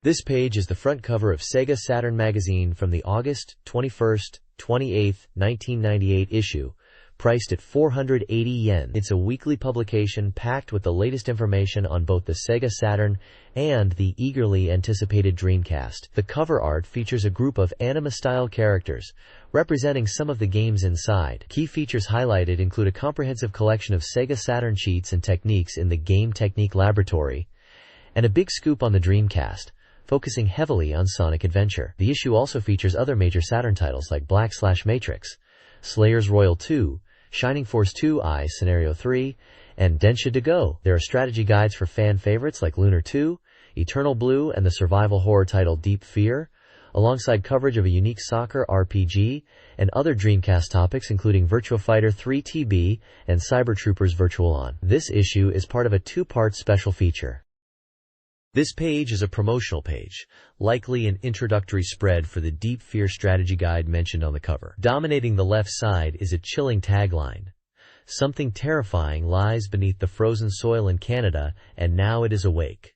This page is the front cover of SEGA Saturn magazine from the August 21, 28, 1998 issue, priced at 480 yen. It's a weekly publication packed with the latest information on both the SEGA Saturn and the eagerly anticipated Dreamcast. The cover art features a group of anime-style characters, representing some of the games inside. Key features highlighted include a comprehensive collection of SEGA Saturn cheats and techniques in the Game Technique Laboratory, and a big scoop on the Dreamcast, focusing heavily on Sonic Adventure. The issue also features other major Saturn titles like Black/Matrix, Slayers Royal 2, Shining Force 2i Scenario 3, and Densha to Go. There are strategy guides for fan favorites like Lunar 2, Eternal Blue, and the survival horror title Deep Fear, alongside coverage of a unique soccer RPG and other Dreamcast topics including Virtua Fighter 3 TB and Cyber Troopers Virtual On. This issue is part of a two-part special feature. This page is a promotional page, likely an introductory spread for the Deep Fear strategy guide mentioned on the cover. Dominating the left side is a chilling tagline. Something terrifying lies beneath the frozen soil in Canada, and now it is awake.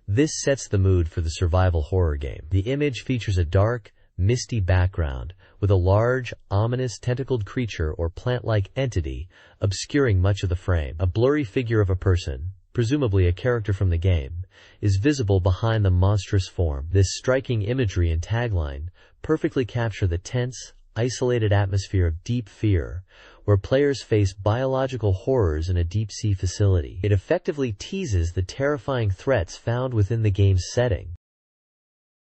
This sets the mood for the survival horror game. The image features a dark, misty background, with a large, ominous tentacled creature or plant-like entity obscuring much of the frame. A blurry figure of a person, presumably a character from the game, is visible behind the monstrous form. This striking imagery and tagline perfectly capture the tense, isolated atmosphere of Deep Fear, where players face biological horrors in a deep-sea facility. It effectively teases the terrifying threats found within the game's setting.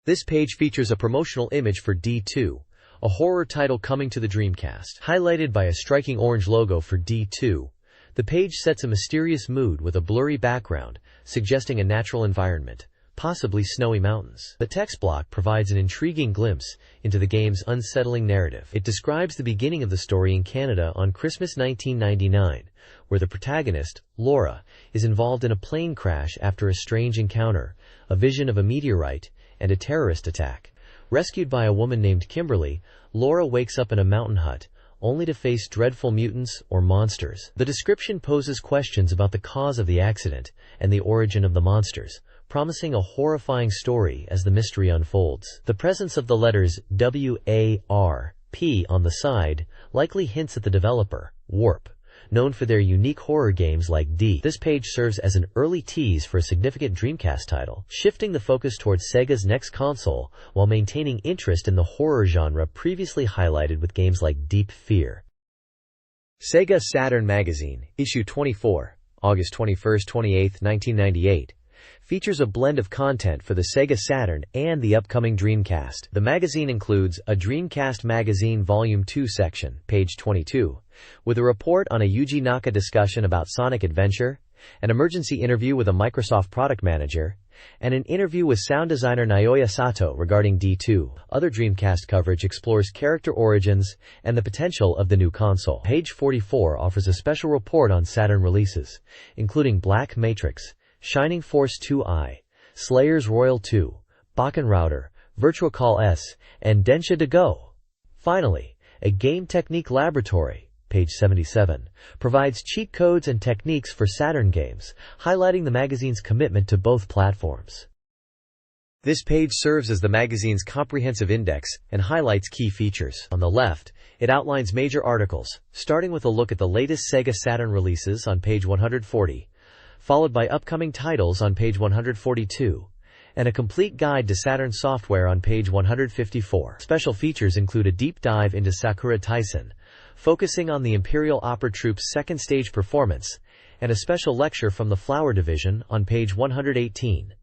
This page features a promotional image for D2, a horror title coming to the Dreamcast. Highlighted by a striking orange logo for D2, the page sets a mysterious mood with a blurry background, suggesting a natural environment, possibly snowy mountains. The text block provides an intriguing glimpse into the game's unsettling narrative. It describes the beginning of the story in Canada on Christmas 1999, where the protagonist, Laura, is involved in a plane crash after a strange encounter, a vision of a meteorite, and a terrorist attack. Rescued by a woman named Kimberly, Laura wakes up in a mountain hut, only to face dreadful mutants or monsters. The description poses questions about the cause of the accident and the origin of the monsters, promising a horrifying story as the mystery unfolds. The presence of the letters W-A-R-P on the side likely hints at the developer, Warp, known for their unique horror games like D. This page serves as an early tease for a significant Dreamcast title, shifting the focus towards Sega's next console while maintaining interest in the horror genre previously highlighted with games like Deep Fear. SEGA Saturn Magazine, Issue 24, August 21, 28, 1998, features a blend of content for the SEGA Saturn and the upcoming Dreamcast. The magazine includes a Dreamcast Magazine Volume 2 section, page 22, with a report on a Yuji Naka discussion about Sonic Adventure, an emergency interview with a Microsoft product manager, and an interview with sound designer Naoya Sato regarding D2. Other Dreamcast coverage explores character origins and the potential of the new console. Page 44 offers a special report on Saturn releases, including Black Matrix, Shining Force 2i, Slayers Royal 2, Bakken Router, Virtua Call S, and Densha to Go. Finally, a Game Technique Laboratory, page 77, provides cheat codes and techniques for Saturn games, highlighting the magazine's commitment to both platforms. This page serves as the magazine's comprehensive index and highlights key features. On the left, it outlines major articles, starting with a look at the latest SEGA Saturn releases on page 140, followed by upcoming titles on page 142, and a complete guide to Saturn software on page 154. Special features include a deep dive into Sakura Taisen, focusing on the Imperial Opera Troupe's second stage performance, and a special lecture from the Flower Division on page 118.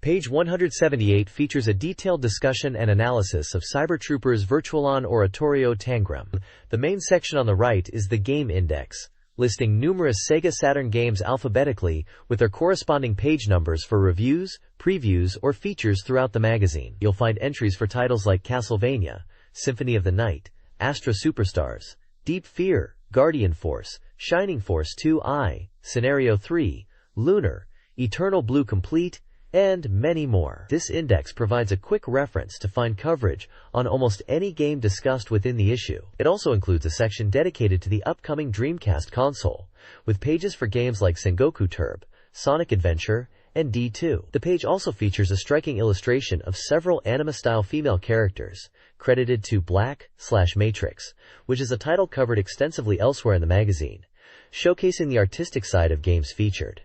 Page 178 features a detailed discussion and analysis of Cyber Troopers Virtual On Oratorio Tangram. The main section on the right is the Game Index, listing numerous SEGA Saturn games alphabetically with their corresponding page numbers for reviews, previews, or features throughout the magazine. You'll find entries for titles like Castlevania, Symphony of the Night, Astra Superstars, Deep Fear, Guardian Force, Shining Force 2i, Scenario 3, Lunar, Eternal Blue Complete, and many more. This index provides a quick reference to find coverage on almost any game discussed within the issue. It also includes a section dedicated to the upcoming Dreamcast console, with pages for games like Sengoku Turb, Sonic Adventure, and D2. The page also features a striking illustration of several anime-style female characters, credited to Black/Matrix, which is a title covered extensively elsewhere in the magazine, showcasing the artistic side of games featured.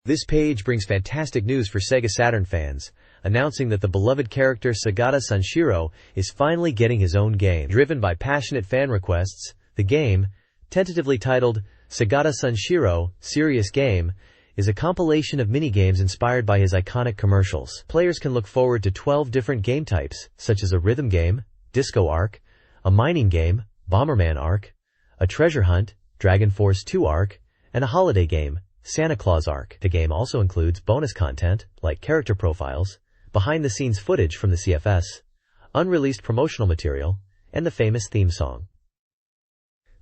This page brings fantastic news for Sega Saturn fans, announcing that the beloved character Sagata Sanshiro is finally getting his own game. Driven by passionate fan requests, the game, tentatively titled Sagata Sanshiro Serious Game, is a compilation of minigames inspired by his iconic commercials. Players can look forward to 12 different game types, such as a rhythm game, Disco Arc, a mining game, Bomberman Arc, a treasure hunt, Dragon Force 2 Arc, and a holiday game, Santa Claus Arc. The game also includes bonus content, like character profiles, behind-the-scenes footage from the CFS, unreleased promotional material, and the famous theme song.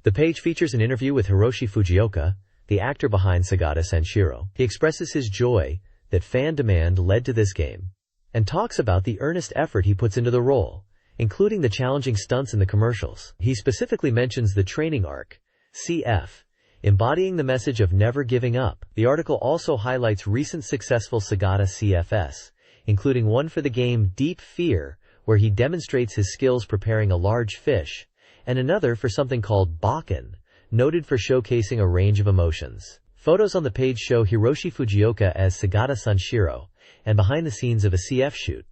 The page features an interview with Hiroshi Fujioka, the actor behind Sagata Sanshiro. He expresses his joy that fan demand led to this game, and talks about the earnest effort he puts into the role, including the challenging stunts in the commercials. He specifically mentions the training arc, CF, embodying the message of never giving up. The article also highlights recent successful Sagata CFS, including one for the game Deep Fear, where he demonstrates his skills preparing a large fish, and another for something called Bakken, noted for showcasing a range of emotions. Photos on the page show Hiroshi Fujioka as Sagata Sanshiro, and behind the scenes of a CF shoot.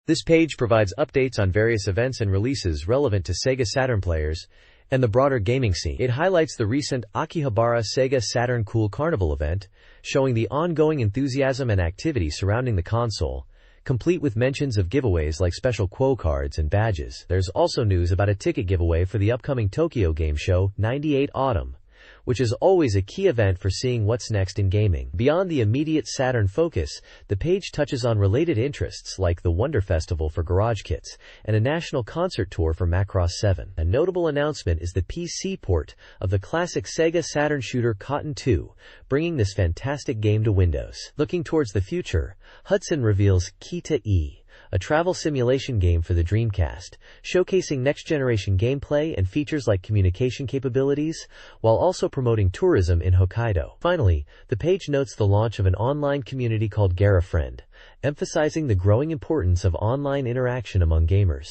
This page provides updates on various events and releases relevant to Sega Saturn players and the broader gaming scene. It highlights the recent Akihabara SEGA Saturn Cool Carnival event, showing the ongoing enthusiasm and activity surrounding the console, complete with mentions of giveaways like special quo cards and badges. There's also news about a ticket giveaway for the upcoming Tokyo Game Show 98 Autumn, which is always a key event for seeing what's next in gaming. Beyond the immediate Saturn focus, the page touches on related interests like the Wonder Festival for Garage Kits and a national concert tour for Macross 7. A notable announcement is the PC port of the classic Sega Saturn shooter Cotton 2, bringing this fantastic game to Windows. Looking towards the future, Hudson reveals Kita E, a travel simulation game for the Dreamcast, showcasing next-generation gameplay and features like communication capabilities, while also promoting tourism in Hokkaido. Finally, the page notes the launch of an online community called GaraFriend, emphasizing the growing importance of online interaction among gamers.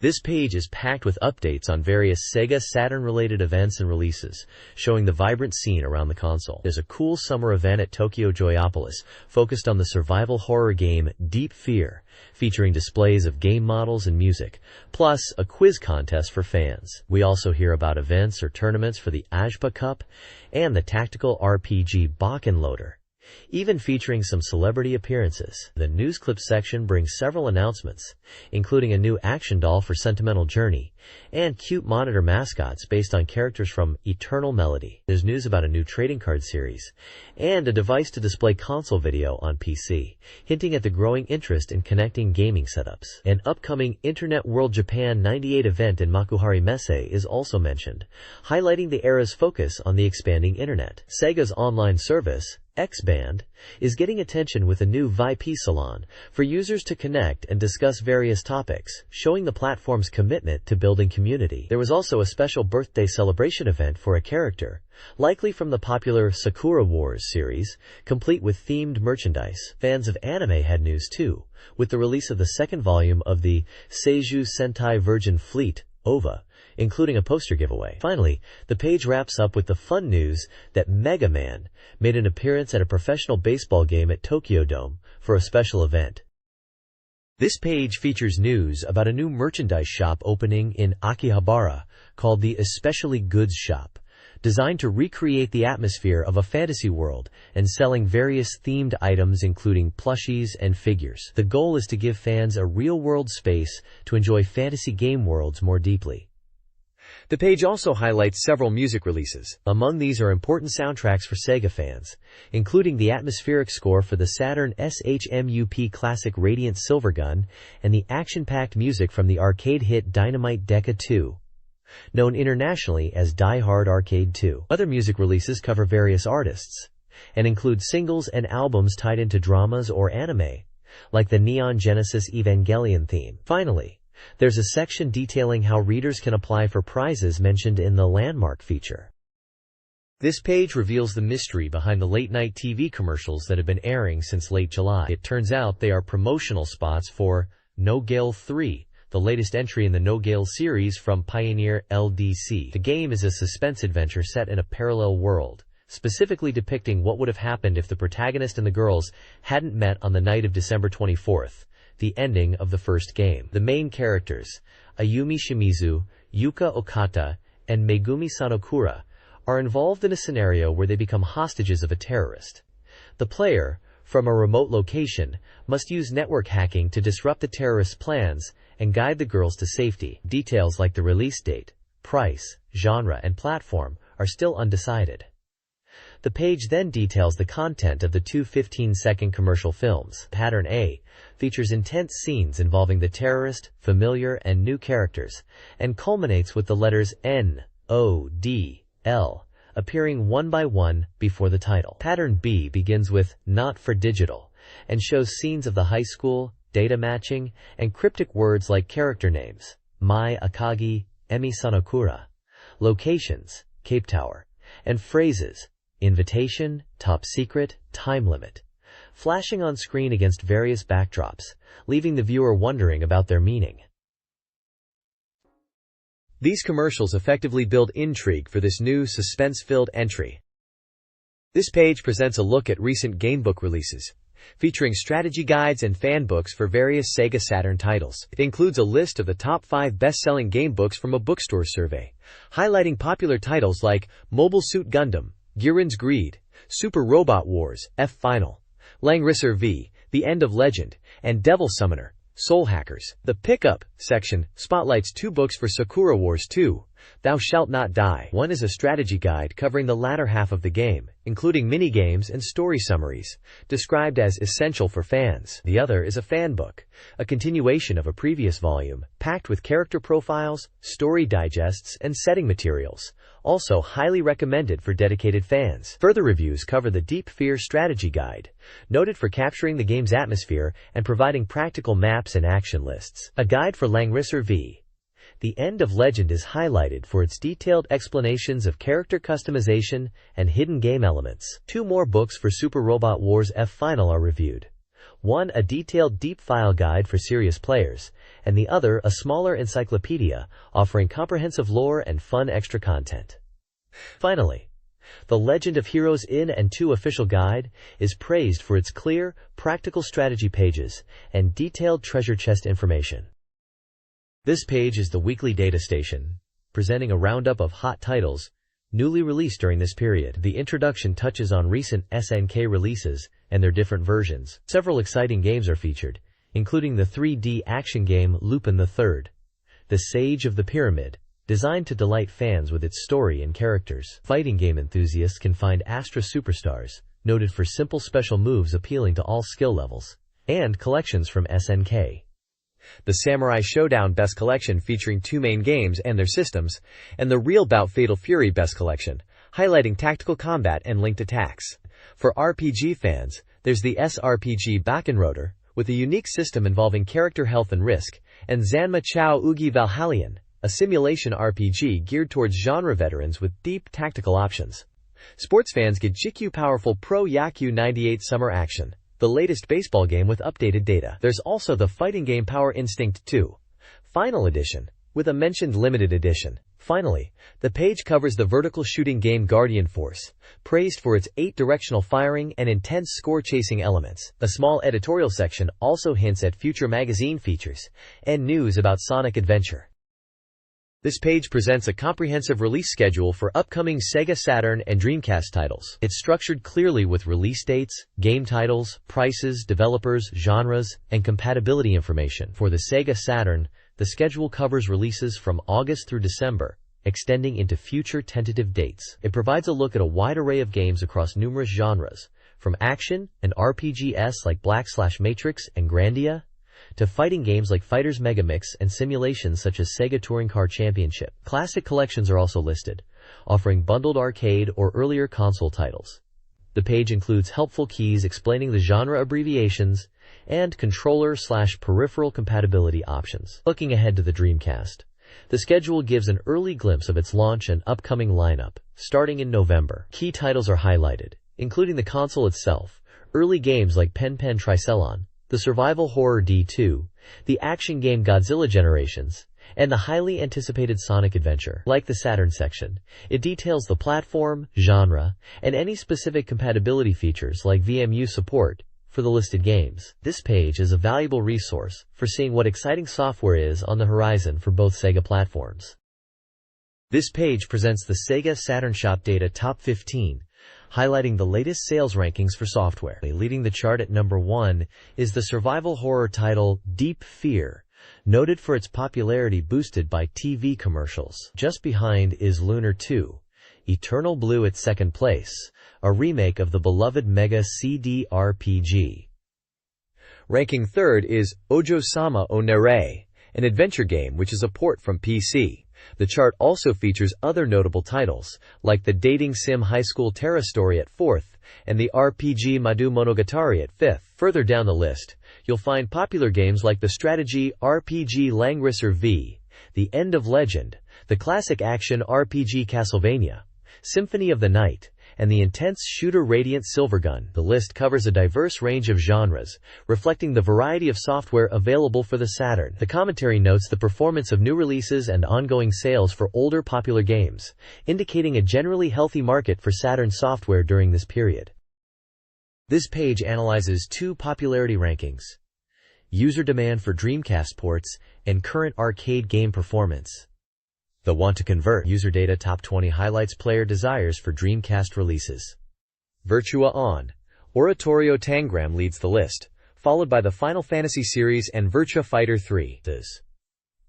This page is packed with updates on various Sega Saturn-related events and releases, showing the vibrant scene around the console. There's a cool summer event at Tokyo Joyopolis, focused on the survival horror game Deep Fear, featuring displays of game models and music, plus a quiz contest for fans. We also hear about events or tournaments for the Ajpa Cup and the tactical RPG Bakken Loader, even featuring some celebrity appearances. The news clip section brings several announcements, including a new action doll for Sentimental Journey, and cute monitor mascots based on characters from Eternal Melody. There's news about a new trading card series, and a device to display console video on PC, hinting at the growing interest in connecting gaming setups. An upcoming Internet World Japan 98 event in Makuhari Messe is also mentioned, highlighting the era's focus on the expanding internet. Sega's online service, X-Band, is getting attention with a new VIP salon for users to connect and discuss various topics, showing the platform's commitment to building community. There was also a special birthday celebration event for a character, likely from the popular Sakura Wars series, complete with themed merchandise. Fans of anime had news too, with the release of the second volume of the Seiju Sentai Virgin Fleet, OVA, including a poster giveaway. Finally, the page wraps up with the fun news that Mega Man made an appearance at a professional baseball game at Tokyo Dome for a special event. This page features news about a new merchandise shop opening in Akihabara called the Especially Goods Shop, designed to recreate the atmosphere of a fantasy world and selling various themed items including plushies and figures. The goal is to give fans a real-world space to enjoy fantasy game worlds more deeply. The page also highlights several music releases. Among these are important soundtracks for Sega fans, including the atmospheric score for the Saturn SHMUP classic Radiant Silvergun and the action-packed music from the arcade hit Dynamite Decca 2, known internationally as Die Hard Arcade 2. Other music releases cover various artists and include singles and albums tied into dramas or anime, like the Neon Genesis Evangelion theme. Finally, there's a section detailing how readers can apply for prizes mentioned in the Landmark feature. This page reveals the mystery behind the late-night TV commercials that have been airing since late July. It turns out they are promotional spots for No Gale 3, the latest entry in the No Gale series from Pioneer LDC. The game is a suspense adventure set in a parallel world, specifically depicting what would have happened if the protagonist and the girls hadn't met on the night of December 24th, the ending of the first game. The main characters, Ayumi Shimizu, Yuka Okata, and Megumi Sanokura, are involved in a scenario where they become hostages of a terrorist. The player, from a remote location, must use network hacking to disrupt the terrorist's plans and guide the girls to safety. Details like the release date, price, genre, and platform are still undecided. The page then details the content of the two 15-second commercial films. Pattern A features intense scenes involving the terrorist, familiar, and new characters, and culminates with the letters N, O, D, L appearing one by one before the title. Pattern B begins with Not for Digital and shows scenes of the high school, data matching, and cryptic words like character names, Mai Akagi, Emi Sanokura, locations, Cape Tower, and phrases, invitation, top secret, time limit, flashing on screen against various backdrops, leaving the viewer wondering about their meaning. These commercials effectively build intrigue for this new suspense-filled entry. This page presents a look at recent gamebook releases, featuring strategy guides and fan books for various SEGA Saturn titles. It includes a list of the top 5 best-selling gamebooks from a bookstore survey, highlighting popular titles like Mobile Suit Gundam, Girin's Greed, Super Robot Wars, F Final, Langrisser V, The End of Legend, and Devil Summoner, Soul Hackers. The Pickup section spotlights 2 books for Sakura Wars 2, Thou Shalt Not Die. One is a strategy guide covering the latter half of the game, including minigames and story summaries, described as essential for fans. The other is a fan book, a continuation of a previous volume, packed with character profiles, story digests, and setting materials, also highly recommended for dedicated fans. Further reviews cover the Deep Fear strategy guide, noted for capturing the game's atmosphere and providing practical maps and action lists. A guide for Langrisser V, The End of Legend is highlighted for its detailed explanations of character customization and hidden game elements. 2 more books for Super Robot Wars F Final are reviewed. One, a detailed deep file guide for serious players, and the other, a smaller encyclopedia offering comprehensive lore and fun extra content. Finally, The Legend of Heroes In and 2 official guide is praised for its clear, practical strategy pages and detailed treasure chest information. This page is the weekly data station, presenting a roundup of hot titles newly released during this period. The introduction touches on recent SNK releases and their different versions. Several exciting games are featured, including the 3D action game Lupin III, The Sage of the Pyramid, designed to delight fans with its story and characters. Fighting game enthusiasts can find Astra Superstars, noted for simple special moves appealing to all skill levels, and collections from SNK. The Samurai Showdown Best Collection featuring 2 main games and their systems, and the Real Bout Fatal Fury Best Collection, highlighting tactical combat and linked attacks. For RPG fans, there's the SRPG Bakenroder, with a unique system involving character health and risk, and Zanma Chao Ugi Valhallion, a simulation RPG geared towards genre veterans with deep tactical options. Sports fans get GQ Powerful Pro Yaku 98 Summer Action, the latest baseball game with updated data. There's also the fighting game Power Instinct 2, Final Edition, with a mentioned limited edition. Finally, the page covers the vertical shooting game Guardian Force, praised for its 8-directional firing and intense score-chasing elements. A small editorial section also hints at future magazine features and news about Sonic Adventure. This page presents a comprehensive release schedule for upcoming SEGA Saturn and Dreamcast titles. It's structured clearly with release dates, game titles, prices, developers, genres, and compatibility information. For the SEGA Saturn, the schedule covers releases from August through December, extending into future tentative dates. It provides a look at a wide array of games across numerous genres, from action and RPGs like Black/Matrix and Grandia, to fighting games like Fighters Megamix and simulations such as Sega Touring Car Championship. Classic collections are also listed, offering bundled arcade or earlier console titles. The page includes helpful keys explaining the genre abbreviations and controller/peripheral compatibility options. Looking ahead to the Dreamcast, The schedule gives an early glimpse of its launch and upcoming lineup, starting in November. Key titles are highlighted, including the console itself, early games like Pen Pen Tricelon, the survival horror D2, the action game Godzilla Generations, and the highly anticipated Sonic Adventure. Like the Saturn section, it details the platform, genre, and any specific compatibility features like VMU support for the listed games. This page is a valuable resource for seeing what exciting software is on the horizon for both Sega platforms. This page presents the Sega Saturn Shop Data Top 15, highlighting the latest sales rankings for software. Leading the chart at number 1 is the survival horror title Deep Fear, noted for its popularity boosted by TV commercials. Just behind is Lunar 2, Eternal Blue at second place, a remake of the beloved Mega CD RPG. Ranking third is Ojo-sama o Nare, an adventure game which is a port from PC. The chart also features other notable titles, like the dating sim High School Terra Story at 4th, and the RPG Madu Monogatari at 5th. Further down the list, you'll find popular games like the strategy RPG Langrisser V, The End of Legend, the classic action RPG Castlevania, Symphony of the Night, and the intense shooter Radiant Silvergun. The list covers a diverse range of genres, reflecting the variety of software available for the Saturn. The commentary notes the performance of new releases and ongoing sales for older popular games, indicating a generally healthy market for Saturn software during this period. This page analyzes two popularity rankings: user demand for Dreamcast ports and current arcade game performance. The Want to Convert User Data Top 20 highlights player desires for Dreamcast releases. Virtua On, Oratorio Tangram leads the list, followed by the Final Fantasy series and Virtua Fighter 3.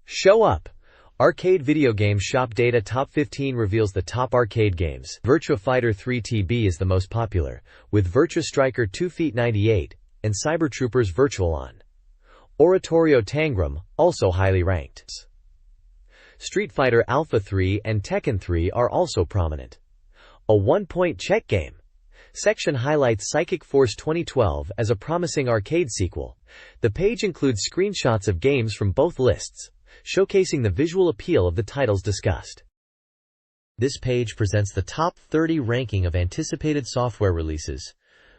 Show Up! Arcade Video Game Shop Data Top 15 reveals the top arcade games. Virtua Fighter 3 TB is the most popular, with Virtua Striker 2 Feet 98 and Cyber Troopers Virtual On. Oratorio Tangram, also highly ranked. Street Fighter Alpha 3 and Tekken 3 are also prominent. A one-point check game section highlights Psychic Force 2012 as a promising arcade sequel. The page includes screenshots of games from both lists, showcasing the visual appeal of the titles discussed. This page presents the top 30 ranking of anticipated software releases,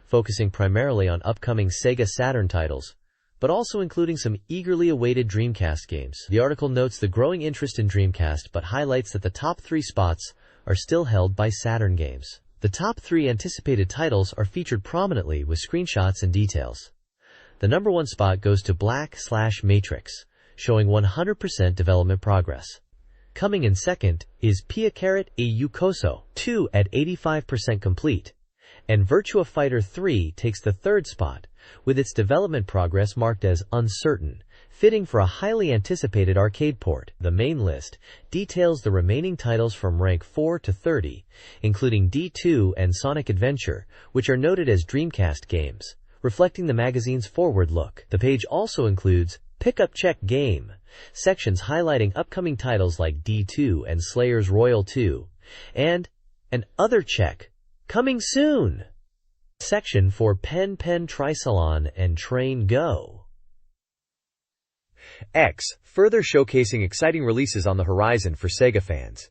focusing primarily on upcoming Sega Saturn titles, but also including some eagerly awaited Dreamcast games. The article notes the growing interest in Dreamcast but highlights that the top 3 spots are still held by Saturn games. The top 3 anticipated titles are featured prominently with screenshots and details. The number 1 spot goes to Black/Matrix, showing 100% development progress. Coming in second is Pia e Yukoso 2 at 85% complete, and Virtua Fighter 3 takes the third spot, with its development progress marked as uncertain, fitting for a highly anticipated arcade port. The main list details the remaining titles from rank 4 to 30, including D2 and Sonic Adventure, which are noted as Dreamcast games, reflecting the magazine's forward look. The page also includes Pickup Check Game sections highlighting upcoming titles like D2 and Slayer's Royal 2, and an Other Check Coming Soon section for Pen Pen Tricelon and Train Go! Further showcasing exciting releases on the horizon for Sega fans.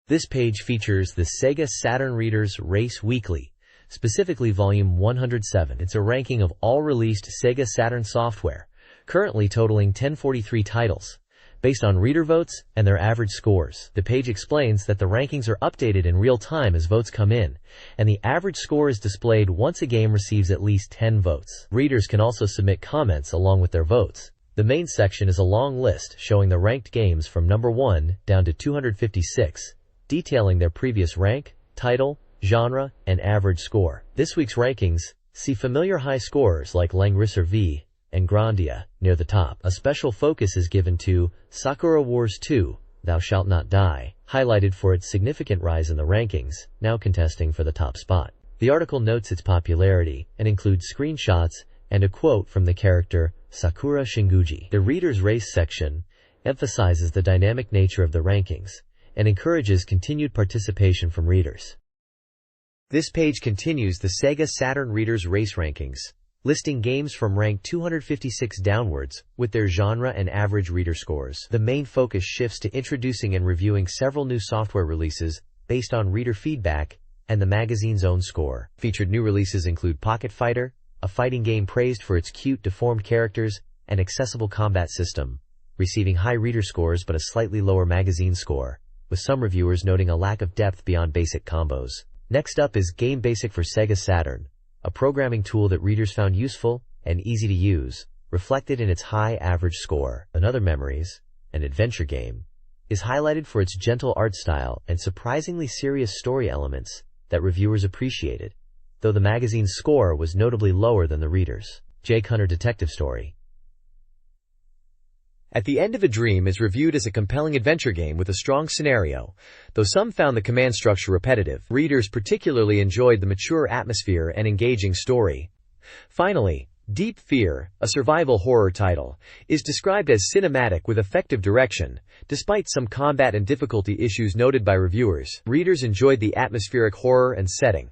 This page features the Sega Saturn Readers Race Weekly, specifically Volume 107. It's a ranking of all released Sega Saturn software, currently totaling 1043 titles, based on reader votes and their average scores. The page explains that the rankings are updated in real time as votes come in, and the average score is displayed once a game receives at least 10 votes. Readers can also submit comments along with their votes. The main section is a long list showing the ranked games from number 1 down to 256, detailing their previous rank, title, genre, and average score. This week's rankings see familiar high scores like Langrisser V and Grandia near the top. A special focus is given to Sakura Wars 2, Thou Shalt Not Die, highlighted for its significant rise in the rankings, now contesting for the top spot. The article notes its popularity and includes screenshots and a quote from the character Sakura Shinguji. The Reader's Race section emphasizes the dynamic nature of the rankings and encourages continued participation from readers. This page continues the Sega Saturn Reader's Race rankings, listing games from rank 256 downwards, with their genre and average reader scores. The main focus shifts to introducing and reviewing several new software releases based on reader feedback and the magazine's own score. Featured new releases include Pocket Fighter, a fighting game praised for its cute, deformed characters and accessible combat system, receiving high reader scores but a slightly lower magazine score, with some reviewers noting a lack of depth beyond basic combos. Next up is Game Basic for SEGA Saturn, a programming tool that readers found useful and easy to use, reflected in its high average score. Another Memories, an adventure game, is highlighted for its gentle art style and surprisingly serious story elements that reviewers appreciated, though the magazine's score was notably lower than the readers'. Jake Hunter Detective Story. At the End of a Dream is reviewed as a compelling adventure game with a strong scenario, though some found the command structure repetitive. Readers particularly enjoyed the mature atmosphere and engaging story. Finally, Deep Fear, a survival horror title, is described as cinematic with effective direction, despite some combat and difficulty issues noted by reviewers. Readers enjoyed the atmospheric horror and setting.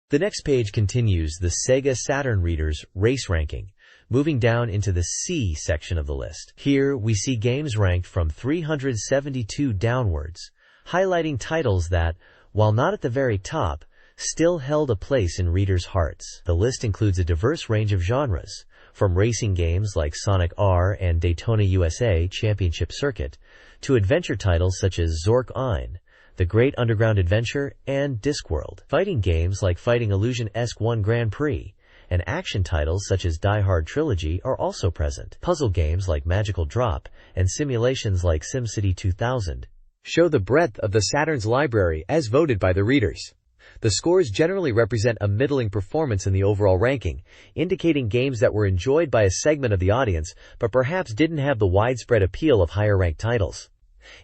The next page continues the SEGA Saturn readers' race ranking, moving down into the C section of the list. Here, we see games ranked from 372 downwards, highlighting titles that, while not at the very top, still held a place in readers' hearts. The list includes a diverse range of genres, from racing games like Sonic R and Daytona USA Championship Circuit, to adventure titles such as Zork Ein, The Great Underground Adventure, and Discworld. Fighting games like Fighting Illusion ESC-1 Grand Prix, and action titles such as Die Hard Trilogy are also present. Puzzle games like Magical Drop and simulations like SimCity 2000 show the breadth of the Saturn's library as voted by the readers. The scores generally represent a middling performance in the overall ranking, indicating games that were enjoyed by a segment of the audience but perhaps didn't have the widespread appeal of higher-ranked titles.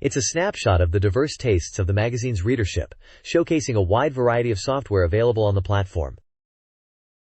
It's a snapshot of the diverse tastes of the magazine's readership, showcasing a wide variety of software available on the platform.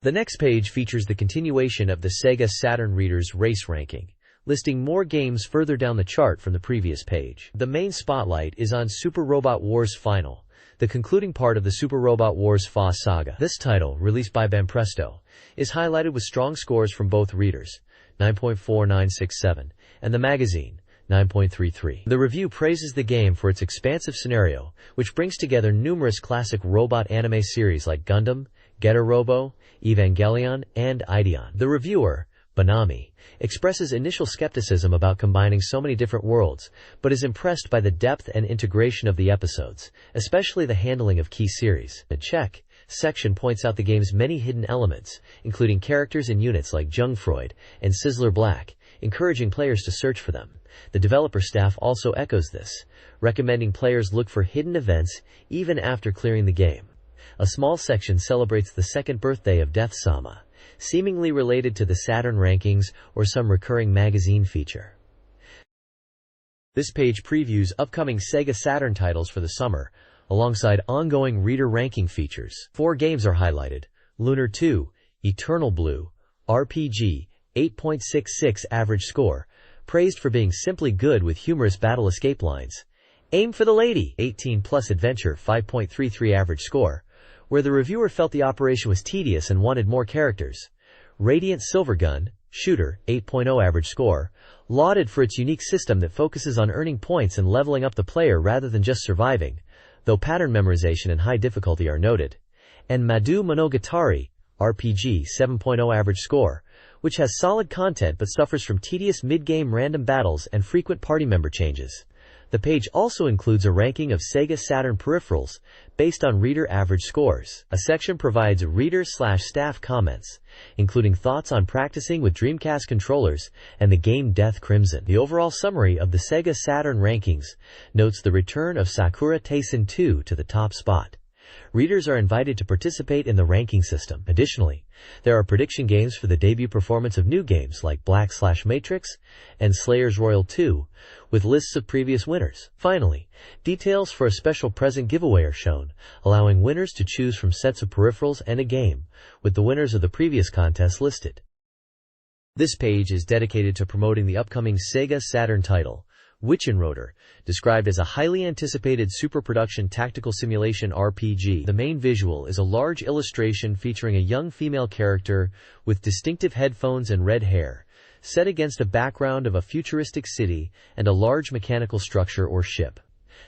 The next page features the continuation of the SEGA Saturn readers' race ranking, listing more games further down the chart from the previous page. The main spotlight is on Super Robot Wars Final, the concluding part of the Super Robot Wars FA saga. This title, released by Banpresto, is highlighted with strong scores from both readers, 9.4967, and the magazine, 9.33. The review praises the game for its expansive scenario, which brings together numerous classic robot anime series like Gundam, Getter Robo, Evangelion, and Ideon. The reviewer, Banami, expresses initial skepticism about combining so many different worlds, but is impressed by the depth and integration of the episodes, especially the handling of key series. The Check section points out the game's many hidden elements, including characters and units like Jungfreud and Sizzler Black, encouraging players to search for them. The developer staff also echoes this, recommending players look for hidden events even after clearing the game. A small section celebrates the second birthday of Death Sama, seemingly related to the Saturn rankings or some recurring magazine feature. This page previews upcoming SEGA Saturn titles for the summer, alongside ongoing reader ranking features. 4 games are highlighted: Lunar 2, Eternal Blue, RPG, 8.66 average score, praised for being simply good with humorous battle escape lines. Aim for the Lady, 18+ adventure, 5.33 average score, where the reviewer felt the operation was tedious and wanted more characters. Radiant Silvergun, shooter, 8.0 average score, lauded for its unique system that focuses on earning points and leveling up the player rather than just surviving, though pattern memorization and high difficulty are noted. And Madu Monogatari, RPG, 7.0 average score, which has solid content but suffers from tedious mid-game random battles and frequent party member changes. The page also includes a ranking of SEGA Saturn peripherals based on reader average scores. A section provides reader/staff comments, including thoughts on practicing with Dreamcast controllers and the game Death Crimson. The overall summary of the SEGA Saturn rankings notes the return of Sakura Taisen 2 to the top spot. Readers are invited to participate in the ranking system. Additionally, there are prediction games for the debut performance of new games like Black/Matrix and Slayers Royal 2, with lists of previous winners. Finally, details for a special present giveaway are shown, allowing winners to choose from sets of peripherals and a game, with the winners of the previous contest listed. This page is dedicated to promoting the upcoming SEGA Saturn title, Witchenroder, described as a highly anticipated super-production tactical simulation RPG. The main visual is a large illustration featuring a young female character with distinctive headphones and red hair, set against a background of a futuristic city and a large mechanical structure or ship.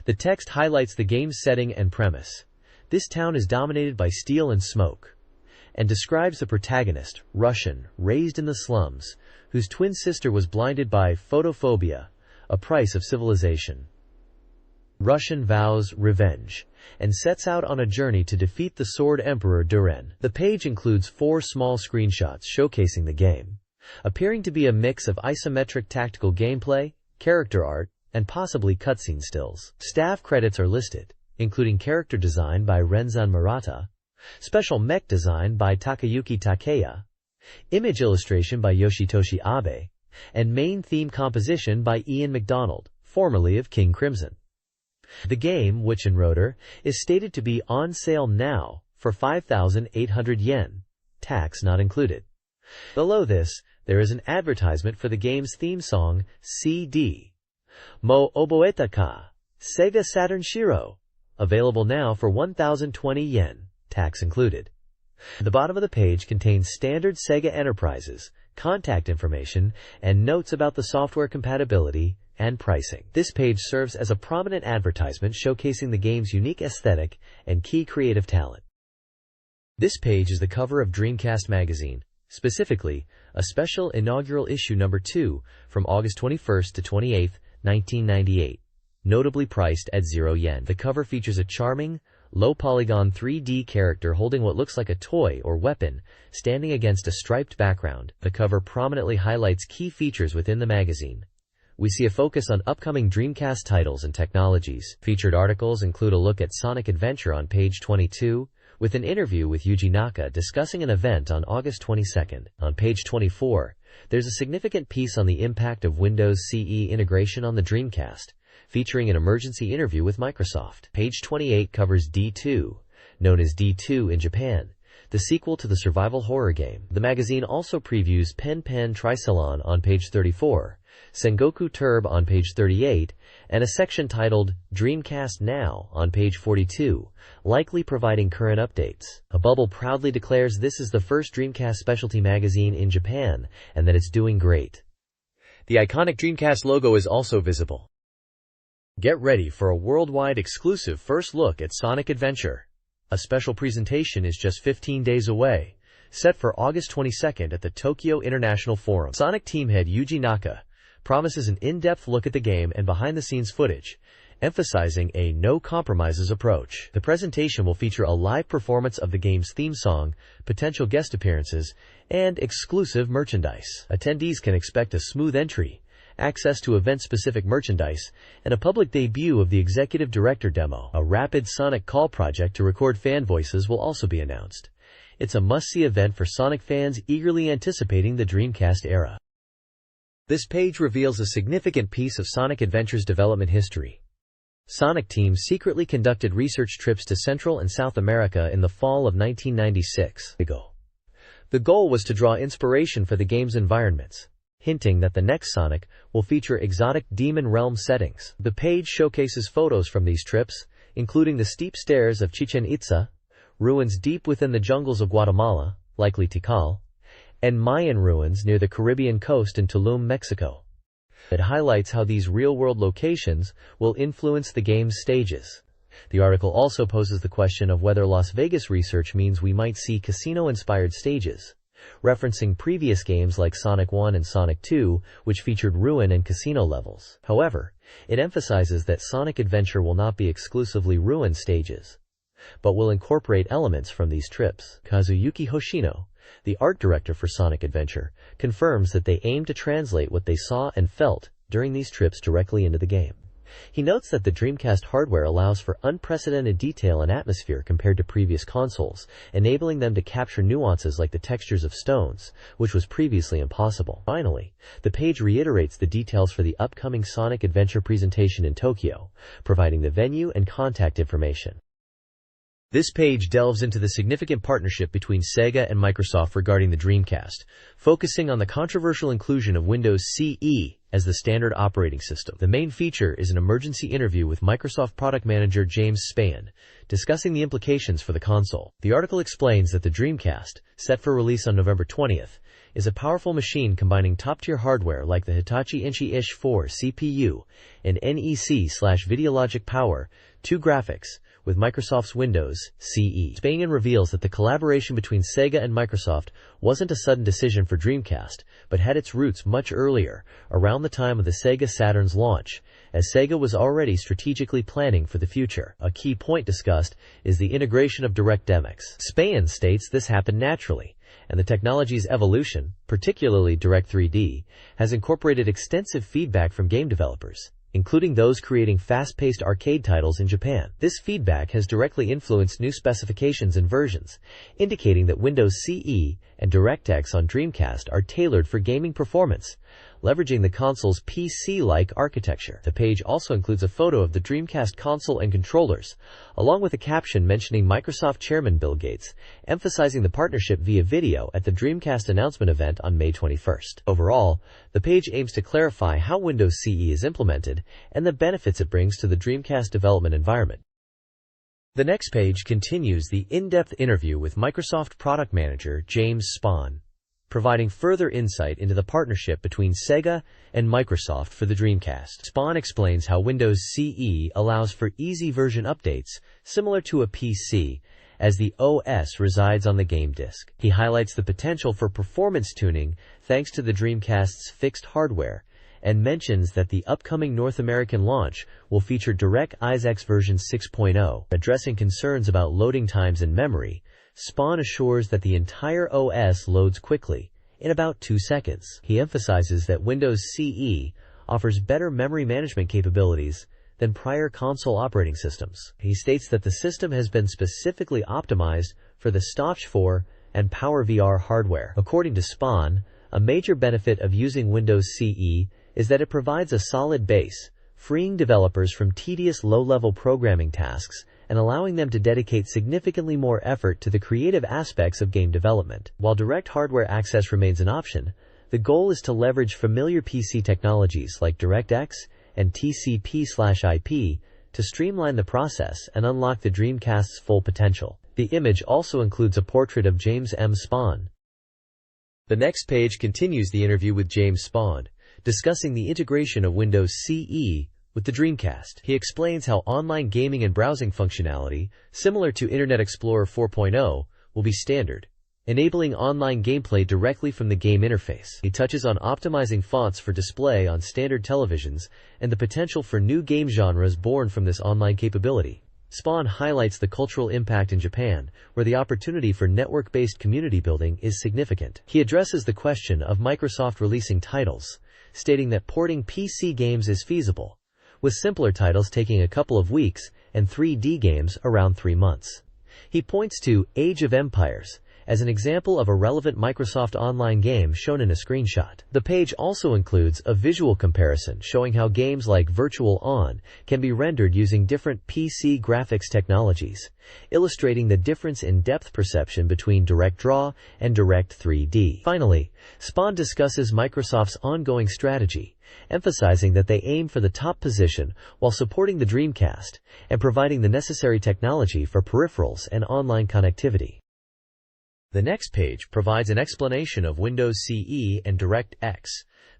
The text highlights the game's setting and premise. This town is dominated by steel and smoke, and describes the protagonist, Russian, raised in the slums, whose twin sister was blinded by photophobia, a price of civilization. Russian vows revenge, and sets out on a journey to defeat the Sword Emperor Duran. The page includes 4 small screenshots showcasing the game, appearing to be a mix of isometric tactical gameplay, character art, and possibly cutscene stills. Staff credits are listed, including character design by Renzan Murata, special mech design by Takayuki Takeya, image illustration by Yoshitoshi Abe, and main theme composition by Ian McDonald, formerly of King Crimson. The game, Witchenroder, is stated to be on sale now for 5,800 yen, tax not included. Below this, there is an advertisement for the game's theme song, CD. Mo Oboeta ka, SEGA Saturn Shiro, available now for 1,020 yen, tax included. The bottom of the page contains standard SEGA Enterprises, contact information, and notes about the software compatibility and pricing. This page serves as a prominent advertisement showcasing the game's unique aesthetic and key creative talent. This page is the cover of Dreamcast magazine, specifically, a special inaugural issue number 2 from August 21st to 28th, 1998, notably priced at 0 yen. The cover features a charming, low-polygon 3D character holding what looks like a toy or weapon, standing against a striped background. The cover prominently highlights key features within the magazine. We see a focus on upcoming Dreamcast titles and technologies. Featured articles include a look at Sonic Adventure on page 22, with an interview with Yuji Naka discussing an event on August 22nd. On page 24, there's a significant piece on the impact of Windows CE integration on the Dreamcast, featuring an emergency interview with Microsoft. Page 28 covers D2, known as D2 in Japan, the sequel to the survival horror game. The magazine also previews Pen Pen Tricelon on page 34, Sengoku Turb on page 38, and a section titled Dreamcast Now on page 42, likely providing current updates. A bubble proudly declares this is the first Dreamcast specialty magazine in Japan and that it's doing great. The iconic Dreamcast logo is also visible. Get ready for a worldwide exclusive first look at Sonic Adventure. A special presentation is just 15 days away, set for August 22nd at the Tokyo International Forum. Sonic team head Yuji Naka promises an in-depth look at the game and behind-the-scenes footage, emphasizing a no-compromises approach. The presentation will feature a live performance of the game's theme song, potential guest appearances, and exclusive merchandise. Attendees can expect a smooth entry, access to event-specific merchandise, and a public debut of the Executive Director demo. A rapid Sonic call project to record fan voices will also be announced. It's a must-see event for Sonic fans eagerly anticipating the Dreamcast era. This page reveals a significant piece of Sonic Adventure's development history. Sonic Team secretly conducted research trips to Central and South America in the fall of 1996. The goal was to draw inspiration for the game's environments, hinting that the next Sonic will feature exotic Demon Realm settings. The page showcases photos from these trips, including the steep stairs of Chichen Itza, ruins deep within the jungles of Guatemala, likely Tikal, and Mayan ruins near the Caribbean coast in Tulum, Mexico. It highlights how these real-world locations will influence the game's stages. The article also poses the question of whether Las Vegas research means we might see casino-inspired stages, referencing previous games like Sonic 1 and Sonic 2, which featured ruin and casino levels. However, it emphasizes that Sonic Adventure will not be exclusively ruin stages, but will incorporate elements from these trips. Kazuyuki Hoshino, the art director for Sonic Adventure, confirms that they aim to translate what they saw and felt during these trips directly into the game. He notes that the Dreamcast hardware allows for unprecedented detail and atmosphere compared to previous consoles, enabling them to capture nuances like the textures of stones, which was previously impossible. Finally, the page reiterates the details for the upcoming Sonic Adventure presentation in Tokyo, providing the venue and contact information. This page delves into the significant partnership between Sega and Microsoft regarding the Dreamcast, focusing on the controversial inclusion of Windows CE as the standard operating system. The main feature is an emergency interview with Microsoft product manager James Spann, discussing the implications for the console. The article explains that the Dreamcast, set for release on November 20th, is a powerful machine combining top-tier hardware like the Hitachi Inchi-ish 4 CPU and NEC/Videologic Power 2 graphics, with Microsoft's Windows CE. Spann reveals that the collaboration between Sega and Microsoft wasn't a sudden decision for Dreamcast, but had its roots much earlier, around the time of the Sega Saturn's launch, as Sega was already strategically planning for the future. A key point discussed is the integration of DirectMX. Spann states this happened naturally, and the technology's evolution, particularly Direct3D, has incorporated extensive feedback from game developers, including those creating fast-paced arcade titles in Japan. This feedback has directly influenced new specifications and versions, indicating that Windows CE and DirectX on Dreamcast are tailored for gaming performance, leveraging the console's PC-like architecture. The page also includes a photo of the Dreamcast console and controllers, along with a caption mentioning Microsoft chairman Bill Gates, emphasizing the partnership via video at the Dreamcast announcement event on May 21st. Overall, the page aims to clarify how Windows CE is implemented and the benefits it brings to the Dreamcast development environment. The next page continues the in-depth interview with Microsoft product manager James Spann, providing further insight into the partnership between Sega and Microsoft for the Dreamcast. Spann explains how Windows CE allows for easy version updates, similar to a PC, as the OS resides on the game disk. He highlights the potential for performance tuning thanks to the Dreamcast's fixed hardware, and mentions that the upcoming North American launch will feature DirectX version 6.0. Addressing concerns about loading times and memory, Spann assures that the entire OS loads quickly, in about 2 seconds. He emphasizes that Windows CE offers better memory management capabilities than prior console operating systems. He states that the system has been specifically optimized for the Stauch 4 and PowerVR hardware. According to Spann, a major benefit of using Windows CE is that it provides a solid base, freeing developers from tedious low-level programming tasks and allowing them to dedicate significantly more effort to the creative aspects of game development. While direct hardware access remains an option, the goal is to leverage familiar PC technologies like DirectX and TCP/IP to streamline the process and unlock the Dreamcast's full potential. The image also includes a portrait of James M. Spann. The next page continues the interview with James Spann, discussing the integration of Windows CE with the Dreamcast. He explains how online gaming and browsing functionality, similar to Internet Explorer 4.0, will be standard, enabling online gameplay directly from the game interface. He touches on optimizing fonts for display on standard televisions and the potential for new game genres born from this online capability. Spann highlights the cultural impact in Japan, where the opportunity for network-based community building is significant. He addresses the question of Microsoft releasing titles, stating that porting PC games is feasible, with simpler titles taking a couple of weeks and 3D games around 3 months. He points to Age of Empires as an example of a relevant Microsoft Online game shown in a screenshot. The page also includes a visual comparison showing how games like Virtual On can be rendered using different PC graphics technologies, illustrating the difference in depth perception between DirectDraw and Direct3D. Finally, Spann discusses Microsoft's ongoing strategy, emphasizing that they aim for the top position while supporting the Dreamcast and providing the necessary technology for peripherals and online connectivity. The next page provides an explanation of Windows CE and DirectX,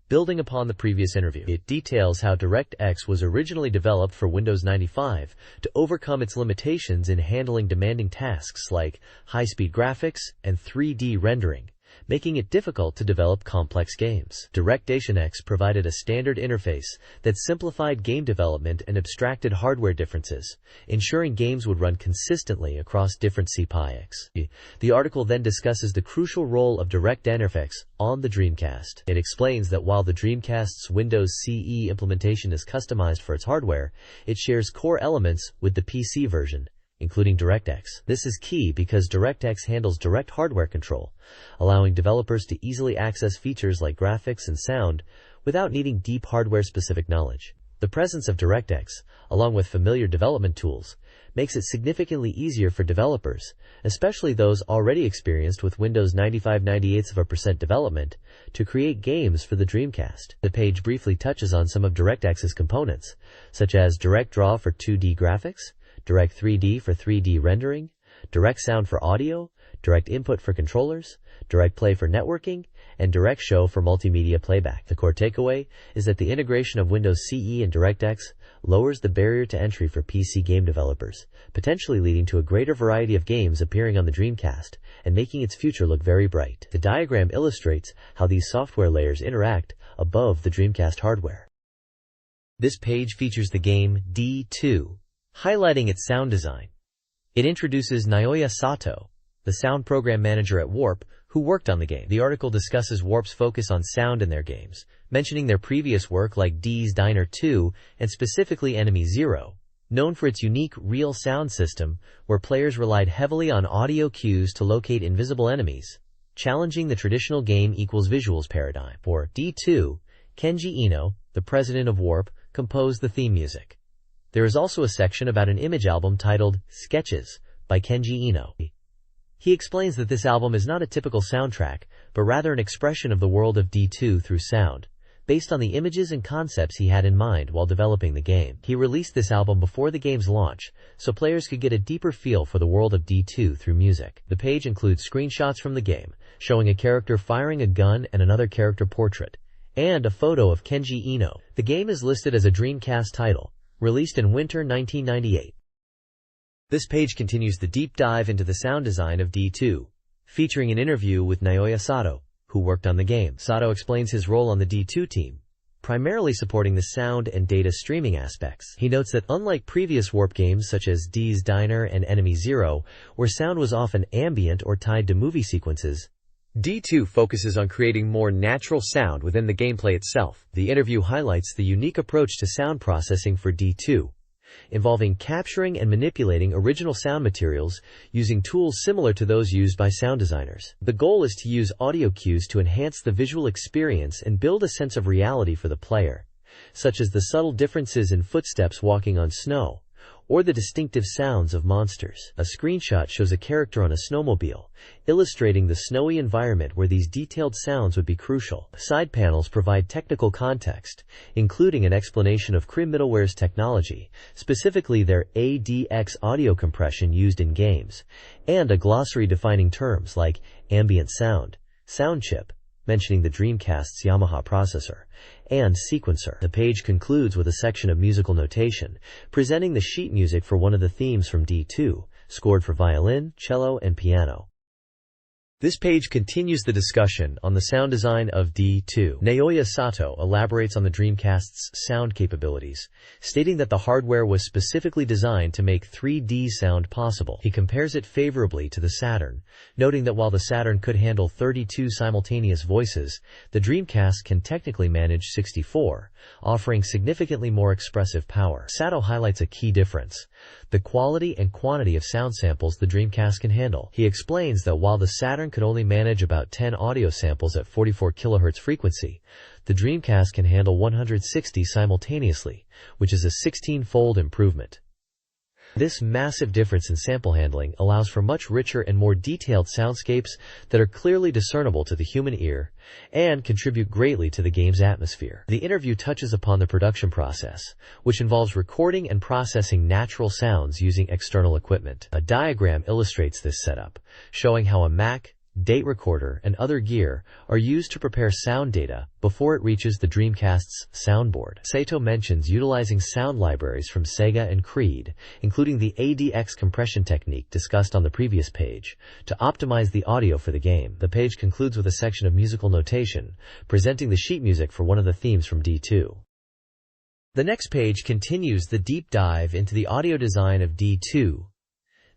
building upon the previous interview. It details how DirectX was originally developed for Windows 95 to overcome its limitations in handling demanding tasks like high-speed graphics and 3D rendering, making it difficult to develop complex games. DirectX provided a standard interface that simplified game development and abstracted hardware differences, ensuring games would run consistently across different CPIs. The article then discusses the crucial role of DirectX on the Dreamcast. It explains that while the Dreamcast's Windows CE implementation is customized for its hardware, it shares core elements with the PC version, including DirectX. This is key because DirectX handles direct hardware control, allowing developers to easily access features like graphics and sound without needing deep hardware-specific knowledge. The presence of DirectX, along with familiar development tools, makes it significantly easier for developers, especially those already experienced with Windows 95.98% development, to create games for the Dreamcast. The page briefly touches on some of DirectX's components, such as Direct Draw for 2D graphics, Direct 3D for 3D rendering, Direct Sound for audio, Direct Input for controllers, Direct Play for networking, and Direct Show for multimedia playback. The core takeaway is that the integration of Windows CE and DirectX lowers the barrier to entry for PC game developers, potentially leading to a greater variety of games appearing on the Dreamcast and making its future look very bright. The diagram illustrates how these software layers interact above the Dreamcast hardware. This page features the game D2, highlighting its sound design. It introduces Naoya Sato, the sound program manager at Warp, who worked on the game. The article discusses Warp's focus on sound in their games, mentioning their previous work like D's Diner 2 and specifically Enemy Zero, known for its unique real sound system where players relied heavily on audio cues to locate invisible enemies, challenging the traditional game equals visuals paradigm. For D2, Kenji Ino, the president of Warp, composed the theme music. There is also a section about an image album titled Sketches by Kenji Ino. He explains that this album is not a typical soundtrack, but rather an expression of the world of D2 through sound, based on the images and concepts he had in mind while developing the game. He released this album before the game's launch, so players could get a deeper feel for the world of D2 through music. The page includes screenshots from the game, showing a character firing a gun and another character portrait, and a photo of Kenji Ino. The game is listed as a Dreamcast title, released in winter 1998. This page continues the deep dive into the sound design of D2, featuring an interview with Naoya Sato, who worked on the game. Sato explains his role on the D2 team, primarily supporting the sound and data streaming aspects. He notes that unlike previous Warp games such as D's Diner and Enemy Zero, where sound was often ambient or tied to movie sequences, D2 focuses on creating more natural sound within the gameplay itself. The interview highlights the unique approach to sound processing for D2, involving capturing and manipulating original sound materials using tools similar to those used by sound designers. The goal is to use audio cues to enhance the visual experience and build a sense of reality for the player, such as the subtle differences in footsteps walking on snow, or the distinctive sounds of monsters. A screenshot shows a character on a snowmobile, illustrating the snowy environment where these detailed sounds would be crucial. Side panels provide technical context, including an explanation of Crim Middleware's technology, specifically their ADX audio compression used in games, and a glossary defining terms like ambient sound, sound chip, mentioning the Dreamcast's Yamaha processor, and sequencer. The page concludes with a section of musical notation, presenting the sheet music for one of the themes from D2, scored for violin, cello, and piano. This page continues the discussion on the sound design of D2. Naoya Sato elaborates on the Dreamcast's sound capabilities, stating that the hardware was specifically designed to make 3D sound possible. He compares it favorably to the Saturn, noting that while the Saturn could handle 32 simultaneous voices, the Dreamcast can technically manage 64, offering significantly more expressive power. Sato highlights a key difference: the quality and quantity of sound samples the Dreamcast can handle. He explains that while the Saturn could only manage about 10 audio samples at 44 kHz frequency, the Dreamcast can handle 160 simultaneously, which is a 16-fold improvement. This massive difference in sample handling allows for much richer and more detailed soundscapes that are clearly discernible to the human ear and contribute greatly to the game's atmosphere. The interview touches upon the production process, which involves recording and processing natural sounds using external equipment. A diagram illustrates this setup, showing how a Mac, date recorder, and other gear are used to prepare sound data before it reaches the Dreamcast's soundboard. Sato mentions utilizing sound libraries from SEGA and Creed, including the ADX compression technique discussed on the previous page, to optimize the audio for the game. The page concludes with a section of musical notation, presenting the sheet music for one of the themes from D2. The next page continues the deep dive into the audio design of D2,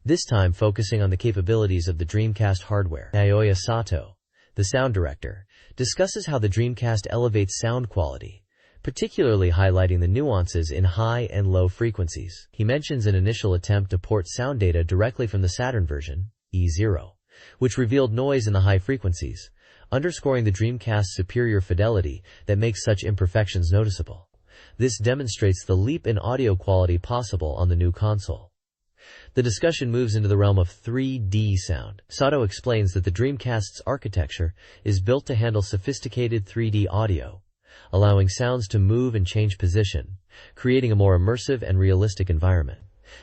this time focusing on the capabilities of the Dreamcast hardware. Naoya Sato, the sound director, discusses how the Dreamcast elevates sound quality, particularly highlighting the nuances in high and low frequencies. He mentions an initial attempt to port sound data directly from the Saturn version, E0, which revealed noise in the high frequencies, underscoring the Dreamcast's superior fidelity that makes such imperfections noticeable. This demonstrates the leap in audio quality possible on the new console. The discussion moves into the realm of 3D sound. Sato explains that the Dreamcast's architecture is built to handle sophisticated 3D audio, allowing sounds to move and change position, creating a more immersive and realistic environment.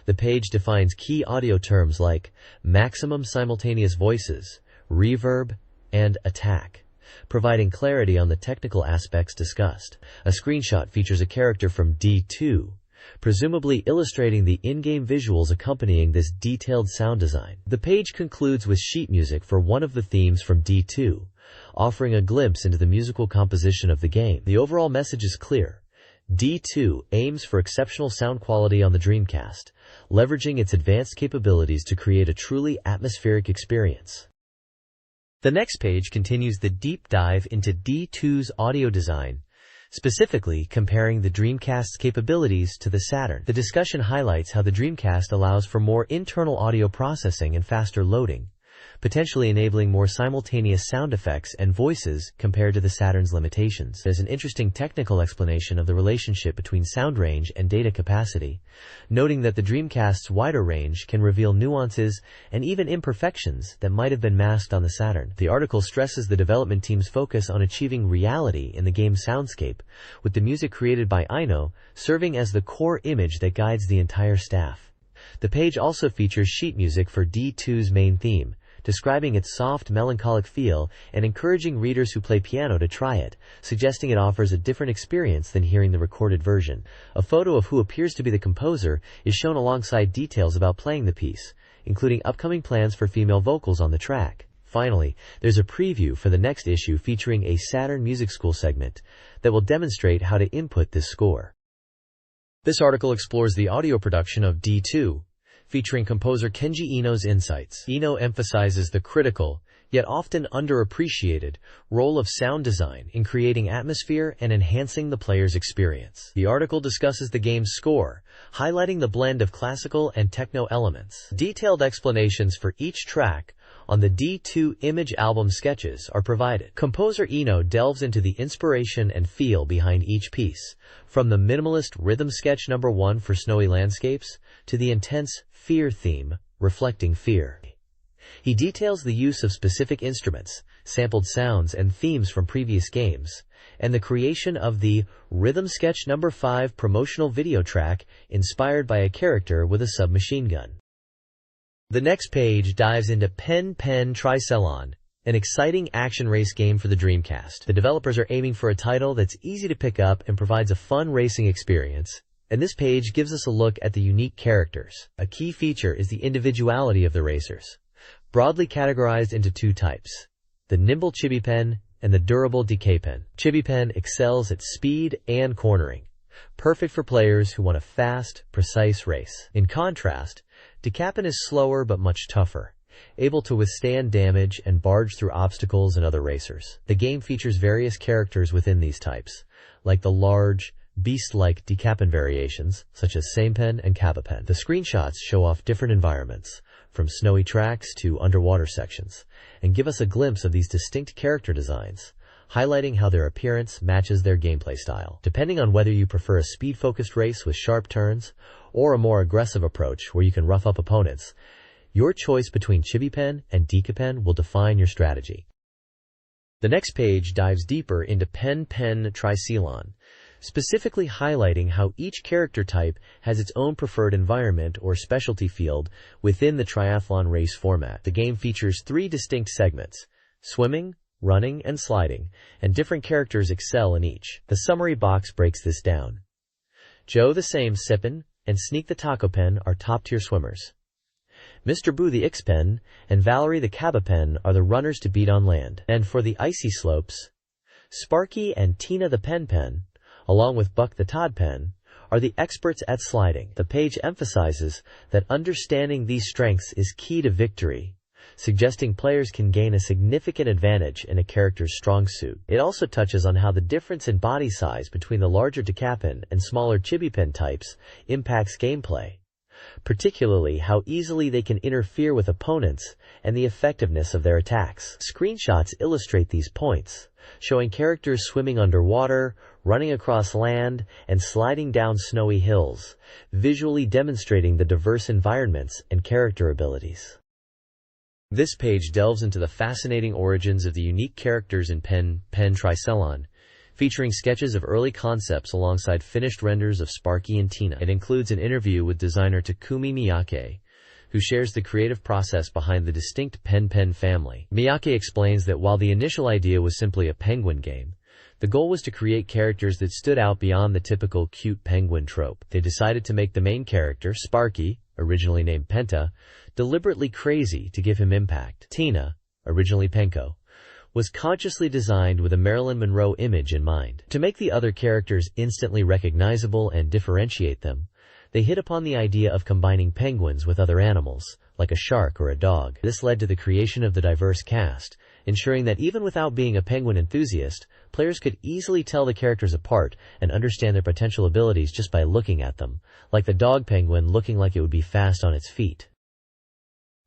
The page defines key audio terms like maximum simultaneous voices, reverb, and attack, providing clarity on the technical aspects discussed. A screenshot features a character from D2, presumably illustrating the in-game visuals accompanying this detailed sound design. The page concludes with sheet music for one of the themes from D2, offering a glimpse into the musical composition of the game. The overall message is clear. D2 aims for exceptional sound quality on the Dreamcast, leveraging its advanced capabilities to create a truly atmospheric experience. The next page continues the deep dive into D2's audio design, specifically comparing the Dreamcast's capabilities to the Saturn. The discussion highlights how the Dreamcast allows for more internal audio processing and faster loading, potentially enabling more simultaneous sound effects and voices compared to the Saturn's limitations. There's an interesting technical explanation of the relationship between sound range and data capacity, noting that the Dreamcast's wider range can reveal nuances and even imperfections that might have been masked on the Saturn. The article stresses the development team's focus on achieving reality in the game's soundscape, with the music created by Aino serving as the core image that guides the entire staff. The page also features sheet music for D2's main theme, describing its soft, melancholic feel and encouraging readers who play piano to try it, suggesting it offers a different experience than hearing the recorded version. A photo of who appears to be the composer is shown alongside details about playing the piece, including upcoming plans for female vocals on the track. Finally, there's a preview for the next issue featuring a Saturn Music School segment that will demonstrate how to input this score. This article explores the audio production of D2, featuring composer Kenji Ino's insights. Ino emphasizes the critical, yet often underappreciated, role of sound design in creating atmosphere and enhancing the player's experience. The article discusses the game's score, highlighting the blend of classical and techno elements. Detailed explanations for each track on the D2 Image album sketches are provided. Composer Ino delves into the inspiration and feel behind each piece, from the minimalist rhythm sketch number 1 for snowy landscapes to the intense fear theme, reflecting fear. He details the use of specific instruments, sampled sounds and themes from previous games, and the creation of the Rhythm Sketch number 5 promotional video track inspired by a character with a submachine gun. The next page dives into Pen Pen Tricelon, an exciting action race game for the Dreamcast. The developers are aiming for a title that's easy to pick up and provides a fun racing experience, and this page gives us a look at the unique characters. A key feature is the individuality of the racers, broadly categorized into 2 types: the nimble Chibi Pen and the durable Decay Pen. Chibi Pen excels at speed and cornering, perfect for players who want a fast, precise race. In contrast, Decay Pen is slower but much tougher, able to withstand damage and barge through obstacles and other racers. The game features various characters within these types, like the large, beast-like Decapen variations, such as Samepen and Cabapen. The screenshots show off different environments, from snowy tracks to underwater sections, and give us a glimpse of these distinct character designs, highlighting how their appearance matches their gameplay style. Depending on whether you prefer a speed-focused race with sharp turns, or a more aggressive approach where you can rough up opponents, your choice between Chibi Pen and Decapen will define your strategy. The next page dives deeper into Pen Pen Tricelon, specifically highlighting how each character type has its own preferred environment or specialty field within the triathlon race format. The game features 3 distinct segments: swimming, running, and sliding, and different characters excel in each. The summary box breaks this down. Joe the Same Sippin' and Sneak the Taco Pen are top-tier swimmers. Mr. Boo the X-Pen and Valerie the Cabapen are the runners to beat on land. And for the icy slopes, Sparky and Tina the Pen Pen, along with Buck the Todd Pen, are the experts at sliding. The page emphasizes that understanding these strengths is key to victory, suggesting players can gain a significant advantage in a character's strong suit. It also touches on how the difference in body size between the larger Decapen and smaller Chibi Pen types impacts gameplay, particularly how easily they can interfere with opponents and the effectiveness of their attacks. Screenshots illustrate these points, showing characters swimming underwater, running across land, and sliding down snowy hills, visually demonstrating the diverse environments and character abilities. This page delves into the fascinating origins of the unique characters in Pen Tricelon, featuring sketches of early concepts alongside finished renders of Sparky and Tina. It includes an interview with designer Takumi Miyake, who shares the creative process behind the distinct Pen family. Miyake explains that while the initial idea was simply a penguin game, the goal was to create characters that stood out beyond the typical cute penguin trope. They decided to make the main character, Sparky, originally named Penta, deliberately crazy to give him impact. Tina, originally Penko, was consciously designed with a Marilyn Monroe image in mind. To make the other characters instantly recognizable and differentiate them, they hit upon the idea of combining penguins with other animals, like a shark or a dog. This led to the creation of the diverse cast, ensuring that even without being a penguin enthusiast, players could easily tell the characters apart and understand their potential abilities just by looking at them, like the dog penguin looking like it would be fast on its feet.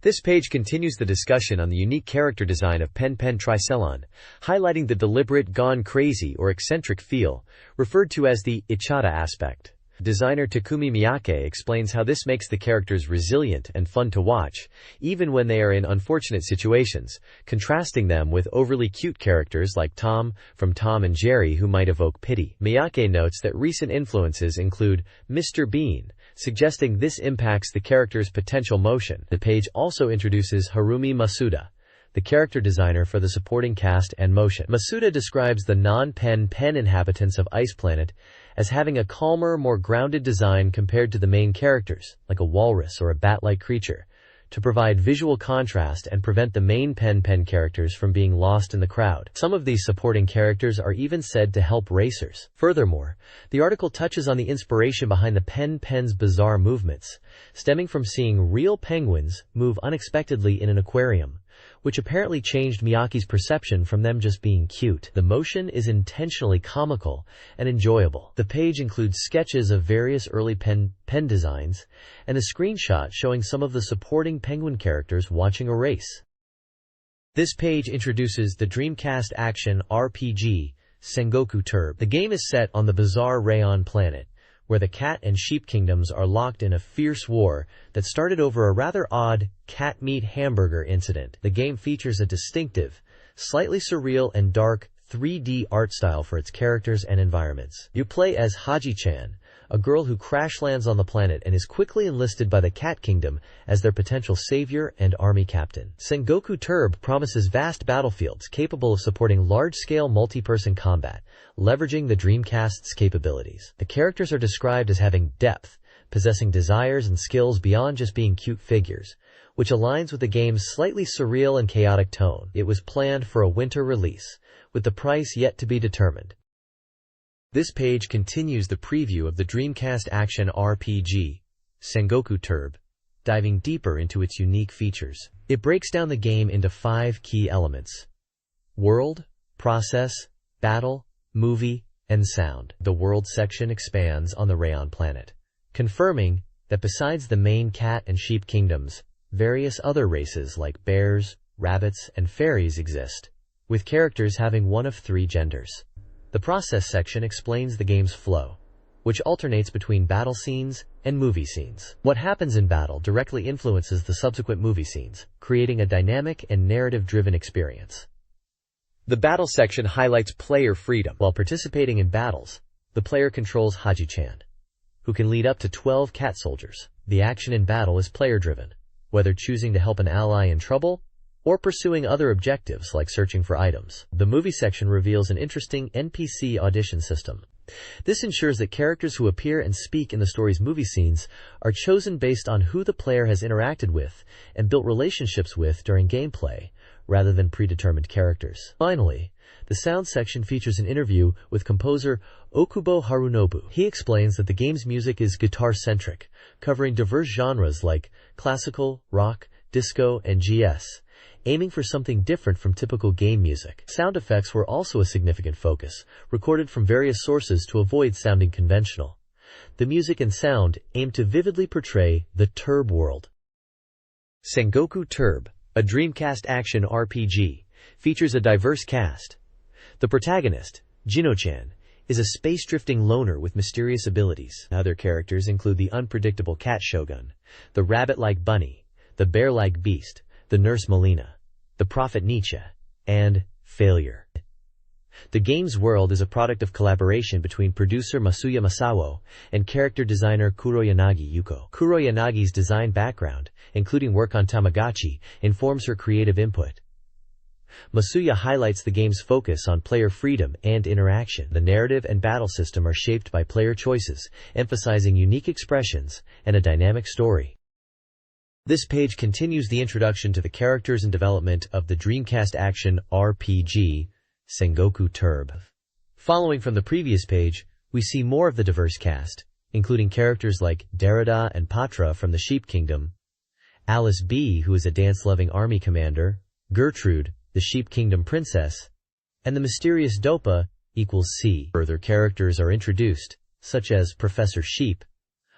This page continues the discussion on the unique character design of Pen Tricelon, highlighting the deliberate gone crazy or eccentric feel, referred to as the ichata aspect. Designer Takumi Miyake explains how this makes the characters resilient and fun to watch, even when they are in unfortunate situations, contrasting them with overly cute characters like Tom from Tom and Jerry who might evoke pity. Miyake notes that recent influences include Mr. Bean, suggesting this impacts the character's potential motion. The page also introduces Harumi Masuda, the character designer for the supporting cast and motion. Masuda describes the non-Pen inhabitants of Ice Planet as having a calmer, more grounded design compared to the main characters, like a walrus or a bat-like creature, to provide visual contrast and prevent the main Pen characters from being lost in the crowd. Some of these supporting characters are even said to help racers. Furthermore, the article touches on the inspiration behind the Pen's bizarre movements, stemming from seeing real penguins move unexpectedly in an aquarium, which apparently changed Miyake's perception from them just being cute. The motion is intentionally comical and enjoyable. The page includes sketches of various early pen designs and a screenshot showing some of the supporting penguin characters watching a race. This page introduces the Dreamcast action RPG Sengoku Turb. The game is set on the bizarre Rayon planet, where the cat and sheep kingdoms are locked in a fierce war that started over a rather odd cat meat hamburger incident. The game features a distinctive, slightly surreal and dark 3D art style for its characters and environments. You play as Haji-chan, a girl who crash lands on the planet and is quickly enlisted by the Cat Kingdom as their potential savior and army captain. Sengoku Turb promises vast battlefields capable of supporting large-scale multi-person combat, leveraging the Dreamcast's capabilities. The characters are described as having depth, possessing desires and skills beyond just being cute figures, which aligns with the game's slightly surreal and chaotic tone. It was planned for a winter release, with the price yet to be determined. This page continues the preview of the Dreamcast action RPG, Sengoku Turb, diving deeper into its unique features. It breaks down the game into 5 key elements: world, process, battle, movie, and sound. The world section expands on the Rayon planet, confirming that besides the main cat and sheep kingdoms, various other races like bears, rabbits, and fairies exist, with characters having one of 3 genders. The process section explains the game's flow, which alternates between battle scenes and movie scenes. What happens in battle directly influences the subsequent movie scenes, creating a dynamic and narrative-driven experience. The battle section highlights player freedom. While participating in battles, the player controls Haji-chan, who can lead up to 12 cat soldiers. The action in battle is player-driven, whether choosing to help an ally in trouble or pursuing other objectives like searching for items. The movie section reveals an interesting NPC audition system. This ensures that characters who appear and speak in the story's movie scenes are chosen based on who the player has interacted with and built relationships with during gameplay, rather than predetermined characters. Finally, the sound section features an interview with composer Okubo Harunobu. He explains that the game's music is guitar-centric, covering diverse genres like classical, rock, disco, and GS, aiming for something different from typical game music. Sound effects were also a significant focus, recorded from various sources to avoid sounding conventional. The music and sound aim to vividly portray the Turb world. Sengoku Turb, a Dreamcast action RPG, features a diverse cast. The protagonist, Jino-chan, is a space-drifting loner with mysterious abilities. Other characters include the unpredictable cat Shogun, the rabbit-like bunny, the bear-like beast, the nurse Melina, the prophet Nietzsche, and Failure. The game's world is a product of collaboration between producer Masuya Masawo and character designer Kuroyanagi Yuko. Kuroyanagi's design background, including work on Tamagotchi, informs her creative input. Masuya highlights the game's focus on player freedom and interaction. The narrative and battle system are shaped by player choices, emphasizing unique expressions and a dynamic story. This page continues the introduction to the characters and development of the Dreamcast action RPG, Sengoku Turb. Following from the previous page, we see more of the diverse cast, including characters like Derrida and Patra from the Sheep Kingdom, Alice B., who is a dance-loving army commander, Gertrude, the Sheep Kingdom princess, and the mysterious Dopa equals C. Further characters are introduced, such as Professor Sheep,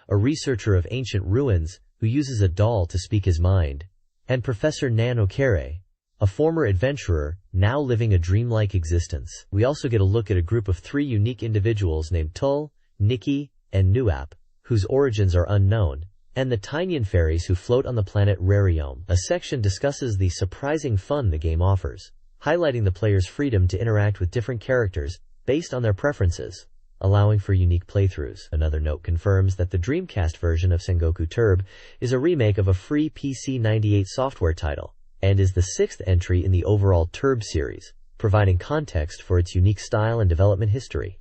a researcher of ancient ruins who uses a doll to speak his mind, and Professor Nanokere, a former adventurer now living a dreamlike existence. We also get a look at a group of 3 unique individuals named Tull, Nikki, and Nuap, whose origins are unknown, and the Tynian fairies who float on the planet Rariome. A section discusses the surprising fun the game offers, highlighting the player's freedom to interact with different characters based on their preferences, allowing for unique playthroughs. Another note confirms that the Dreamcast version of Sengoku Turb is a remake of a free PC 98 software title, and is the 6th entry in the overall Turb series, providing context for its unique style and development history.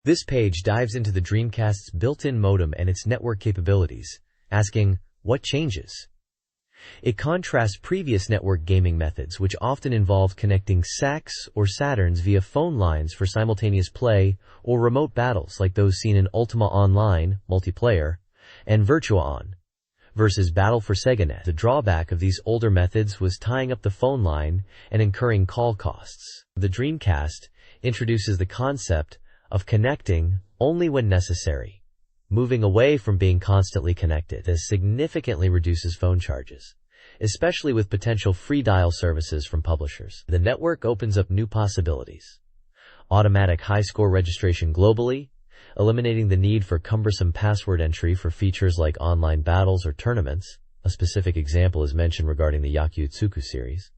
This page dives into the Dreamcast's built-in modem and its network capabilities, asking, what changes? It contrasts previous network gaming methods which often involved connecting SACs or Saturns via phone lines for simultaneous play or remote battles like those seen in Ultima Online, multiplayer, and Virtua On, versus Battle for SegaNet. The drawback of these older methods was tying up the phone line and incurring call costs. The Dreamcast introduces the concept of connecting only when necessary, moving away from being constantly connected. This significantly reduces phone charges, especially with potential free dial services from publishers. The network opens up new possibilities. Automatic high-score registration globally, eliminating the need for cumbersome password entry for features like online battles or tournaments. A specific example is mentioned regarding the Yakyutsuku series.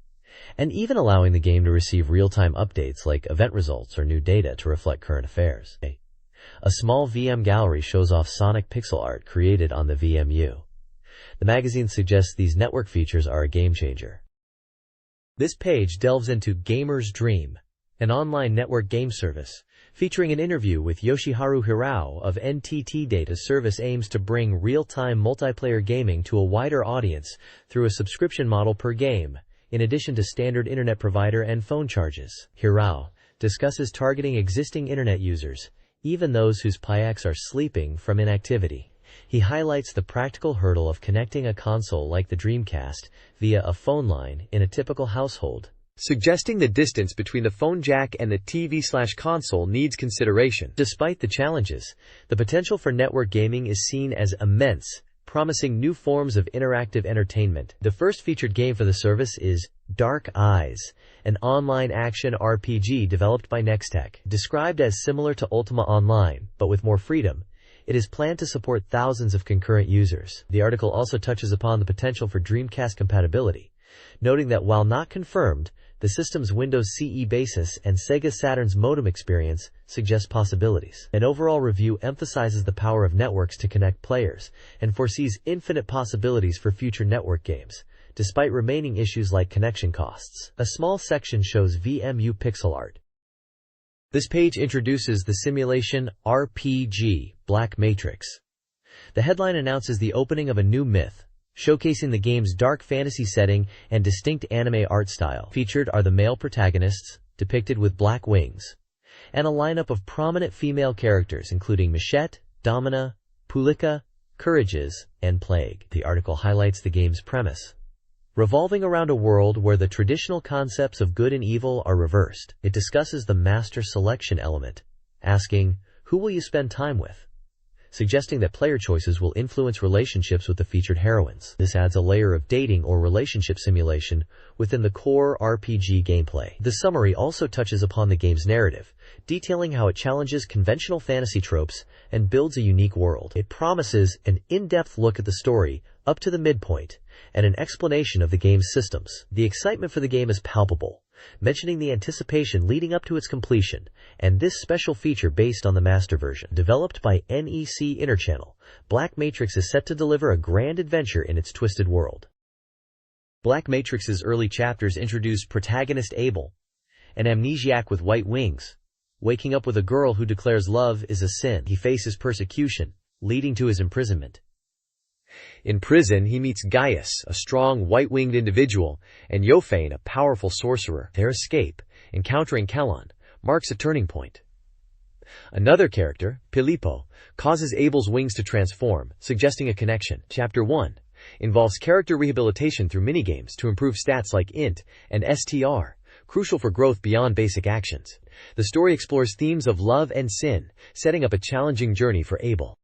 And even allowing the game to receive real-time updates like event results or new data to reflect current affairs. A small VM gallery shows off Sonic pixel art created on the VMU. The magazine suggests these network features are a game-changer. This page delves into Gamer's Dream, an online network game service, featuring an interview with Yoshiharu Hirao of NTT Data. Service aims to bring real-time multiplayer gaming to a wider audience through a subscription model per game, in addition to standard internet provider and phone charges. Hirao discusses targeting existing internet users, even those whose payaks are sleeping from inactivity. He highlights the practical hurdle of connecting a console like the Dreamcast via a phone line in a typical household, suggesting the distance between the phone jack and the TV/console needs consideration. Despite the challenges, the potential for network gaming is seen as immense, promising new forms of interactive entertainment. The first featured game for the service is Dark Eyes, an online action RPG developed by Nextech. Described as similar to Ultima Online, but with more freedom, it is planned to support thousands of concurrent users. The article also touches upon the potential for Dreamcast compatibility, noting that while not confirmed, the system's Windows CE basis and Sega Saturn's modem experience suggest possibilities. An overall review emphasizes the power of networks to connect players and foresees infinite possibilities for future network games, despite remaining issues like connection costs. A small section shows VMU pixel art. This page introduces the simulation RPG Black Matrix. The headline announces the opening of a new myth, showcasing the game's dark fantasy setting and distinct anime art style. Featured are the male protagonists, depicted with black wings, and a lineup of prominent female characters including Michette, Domina, Pulika, Courageous, and Plague. The article highlights the game's premise, revolving around a world where the traditional concepts of good and evil are reversed. It discusses the master selection element, asking, who will you spend time with? suggesting that player choices will influence relationships with the featured heroines. This adds a layer of dating or relationship simulation within the core RPG gameplay. The summary also touches upon the game's narrative, detailing how it challenges conventional fantasy tropes and builds a unique world. It promises an in-depth look at the story up to the midpoint and an explanation of the game's systems. The excitement for the game is palpable, mentioning the anticipation leading up to its completion, and this special feature based on the master version. Developed by NEC Interchannel, Black Matrix is set to deliver a grand adventure in its twisted world. Black Matrix's early chapters introduced protagonist Abel, an amnesiac with white wings. Waking up with a girl who declares love is a sin, he faces persecution, leading to his imprisonment. In prison, he meets Gaius, a strong, white-winged individual, and Yophane, a powerful sorcerer. Their escape, encountering Kelon, marks a turning point. Another character, Filippo, causes Abel's wings to transform, suggesting a connection. Chapter 1 involves character rehabilitation through minigames to improve stats like int and STR, crucial for growth beyond basic actions. The story explores themes of love and sin, setting up a challenging journey for Abel.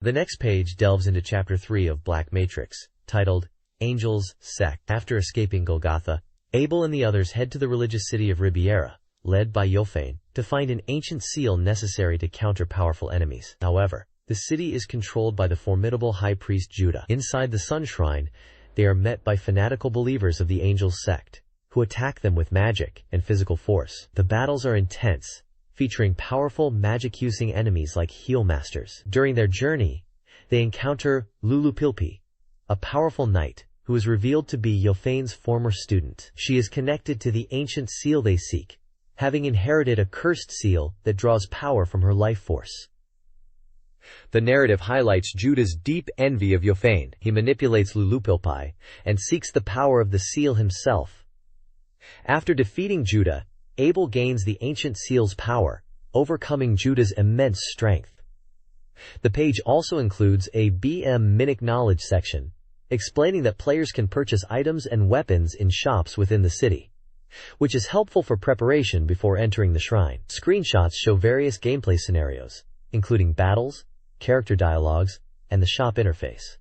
The next page delves into Chapter 3 of Black Matrix, titled Angel's Sect. After escaping Golgotha, Abel and the others head to the religious city of Ribiera, led by Yophane, to find an ancient seal necessary to counter powerful enemies. However, the city is controlled by the formidable high priest Judah. Inside the Sun Shrine, they are met by fanatical believers of the Angel's Sect, who attack them with magic and physical force. The battles are intense, featuring powerful magic-using enemies like Heel Masters. During their journey, they encounter Lulupilpi, a powerful knight who is revealed to be Yophane's former student. She is connected to the ancient seal they seek, having inherited a cursed seal that draws power from her life force. The narrative highlights Judah's deep envy of Yophane. He manipulates Lulupilpi and seeks the power of the seal himself. After defeating Judah, Abel gains the ancient seal's power, overcoming Judah's immense strength. The page also includes a BM Minic Knowledge section, explaining that players can purchase items and weapons in shops within the city, which is helpful for preparation before entering the shrine. Screenshots show various gameplay scenarios, including battles, character dialogues, and the shop interface.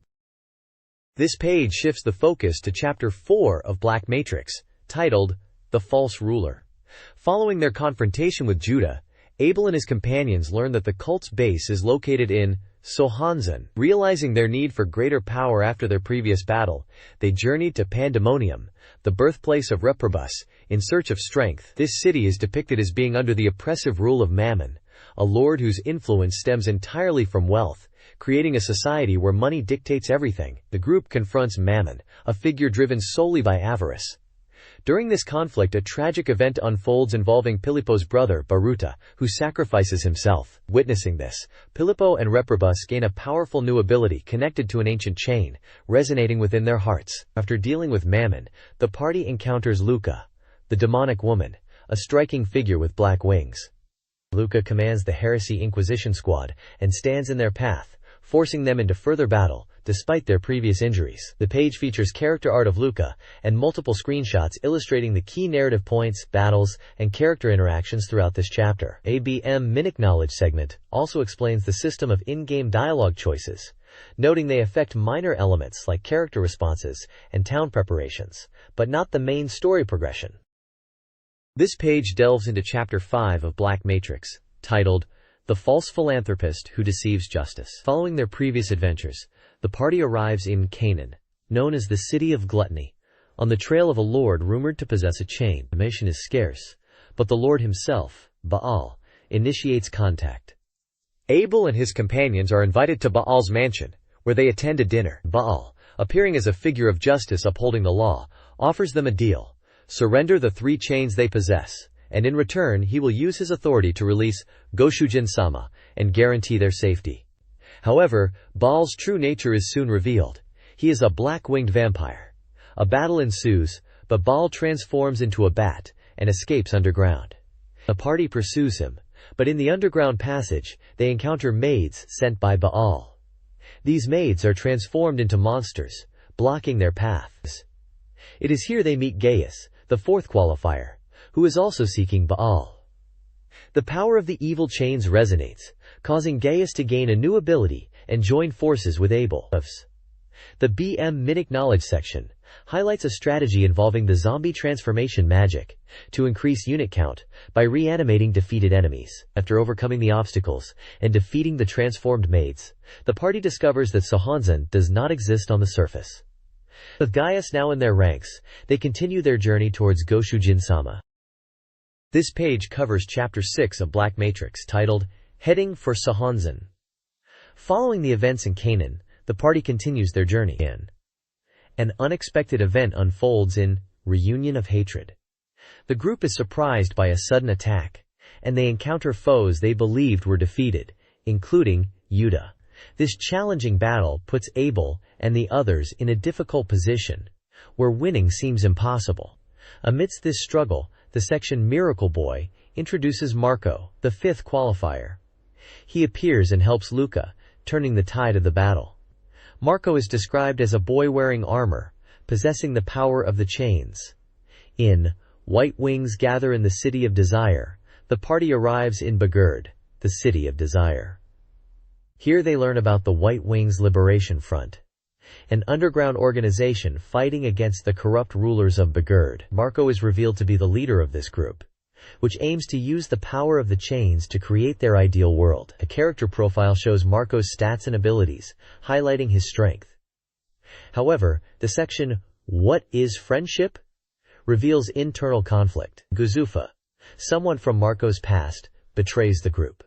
This page shifts the focus to Chapter 4 of Black Matrix, titled The False Ruler. Following their confrontation with Judah, Abel and his companions learn that the cult's base is located in Sohanzan. Realizing their need for greater power after their previous battle, they journeyed to Pandemonium, the birthplace of Reprobus, in search of strength. This city is depicted as being under the oppressive rule of Mammon, a lord whose influence stems entirely from wealth, creating a society where money dictates everything. The group confronts Mammon, a figure driven solely by avarice. During this conflict, a tragic event unfolds involving Filippo's brother, Baruta, who sacrifices himself. Witnessing this, Filippo and Reprobus gain a powerful new ability connected to an ancient chain, resonating within their hearts. After dealing with Mammon, the party encounters Luca, the demonic woman, a striking figure with black wings. Luca commands the Heresy Inquisition Squad and stands in their path, forcing them into further battle, despite their previous injuries. The page features character art of Luca and multiple screenshots illustrating the key narrative points, battles, and character interactions throughout this chapter. A BM Minic Knowledge segment also explains the system of in-game dialogue choices, noting they affect minor elements like character responses and town preparations, but not the main story progression. This page delves into Chapter 5 of Black Matrix, titled The False Philanthropist Who Deceives Justice. Following their previous adventures, the party arrives in Canaan, known as the City of Gluttony, on the trail of a lord rumored to possess a chain. Information is scarce, but the lord himself, Baal, initiates contact. Abel and his companions are invited to Baal's mansion, where they attend a dinner. Baal, appearing as a figure of justice upholding the law, offers them a deal: surrender the 3 chains they possess, and in return he will use his authority to release Goshujin-sama and guarantee their safety. However, Baal's true nature is soon revealed. He is a black-winged vampire. A battle ensues, but Baal transforms into a bat and escapes underground. The party pursues him, but in the underground passage, they encounter maids sent by Baal. These maids are transformed into monsters, blocking their paths. It is here they meet Gaius, the 4th qualifier, who is also seeking Baal. The power of the evil chains resonates, causing Gaius to gain a new ability and join forces with Abel. The BM Mimic Knowledge section highlights a strategy involving the zombie transformation magic to increase unit count by reanimating defeated enemies. After overcoming the obstacles and defeating the transformed maids, the party discovers that Sohanzan does not exist on the surface. With Gaius now in their ranks, they continue their journey towards Goshujin-sama. This page covers Chapter 6 of Black Matrix, titled, Heading for Sohanzan. Following the events in Canaan, the party continues their journey. An unexpected event unfolds in Reunion of Hatred. The group is surprised by a sudden attack, and they encounter foes they believed were defeated, including Yuta. This challenging battle puts Abel and the others in a difficult position, where winning seems impossible. Amidst this struggle, the section Miracle Boy introduces Marco, the fifth qualifier. He appears and helps Luca, turning the tide of the battle. Marco is described as a boy wearing armor, possessing the power of the chains. In White Wings Gather in the City of Desire, the party arrives in Bagurd, the City of Desire. Here they learn about the White Wings Liberation Front, an underground organization fighting against the corrupt rulers of Bagurd. Marco is revealed to be the leader of this group, which aims to use the power of the chains to create their ideal world. A character profile shows Marco's stats and abilities, highlighting his strength. However, the section, What is Friendship? Reveals internal conflict. Guzufa, someone from Marco's past, betrays the group.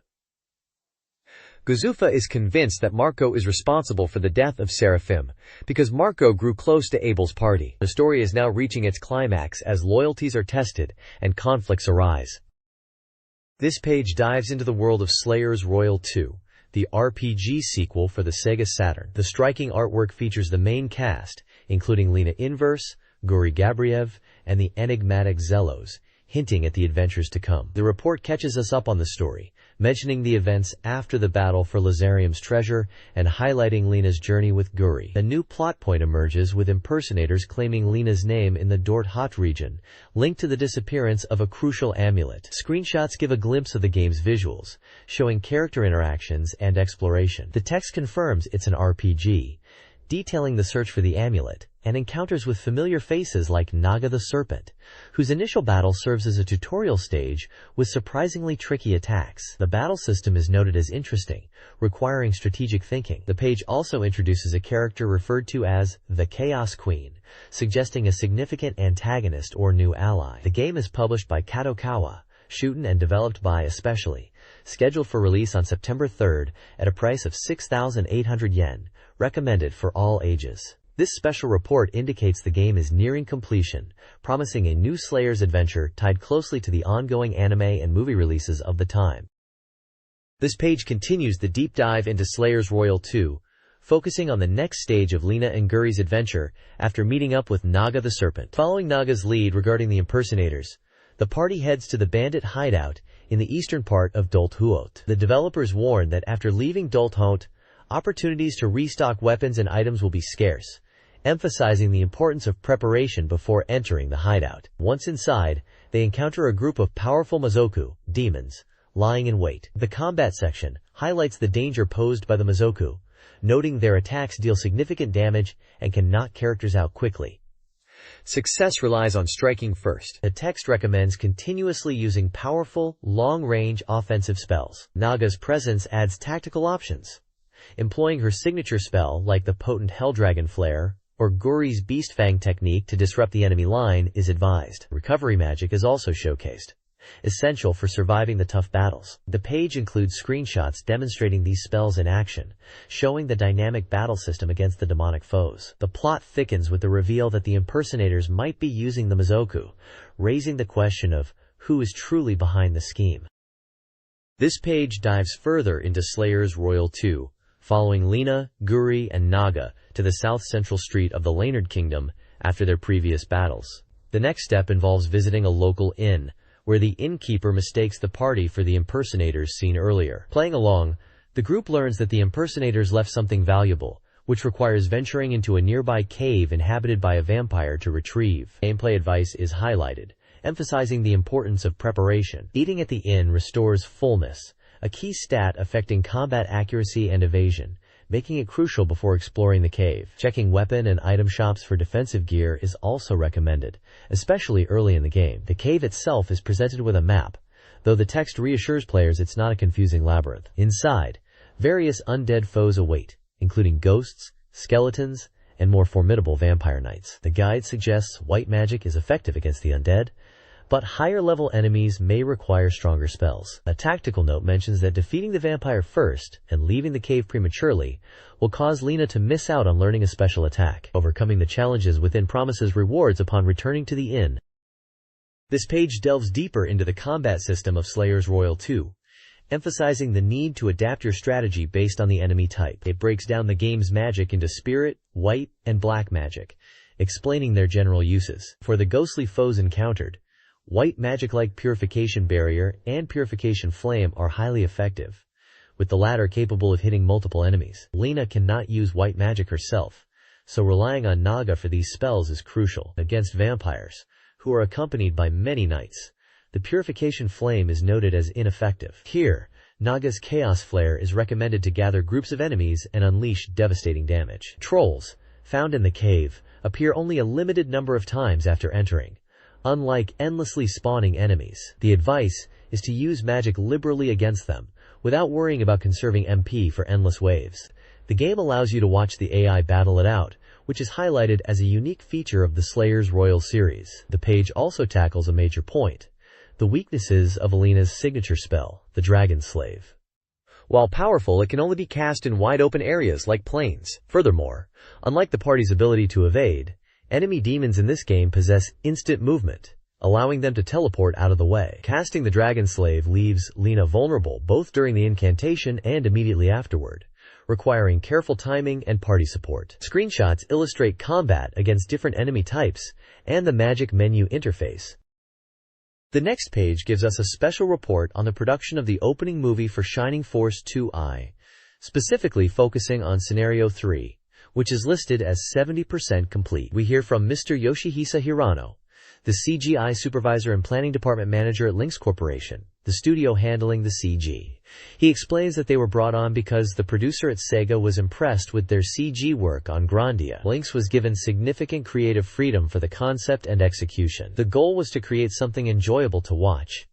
Guzufa is convinced that Marco is responsible for the death of Seraphim, because Marco grew close to Abel's party. The story is now reaching its climax as loyalties are tested and conflicts arise. This page dives into the world of Slayers Royal 2, the RPG sequel for the SEGA Saturn. The striking artwork features the main cast, including Lena Inverse, Guri Gabriev, and the enigmatic Zelos, hinting at the adventures to come. The report catches us up on the story, mentioning the events after the battle for Lazarium's treasure and highlighting Lena's journey with Guri. A new plot point emerges with impersonators claiming Lena's name in the Dort-Hat region, linked to the disappearance of a crucial amulet. Screenshots give a glimpse of the game's visuals, showing character interactions and exploration. The text confirms it's an RPG, detailing the search for the amulet, and encounters with familiar faces like Naga the Serpent, whose initial battle serves as a tutorial stage with surprisingly tricky attacks. The battle system is noted as interesting, requiring strategic thinking. The page also introduces a character referred to as the Chaos Queen, suggesting a significant antagonist or new ally. The game is published by Kadokawa Shuten and developed by Especially, scheduled for release on September 3rd at a price of 6,800 yen, recommended for all ages. This special report indicates the game is nearing completion, promising a new Slayers adventure tied closely to the ongoing anime and movie releases of the time. This page continues the deep dive into Slayers Royal 2, focusing on the next stage of Lena and Guri's adventure after meeting up with Naga the Serpent. Following Naga's lead regarding the impersonators, the party heads to the bandit hideout in the eastern part of Dult-Huot. The developers warn that after leaving Dult-Huot, opportunities to restock weapons and items will be scarce, emphasizing the importance of preparation before entering the hideout. Once inside, they encounter a group of powerful Mazoku, demons, lying in wait. The combat section highlights the danger posed by the Mazoku, noting their attacks deal significant damage and can knock characters out quickly. Success relies on striking first. The text recommends continuously using powerful, long-range offensive spells. Naga's presence adds tactical options. Employing her signature spell like the potent Helldragon Flare or Guri's Beast Fang technique to disrupt the enemy line is advised. Recovery magic is also showcased, essential for surviving the tough battles. The page includes screenshots demonstrating these spells in action, showing the dynamic battle system against the demonic foes. The plot thickens with the reveal that the impersonators might be using the Mazoku, raising the question of who is truly behind the scheme. This page dives further into Slayers Royal 2, following Lena, Guri, and Naga to the south-central street of the Laynard Kingdom after their previous battles. The next step involves visiting a local inn, where the innkeeper mistakes the party for the impersonators seen earlier. Playing along, the group learns that the impersonators left something valuable, which requires venturing into a nearby cave inhabited by a vampire to retrieve. Gameplay advice is highlighted, emphasizing the importance of preparation. Eating at the inn restores fullness, a key stat affecting combat accuracy and evasion, making it crucial before exploring the cave. Checking weapon and item shops for defensive gear is also recommended, especially early in the game. The cave itself is presented with a map, though the text reassures players it's not a confusing labyrinth. Inside, various undead foes await, including ghosts, skeletons, and more formidable vampire knights. The guide suggests white magic is effective against the undead, but higher-level enemies may require stronger spells. A tactical note mentions that defeating the vampire first and leaving the cave prematurely will cause Lena to miss out on learning a special attack. Overcoming the challenges within promises rewards upon returning to the inn. This page delves deeper into the combat system of Slayers Royal 2, emphasizing the need to adapt your strategy based on the enemy type. It breaks down the game's magic into spirit, white, and black magic, explaining their general uses. For the ghostly foes encountered, white magic like Purification Barrier and Purification Flame are highly effective, with the latter capable of hitting multiple enemies. Lena cannot use white magic herself, so relying on Naga for these spells is crucial. Against vampires, who are accompanied by many knights, the Purification Flame is noted as ineffective. Here, Naga's Chaos Flare is recommended to gather groups of enemies and unleash devastating damage. Trolls, found in the cave, appear only a limited number of times after entering. Unlike endlessly spawning enemies, the advice is to use magic liberally against them, without worrying about conserving MP for endless waves. The game allows you to watch the AI battle it out, which is highlighted as a unique feature of the Slayers Royal series. The page also tackles a major point: the weaknesses of Alina's signature spell, the Dragon Slave. While powerful, it can only be cast in wide-open areas like plains. Furthermore, unlike the party's ability to evade, enemy demons in this game possess instant movement, allowing them to teleport out of the way. Casting the Dragon Slave leaves Lena vulnerable both during the incantation and immediately afterward, requiring careful timing and party support. Screenshots illustrate combat against different enemy types and the magic menu interface. The next page gives us a special report on the production of the opening movie for Shining Force 2i, specifically focusing on Scenario 3, which is listed as 70% complete. We hear from Mr. Yoshihisa Hirano, the CGI supervisor and planning department manager at Lynx Corporation, the studio handling the CG. He explains that they were brought on because the producer at SEGA was impressed with their CG work on Grandia. Lynx was given significant creative freedom for the concept and execution. The goal was to create something enjoyable to watch,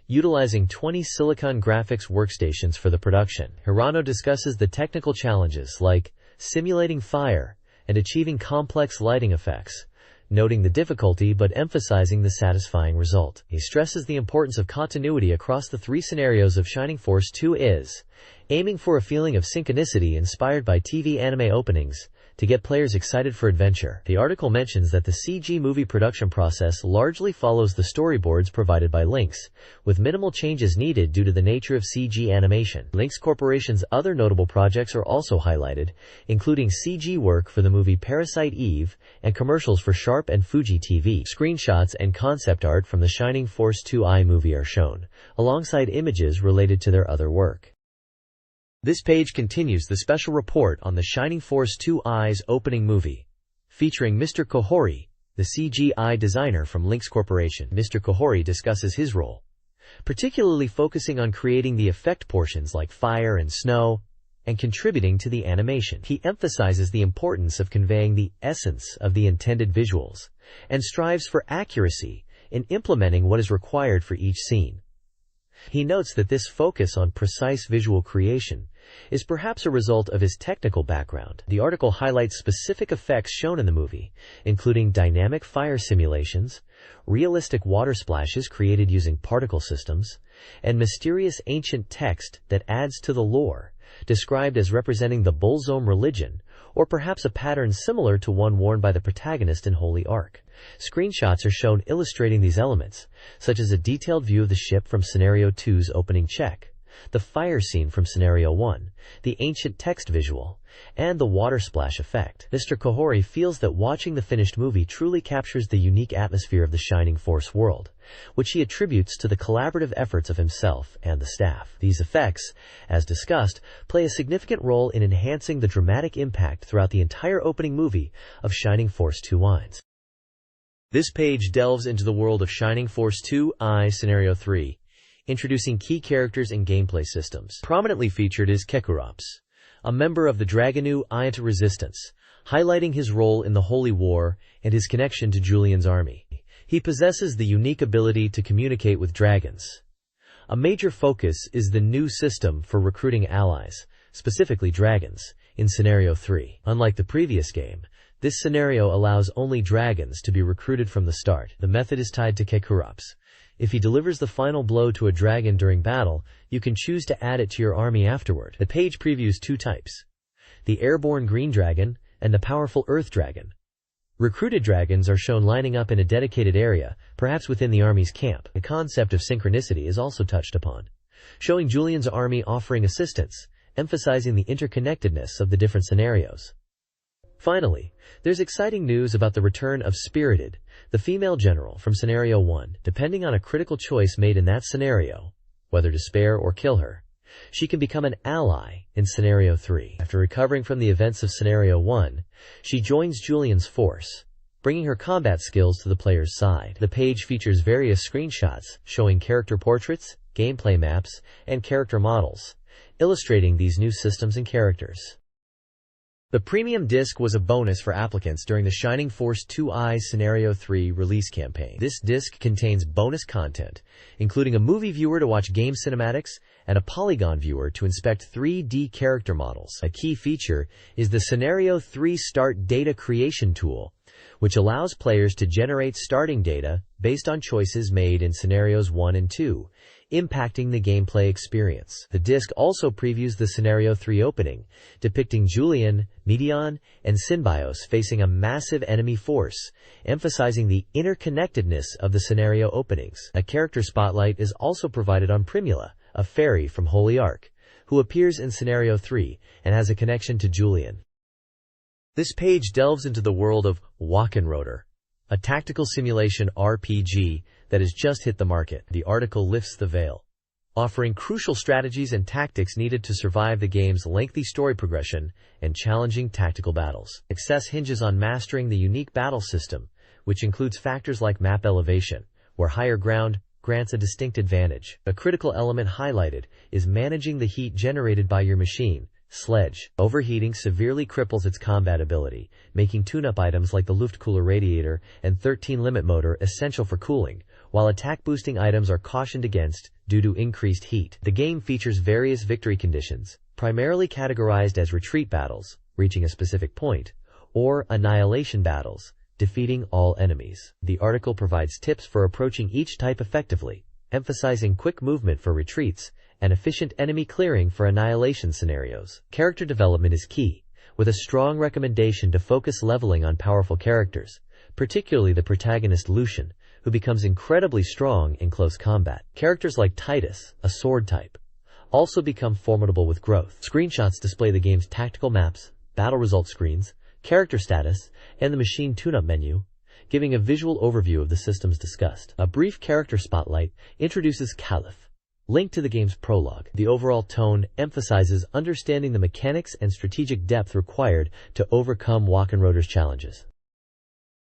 utilizing 20 Silicon graphics workstations for the production. Hirano discusses the technical challenges like simulating fire and achieving complex lighting effects, noting the difficulty but emphasizing the satisfying result. He stresses the importance of continuity across the three scenarios of Shining Force 2 is aiming for a feeling of synchronicity inspired by TV anime openings to get players excited for adventure. The article mentions that the CG movie production process largely follows the storyboards provided by Lynx, with minimal changes needed due to the nature of CG animation. Lynx Corporation's other notable projects are also highlighted, including CG work for the movie Parasite Eve and commercials for Sharp and Fuji TV. Screenshots and concept art from the Shining Force 2i movie are shown, alongside images related to their other work. This page continues the special report on the Shining Force 2i's opening movie, featuring Mr. Kohori, the CGI designer from Lynx Corporation. Mr. Kohori discusses his role, particularly focusing on creating the effect portions like fire and snow, and contributing to the animation. He emphasizes the importance of conveying the essence of the intended visuals, and strives for accuracy in implementing what is required for each scene. He notes that this focus on precise visual creation is perhaps a result of his technical background. The article highlights specific effects shown in the movie, including dynamic fire simulations, realistic water splashes created using particle systems, and mysterious ancient text that adds to the lore, described as representing the Bullzome religion, or perhaps a pattern similar to one worn by the protagonist in Holy Ark. Screenshots are shown illustrating these elements, such as a detailed view of the ship from Scenario 2's opening check, the fire scene from Scenario 1, the ancient text visual, and the water splash effect. Mr. Kohori feels that watching the finished movie truly captures the unique atmosphere of the Shining Force world, which he attributes to the collaborative efforts of himself and the staff. These effects, as discussed, play a significant role in enhancing the dramatic impact throughout the entire opening movie of Shining Force 2 Wines. This page delves into the world of Shining Force 2I Scenario 3, introducing key characters and gameplay systems. Prominently featured is Kekurops, a member of the Dragonu Ayata Resistance, highlighting his role in the Holy War and his connection to Julian's army. He possesses the unique ability to communicate with dragons. A major focus is the new system for recruiting allies, specifically dragons, in Scenario 3. Unlike the previous game, this scenario allows only dragons to be recruited from the start. The method is tied to Kekurops. If he delivers the final blow to a dragon during battle, you can choose to add it to your army afterward. The page previews two types: the airborne green dragon and the powerful earth dragon. Recruited dragons are shown lining up in a dedicated area, perhaps within the army's camp. The concept of synchronicity is also touched upon, showing Julian's army offering assistance, emphasizing the interconnectedness of the different scenarios. Finally, there's exciting news about the return of Spirited, the female general from Scenario 1. Depending on a critical choice made in that scenario, whether to spare or kill her, she can become an ally in Scenario 3. After recovering from the events of Scenario 1, she joins Julian's force, bringing her combat skills to the player's side. The page features various screenshots showing character portraits, gameplay maps, and character models, illustrating these new systems and characters. The premium disc was a bonus for applicants during the Shining Force 2I Scenario 3 release campaign. This disc contains bonus content, including a movie viewer to watch game cinematics and a polygon viewer to inspect 3D character models. A key feature is the Scenario 3 Start Data Creation tool, which allows players to generate starting data based on choices made in Scenarios 1 and 2, impacting the gameplay experience. The disc also previews the Scenario 3 opening, depicting Julian, Medion, and Synbios facing a massive enemy force, emphasizing the interconnectedness of the scenario openings. A character spotlight is also provided on Primula, a fairy from Holy Ark, who appears in Scenario 3 and has a connection to Julian. This page delves into the world of Wachenroder, a tactical simulation RPG that has just hit the market. The article lifts the veil, offering crucial strategies and tactics needed to survive the game's lengthy story progression and challenging tactical battles. Success hinges on mastering the unique battle system, which includes factors like map elevation, where higher ground grants a distinct advantage. A critical element highlighted is managing the heat generated by your machine. Sledge. Overheating severely cripples its combat ability, making tune-up items like the Luftkühler radiator and 13 limit motor essential for cooling, while attack-boosting items are cautioned against due to increased heat. The game features various victory conditions, primarily categorized as retreat battles, reaching a specific point, or annihilation battles, defeating all enemies. The article provides tips for approaching each type effectively, emphasizing quick movement for retreats and efficient enemy clearing for annihilation scenarios. Character development is key, with a strong recommendation to focus leveling on powerful characters, particularly the protagonist Lucian, who becomes incredibly strong in close combat. Characters like Titus, a sword type, also become formidable with growth. Screenshots display the game's tactical maps, battle result screens, character status, and the machine tune-up menu, giving a visual overview of the systems discussed. A brief character spotlight introduces Caliph, linked to the game's prologue. The overall tone emphasizes understanding the mechanics and strategic depth required to overcome Wachenroder's challenges.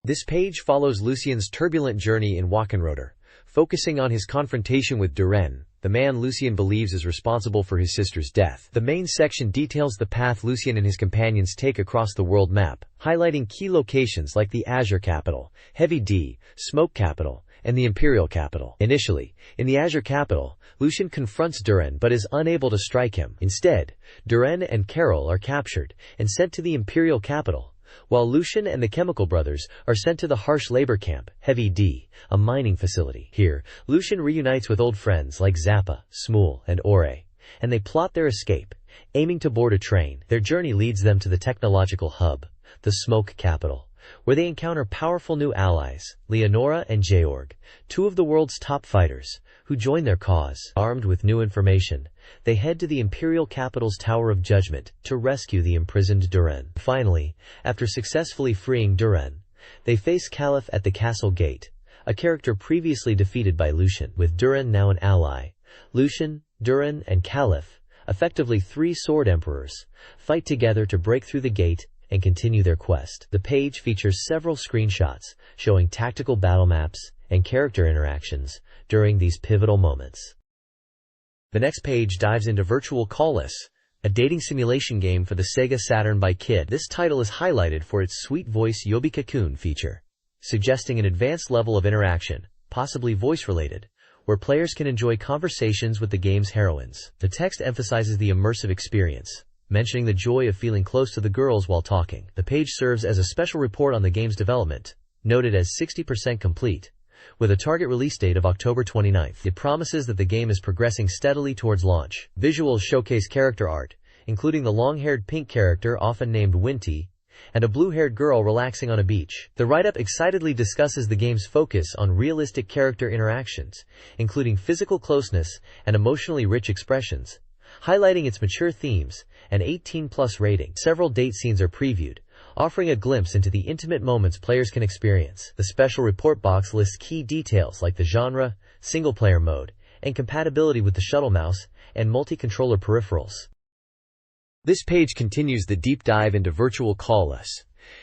This page follows Lucian's turbulent journey in Wachenroder, focusing on his confrontation with Duren, the man Lucian believes is responsible for his sister's death. The main section details the path Lucian and his companions take across the world map, highlighting key locations like the Azure Capital, Heavy D, Smoke Capital, and the Imperial Capital. Initially, in the Azure Capital, Lucian confronts Duren but is unable to strike him. Instead, Duren and Carol are captured and sent to the Imperial Capital, while Lucian and the Chemical Brothers are sent to the harsh labor camp, Heavy D, a mining facility. Here, Lucian reunites with old friends like Zappa, Smool, and Ore, and they plot their escape, aiming to board a train. Their journey leads them to the technological hub, the Smoke Capital, where they encounter powerful new allies, Leonora and Georg, two of the world's top fighters, who join their cause. Armed with new information, they head to the Imperial Capital's Tower of Judgment to rescue the imprisoned Duren. Finally, after successfully freeing Duren, they face Caliph at the castle gate, a character previously defeated by Lucian. With Duren now an ally, Lucian, Duren, and Caliph, effectively three sword emperors, fight together to break through the gate and continue their quest. The page features several screenshots showing tactical battle maps and character interactions during these pivotal moments. The next page dives into Virtual Call-less, a dating simulation game for the SEGA Saturn by Kid. This title is highlighted for its sweet voice Yobi-Cocoon feature, suggesting an advanced level of interaction, possibly voice-related, where players can enjoy conversations with the game's heroines. The text emphasizes the immersive experience, mentioning the joy of feeling close to the girls while talking. The page serves as a special report on the game's development, noted as 60% complete, with a target release date of October 29th. It promises that the game is progressing steadily towards launch. Visuals showcase character art, including the long-haired pink character often named Winty, and a blue-haired girl relaxing on a beach. The write-up excitedly discusses the game's focus on realistic character interactions, including physical closeness and emotionally rich expressions, highlighting its mature themes and 18+ rating. Several date scenes are previewed, offering a glimpse into the intimate moments players can experience. The special report box lists key details like the genre, single-player mode, and compatibility with the shuttle mouse and multi-controller peripherals. This page continues the deep dive into Virtual Call-less.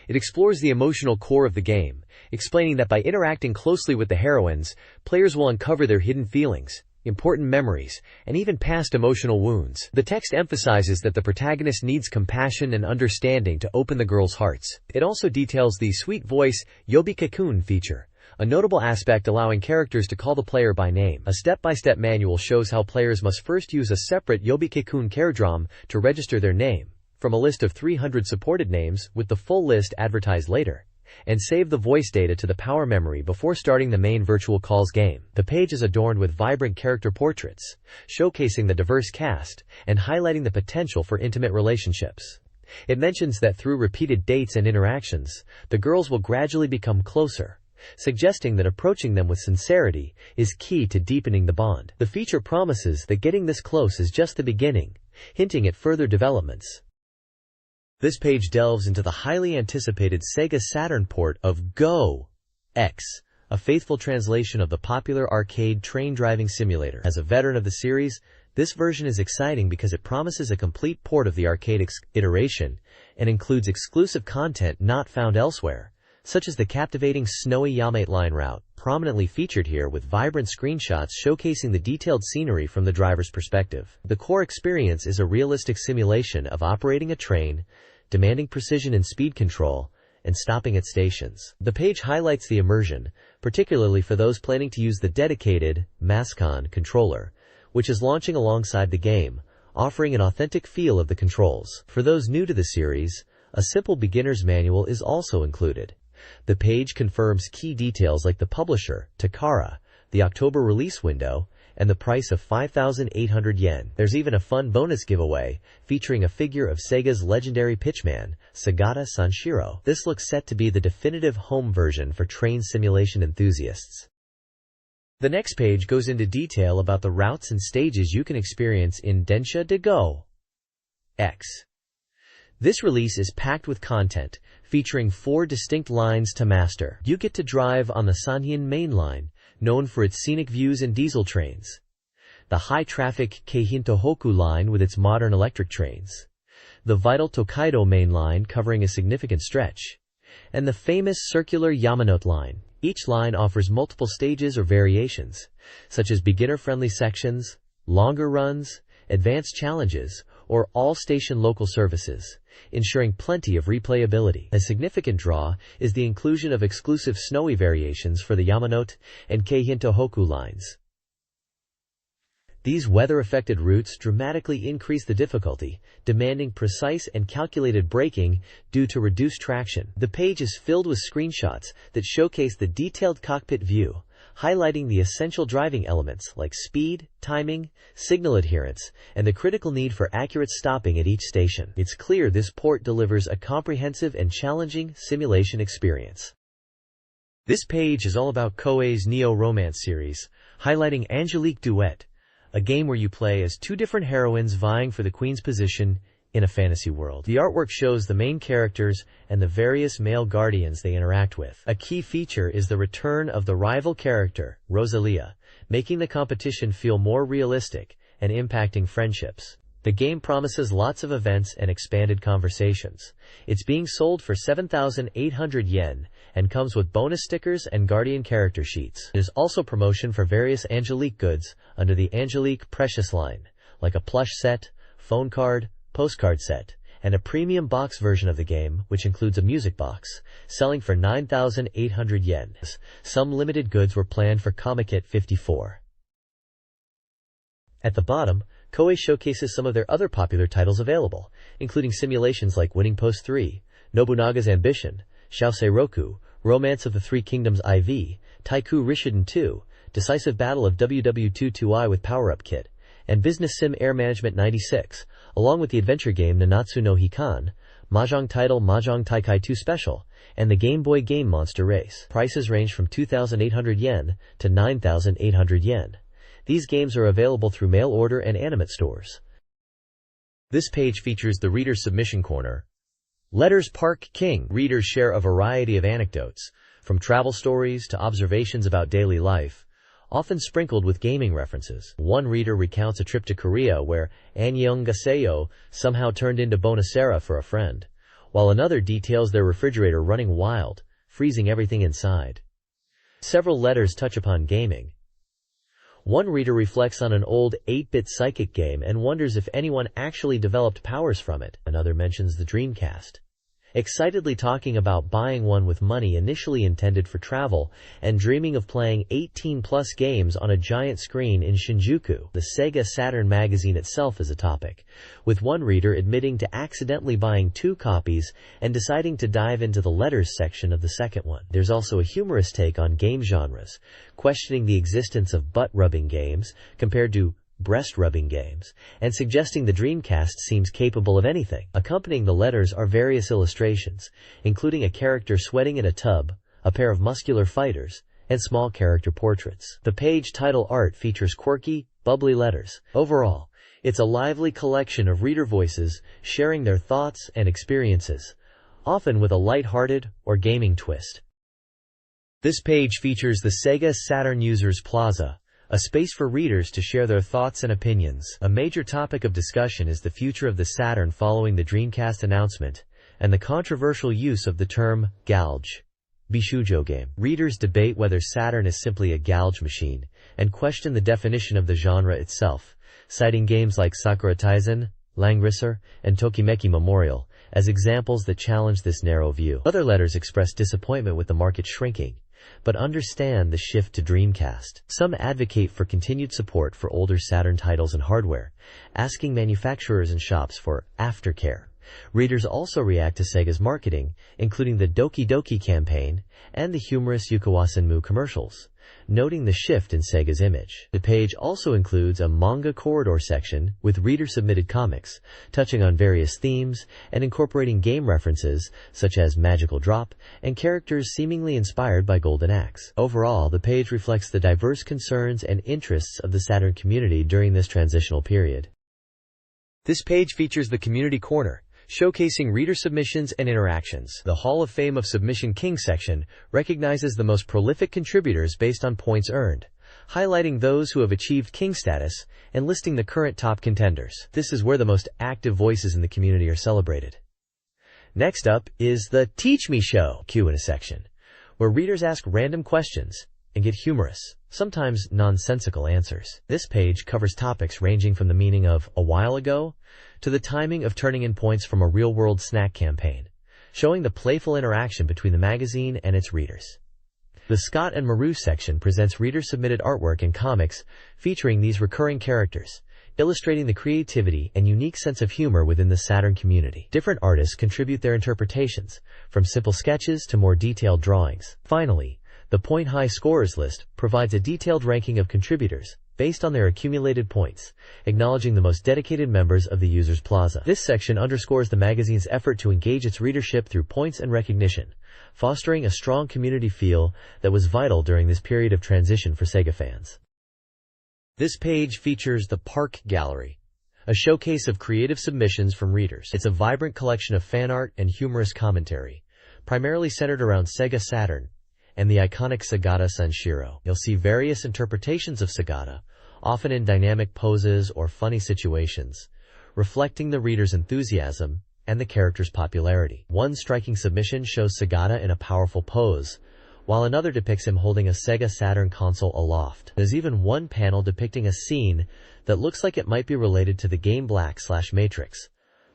It explores the emotional core of the game, explaining that by interacting closely with the heroines, players will uncover their hidden feelings, important memories, and even past emotional wounds. The text emphasizes that the protagonist needs compassion and understanding to open the girls' hearts. It also details the sweet voice Yobi-Cocoon feature, a notable aspect allowing characters to call the player by name. A step-by-step manual shows how players must first use a separate Yobi-Cocoon Caredrom to register their name, from a list of 300 supported names, with the full list advertised later, and save the voice data to the power memory before starting the main Virtual Calls game. The page is adorned with vibrant character portraits, showcasing the diverse cast and highlighting the potential for intimate relationships. It mentions that through repeated dates and interactions, the girls will gradually become closer, suggesting that approaching them with sincerity is key to deepening the bond. The feature promises that getting this close is just the beginning, hinting at further developments. This page delves into the highly anticipated SEGA Saturn port of Go! X, a faithful translation of the popular arcade train driving simulator. As a veteran of the series, this version is exciting because it promises a complete port of the arcade iteration and includes exclusive content not found elsewhere, such as the captivating snowy Yamate Line route, prominently featured here with vibrant screenshots showcasing the detailed scenery from the driver's perspective. The core experience is a realistic simulation of operating a train, demanding precision in speed control, and stopping at stations. The page highlights the immersion, particularly for those planning to use the dedicated Mascon controller, which is launching alongside the game, offering an authentic feel of the controls. For those new to the series, a simple beginner's manual is also included. The page confirms key details like the publisher, Takara, the October release window, and the price of 5,800 yen. There's even a fun bonus giveaway, featuring a figure of Sega's legendary pitchman, Sagata Sanshiro. This looks set to be the definitive home version for train simulation enthusiasts. The next page goes into detail about the routes and stages you can experience in Densha de Go! X. This release is packed with content, featuring 4 distinct lines to master. You get to drive on the Sanhin Main Line, known for its scenic views and diesel trains, the high-traffic Keihin Tohoku Line with its modern electric trains, the vital Tokaido Main Line covering a significant stretch, and the famous circular Yamanote Line. Each line offers multiple stages or variations, such as beginner-friendly sections, longer runs, advanced challenges, or all-station local services, ensuring plenty of replayability. A significant draw is the inclusion of exclusive snowy variations for the Yamanote and Keihin Tohoku lines. These weather-affected routes dramatically increase the difficulty, demanding precise and calculated braking due to reduced traction. The page is filled with screenshots that showcase the detailed cockpit view, highlighting the essential driving elements like speed, timing, signal adherence, and the critical need for accurate stopping at each station. It's clear this port delivers a comprehensive and challenging simulation experience. This page is all about Koei's neo-romance series, highlighting Angelique Duet, a game where you play as 2 different heroines vying for the queen's position in a fantasy world. The artwork shows the main characters and the various male guardians they interact with. A key feature is the return of the rival character, Rosalia, making the competition feel more realistic and impacting friendships. The game promises lots of events and expanded conversations. It's being sold for 7,800 yen and comes with bonus stickers and Guardian character sheets. There's also promotion for various Angelique goods under the Angelique Precious line, like a plush set, phone card, postcard set, and a premium box version of the game, which includes a music box, selling for 9,800 yen. Some limited goods were planned for Comic Kit 54. At the bottom, Koei showcases some of their other popular titles available, including simulations like Winning Post 3, Nobunaga's Ambition, Shousei Roku, Romance of the Three Kingdoms IV, Taiku Rishiden 2, Decisive Battle of WW22I with Power-Up Kit, and Business Sim Air Management 96, along with the adventure game Nanatsu no Hikan, Mahjong title Mahjong Taikai 2 Special, and the Game Boy game Monster Race. Prices range from 2,800 yen to 9,800 yen. These games are available through mail order and Animate stores. This page features the Reader Submission Corner. Letters Park King. Readers share a variety of anecdotes, from travel stories to observations about daily life, often sprinkled with gaming references. One reader recounts a trip to Korea where Annyeonghaseyo somehow turned into Bonacera for a friend, while another details their refrigerator running wild, freezing everything inside. Several letters touch upon gaming. One reader reflects on an old 8-bit psychic game and wonders if anyone actually developed powers from it. Another mentions the Dreamcast, excitedly talking about buying one with money initially intended for travel and dreaming of playing 18-plus games on a giant screen in Shinjuku. The SEGA Saturn magazine itself is a topic, with one reader admitting to accidentally buying 2 copies and deciding to dive into the letters section of the second one. There's also a humorous take on game genres, questioning the existence of butt-rubbing games compared to breast-rubbing games, and suggesting the Dreamcast seems capable of anything. Accompanying the letters are various illustrations, including a character sweating in a tub, a pair of muscular fighters, and small character portraits. The page title art features quirky, bubbly letters. Overall, it's a lively collection of reader voices sharing their thoughts and experiences, often with a light-hearted or gaming twist. This page features the SEGA Saturn Users Plaza, a space for readers to share their thoughts and opinions. A major topic of discussion is the future of the Saturn following the Dreamcast announcement, and the controversial use of the term gouge bishujo game. Readers debate whether Saturn is simply a gouge machine, and question the definition of the genre itself, citing games like Sakura Taisen, Langrisser, and Tokimeki Memorial as examples that challenge this narrow view. Other letters express disappointment with the market shrinking, but understand the shift to Dreamcast. Some advocate for continued support for older Saturn titles and hardware, asking manufacturers and shops for aftercare. Readers also react to Sega's marketing, including the Doki Doki campaign and the humorous Yukawa-Senmu commercials, noting the shift in Sega's image. The page also includes a manga corridor section with reader-submitted comics, touching on various themes and incorporating game references such as Magical Drop and characters seemingly inspired by Golden Axe. Overall, the page reflects the diverse concerns and interests of the Saturn community during this transitional period. This page features the Community Corner, showcasing reader submissions and interactions. The Hall of Fame of Submission King section recognizes the most prolific contributors based on points earned, highlighting those who have achieved king status and listing the current top contenders. This is where the most active voices in the community are celebrated. Next up is the Teach Me Show Q&A section, where readers ask random questions and get humorous, sometimes nonsensical answers. This page covers topics ranging from the meaning of "a while ago" to the timing of turning in points from a real-world snack campaign, showing the playful interaction between the magazine and its readers. The Scott and Maru section presents reader-submitted artwork and comics featuring these recurring characters, illustrating the creativity and unique sense of humor within the Saturn community. Different artists contribute their interpretations, from simple sketches to more detailed drawings. Finally, the Point High Scorers list provides a detailed ranking of contributors based on their accumulated points, acknowledging the most dedicated members of the Users Plaza. This section underscores the magazine's effort to engage its readership through points and recognition, fostering a strong community feel that was vital during this period of transition for Sega fans. This page features the Park Gallery, a showcase of creative submissions from readers. It's a vibrant collection of fan art and humorous commentary, primarily centered around Sega Saturn and the iconic Sagata Sanshiro. You'll see various interpretations of Sagata, often in dynamic poses or funny situations, reflecting the reader's enthusiasm and the character's popularity. One striking submission shows Sagata in a powerful pose, while another depicts him holding a SEGA Saturn console aloft. There's even one panel depicting a scene that looks like it might be related to the game Black/Matrix,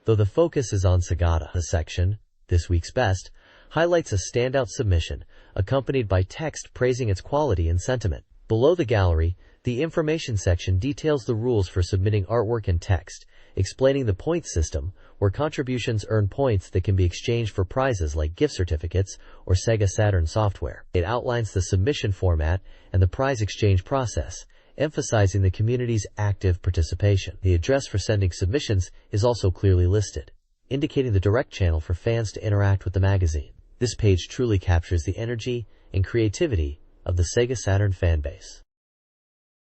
though the focus is on Sagata. The section, This Week's Best, highlights a standout submission, accompanied by text praising its quality and sentiment. Below the gallery, the information section details the rules for submitting artwork and text, explaining the points system, where contributions earn points that can be exchanged for prizes like gift certificates or SEGA Saturn software. It outlines the submission format and the prize exchange process, emphasizing the community's active participation. The address for sending submissions is also clearly listed, indicating the direct channel for fans to interact with the magazine. This page truly captures the energy and creativity of the SEGA Saturn fanbase.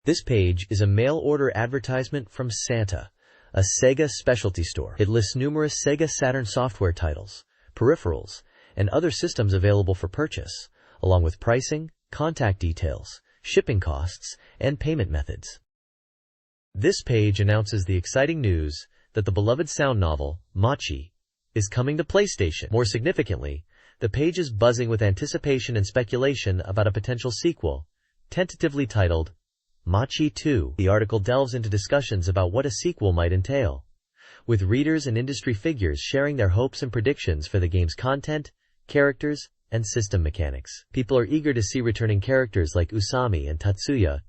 This page is a mail-order advertisement from Santa, a SEGA specialty store. It lists numerous SEGA Saturn software titles, peripherals, and other systems available for purchase, along with pricing, contact details, shipping costs, and payment methods. This page announces the exciting news that the beloved sound novel, Machi, is coming to PlayStation. More significantly, the page is buzzing with anticipation and speculation about a potential sequel, tentatively titled Machi 2. The article delves into discussions about what a sequel might entail, with readers and industry figures sharing their hopes and predictions for the game's content, characters, and system mechanics. People are eager to see returning characters like Usami and Tatsuya,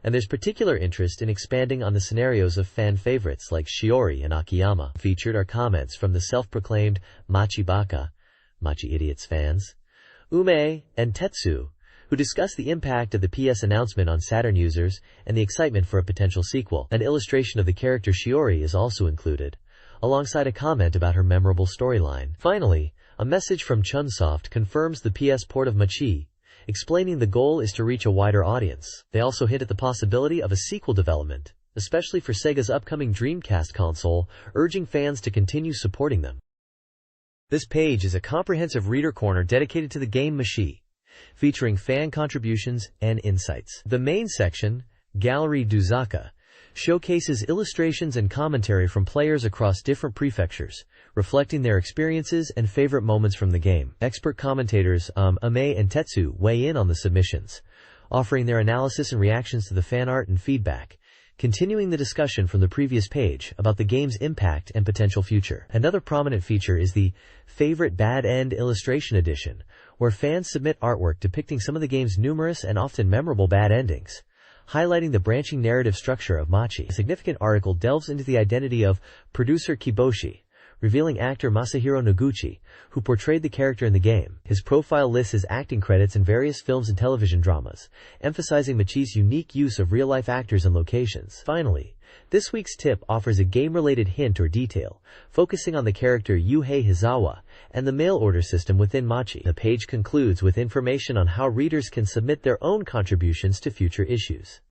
and there's particular interest in expanding on the scenarios of fan favorites like Shiori and Akiyama. Featured are comments from the self-proclaimed Machi Baka, Machi Idiots fans, Ume and Tetsu, who discuss the impact of the PS announcement on Saturn users and the excitement for a potential sequel. An illustration of the character Shiori is also included, alongside a comment about her memorable storyline. Finally, a message from Chunsoft confirms the PS port of Machi, explaining the goal is to reach a wider audience. They also hint at the possibility of a sequel development, especially for Sega's upcoming Dreamcast console, urging fans to continue supporting them. This page is a comprehensive reader corner dedicated to the game Machi, featuring fan contributions and insights. The main section, Gallery Duzaka, showcases illustrations and commentary from players across different prefectures, reflecting their experiences and favorite moments from the game. Expert commentators Ame and Tetsu weigh in on the submissions, offering their analysis and reactions to the fan art and feedback, continuing the discussion from the previous page about the game's impact and potential future. Another prominent feature is the Favorite Bad End Illustration Edition, where fans submit artwork depicting some of the game's numerous and often memorable bad endings, highlighting the branching narrative structure of Machi. A significant article delves into the identity of producer Kiboshi, revealing actor Masahiro Noguchi, who portrayed the character in the game. His profile lists his acting credits in various films and television dramas, emphasizing Machi's unique use of real-life actors and locations. Finally, this week's tip offers a game-related hint or detail, focusing on the character Yuhei Hizawa and the mail-order system within Machi. The page concludes with information on how readers can submit their own contributions to future issues.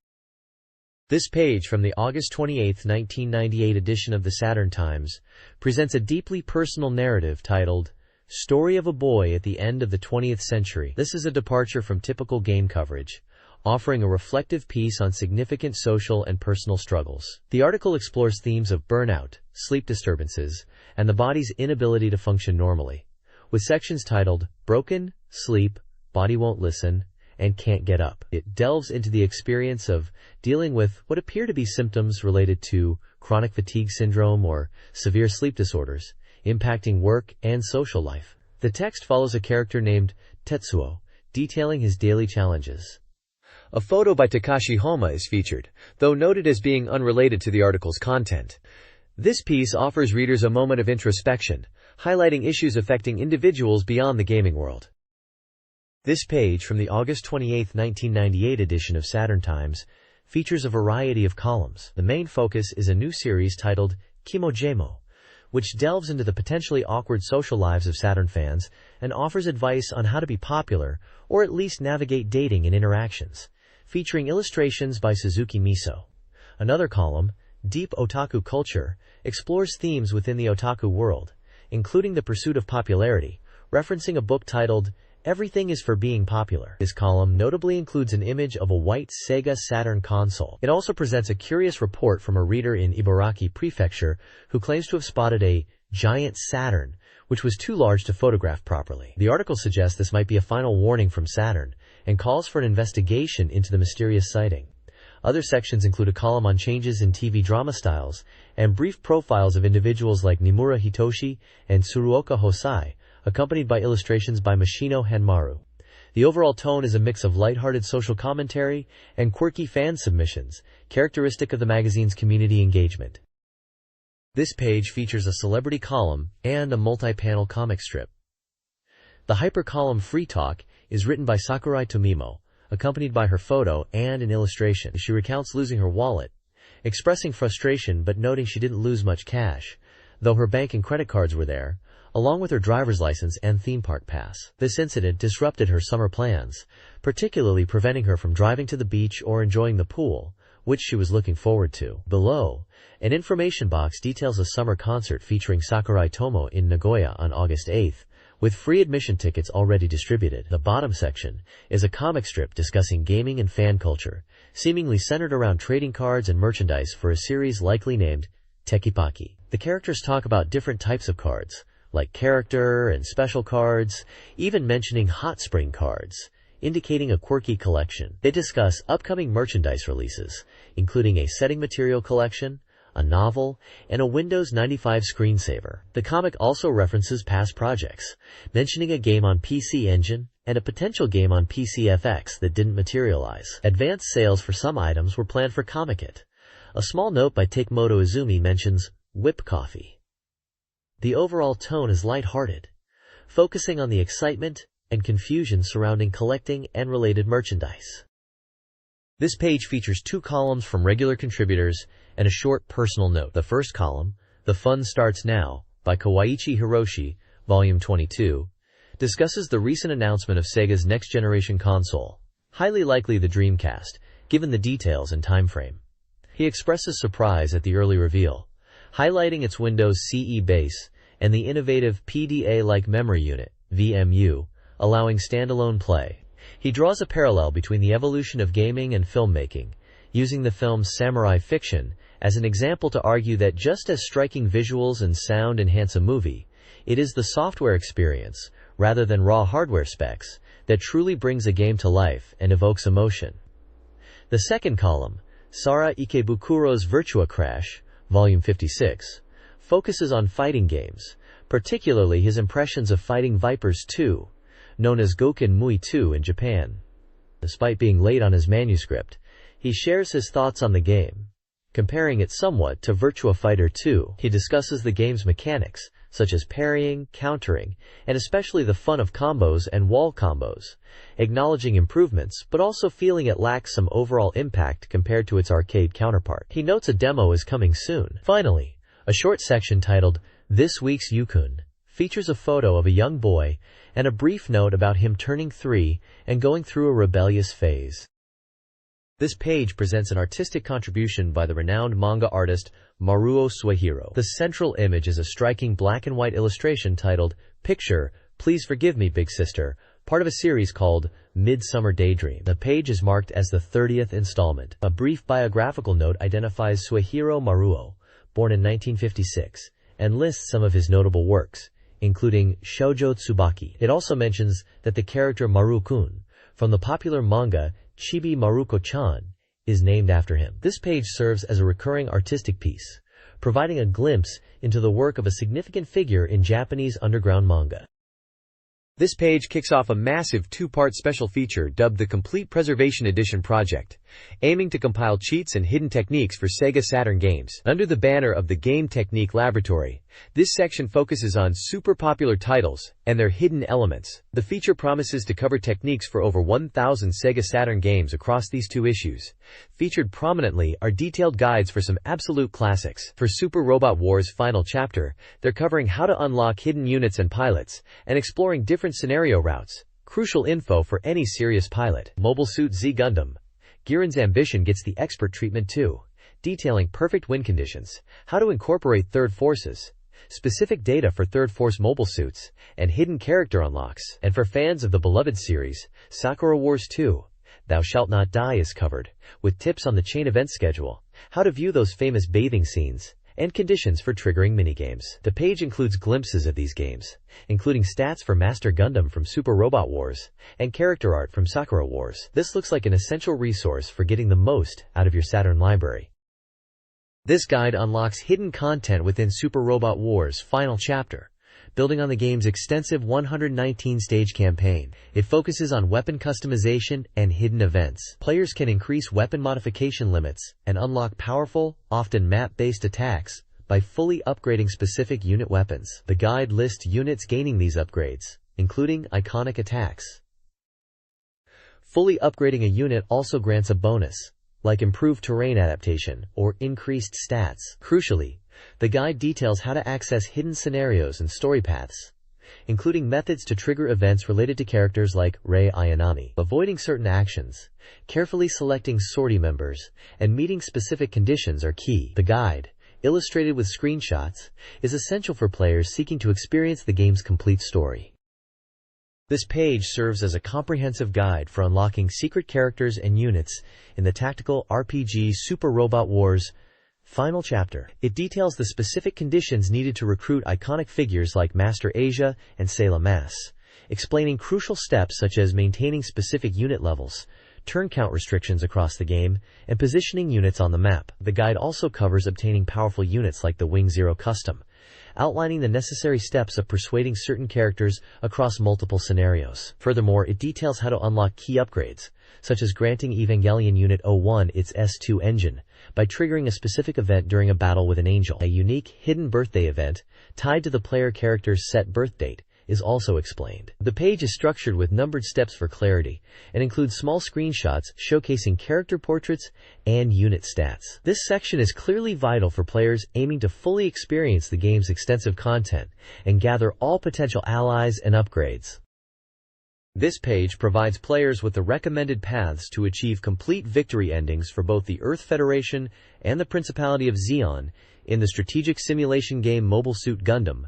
This page from the August 28, 1998 edition of the Saturn Times presents a deeply personal narrative titled, Story of a Boy at the End of the 20th Century. This is a departure from typical game coverage, offering a reflective piece on significant social and personal struggles. The article explores themes of burnout, sleep disturbances, and the body's inability to function normally, with sections titled, Broken, Sleep, Body Won't Listen, and Can't Get Up. It delves into the experience of dealing with what appear to be symptoms related to chronic fatigue syndrome or severe sleep disorders, impacting work and social life. The text follows a character named Tetsuo, detailing his daily challenges. A photo by Takashi Homa is featured, though noted as being unrelated to the article's content. This piece offers readers a moment of introspection, highlighting issues affecting individuals beyond the gaming world. This page from the August 28, 1998 edition of Saturn Times features a variety of columns. The main focus is a new series titled Kimojemo, which delves into the potentially awkward social lives of Saturn fans and offers advice on how to be popular or at least navigate dating and interactions, featuring illustrations by Suzuki Miso. Another column, Deep Otaku Culture, explores themes within the otaku world, including the pursuit of popularity, referencing a book titled Everything is for being popular. This column notably includes an image of a white SEGA Saturn console. It also presents a curious report from a reader in Ibaraki Prefecture who claims to have spotted a giant Saturn, which was too large to photograph properly. The article suggests this might be a final warning from Saturn and calls for an investigation into the mysterious sighting. Other sections include a column on changes in TV drama styles and brief profiles of individuals like Nimura Hitoshi and Tsuruoka Hosai, accompanied by illustrations by Mashino Hanmaru. The overall tone is a mix of lighthearted social commentary and quirky fan submissions, characteristic of the magazine's community engagement. This page features a celebrity column and a multi-panel comic strip. The hyper-column Free Talk is written by Sakurai Tomimo, accompanied by her photo and an illustration. She recounts losing her wallet, expressing frustration but noting she didn't lose much cash, though her bank and credit cards were there, along with her driver's license and theme park pass. This incident disrupted her summer plans, particularly preventing her from driving to the beach or enjoying the pool, which she was looking forward to. Below, an information box details a summer concert featuring Sakurai Tomo in Nagoya on August 8th, with free admission tickets already distributed. The bottom section is a comic strip discussing gaming and fan culture, seemingly centered around trading cards and merchandise for a series likely named Tekipaki. The characters talk about different types of cards, like character and special cards, even mentioning hot spring cards, indicating a quirky collection. They discuss upcoming merchandise releases, including a setting material collection, a novel, and a Windows 95 screensaver. The comic also references past projects, mentioning a game on PC Engine and a potential game on PC FX that didn't materialize. Advanced sales for some items were planned for Comic-It. A small note by Takemoto Izumi mentions whip coffee. The overall tone is lighthearted, focusing on the excitement and confusion surrounding collecting and related merchandise. This page features two columns from regular contributors and a short personal note. The first column, The Fun Starts Now, by Kawaiichi Hiroshi, Volume 22, discusses the recent announcement of Sega's next-generation console, highly likely the Dreamcast, given the details and time frame. He expresses surprise at the early reveal, highlighting its Windows CE base and the innovative PDA-like memory unit, VMU, allowing standalone play. He draws a parallel between the evolution of gaming and filmmaking, using the film's samurai fiction as an example to argue that just as striking visuals and sound enhance a movie, it is the software experience, rather than raw hardware specs, that truly brings a game to life and evokes emotion. The second column, Sara Ikebukuro's Virtua Crash, Volume 56, focuses on fighting games, particularly his impressions of Fighting Vipers 2, known as Goken Mui 2 in Japan. Despite being late on his manuscript, he shares his thoughts on the game, comparing it somewhat to Virtua Fighter 2. He discusses the game's mechanics, such as parrying, countering, and especially the fun of combos and wall combos, acknowledging improvements but also feeling it lacks some overall impact compared to its arcade counterpart. He notes a demo is coming soon. Finally, a short section titled This Week's Yukun features a photo of a young boy and a brief note about him turning 3 and going through a rebellious phase. This page presents an artistic contribution by the renowned manga artist Maruo Suehiro. The central image is a striking black and white illustration titled Picture, Please Forgive Me, Big Sister, part of a series called Midsummer Daydream. The page is marked as the 30th installment. A brief biographical note identifies Suehiro Maruo, born in 1956, and lists some of his notable works, including Shoujo Tsubaki. It also mentions that the character Maru-kun, from the popular manga Chibi Maruko-chan, is named after him. This page serves as a recurring artistic piece, providing a glimpse into the work of a significant figure in Japanese underground manga. This page kicks off a massive two-part special feature dubbed the Complete Preservation Edition Project, aiming to compile cheats and hidden techniques for Sega Saturn games. Under the banner of the Game Technique Laboratory, this section focuses on super popular titles and their hidden elements. The feature promises to cover techniques for over 1,000 Sega Saturn games across these two issues. Featured prominently are detailed guides for some absolute classics. For Super Robot Wars' final chapter, they're covering how to unlock hidden units and pilots, and exploring different scenario routes, crucial info for any serious pilot. Mobile Suit Z Gundam Giran's Ambition gets the expert treatment too, detailing perfect win conditions, how to incorporate third forces, specific data for third force mobile suits, and hidden character unlocks. And for fans of the beloved series, Sakura Wars 2, Thou Shalt Not Die is covered, with tips on the chain event schedule, how to view those famous bathing scenes, and conditions for triggering minigames. The page includes glimpses of these games, including stats for Master Gundam from Super Robot Wars, and character art from Sakura Wars. This looks like an essential resource for getting the most out of your Saturn library. This guide unlocks hidden content within Super Robot Wars' final chapter, building on the game's extensive 119-stage campaign. It focuses on weapon customization and hidden events. Players can increase weapon modification limits and unlock powerful, often map-based attacks by fully upgrading specific unit weapons. The guide lists units gaining these upgrades, including iconic attacks. Fully upgrading a unit also grants a bonus, like improved terrain adaptation or increased stats. Crucially, the guide details how to access hidden scenarios and story paths, including methods to trigger events related to characters like Rei Ayanami. Avoiding certain actions, carefully selecting sortie members, and meeting specific conditions are key. The guide, illustrated with screenshots, is essential for players seeking to experience the game's complete story. This page serves as a comprehensive guide for unlocking secret characters and units in the tactical RPG Super Robot Wars' final chapter. It details the specific conditions needed to recruit iconic figures like Master Asia and Sailor Mass, explaining crucial steps such as maintaining specific unit levels, turn count restrictions across the game, and positioning units on the map. The guide also covers obtaining powerful units like the Wing Zero Custom, outlining the necessary steps of persuading certain characters across multiple scenarios. Furthermore, it details how to unlock key upgrades, such as granting Evangelion Unit 01 its S2 engine by triggering a specific event during a battle with an angel. A unique hidden birthday event tied to the player character's set birth date is also explained. The page is structured with numbered steps for clarity and includes small screenshots showcasing character portraits and unit stats. This section is clearly vital for players aiming to fully experience the game's extensive content and gather all potential allies and upgrades. This page provides players with the recommended paths to achieve complete victory endings for both the Earth Federation and the Principality of Zeon in the strategic simulation game Mobile Suit Gundam: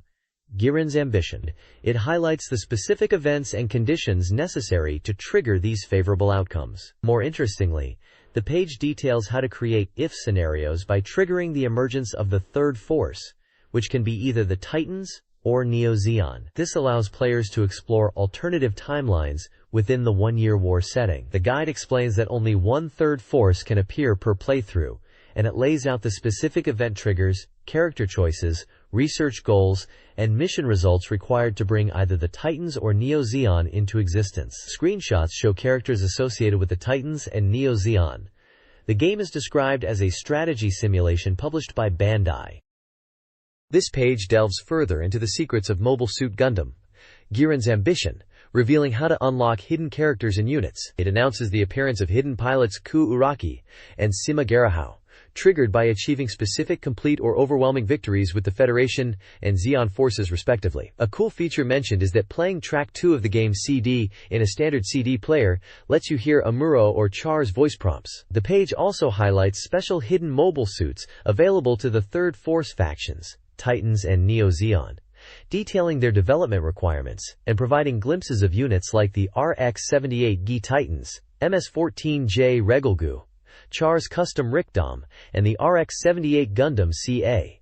Giran's Ambition. It highlights the specific events and conditions necessary to trigger these favorable outcomes. More interestingly, the page details how to create if scenarios by triggering the emergence of the third force, which can be either the Titans or Neo-Zeon. This allows players to explore alternative timelines within the one-year war setting. The guide explains that only one third force can appear per playthrough, and it lays out the specific event triggers, character choices, research goals, and mission results required to bring either the Titans or Neo-Zeon into existence. Screenshots show characters associated with the Titans and Neo-Zeon. The game is described as a strategy simulation published by Bandai. This page delves further into the secrets of Mobile Suit Gundam: Giran's Ambition, revealing how to unlock hidden characters and units. It announces the appearance of hidden pilots Ku Uraki and Sima Garahao, triggered by achieving specific complete or overwhelming victories with the Federation and Zeon forces respectively. A cool feature mentioned is that playing track 2 of the game's CD in a standard CD player lets you hear Amuro or Char's voice prompts. The page also highlights special hidden mobile suits available to the Third Force factions, Titans and Neo-Zeon, detailing their development requirements and providing glimpses of units like the RX-78 Gi Titans, MS-14J Regelgu, Char's Custom Rickdom, and the RX-78 Gundam CA.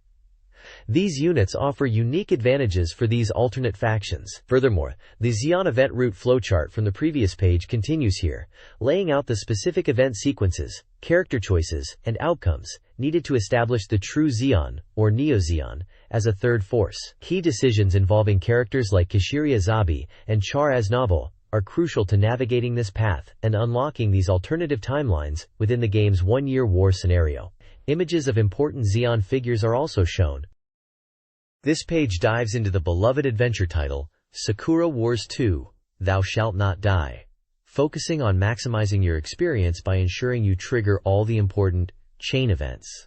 These units offer unique advantages for these alternate factions. Furthermore, the Zeon event route flowchart from the previous page continues here, laying out the specific event sequences, character choices, and outcomes needed to establish the true Zeon, or Neo-Zeon, as a third force. Key decisions involving characters like Kishiri Azabi and Char Aznavour are crucial to navigating this path and unlocking these alternative timelines within the game's one-year war scenario. Images of important Zeon figures are also shown. This page dives into the beloved adventure title, Sakura Wars 2, Thou Shalt Not Die, focusing on maximizing your experience by ensuring you trigger all the important chain events.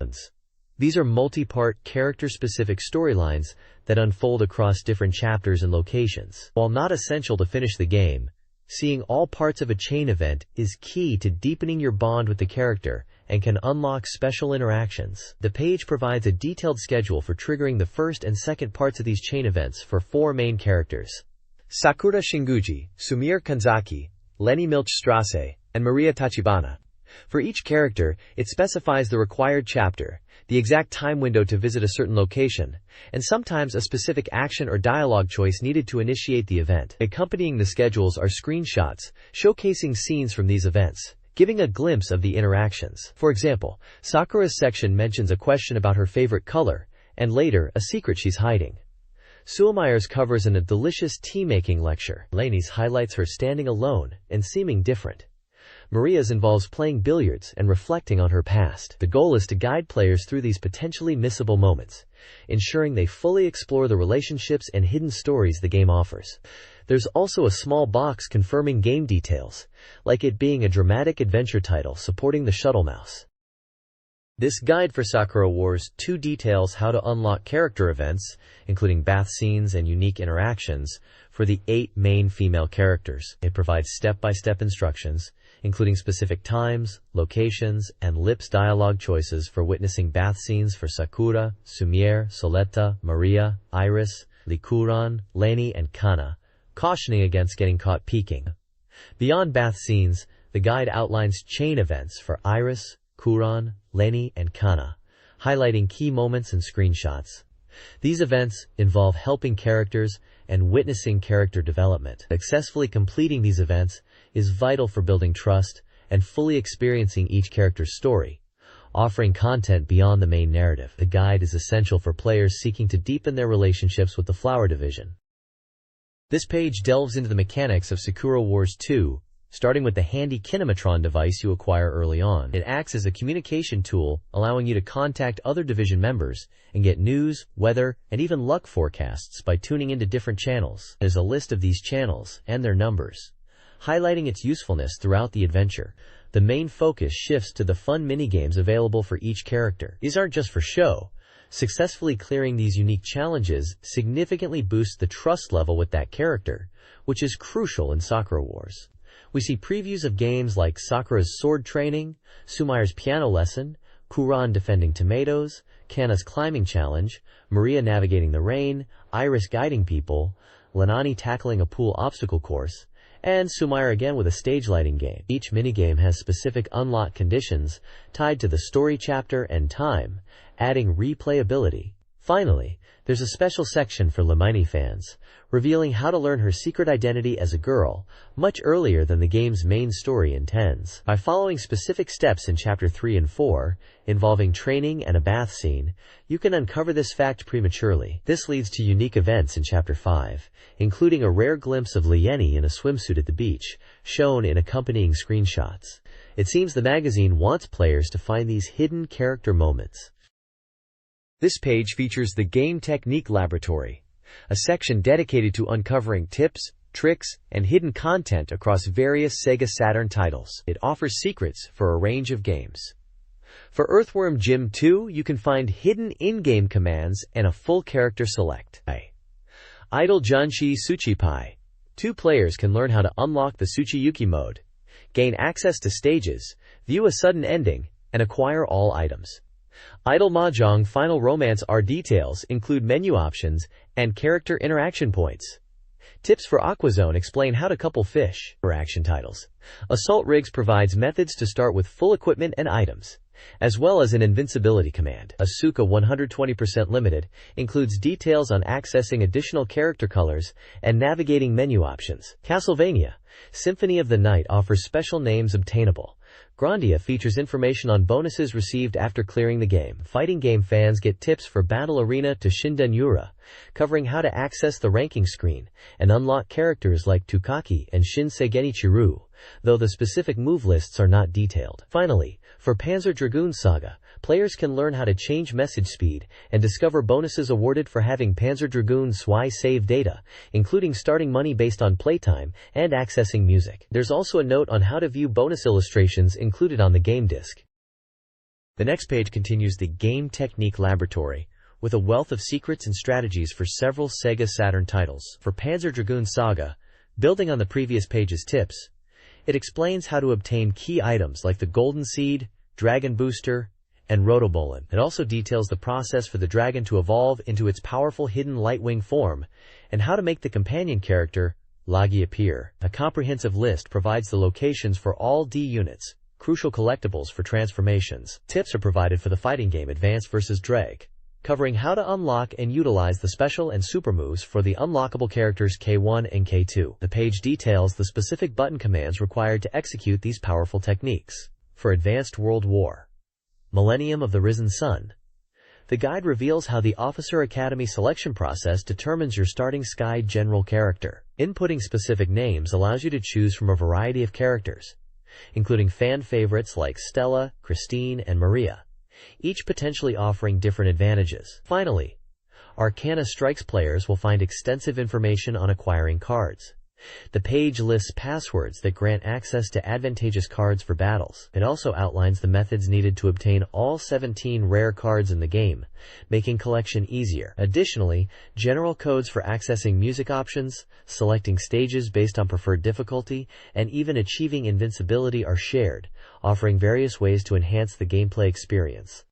These are multi-part, character-specific storylines that unfold across different chapters and locations. While not essential to finish the game, Seeing all parts of a chain event is key to deepening your bond with the character and can unlock special interactions. The page provides a detailed schedule for triggering the first and second parts of these chain events for 4 main characters: Sakura Shinguji, Sumire Kanzaki, Lenny Milchstrasse, and Maria Tachibana. For each character, it specifies the required chapter, the exact time window to visit a certain location, and sometimes a specific action or dialogue choice needed to initiate the event. Accompanying the schedules are screenshots showcasing scenes from these events, giving a glimpse of the interactions. For example, Sakura's section mentions a question about her favorite color, and later, a secret she's hiding. Sumire's covers a delicious tea-making lecture. Lainey's highlights her standing alone and seeming different. Maria's involves playing billiards and reflecting on her past. The goal is to guide players through these potentially missable moments, ensuring they fully explore the relationships and hidden stories the game offers. There's also a small box confirming game details, like it being a dramatic adventure title supporting the shuttle mouse. This guide for Sakura Wars 2 details how to unlock character events, including bath scenes and unique interactions, for the 8 main female characters. It provides step-by-step instructions, including specific times, locations, and lips dialogue choices for witnessing bath scenes for Sakura, Sumire, Soletta, Maria, Iris, Likuran, Lenny, and Kana, cautioning against getting caught peeking. Beyond bath scenes, the guide outlines chain events for Iris, Kuran, Lenny, and Kana, highlighting key moments and screenshots. These events involve helping characters and witnessing character development. Successfully completing these events is vital for building trust and fully experiencing each character's story, offering content beyond the main narrative. The guide is essential for players seeking to deepen their relationships with the Flower Division. This page delves into the mechanics of Sakura Wars 2, starting with the handy Kinematron device you acquire early on. It acts as a communication tool, allowing you to contact other division members and get news, weather, and even luck forecasts by tuning into different channels. There's a list of these channels and their numbers, highlighting its usefulness throughout the adventure. The main focus shifts to the fun minigames available for each character. These aren't just for show. Successfully clearing these unique challenges significantly boosts the trust level with that character, which is crucial in Sakura Wars. We see previews of games like Sakura's sword training, Sumire's piano lesson, Kuran defending tomatoes, Kana's climbing challenge, Maria navigating the rain, Iris guiding people, Lenani tackling a pool obstacle course, and Sumire again with a stage lighting game. Each minigame has specific unlock conditions tied to the story chapter and time, adding replayability. Finally, there's a special section for Lemini fans, revealing how to learn her secret identity as a girl, much earlier than the game's main story intends. By following specific steps in Chapter 3 and 4, involving training and a bath scene, you can uncover this fact prematurely. This leads to unique events in Chapter 5, including a rare glimpse of Lieni in a swimsuit at the beach, shown in accompanying screenshots. It seems the magazine wants players to find these hidden character moments. This page features the Game Technique Laboratory, a section dedicated to uncovering tips, tricks, and hidden content across various SEGA Saturn titles. It offers secrets for a range of games. For Earthworm Jim 2, you can find hidden in-game commands and a full character select. Idol Junshi Tsuchipai. 2 players can learn how to unlock the Tsuchiyuki mode, gain access to stages, view a sudden ending, and acquire all items. Idol Mahjong Final Romance R details include menu options and character interaction points. Tips for Aquazone explain how to couple fish. Interaction titles. Assault Rigs provides methods to start with full equipment and items, as well as an invincibility command. Asuka 120% Limited includes details on accessing additional character colors and navigating menu options. Castlevania Symphony of the Night offers special names obtainable. Grandia features information on bonuses received after clearing the game. Fighting game fans get tips for Battle Arena to Shinden Yura, covering how to access the ranking screen and unlock characters like Tukaki and Shinsei Genichiru, though the specific move lists are not detailed. Finally, for Panzer Dragoon Saga, players can learn how to change message speed and discover bonuses awarded for having Panzer Dragoon SWI save data, including starting money based on playtime and accessing music. There's also a note on how to view bonus illustrations included on the game disc. The next page continues the Game Technique Laboratory, with a wealth of secrets and strategies for several SEGA Saturn titles. For Panzer Dragoon Saga, Building on the previous page's tips, it explains how to obtain key items like the Golden Seed, Dragon Booster, and Rotobolin. It also details the process for the dragon to evolve into its powerful hidden Lightwing form, and how to make the companion character, Lagi, appear. A comprehensive list provides the locations for all D units, crucial collectibles for transformations. Tips are provided for the fighting game Advance vs. Drag, covering how to unlock and utilize the special and super moves for the unlockable characters K1 and K2. The page details the specific button commands required to execute these powerful techniques. For Advanced World War, Millennium of the Risen Sun, the guide reveals how the Officer Academy selection process determines your starting Sky General character. Inputting specific names allows you to choose from a variety of characters, including fan favorites like Stella, Christine, and Maria, each potentially offering different advantages. Finally, Arcana Strikes players will find extensive information on acquiring cards. The page lists passwords that grant access to advantageous cards for battles. It also outlines the methods needed to obtain all 17 rare cards in the game, making collection easier. Additionally, general codes for accessing music options, selecting stages based on preferred difficulty, and even achieving invincibility are shared, offering various ways to enhance the gameplay experience.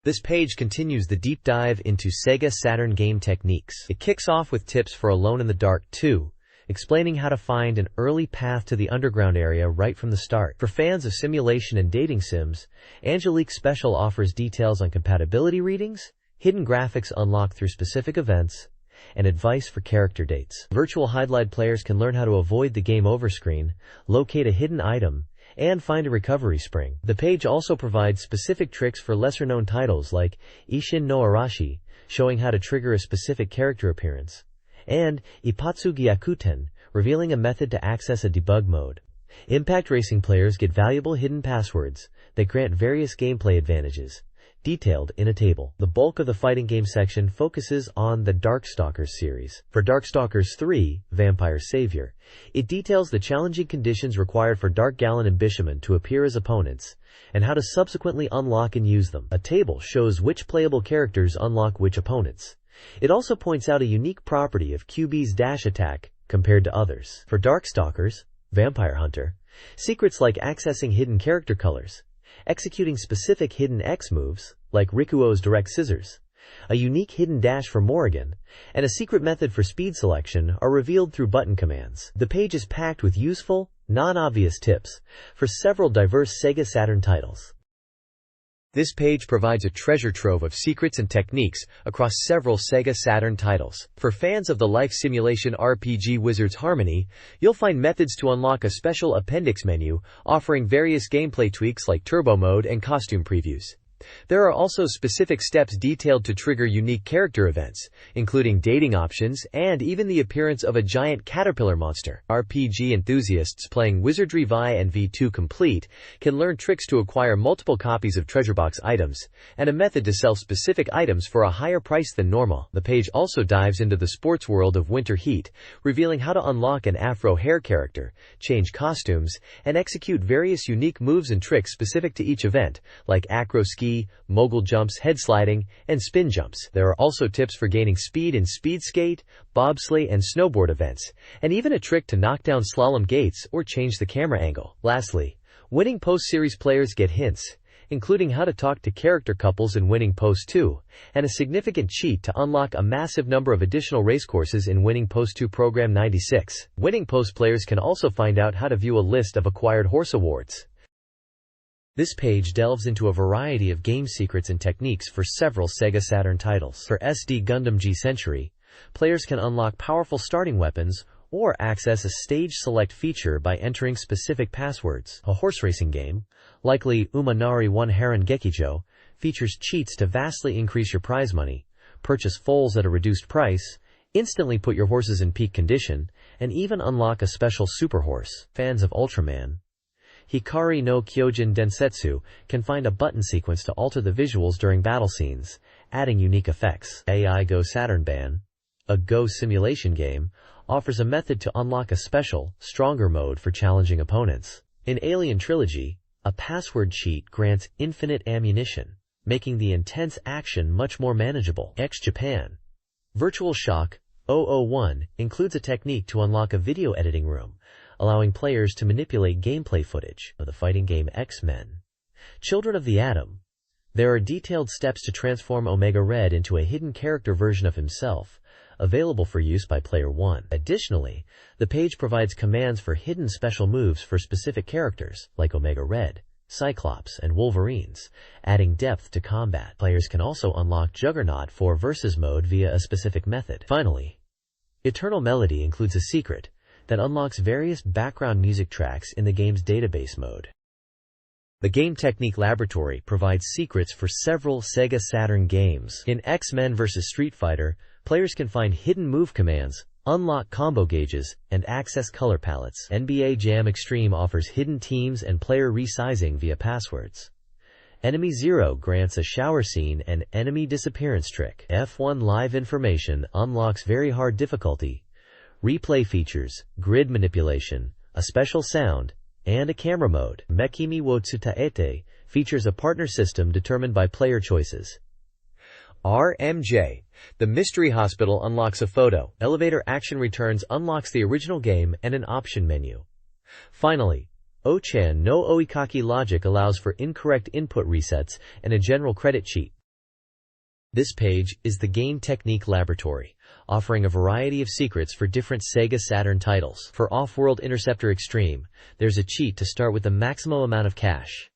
This page continues the deep dive into SEGA Saturn game techniques. It kicks off with tips for Alone in the Dark 2, explaining how to find an early path to the underground area right from the start. For fans of simulation and dating sims, Angelique Special offers details on compatibility readings, hidden graphics unlocked through specific events, and advice for character dates. Virtual Highlight players can learn how to avoid the game over screen, locate a hidden item, and find a recovery spring. The page also provides specific tricks for lesser-known titles like Ishin no Arashi, showing how to trigger a specific character appearance, and Ipatsu Gyakuten, revealing a method to access a debug mode. Impact Racing players get valuable hidden passwords that grant various gameplay advantages, detailed in a table. The bulk of the fighting game section focuses on the Darkstalkers series. For Darkstalkers 3, Vampire Savior, it details the challenging conditions required for Dark Gallon and Bishaman to appear as opponents, and how to subsequently unlock and use them. A table shows which playable characters unlock which opponents. It also points out a unique property of QB's dash attack compared to others. For Darkstalkers, Vampire Hunter, secrets like accessing hidden character colors, executing specific hidden X moves, like Rikuo's Direct Scissors, a unique hidden dash for Morrigan, and a secret method for speed selection are revealed through button commands. The page is packed with useful, non-obvious tips for several diverse SEGA Saturn titles. This page provides a treasure trove of secrets and techniques across several SEGA Saturn titles. For fans of the life simulation RPG Wizard's Harmony, you'll find methods to unlock a special appendix menu offering various gameplay tweaks like turbo mode and costume previews. There are also specific steps detailed to trigger unique character events, including dating options and even the appearance of a giant caterpillar monster. RPG enthusiasts playing Wizardry Vi and V2 Complete can learn tricks to acquire multiple copies of treasure box items, and a method to sell specific items for a higher price than normal. The page also dives into the sports world of Winter Heat, revealing how to unlock an afro hair character, change costumes, and execute various unique moves and tricks specific to each event, like acro ski, mogul jumps, head sliding, and spin jumps. There are also tips for gaining speed in speed skate, bobsleigh, and snowboard events, and even a trick to knock down slalom gates or change the camera angle. Lastly, Winning Post series players get hints, including how to talk to character couples in Winning Post 2, and a significant cheat to unlock a massive number of additional racecourses in Winning Post 2 Program 96. Winning Post players can also find out how to view a list of acquired horse awards. This page delves into a variety of game secrets and techniques for several SEGA Saturn titles. For SD Gundam G Century, players can unlock powerful starting weapons or access a stage select feature by entering specific passwords. A horse racing game, likely Umanari 1 Heron Gekijo, features cheats to vastly increase your prize money, purchase foals at a reduced price, instantly put your horses in peak condition, and even unlock a special super horse. Fans of Ultraman, Hikari no Kyojin Densetsu can find a button sequence to alter the visuals during battle scenes, adding unique effects. AI Go Saturn Ban, a Go simulation game, offers a method to unlock a special, stronger mode for challenging opponents. In Alien Trilogy, a password cheat grants infinite ammunition, making the intense action much more manageable. X Japan, Virtual Shock, 001 includes a technique to unlock a video editing room, allowing players to manipulate gameplay footage of the fighting game X-Men. Children of the Atom. There are detailed steps to transform Omega Red into a hidden character version of himself, available for use by Player 1. Additionally, the page provides commands for hidden special moves for specific characters, like Omega Red, Cyclops, and Wolverines, adding depth to combat. Players can also unlock Juggernaut for Versus mode via a specific method. Finally, Eternal Melody includes a secret that unlocks various background music tracks in the game's database mode. The Game Technique Laboratory provides secrets for several SEGA Saturn games. In X-Men vs. Street Fighter, players can find hidden move commands, unlock combo gauges, and access color palettes. NBA Jam Extreme offers hidden teams and player resizing via passwords. Enemy Zero grants a shower scene and enemy disappearance trick. F1 Live Information unlocks very hard difficulty, replay features, grid manipulation, a special sound, and a camera mode. Mekimi wo Tsutaete features a partner system determined by player choices. RMJ, the Mystery Hospital unlocks a photo. Elevator Action Returns unlocks the original game and an option menu. Finally, Ochan no Oikaki Logic allows for incorrect input resets and a general credit cheat. This page is the Game Technique Laboratory, offering a variety of secrets for different SEGA Saturn titles. For Off-World Interceptor Extreme, there's a cheat to start with the maximum amount of cash.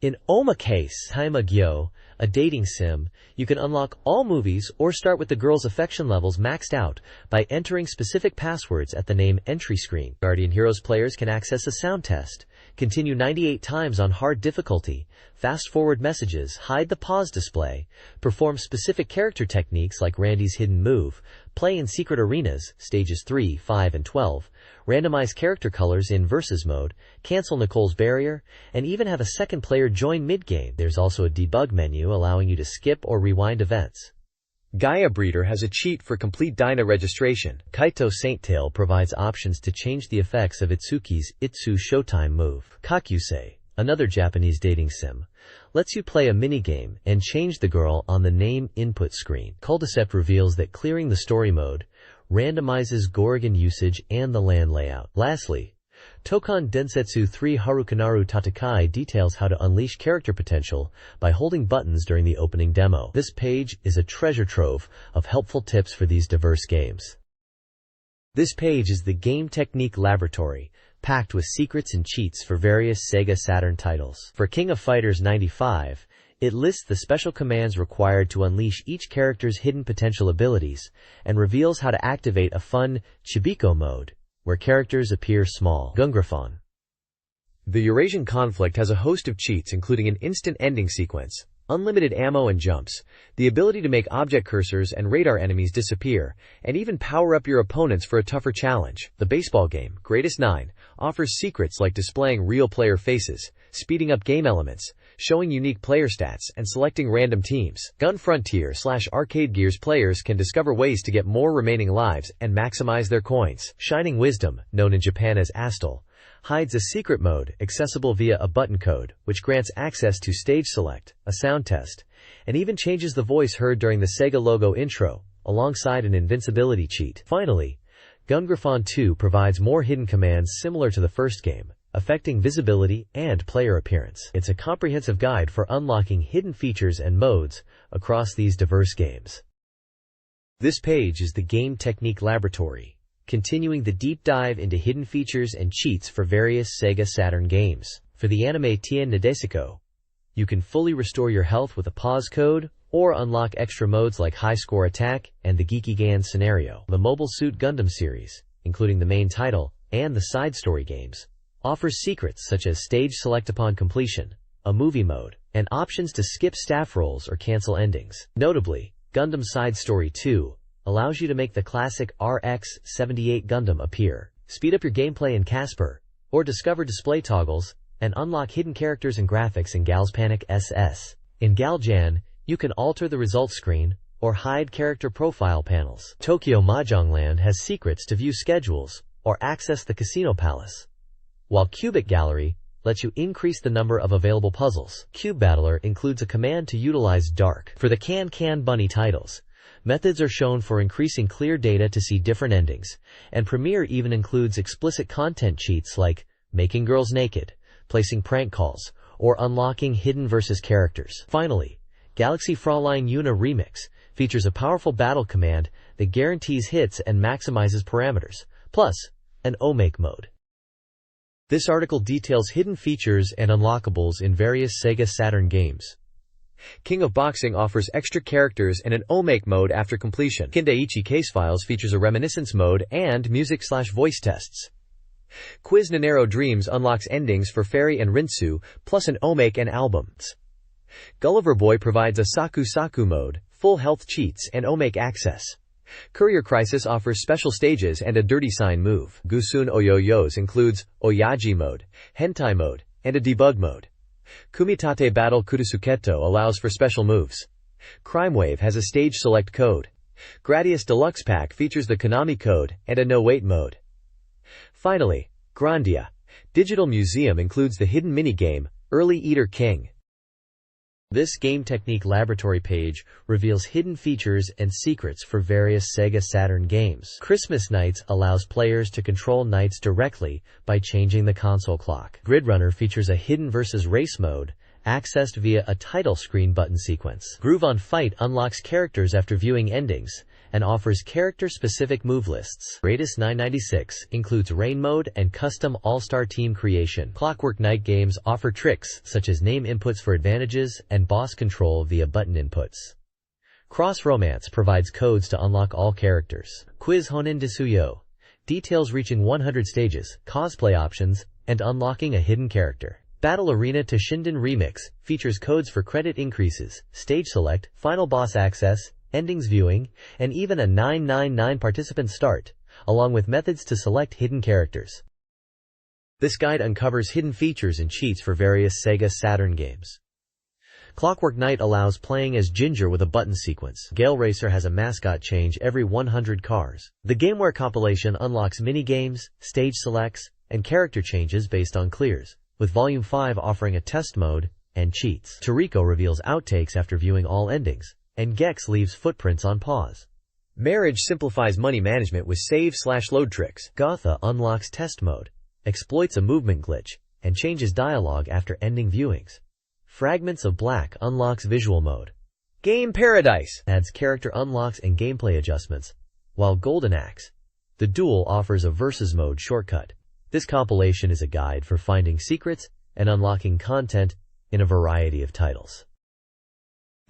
In Omakase Taimagyo, a dating sim, you can unlock all movies or start with the girl's affection levels maxed out by entering specific passwords at the name entry screen. Guardian Heroes players can access a sound test, continue 98 times on hard difficulty, fast-forward messages, hide the pause display, perform specific character techniques like Randy's hidden move, play in secret arenas, stages 3, 5, and 12, randomize character colors in Versus mode, cancel Nicole's barrier, and even have a second player join mid-game. There's also a debug menu allowing you to skip or rewind events. Gaia Breeder has a cheat for complete Dyna registration. Kaito Saint Tail provides options to change the effects of Itsuki's Itsu Showtime move. Kakusei, another Japanese dating sim, lets you play a minigame and change the girl on the name input screen. Culdicept reveals that clearing the story mode randomizes Gorgon usage and the land layout. Lastly, Tokan Densetsu 3 Harukanaru Tatakai details how to unleash character potential by holding buttons during the opening demo. This page is a treasure trove of helpful tips for these diverse games. This page is the Game Technique Laboratory, packed with secrets and cheats for various SEGA Saturn titles. For King of Fighters 95, it lists the special commands required to unleash each character's hidden potential abilities and reveals how to activate a fun Chibiko mode, where characters appear small. Gungraphon. The Eurasian Conflict has a host of cheats including an instant ending sequence, unlimited ammo and jumps, the ability to make object cursors and radar enemies disappear, and even power up your opponents for a tougher challenge. The baseball game, Greatest 9, offers secrets like displaying real player faces, speeding up game elements, showing unique player stats, and selecting random teams. Gun Frontier / Arcade Gears players can discover ways to get more remaining lives and maximize their coins. Shining Wisdom, known in Japan as Astal, hides a secret mode accessible via a button code, which grants access to stage select, a sound test, and even changes the voice heard during the Sega logo intro, alongside an invincibility cheat. Finally, Gungraphon 2 provides more hidden commands similar to the first game, affecting visibility and player appearance. It's a comprehensive guide for unlocking hidden features and modes across these diverse games. This page is the Game Technique Laboratory, continuing the deep dive into hidden features and cheats for various SEGA Saturn games. For the anime Tien Nadesico, you can fully restore your health with a pause code, or unlock extra modes like High Score Attack and the Geeky scenario. The Mobile Suit Gundam series, including the main title and the side story games, offers secrets such as stage select upon completion, a movie mode, and options to skip staff roles or cancel endings. Notably, Gundam Side Story 2 allows you to make the classic RX-78 Gundam appear, speed up your gameplay in Casper, or discover display toggles and unlock hidden characters and graphics in Gal's Panic SS. In Galjan, you can alter the results screen or hide character profile panels. Tokyo Mahjong Land has secrets to view schedules or access the Casino Palace, while Cubic Gallery lets you increase the number of available puzzles. Cube Battler includes a command to utilize Dark. For the Can Can Bunny titles, Methods are shown for increasing clear data to see different endings, and Premiere even includes explicit content cheats like making girls naked, placing prank calls, or unlocking hidden versus characters. Finally, Galaxy Fräulein Una Remix features a powerful battle command that guarantees hits and maximizes parameters, plus an O-Make mode. This article details hidden features and unlockables in various SEGA Saturn games. King of Boxing offers extra characters and an O-Make mode after completion. Kindaichi Case Files features a reminiscence mode and music/voice tests. Quiz Nanero Dreams unlocks endings for Fairy and Rinsu, plus an O-Make and albums. Gulliver Boy provides a Saku Saku mode, full health cheats, and O-Make access. Courier Crisis offers special stages and a dirty sign move. Gusun Oyoyos includes Oyaji mode, Hentai mode, and a debug mode. Kumitate Battle Kurusuketo allows for special moves. Crime Wave has a stage select code. Gradius Deluxe Pack features the Konami code and a no-wait mode. Finally, Grandia Digital Museum includes the hidden minigame, Early Eater King. This Game Technique Laboratory page reveals hidden features and secrets for various SEGA Saturn games. Christmas Nights allows players to control nights directly by changing the console clock. Grid Runner features a hidden versus race mode, accessed via a title screen button sequence. Groove on Fight unlocks characters after viewing endings, and offers character-specific move lists. Raidus 996 includes rain mode and custom all-star team creation. Clockwork Knight games offer tricks such as name inputs for advantages and boss control via button inputs. Cross Romance provides codes to unlock all characters. Quiz Honin Desuyo details reaching 100 stages, cosplay options, and unlocking a hidden character. Battle Arena to Shinden Remix features codes for credit increases, stage select, final boss access, endings viewing, and even a 999 participant start, along with methods to select hidden characters. This guide uncovers hidden features and cheats for various SEGA Saturn games. Clockwork Knight allows playing as Ginger with a button sequence. Gale Racer has a mascot change every 100 cars. The Gameware compilation unlocks mini-games, stage selects, and character changes based on clears, with Volume 5 offering a test mode and cheats. Toriko reveals outtakes after viewing all endings, and Gex leaves footprints on pause. Marriage simplifies money management with save/load tricks. Gotha unlocks test mode, exploits a movement glitch, and changes dialogue after ending viewings. Fragments of Black unlocks visual mode. Game Paradise adds character unlocks and gameplay adjustments, while Golden Axe, the Duel, offers a versus mode shortcut. This compilation is a guide for finding secrets and unlocking content in a variety of titles.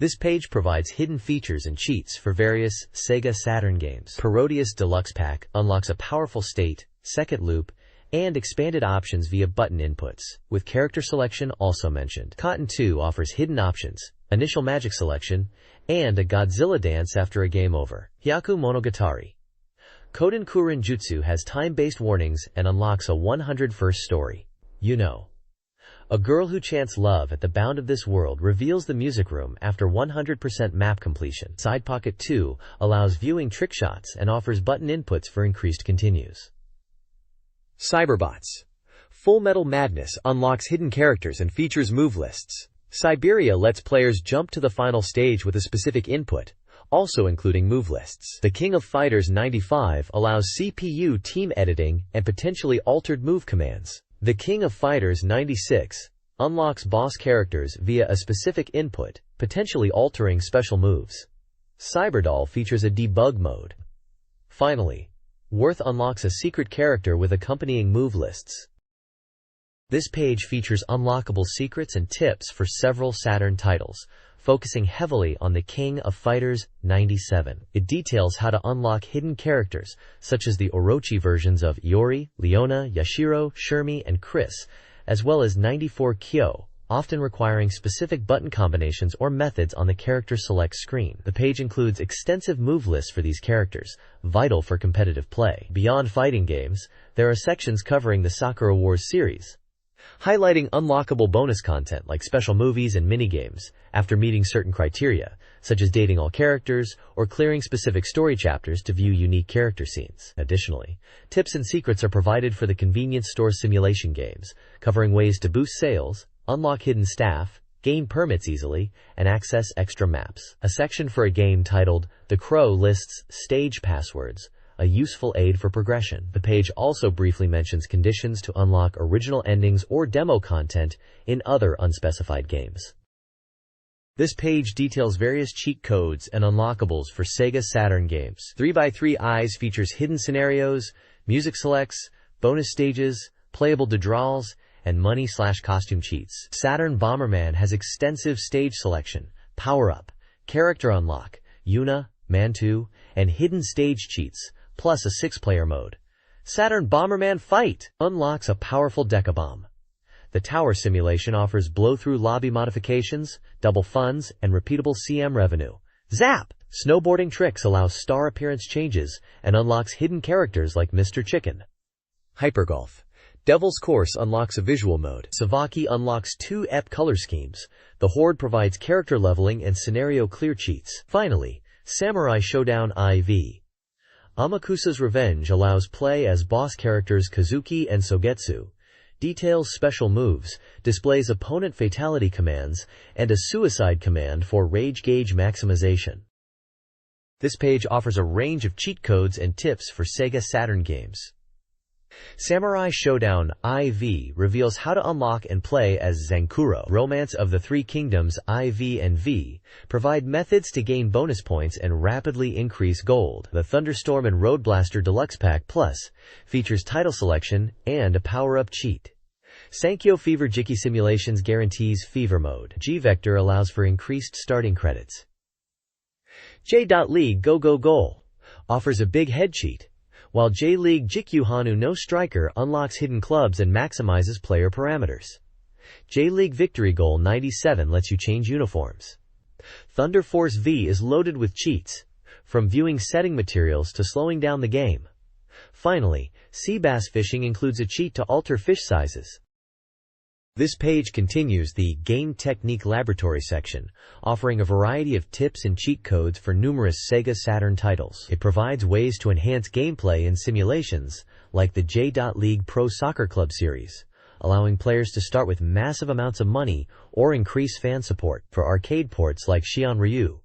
This page provides hidden features and cheats for various SEGA Saturn games. Parodius Deluxe Pack unlocks a powerful state, second loop, and expanded options via button inputs, with character selection also mentioned. Cotton 2 offers hidden options, initial magic selection, and a Godzilla dance after a game over. Hyaku Monogatari Koden Kurin Jutsu has time-based warnings and unlocks a 101st story. You know. A girl who chants love at the bound of this world reveals the music room after 100% map completion. Side Pocket 2 allows viewing trick shots and offers button inputs for increased continues. Cyberbots Full Metal Madness unlocks hidden characters and features move lists. Siberia lets players jump to the final stage with a specific input, also including move lists. The King of Fighters 95 allows CPU team editing and potentially altered move commands. The King of Fighters 96 unlocks boss characters via a specific input, potentially altering special moves. Cyberdoll features a debug mode. Finally, Worth unlocks a secret character with accompanying move lists. This page features unlockable secrets and tips for several Saturn titles, focusing heavily on the King of Fighters 97. It details how to unlock hidden characters, such as the Orochi versions of Iori, Leona, Yashiro, Shermie, and Chris, as well as 94 Kyo, often requiring specific button combinations or methods on the character select screen. The page includes extensive move lists for these characters, vital for competitive play. Beyond fighting games, there are sections covering the Sakura Wars series, highlighting unlockable bonus content like special movies and minigames after meeting certain criteria, such as dating all characters or clearing specific story chapters to view unique character scenes. Additionally, tips and secrets are provided for the convenience store simulation games, covering ways to boost sales, unlock hidden staff, gain permits easily, and access extra maps. A section for a game titled The Crow lists stage passwords, a useful aid for progression. The page also briefly mentions conditions to unlock original endings or demo content in other unspecified games. This page details various cheat codes and unlockables for SEGA Saturn games. 3x3 Eyes features hidden scenarios, music selects, bonus stages, playable withdrawals, and money/costume cheats. Saturn Bomberman has extensive stage selection, power-up, character unlock, Yuna, Mantu, and hidden stage cheats, plus a 6-player mode. Saturn Bomberman Fight unlocks a powerful Decabomb. The tower simulation offers blow-through lobby modifications, double funds, and repeatable CM revenue. Zap! Snowboarding Tricks allows star appearance changes and unlocks hidden characters like Mr. Chicken. Hypergolf Devil's Course unlocks a visual mode. Savaki unlocks 2 EP color schemes. The Horde provides character leveling and scenario clear cheats. Finally, Samurai Showdown IV. Amakusa's Revenge allows play as boss characters Kazuki and Sogetsu, details special moves, displays opponent fatality commands, and a suicide command for rage gauge maximization. This page offers a range of cheat codes and tips for SEGA Saturn games. Samurai Showdown IV reveals how to unlock and play as Zankuro. Romance of the Three Kingdoms IV and V provide methods to gain bonus points and rapidly increase gold. The Thunderstorm and Road Blaster Deluxe Pack Plus features title selection and a power-up cheat. Sankyo Fever Jiki Simulations guarantees Fever Mode. G-Vector allows for increased starting credits. J.League Go Go Goal offers a big head cheat, while J-League Jikyu Hanu No Striker unlocks hidden clubs and maximizes player parameters. J-League Victory Goal 97 lets you change uniforms. Thunder Force V is loaded with cheats, from viewing setting materials to slowing down the game. Finally, Sea Bass Fishing includes a cheat to alter fish sizes. This page continues the Game Technique Laboratory section, offering a variety of tips and cheat codes for numerous SEGA Saturn titles. It provides ways to enhance gameplay in simulations, like the J.League Pro Soccer Club series, allowing players to start with massive amounts of money or increase fan support. For arcade ports like Xi'an Ryu,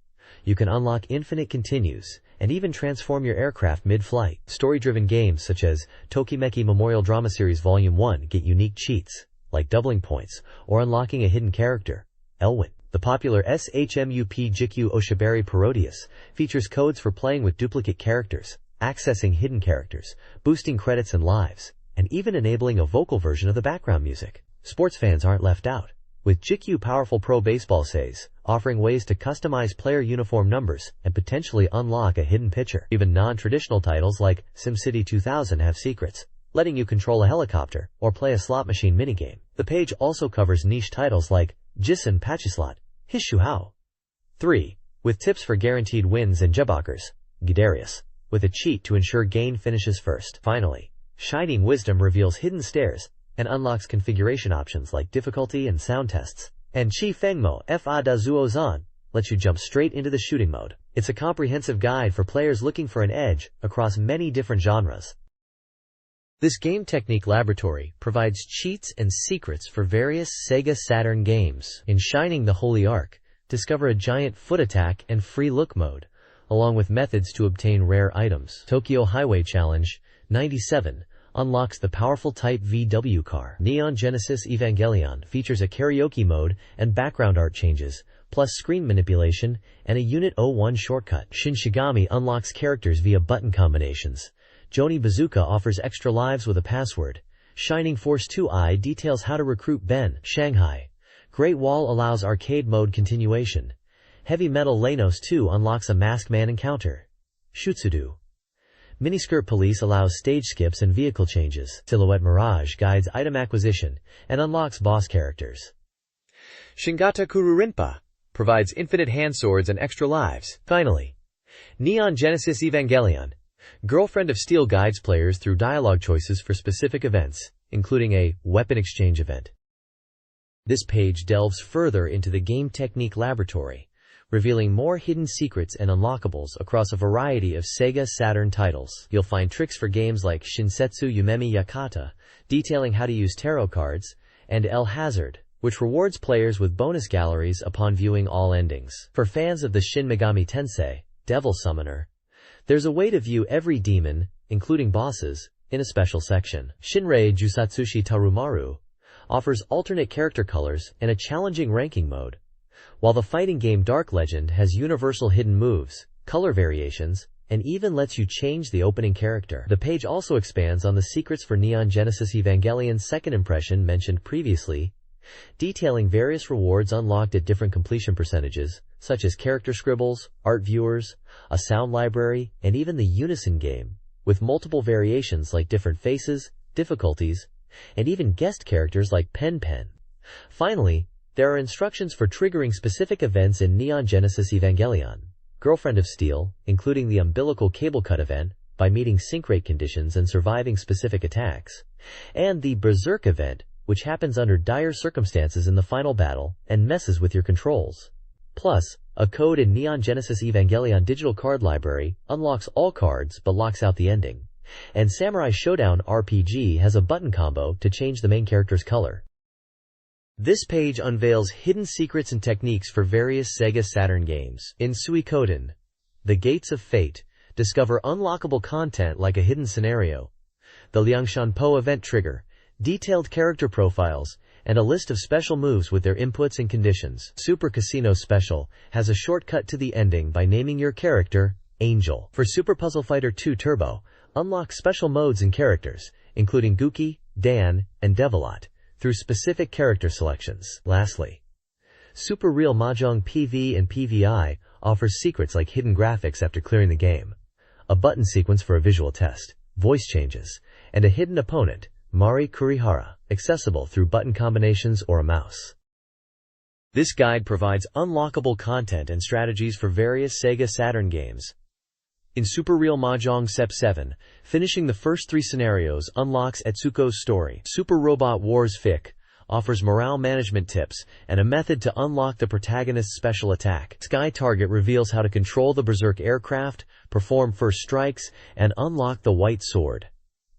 you can unlock infinite continues and even transform your aircraft mid-flight. Story-driven games such as Tokimeki Memorial Drama Series Volume 1 get unique cheats, like doubling points or unlocking a hidden character, Elwin. The popular SHMUP Jikyu Oshibari Parodius features codes for playing with duplicate characters, accessing hidden characters, boosting credits and lives, and even enabling a vocal version of the background music. Sports fans aren't left out, with Jikyu Powerful Pro Baseball Says offering ways to customize player uniform numbers and potentially unlock a hidden pitcher. Even non-traditional titles like SimCity 2000 have secrets, letting you control a helicopter or play a slot machine minigame. The page also covers niche titles like Jissen Pachislot, Hishuhao 3, with tips for guaranteed wins, and Jebakers, Gidarius, with a cheat to ensure Gain finishes first. Finally, Shining Wisdom reveals hidden stairs and unlocks configuration options like difficulty and sound tests. And Chi Fengmo Fa Da Zuo Zan lets you jump straight into the shooting mode. It's a comprehensive guide for players looking for an edge across many different genres. This Game Technique Laboratory provides cheats and secrets for various SEGA Saturn games. In Shining the Holy Ark, discover a giant foot attack and free look mode, along with methods to obtain rare items. Tokyo Highway Challenge 97 unlocks the powerful Type VW car. Neon Genesis Evangelion features a karaoke mode and background art changes, plus screen manipulation and a Unit 01 shortcut. Shin Shigami unlocks characters via button combinations. Joni Bazooka offers extra lives with a password. Shining Force 2i details how to recruit Ben. Shanghai Great Wall allows arcade mode continuation. Heavy Metal Lanos 2 unlocks a Masked Man encounter. Shutsudu Miniskirt Police allows stage skips and vehicle changes. Silhouette Mirage guides item acquisition and unlocks boss characters. Shingata Kururinpa provides infinite hand swords and extra lives. Finally, Neon Genesis Evangelion Girlfriend of Steel guides players through dialogue choices for specific events, including a weapon exchange event. This page delves further into the Game Technique Laboratory, revealing more hidden secrets and unlockables across a variety of SEGA Saturn titles. You'll find tricks for games like Shinsetsu Yumemi Yakata, detailing how to use tarot cards, and El Hazard, which rewards players with bonus galleries upon viewing all endings. For fans of the Shin Megami Tensei, Devil Summoner, there's a way to view every demon, including bosses, in a special section. Shinrei Jusatsushi Tarumaru offers alternate character colors and a challenging ranking mode, while the fighting game Dark Legend has universal hidden moves, color variations, and even lets you change the opening character. The page also expands on the secrets for Neon Genesis Evangelion's second impression mentioned previously, detailing various rewards unlocked at different completion percentages, such as character scribbles, art viewers, a sound library, and even the Unison game, with multiple variations like different faces, difficulties, and even guest characters like Pen Pen. Finally, there are instructions for triggering specific events in Neon Genesis Evangelion, Girlfriend of Steel, including the umbilical cable cut event, by meeting sync rate conditions and surviving specific attacks, and the Berserk event, which happens under dire circumstances in the final battle and messes with your controls. Plus, a code in Neon Genesis Evangelion digital card library unlocks all cards but locks out the ending, and Samurai Showdown RPG has a button combo to change the main character's color. This page unveils hidden secrets and techniques for various SEGA Saturn games. In Suikoden, The Gates of Fate, discover unlockable content like a hidden scenario, the Liangshanpo event trigger, detailed character profiles, and a list of special moves with their inputs and conditions. Super Casino Special has a shortcut to the ending by naming your character Angel. For Super Puzzle Fighter 2 Turbo, unlock special modes and characters, including Gookie, Dan, and Devilot, through specific character selections. Lastly, Super Real Mahjong PV and PVI offers secrets like hidden graphics after clearing the game, a button sequence for a visual test, voice changes, and a hidden opponent, Mari Kurihara, accessible through button combinations or a mouse. This guide provides unlockable content and strategies for various SEGA Saturn games. In Super Real Mahjong Sep 7, finishing the first 3 scenarios unlocks Etsuko's story. Super Robot Wars FIC offers morale management tips and a method to unlock the protagonist's special attack. Sky Target reveals how to control the Berserk aircraft, perform first strikes, and unlock the White Sword.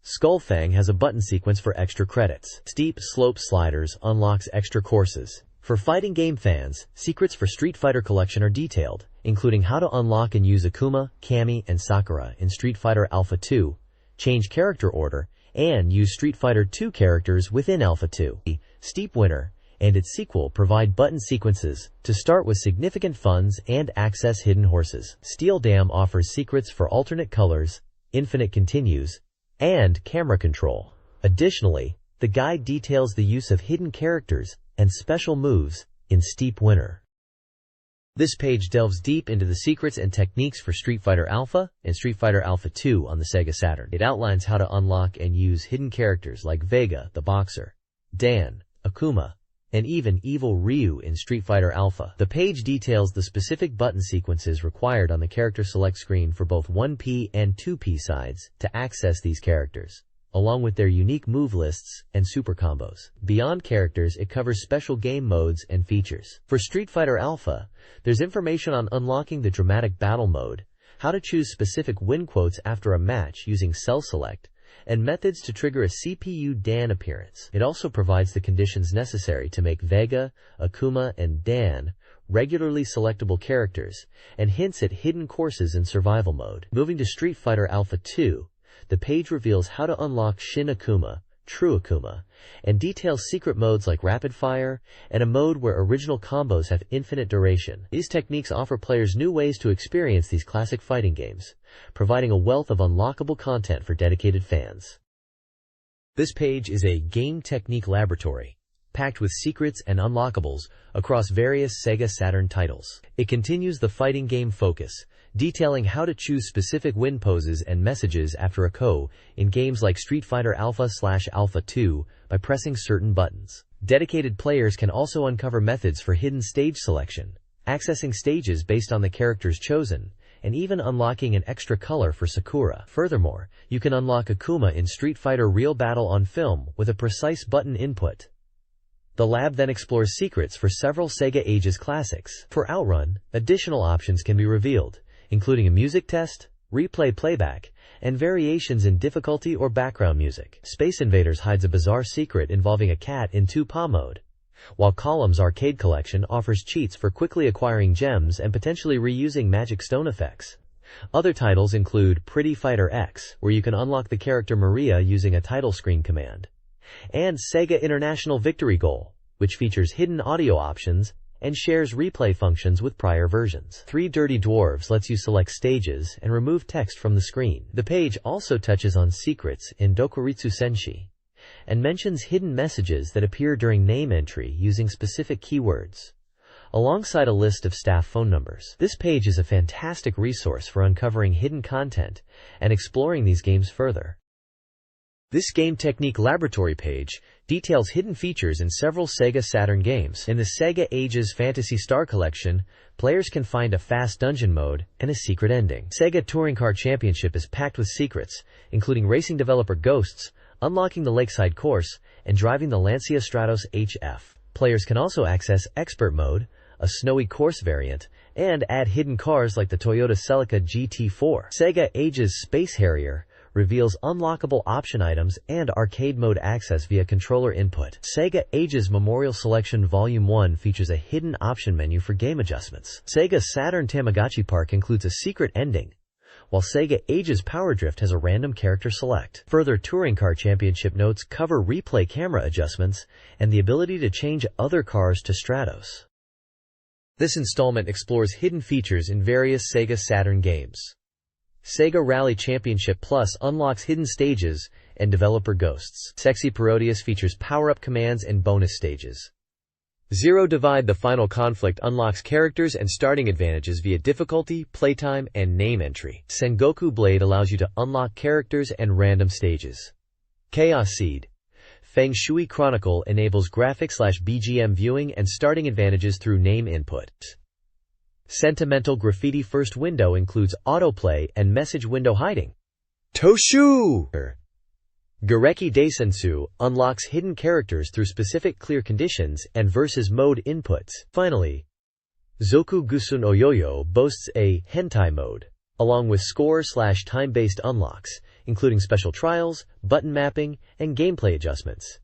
Skullfang has a button sequence for extra credits. Steep Slope Sliders unlocks extra courses. For fighting game fans, secrets for Street Fighter Collection are detailed, including how to unlock and use Akuma, Kami, and Sakura in Street Fighter Alpha 2, change character order, and use Street Fighter 2 characters within Alpha 2. Steep Winter and its sequel provide button sequences to start with significant funds and access hidden horses. Steel Dam offers secrets for alternate colors, infinite continues, and camera control. Additionally, the guide details the use of hidden characters and special moves in Steep Winter. This page delves deep into the secrets and techniques for Street Fighter Alpha and Street Fighter Alpha 2 on the SEGA Saturn. It outlines how to unlock and use hidden characters like Vega, the boxer, Dan, Akuma, and even Evil Ryu in Street Fighter Alpha. The page details the specific button sequences required on the character select screen for both 1P and 2P sides to access these characters, along with their unique move lists and super combos. Beyond characters, it covers special game modes and features. For Street Fighter Alpha, there's information on unlocking the dramatic battle mode, how to choose specific win quotes after a match using cell select, and methods to trigger a CPU Dan appearance. It also provides the conditions necessary to make Vega, Akuma, and Dan regularly selectable characters, and hints at hidden courses in survival mode. Moving to Street Fighter Alpha 2, the page reveals how to unlock Shin Akuma, True Akuma, and details secret modes like Rapid Fire and a mode where original combos have infinite duration. These techniques offer players new ways to experience these classic fighting games, providing a wealth of unlockable content for dedicated fans. This page is a game technique laboratory, packed with secrets and unlockables across various SEGA Saturn titles. It continues the fighting game focus, detailing how to choose specific win poses and messages after a KO in games like Street Fighter Alpha/Alpha 2 by pressing certain buttons. Dedicated players can also uncover methods for hidden stage selection, accessing stages based on the characters chosen, and even unlocking an extra color for Sakura. Furthermore, you can unlock Akuma in Street Fighter Real Battle on film with a precise button input. The lab then explores secrets for several Sega Ages classics. For Outrun, additional options can be revealed, including a music test, replay playback, and variations in difficulty or background music. Space Invaders hides a bizarre secret involving a cat in 2PA mode, while Column's Arcade Collection offers cheats for quickly acquiring gems and potentially reusing magic stone effects. Other titles include Pretty Fighter X, where you can unlock the character Maria using a title screen command, and Sega International Victory Goal, which features hidden audio options and shares replay functions with prior versions. 3 Dirty Dwarves lets you select stages and remove text from the screen. The page also touches on secrets in Dokuritsu Senshi, and mentions hidden messages that appear during name entry using specific keywords, alongside a list of staff phone numbers. This page is a fantastic resource for uncovering hidden content and exploring these games further. This Game Technique Laboratory page details hidden features in several Sega Saturn games. In the Sega Ages Phantasy Star Collection, players can find a fast dungeon mode and a secret ending. Sega Touring Car Championship is packed with secrets, including racing developer Ghosts, unlocking the Lakeside Course, and driving the Lancia Stratos HF. Players can also access Expert Mode, a snowy course variant, and add hidden cars like the Toyota Celica GT4. Sega Ages Space Harrier reveals unlockable option items and arcade mode access via controller input. Sega Ages Memorial Selection Volume 1 features a hidden option menu for game adjustments. Sega Saturn Tamagotchi Park includes a secret ending, while Sega Ages Power Drift has a random character select. Further Touring Car Championship notes cover replay camera adjustments and the ability to change other cars to Stratos. This installment explores hidden features in various Sega Saturn games. Sega Rally Championship Plus unlocks hidden stages and developer Ghosts. Sexy Parodius features power-up commands and bonus stages. Zero Divide The Final Conflict unlocks characters and starting advantages via difficulty, playtime, and name entry. Sengoku Blade allows you to unlock characters and random stages. Chaos Seed Feng Shui Chronicle enables graphics/BGM viewing and starting advantages through name input. Sentimental Graffiti First Window includes autoplay and message window hiding. Toshu! Gareki Deisensu unlocks hidden characters through specific clear conditions and versus mode inputs. Finally, Zoku Gusun Oyoyo boasts a hentai mode, along with score/time-based unlocks, including special trials, button mapping, and gameplay adjustments.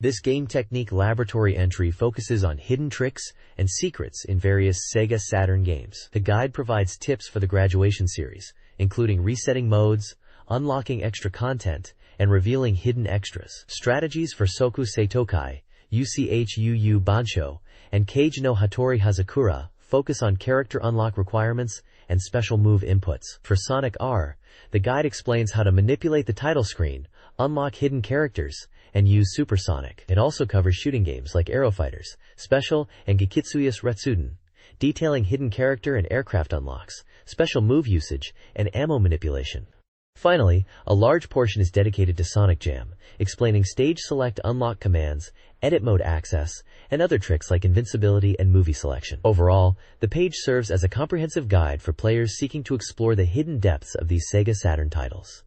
This Game Technique Laboratory entry focuses on hidden tricks and secrets in various Sega Saturn games. The guide provides tips for the Graduation series, including resetting modes, unlocking extra content, and revealing hidden extras. Strategies for Soku Seitokai, UCHUU Bansho, and Kage no Hattori Hazakura focus on character unlock requirements and special move inputs. For Sonic R, the guide explains how to manipulate the title screen, unlock hidden characters, and use Supersonic. It also covers shooting games like Aero Fighters, Special, and Gikitsuyas Retsuden, detailing hidden character and aircraft unlocks, special move usage, and ammo manipulation. Finally, a large portion is dedicated to Sonic Jam, explaining stage select unlock commands, edit mode access, and other tricks like invincibility and movie selection. Overall, the page serves as a comprehensive guide for players seeking to explore the hidden depths of these Sega Saturn titles.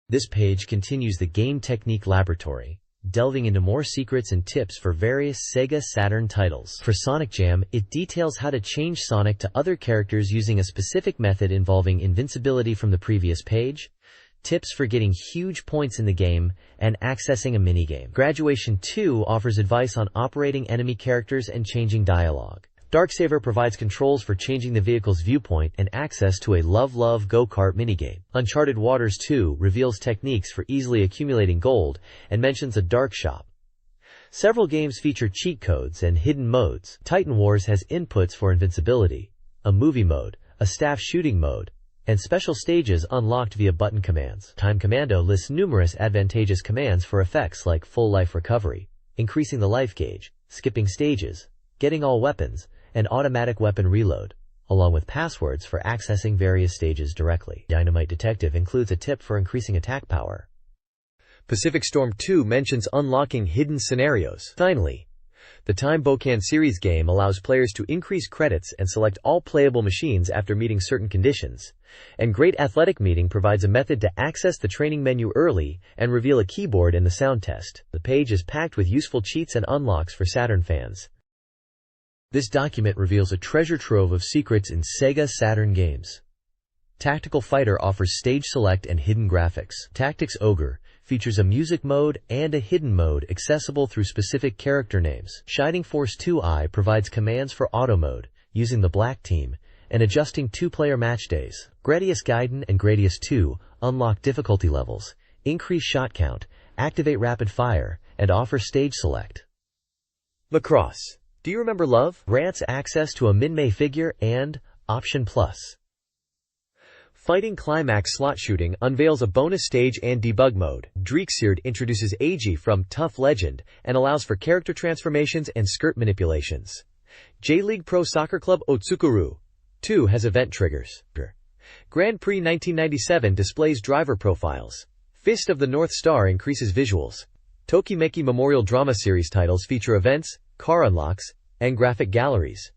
This page continues the Game Technique Laboratory, delving into more secrets and tips for various Sega Saturn titles. For Sonic Jam, it details how to change Sonic to other characters using a specific method involving invincibility from the previous page, tips for getting huge points in the game, and accessing a minigame. Graduation 2 offers advice on operating enemy characters and changing dialogue. Darksaver provides controls for changing the vehicle's viewpoint and access to a Love Love Go-Kart minigame. Uncharted Waters 2 reveals techniques for easily accumulating gold and mentions a dark shop. Several games feature cheat codes and hidden modes. Titan Wars has inputs for invincibility, a movie mode, a staff shooting mode, and special stages unlocked via button commands. Time Commando lists numerous advantageous commands for effects like full life recovery, increasing the life gauge, skipping stages, getting all weapons, and automatic weapon reload, along with passwords for accessing various stages directly. Dynamite Detective includes a tip for increasing attack power. Pacific Storm 2 mentions unlocking hidden scenarios. Finally, the Time Bokan series game allows players to increase credits and select all playable machines after meeting certain conditions, and Great Athletic Meeting provides a method to access the training menu early and reveal a keyboard in the sound test. The page is packed with useful cheats and unlocks for Saturn fans. This document reveals a treasure trove of secrets in Sega Saturn games. Tactical Fighter offers stage select and hidden graphics. Tactics Ogre features a music mode and a hidden mode accessible through specific character names. Shining Force 2i provides commands for auto mode, using the black team, and adjusting two-player match days. Gradius Gaiden and Gradius 2 unlock difficulty levels, increase shot count, activate rapid fire, and offer stage select. Lacrosse. Do you remember Love? Grants access to a Min-May figure and Option Plus. Fighting Climax Slot Shooting unveils a bonus stage and debug mode. Dreekseard introduces Eiji from Tough Legend and allows for character transformations and skirt manipulations. J-League Pro Soccer Club Otsukuru 2 has event triggers. Grand Prix 1997 displays driver profiles. Fist of the North Star increases visuals. Tokimeki Memorial Drama Series titles feature events, car unlocks, and graphic galleries.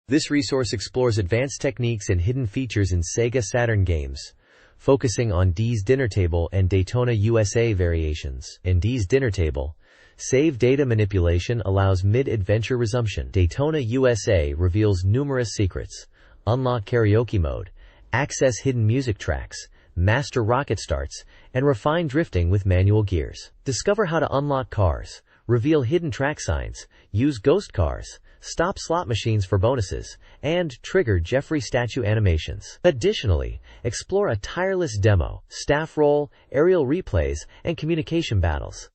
This resource explores advanced techniques and hidden features in Sega Saturn games, focusing on D's Dinner Table and Daytona USA variations. In D's Dinner Table, save data manipulation allows mid-adventure resumption. Daytona USA reveals numerous secrets, unlock karaoke mode, access hidden music tracks, master rocket starts, and refine drifting with manual gears. Discover how to unlock cars, reveal hidden track signs, use ghost cars, stop slot machines for bonuses, and trigger Jeffrey statue animations. Additionally, explore a tireless demo, staff roll, aerial replays, and communication battles.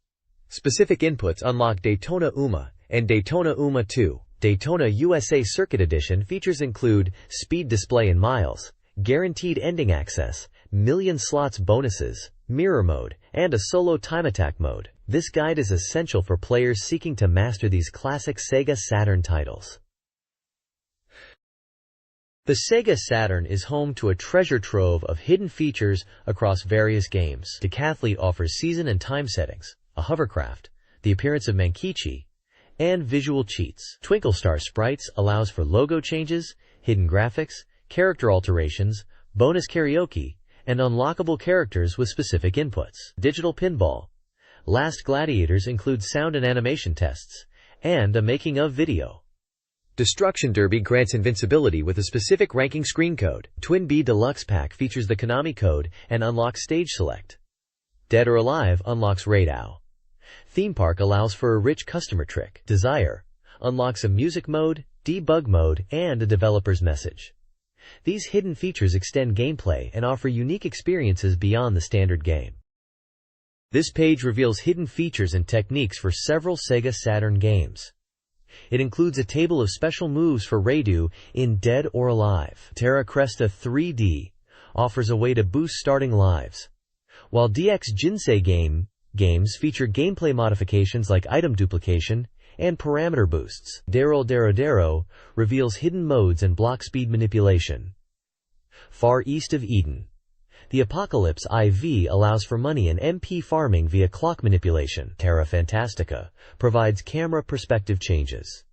Specific inputs unlock Daytona UMA and Daytona UMA 2. Daytona USA Circuit Edition features include speed display in miles, guaranteed ending access, million slots bonuses, mirror mode, and a solo time attack mode. This guide is essential for players seeking to master these classic Sega Saturn titles. The Sega Saturn is home to a treasure trove of hidden features across various games. Decathlete offers season and time settings, a hovercraft, the appearance of Mankichi, and visual cheats. Twinkle Star Sprites allows for logo changes, hidden graphics, character alterations, bonus karaoke, and unlockable characters with specific inputs. Digital Pinball. Last Gladiators includes sound and animation tests, and a making-of video. Destruction Derby grants invincibility with a specific ranking screen code. Twin Bee Deluxe Pack features the Konami code and unlocks stage select. Dead or Alive unlocks Raid OW. Theme Park allows for a rich customer trick. Desire unlocks a music mode, debug mode, and a developer's message. These hidden features extend gameplay and offer unique experiences beyond the standard game. This page reveals hidden features and techniques for several Sega Saturn games. It includes a table of special moves for Raidu in Dead or Alive. Terra Cresta 3D offers a way to boost starting lives, while DX Jinsei games feature gameplay modifications like item duplication and parameter boosts. Dero reveals hidden modes and block speed manipulation. Far East of Eden. The Apocalypse IV allows for money and MP farming via clock manipulation. Terra Fantastica provides camera perspective changes.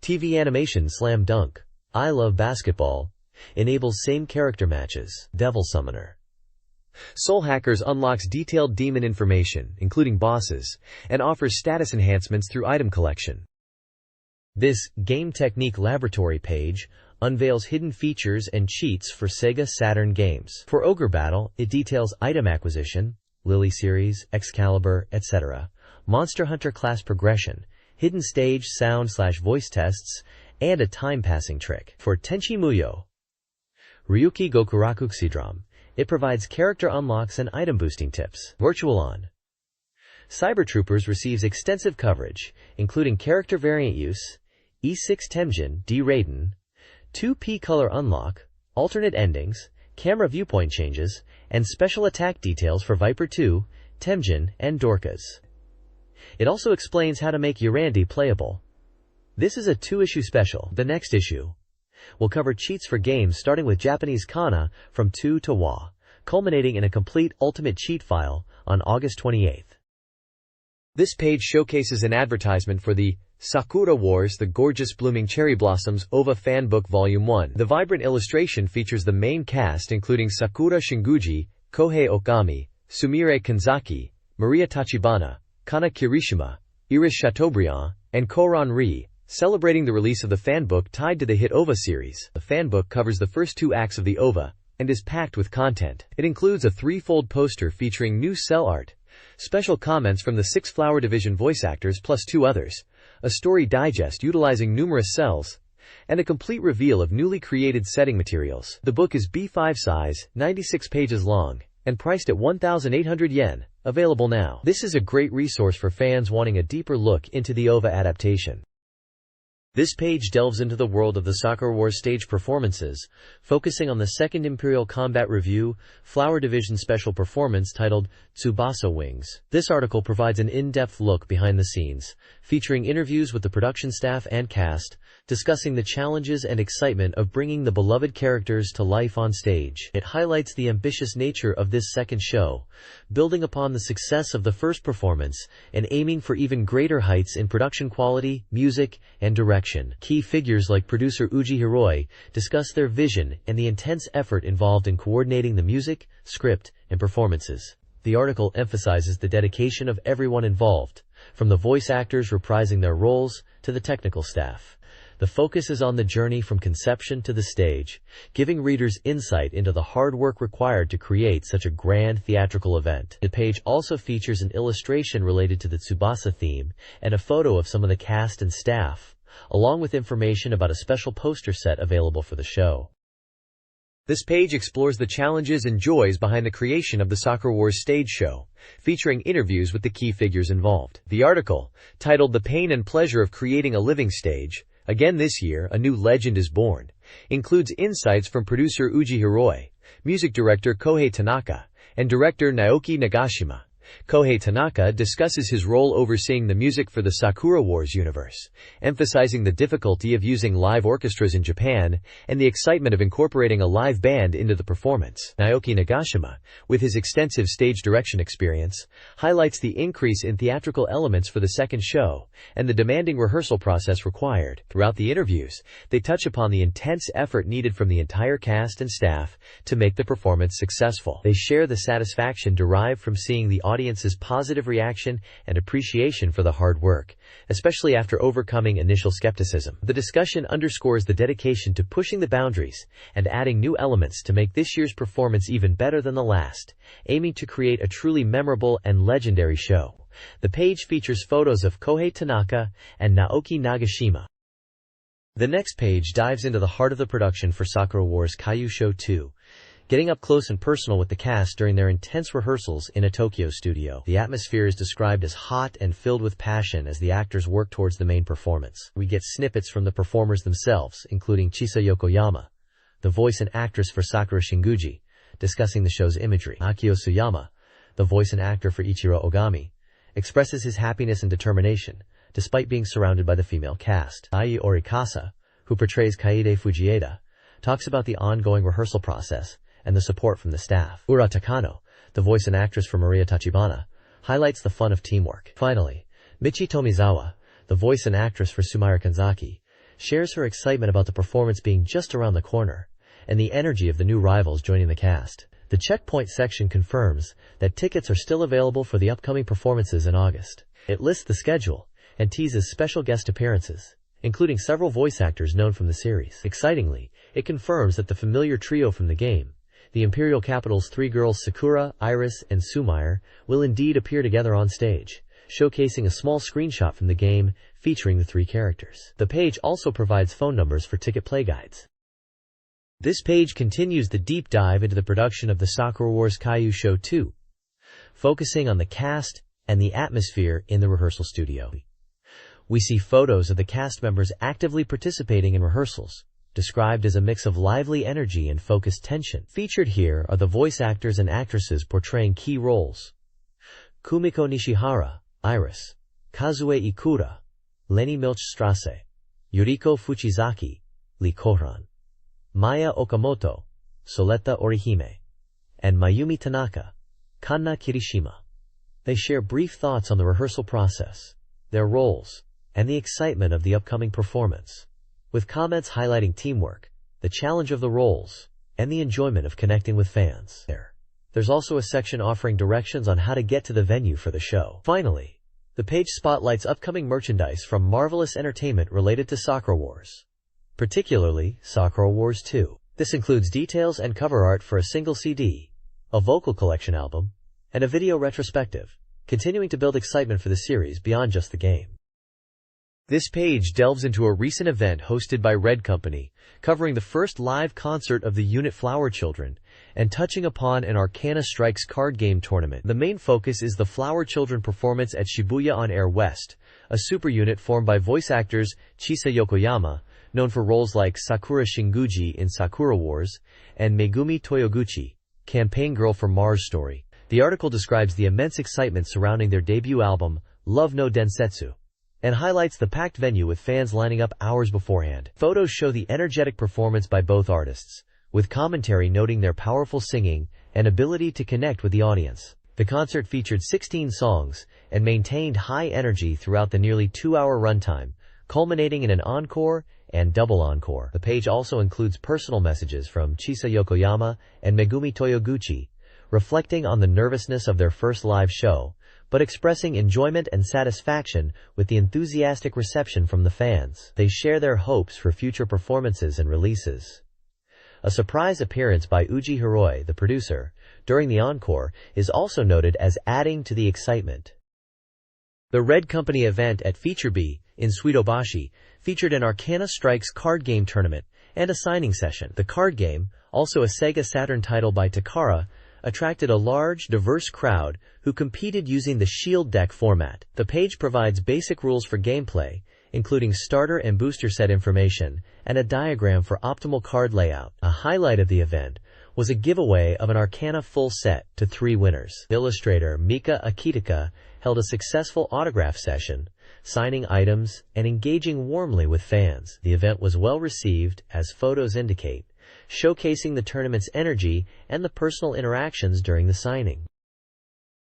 TV Animation Slam Dunk, I Love Basketball, enables same character matches. Devil Summoner. Soul Hackers unlocks detailed demon information, including bosses, and offers status enhancements through item collection. This Game Technique Laboratory page unveils hidden features and cheats for Sega Saturn games. For Ogre Battle, it details item acquisition, Lily Series, Excalibur, etc., Monster Hunter class progression, hidden stage sound/voice tests, and a time-passing trick. For Tenchi Muyo Ryuki Gokurakuxidram, it provides character unlocks and item boosting tips. Virtualon Cyber Troopers receives extensive coverage, including character variant use, E6 Temjin, D Raiden, 2P color unlock, alternate endings, camera viewpoint changes, and special attack details for Viper 2, Temjin, and Dorcas. It also explains how to make Yurandi playable. This is a 2-issue special. The next issue will cover cheats for games starting with Japanese kana from 2 to wa, culminating in a complete ultimate cheat file on August 28th. This page showcases an advertisement for the Sakura Wars The Gorgeous Blooming Cherry Blossoms OVA Fan Book Volume 1. The vibrant illustration features the main cast including Sakura Shinguji, Kohei Okami, Sumire Kanzaki, Maria Tachibana, Kana Kirishima, Iris Chateaubriand, and Koran Ri, celebrating the release of the fan book tied to the hit OVA series. The fan book covers the first 2 acts of the OVA and is packed with content. It includes a threefold poster featuring new cell art, special comments from the 6 Flower Division voice actors plus 2 others, a story digest utilizing numerous cells, and a complete reveal of newly created setting materials. The book is B5 size, 96 pages long, and priced at 1,800 yen, available now. This is a great resource for fans wanting a deeper look into the OVA adaptation. This page delves into the world of the Sakura Wars stage performances, focusing on the Second Imperial Combat Review, Flower Division special performance titled Tsubasa Wings. This article provides an in-depth look behind the scenes, featuring interviews with the production staff and cast, discussing the challenges and excitement of bringing the beloved characters to life on stage. It highlights the ambitious nature of this second show, building upon the success of the first performance and aiming for even greater heights in production quality, music, and direction. Key figures like producer Uji Hiroi discuss their vision and the intense effort involved in coordinating the music, script, and performances. The article emphasizes the dedication of everyone involved, from the voice actors reprising their roles to the technical staff. The focus is on the journey from conception to the stage, giving readers insight into the hard work required to create such a grand theatrical event. The page also features an illustration related to the Tsubasa theme and a photo of some of the cast and staff, along with information about a special poster set available for the show. This page explores the challenges and joys behind the creation of the Sakura Wars stage show, featuring interviews with the key figures involved. The article, titled The Pain and Pleasure of Creating a Living Stage, Again this year, a new legend is born, includes insights from producer Uji Hiroi, music director Kohei Tanaka, and director Naoki Nagashima. Kohei Tanaka discusses his role overseeing the music for the Sakura Wars universe, emphasizing the difficulty of using live orchestras in Japan and the excitement of incorporating a live band into the performance. Naoki Nagashima, with his extensive stage direction experience, highlights the increase in theatrical elements for the second show and the demanding rehearsal process required. Throughout the interviews, they touch upon the intense effort needed from the entire cast and staff to make the performance successful. They share the satisfaction derived from seeing the audience's positive reaction and appreciation for the hard work, especially after overcoming initial skepticism. The discussion underscores the dedication to pushing the boundaries and adding new elements to make this year's performance even better than the last, aiming to create a truly memorable and legendary show. The page features photos of Kohei Tanaka and Naoki Nagashima. The next page dives into the heart of the production for Sakura Wars Kaiju Show 2, getting up close and personal with the cast during their intense rehearsals in a Tokyo studio. The atmosphere is described as hot and filled with passion as the actors work towards the main performance. We get snippets from the performers themselves, including Chisa Yokoyama, the voice and actress for Sakura Shinguji, discussing the show's imagery. Akio Suyama, the voice and actor for Ichiro Ogami, expresses his happiness and determination, despite being surrounded by the female cast. Ai Orikasa, who portrays Kaede Fujieda, talks about the ongoing rehearsal process and the support from the staff. Ura Takano, the voice and actress for Maria Tachibana, highlights the fun of teamwork. Finally, Michi Tomizawa, the voice and actress for Sumire Kanzaki, shares her excitement about the performance being just around the corner and the energy of the new rivals joining the cast. The checkpoint section confirms that tickets are still available for the upcoming performances in August. It lists the schedule and teases special guest appearances, including several voice actors known from the series. Excitingly, it confirms that the familiar trio from the game, the Imperial Capital's 3 girls Sakura, Iris, and Sumire, will indeed appear together on stage, showcasing a small screenshot from the game featuring the 3 characters. The page also provides phone numbers for ticket play guides. This page continues the deep dive into the production of the Sakura Wars Kaiju Show 2, focusing on the cast and the atmosphere in the rehearsal studio. We see photos of the cast members actively participating in rehearsals, described as a mix of lively energy and focused tension. Featured here are the voice actors and actresses portraying key roles: Kumiko Nishihara, Iris; Kazue Ikura, Lenny Milchstrasse; Yuriko Fuchizaki, Lee Koran; Maya Okamoto, Soletta Orihime; and Mayumi Tanaka, Kanna Kirishima. They share brief thoughts on the rehearsal process, their roles, and the excitement of the upcoming performance, with comments highlighting teamwork, the challenge of the roles, and the enjoyment of connecting with fans. There's also a section offering directions on how to get to the venue for the show. Finally, the page spotlights upcoming merchandise from Marvelous Entertainment related to Sakura Wars, particularly Sakura Wars 2. This includes details and cover art for a single CD, a vocal collection album, and a video retrospective, continuing to build excitement for the series beyond just the game. This page delves into a recent event hosted by Red Company, covering the first live concert of the unit Flower Children, and touching upon an Arcana Strikes card game tournament. The main focus is the Flower Children performance at Shibuya on Air West, a super unit formed by voice actors Chisa Yokoyama, known for roles like Sakura Shinguji in Sakura Wars, and Megumi Toyoguchi, campaign girl for Mars Story. The article describes the immense excitement surrounding their debut album, Love no Densetsu, and highlights the packed venue with fans lining up hours beforehand. Photos show the energetic performance by both artists, with commentary noting their powerful singing and ability to connect with the audience. The concert featured 16 songs and maintained high energy throughout the nearly 2-hour runtime, culminating in an encore and double encore. The page also includes personal messages from Chisa Yokoyama and Megumi Toyoguchi, reflecting on the nervousness of their first live show, but expressing enjoyment and satisfaction with the enthusiastic reception from the fans. They share their hopes for future performances and releases. A surprise appearance by Uji Hiroi, the producer, during the encore is also noted as adding to the excitement. The Red Company event at Feature B in Suidobashi featured an Arcana Strikes card game tournament and a signing session. The card game, also a SEGA Saturn title by Takara, attracted a large, diverse crowd who competed using the Shield deck format. The page provides basic rules for gameplay, including starter and booster set information, and a diagram for optimal card layout. A highlight of the event was a giveaway of an Arcana full set to 3 winners. Illustrator Mika Akitaka held a successful autograph session, signing items and engaging warmly with fans. The event was well received, as photos indicate, showcasing the tournament's energy and the personal interactions during the signing.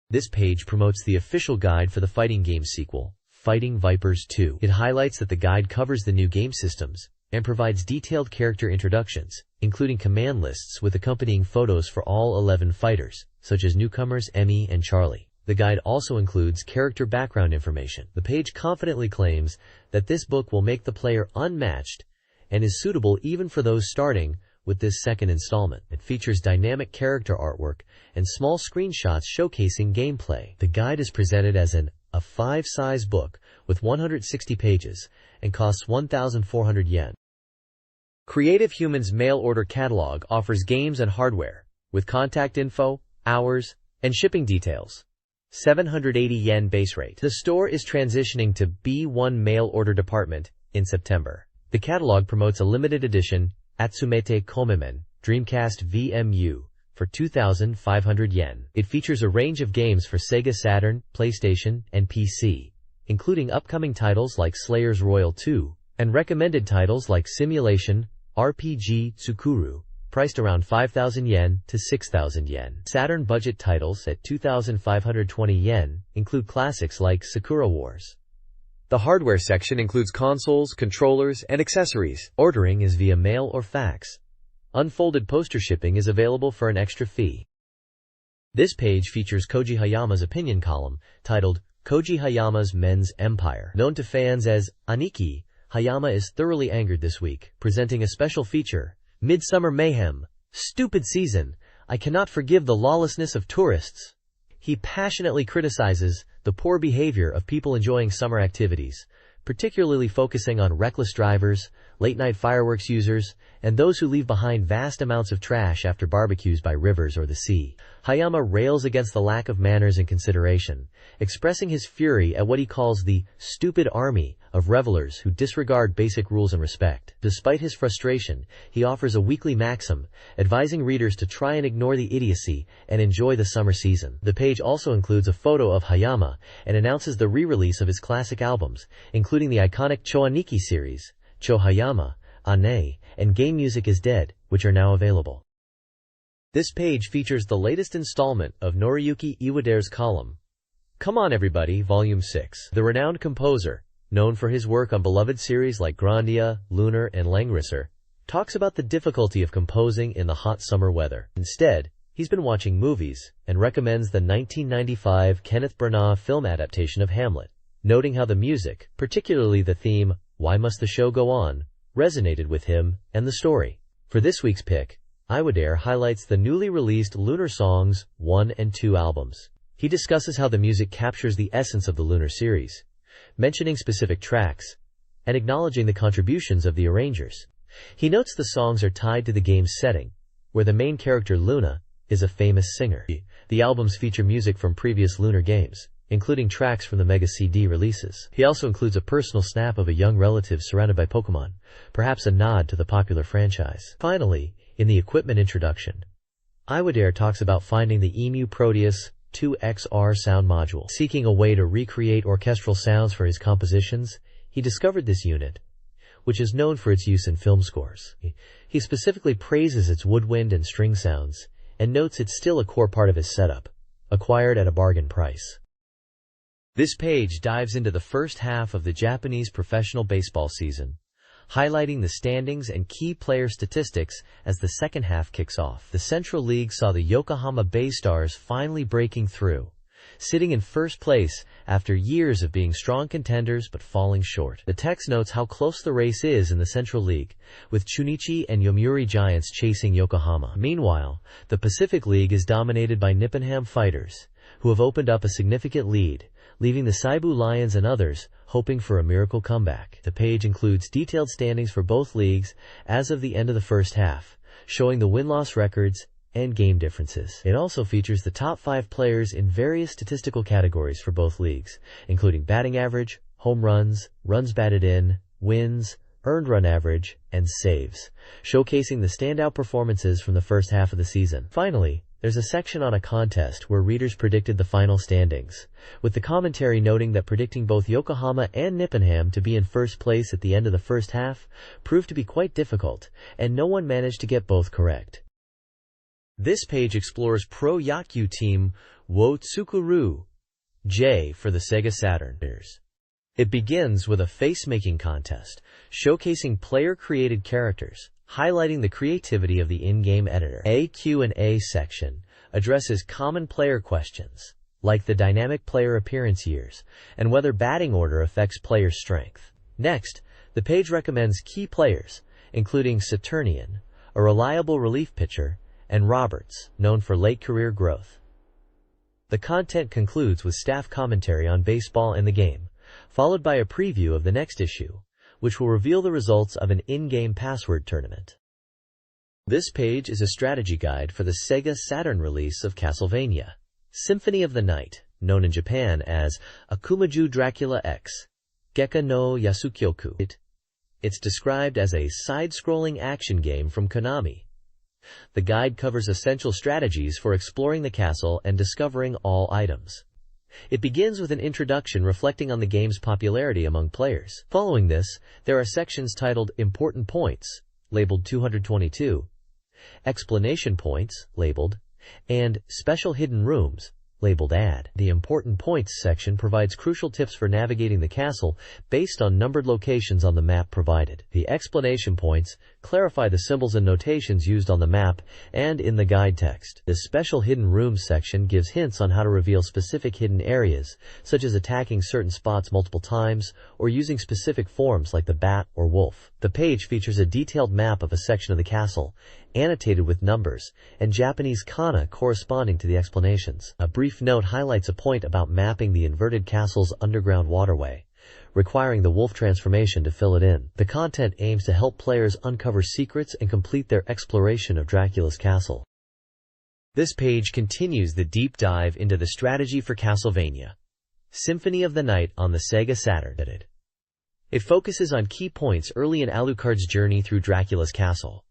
This page promotes the official guide for the fighting game sequel, Fighting Vipers 2. It highlights that the guide covers the new game systems and provides detailed character introductions, including command lists with accompanying photos for all 11 fighters, such as newcomers Emmy and Charlie. The guide also includes character background information. The page confidently claims that this book will make the player unmatched and is suitable even for those starting with this second installment. It features dynamic character artwork and small screenshots showcasing gameplay. The guide is presented as a 5-size book with 160 pages and costs 1,400 yen. Creative Humans' mail order catalog offers games and hardware, with contact info, hours, and shipping details. 780 yen base rate. The store is transitioning to B1 mail order department in September. The catalog promotes a limited edition Atsumete Komemen Dreamcast VMU for 2,500 yen. It features a range of games for Sega Saturn, PlayStation, and PC, including upcoming titles like Slayers Royal 2, and recommended titles like Simulation RPG Tsukuru, priced around 5,000 yen to 6,000 yen. Saturn budget titles at 2,520 yen include classics like Sakura Wars. The hardware section includes consoles, controllers, and accessories. Ordering is via mail or fax. Unfolded poster shipping is available for an extra fee. This page features Koji Hayama's opinion column, titled Koji Hayama's Men's Empire. Known to fans as Aniki, Hayama is thoroughly angered this week, presenting a special feature, Midsummer Mayhem, Stupid Season, I Cannot Forgive the Lawlessness of Tourists. He passionately criticizes the poor behavior of people enjoying summer activities, particularly focusing on reckless drivers, late-night fireworks users, and those who leave behind vast amounts of trash after barbecues by rivers or the sea. Hayama rails against the lack of manners and consideration, expressing his fury at what he calls the stupid army of revelers who disregard basic rules and respect. Despite his frustration, he offers a weekly maxim, advising readers to try and ignore the idiocy and enjoy the summer season. The page also includes a photo of Hayama and announces the re-release of his classic albums, including the iconic Choaniki series, Cho Hayama, Ane, and Game Music is Dead, which are now available. This page features the latest installment of Noriyuki Iwadere's column, Come On Everybody, Volume 6. The renowned composer, known for his work on beloved series like Grandia, Lunar, and Langrisser, talks about the difficulty of composing in the hot summer weather. Instead, he's been watching movies and recommends the 1995 Kenneth Branagh film adaptation of Hamlet, noting how the music, particularly the theme, Why Must the Show Go On, resonated with him and the story. For this week's pick, Iwadare highlights the newly released Lunar Songs 1 and 2 albums. He discusses how the music captures the essence of the Lunar series, mentioning specific tracks and acknowledging the contributions of the arrangers. He notes the songs are tied to the game's setting, where the main character Luna is a famous singer. The albums feature music from previous Lunar games, including tracks from the Mega CD releases. He also includes a personal snap of a young relative surrounded by Pokemon, perhaps a nod to the popular franchise. Finally, in the equipment introduction, Iwadare talks about finding the EMU Proteus 2XR sound module. Seeking a way to recreate orchestral sounds for his compositions, he discovered this unit, which is known for its use in film scores. He specifically praises its woodwind and string sounds, and notes it's still a core part of his setup, acquired at a bargain price. This page dives into the first half of the Japanese professional baseball season, highlighting the standings and key player statistics as the second half kicks off. The Central League saw the Yokohama Bay Stars finally breaking through, sitting in first place after years of being strong contenders but falling short. The text notes how close the race is in the Central League, with Chunichi and Yomiuri Giants chasing Yokohama. Meanwhile, the Pacific League is dominated by Nipponham Fighters, who have opened up a significant lead, leaving the Seibu Lions and others hoping for a miracle comeback. The page includes detailed standings for both leagues as of the end of the first half, showing the win-loss records and game differences. It also features the top 5 players in various statistical categories for both leagues, including batting average, home runs, runs batted in, wins, earned run average, and saves, showcasing the standout performances from the first half of the season. Finally, there's a section on a contest where readers predicted the final standings, with the commentary noting that predicting both Yokohama and Nipponham to be in first place at the end of the first half proved to be quite difficult, and no one managed to get both correct. This page explores Pro Yakkyu team Wo Tsukuru J for the SEGA Saturn. It begins with a face-making contest, showcasing player-created characters, highlighting the creativity of the in-game editor. A Q&A section addresses common player questions, like the dynamic player appearance years, and whether batting order affects player strength. Next, the page recommends key players, including Saturnian, a reliable relief pitcher, and Roberts, known for late career growth. The content concludes with staff commentary on baseball and the game, followed by a preview of the next issue, which will reveal the results of an in-game password tournament. This page is a strategy guide for the SEGA Saturn release of Castlevania Symphony of the Night, known in Japan as Akumaju Dracula X, Gekka no Yasukyoku. It's described as a side-scrolling action game from Konami. The guide covers essential strategies for exploring the castle and discovering all items. It begins with an introduction reflecting on the game's popularity among players. Following this, there are sections titled Important Points, labeled 222, Explanation Points, labeled, and Special Hidden Rooms, labeled Add. The Important Points section provides crucial tips for navigating the castle based on numbered locations on the map provided. The Explanation Points clarify the symbols and notations used on the map and in the guide text. The Special Hidden Rooms section gives hints on how to reveal specific hidden areas, such as attacking certain spots multiple times or using specific forms like the bat or wolf. The page features a detailed map of a section of the castle, annotated with numbers, and Japanese kana corresponding to the explanations. A brief note highlights a point about mapping the inverted castle's underground waterway, requiring the wolf transformation to fill it in. The content aims to help players uncover secrets and complete their exploration of Dracula's castle. This page continues the deep dive into the strategy for Castlevania Symphony of the Night on the SEGA Saturn. It focuses on key points early in Alucard's journey through Dracula's castle,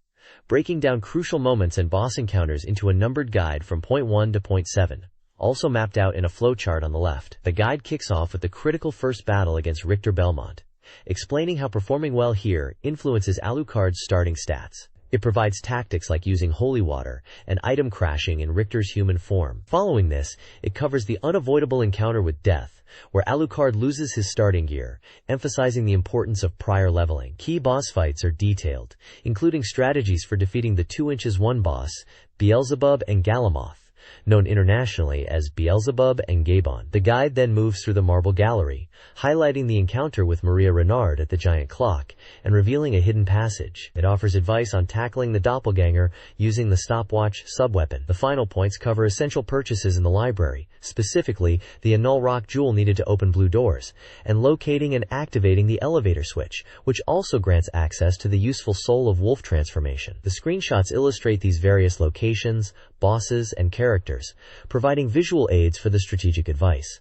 breaking down crucial moments and boss encounters into a numbered guide from point 1 to point 7, also mapped out in a flowchart on the left. The guide kicks off with the critical first battle against Richter Belmont, explaining how performing well here influences Alucard's starting stats. It provides tactics like using holy water and item crashing in Richter's human form. Following this, it covers the unavoidable encounter with Death, where Alucard loses his starting gear, emphasizing the importance of prior leveling. Key boss fights are detailed, including strategies for defeating the 2 inches 1 boss, Beelzebub and Galamoth, known internationally as Beelzebub and Gabon. The guide then moves through the marble gallery, highlighting the encounter with Maria Renard at the giant clock and revealing a hidden passage. It offers advice on tackling the doppelganger using the stopwatch subweapon. The final points cover essential purchases in the library, specifically the Annul Rock jewel needed to open blue doors, and locating and activating the elevator switch, which also grants access to the useful Soul of Wolf transformation. The screenshots illustrate these various locations, bosses, and characters, providing visual aids for the strategic advice.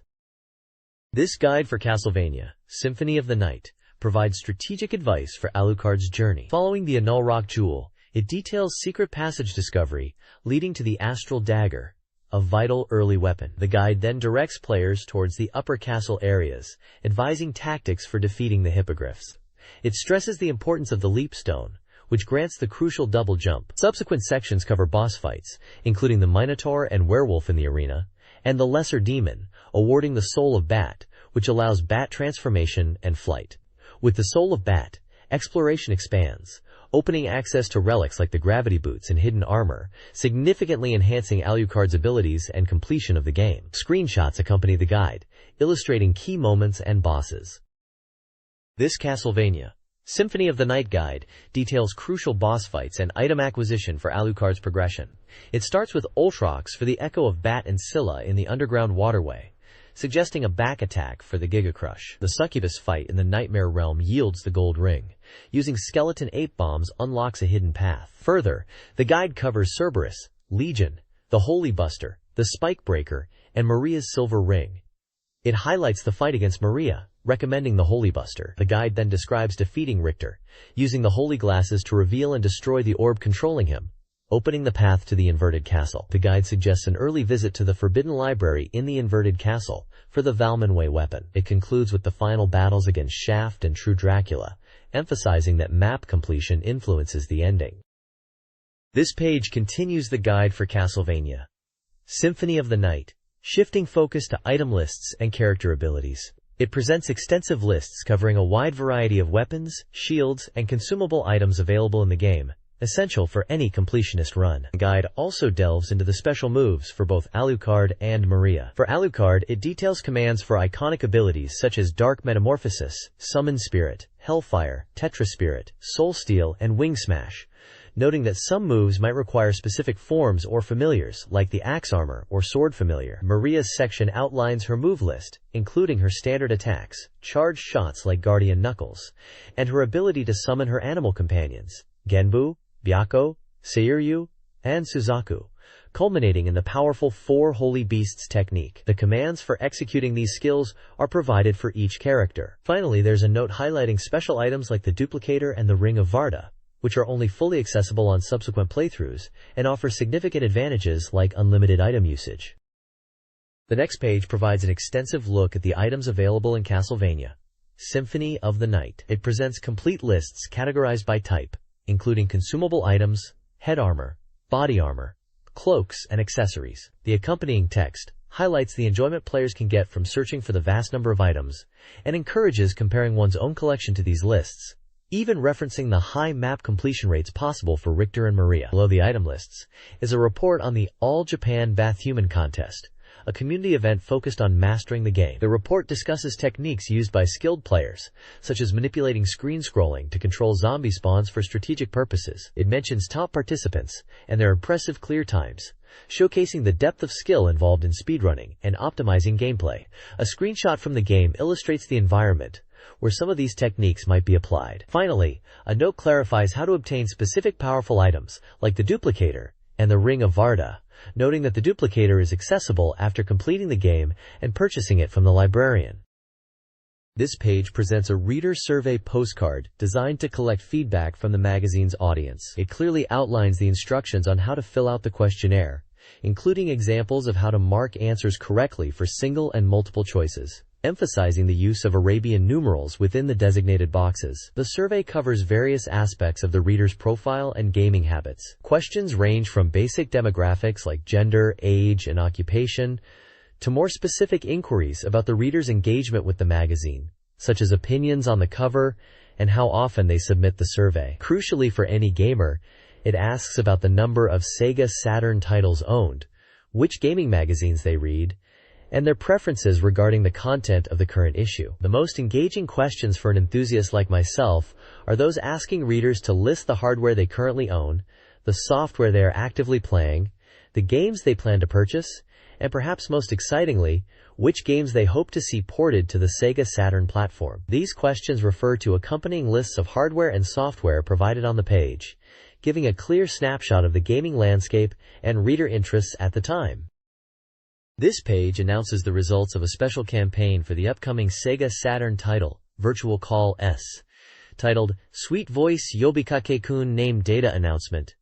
This guide for Castlevania, Symphony of the Night, provides strategic advice for Alucard's journey. Following the Annul Rock jewel, it details secret passage discovery leading to the Astral Dagger, a vital early weapon. The guide then directs players towards the upper castle areas, advising tactics for defeating the hippogriffs. It stresses the importance of the leap stone, which grants the crucial double jump. Subsequent sections cover boss fights, including the Minotaur and Werewolf in the arena, and the Lesser Demon, awarding the Soul of Bat, which allows bat transformation and flight. With the Soul of Bat, exploration expands, opening access to relics like the gravity boots and hidden armor, significantly enhancing Alucard's abilities and completion of the game. Screenshots accompany the guide, illustrating key moments and bosses. This Castlevania, Symphony of the Night guide details crucial boss fights and item acquisition for Alucard's progression. It starts with Ultrox for the Echo of Bat and Scylla in the underground waterway, suggesting a back attack for the Giga Crush. The Succubus fight in the Nightmare Realm yields the Gold Ring. Using Skeleton Ape Bombs unlocks a hidden path. Further, the guide covers Cerberus, Legion, the Holy Buster, the Spike Breaker, and Maria's Silver Ring. It highlights the fight against Maria, recommending the Holy Buster. The guide then describes defeating Richter, using the Holy Glasses to reveal and destroy the orb controlling him, opening the path to the Inverted Castle. The guide suggests an early visit to the Forbidden Library in the Inverted Castle for the Valmonway weapon. It concludes with the final battles against Shaft and True Dracula, emphasizing that map completion influences the ending. This page continues the guide for Castlevania, Symphony of the Night, shifting focus to item lists and character abilities. It presents extensive lists covering a wide variety of weapons, shields, and consumable items available in the game, essential for any completionist run. The guide also delves into the special moves for both Alucard and Maria. For Alucard, it details commands for iconic abilities such as Dark Metamorphosis, Summon Spirit, Hellfire, Tetra Spirit, Soul Steal, and Wing Smash, noting that some moves might require specific forms or familiars, like the Axe Armor or Sword Familiar. Maria's section outlines her move list, including her standard attacks, charged shots like Guardian Knuckles, and her ability to summon her animal companions, Genbu, Byakko, Seiryu, and Suzaku, culminating in the powerful Four Holy Beasts technique. The commands for executing these skills are provided for each character. Finally, there's a note highlighting special items like the Duplicator and the Ring of Varda, which are only fully accessible on subsequent playthroughs and offer significant advantages like unlimited item usage. The next page provides an extensive look at the items available in Castlevania, Symphony of the Night. It presents complete lists categorized by type, including consumable items, head armor, body armor, cloaks, and accessories. The accompanying text highlights the enjoyment players can get from searching for the vast number of items and encourages comparing one's own collection to these lists, even referencing the high map completion rates possible for Richter and Maria. Below the item lists is a report on the All Japan Bathhuman Contest, a community event focused on mastering the game. The report discusses techniques used by skilled players, such as manipulating screen scrolling to control zombie spawns for strategic purposes. It mentions top participants and their impressive clear times, showcasing the depth of skill involved in speedrunning and optimizing gameplay. A screenshot from the game illustrates the environment where some of these techniques might be applied. Finally, a note clarifies how to obtain specific powerful items, like the Duplicator and the Ring of Varda, noting that the Duplicator is accessible after completing the game and purchasing it from the librarian. This page presents a reader survey postcard designed to collect feedback from the magazine's audience. It clearly outlines the instructions on how to fill out the questionnaire, including examples of how to mark answers correctly for single and multiple choices, emphasizing the use of Arabian numerals within the designated boxes. The survey covers various aspects of the reader's profile and gaming habits. Questions range from basic demographics like gender, age, and occupation, to more specific inquiries about the reader's engagement with the magazine, such as opinions on the cover and how often they submit the survey. Crucially for any gamer, it asks about the number of SEGA Saturn titles owned, which gaming magazines they read, and their preferences regarding the content of the current issue. The most engaging questions for an enthusiast like myself are those asking readers to list the hardware they currently own, the software they are actively playing, the games they plan to purchase, and perhaps most excitingly, which games they hope to see ported to the SEGA Saturn platform. These questions refer to accompanying lists of hardware and software provided on the page, giving a clear snapshot of the gaming landscape and reader interests at the time. This page announces the results of a special campaign for the upcoming SEGA Saturn title, Virtual Call S, titled Sweet Voice Yobikake-kun Name Data Announcement.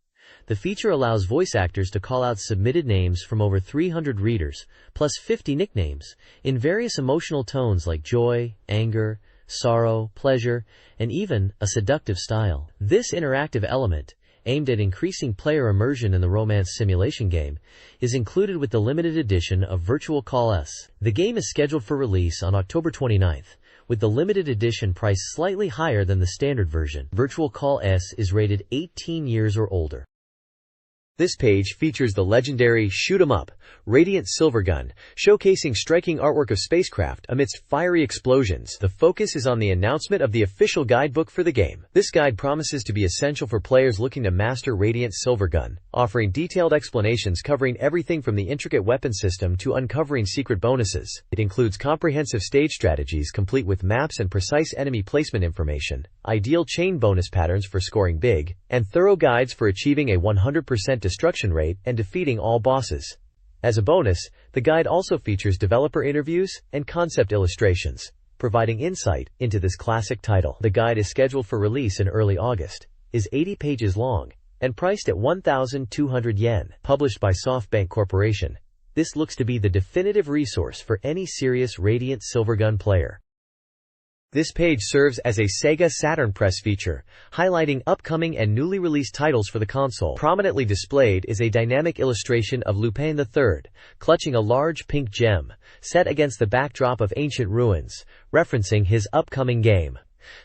The feature allows voice actors to call out submitted names from over 300 readers, plus 50 nicknames, in various emotional tones like joy, anger, sorrow, pleasure, and even a seductive style. This interactive element, aimed at increasing player immersion in the romance simulation game, is included with the limited edition of Virtual Call S. The game is scheduled for release on October 29th, with the limited edition price slightly higher than the standard version. Virtual Call S is rated 18 years or older. This page features the legendary Shoot 'em Up, Radiant Silvergun, showcasing striking artwork of spacecraft amidst fiery explosions. The focus is on the announcement of the official guidebook for the game. This guide promises to be essential for players looking to master Radiant Silvergun, offering detailed explanations covering everything from the intricate weapon system to uncovering secret bonuses. It includes comprehensive stage strategies complete with maps and precise enemy placement information, ideal chain bonus patterns for scoring big, and thorough guides for achieving a 100% destruction rate and defeating all bosses. As a bonus, the guide also features developer interviews and concept illustrations, providing insight into this classic title. The guide is scheduled for release in early August, is 80 pages long, and priced at 1,200 yen. Published by SoftBank Corporation, this looks to be the definitive resource for any serious Radiant Silvergun player. This page serves as a SEGA Saturn press feature, highlighting upcoming and newly released titles for the console. Prominently displayed is a dynamic illustration of Lupin III, clutching a large pink gem, set against the backdrop of ancient ruins, referencing his upcoming game.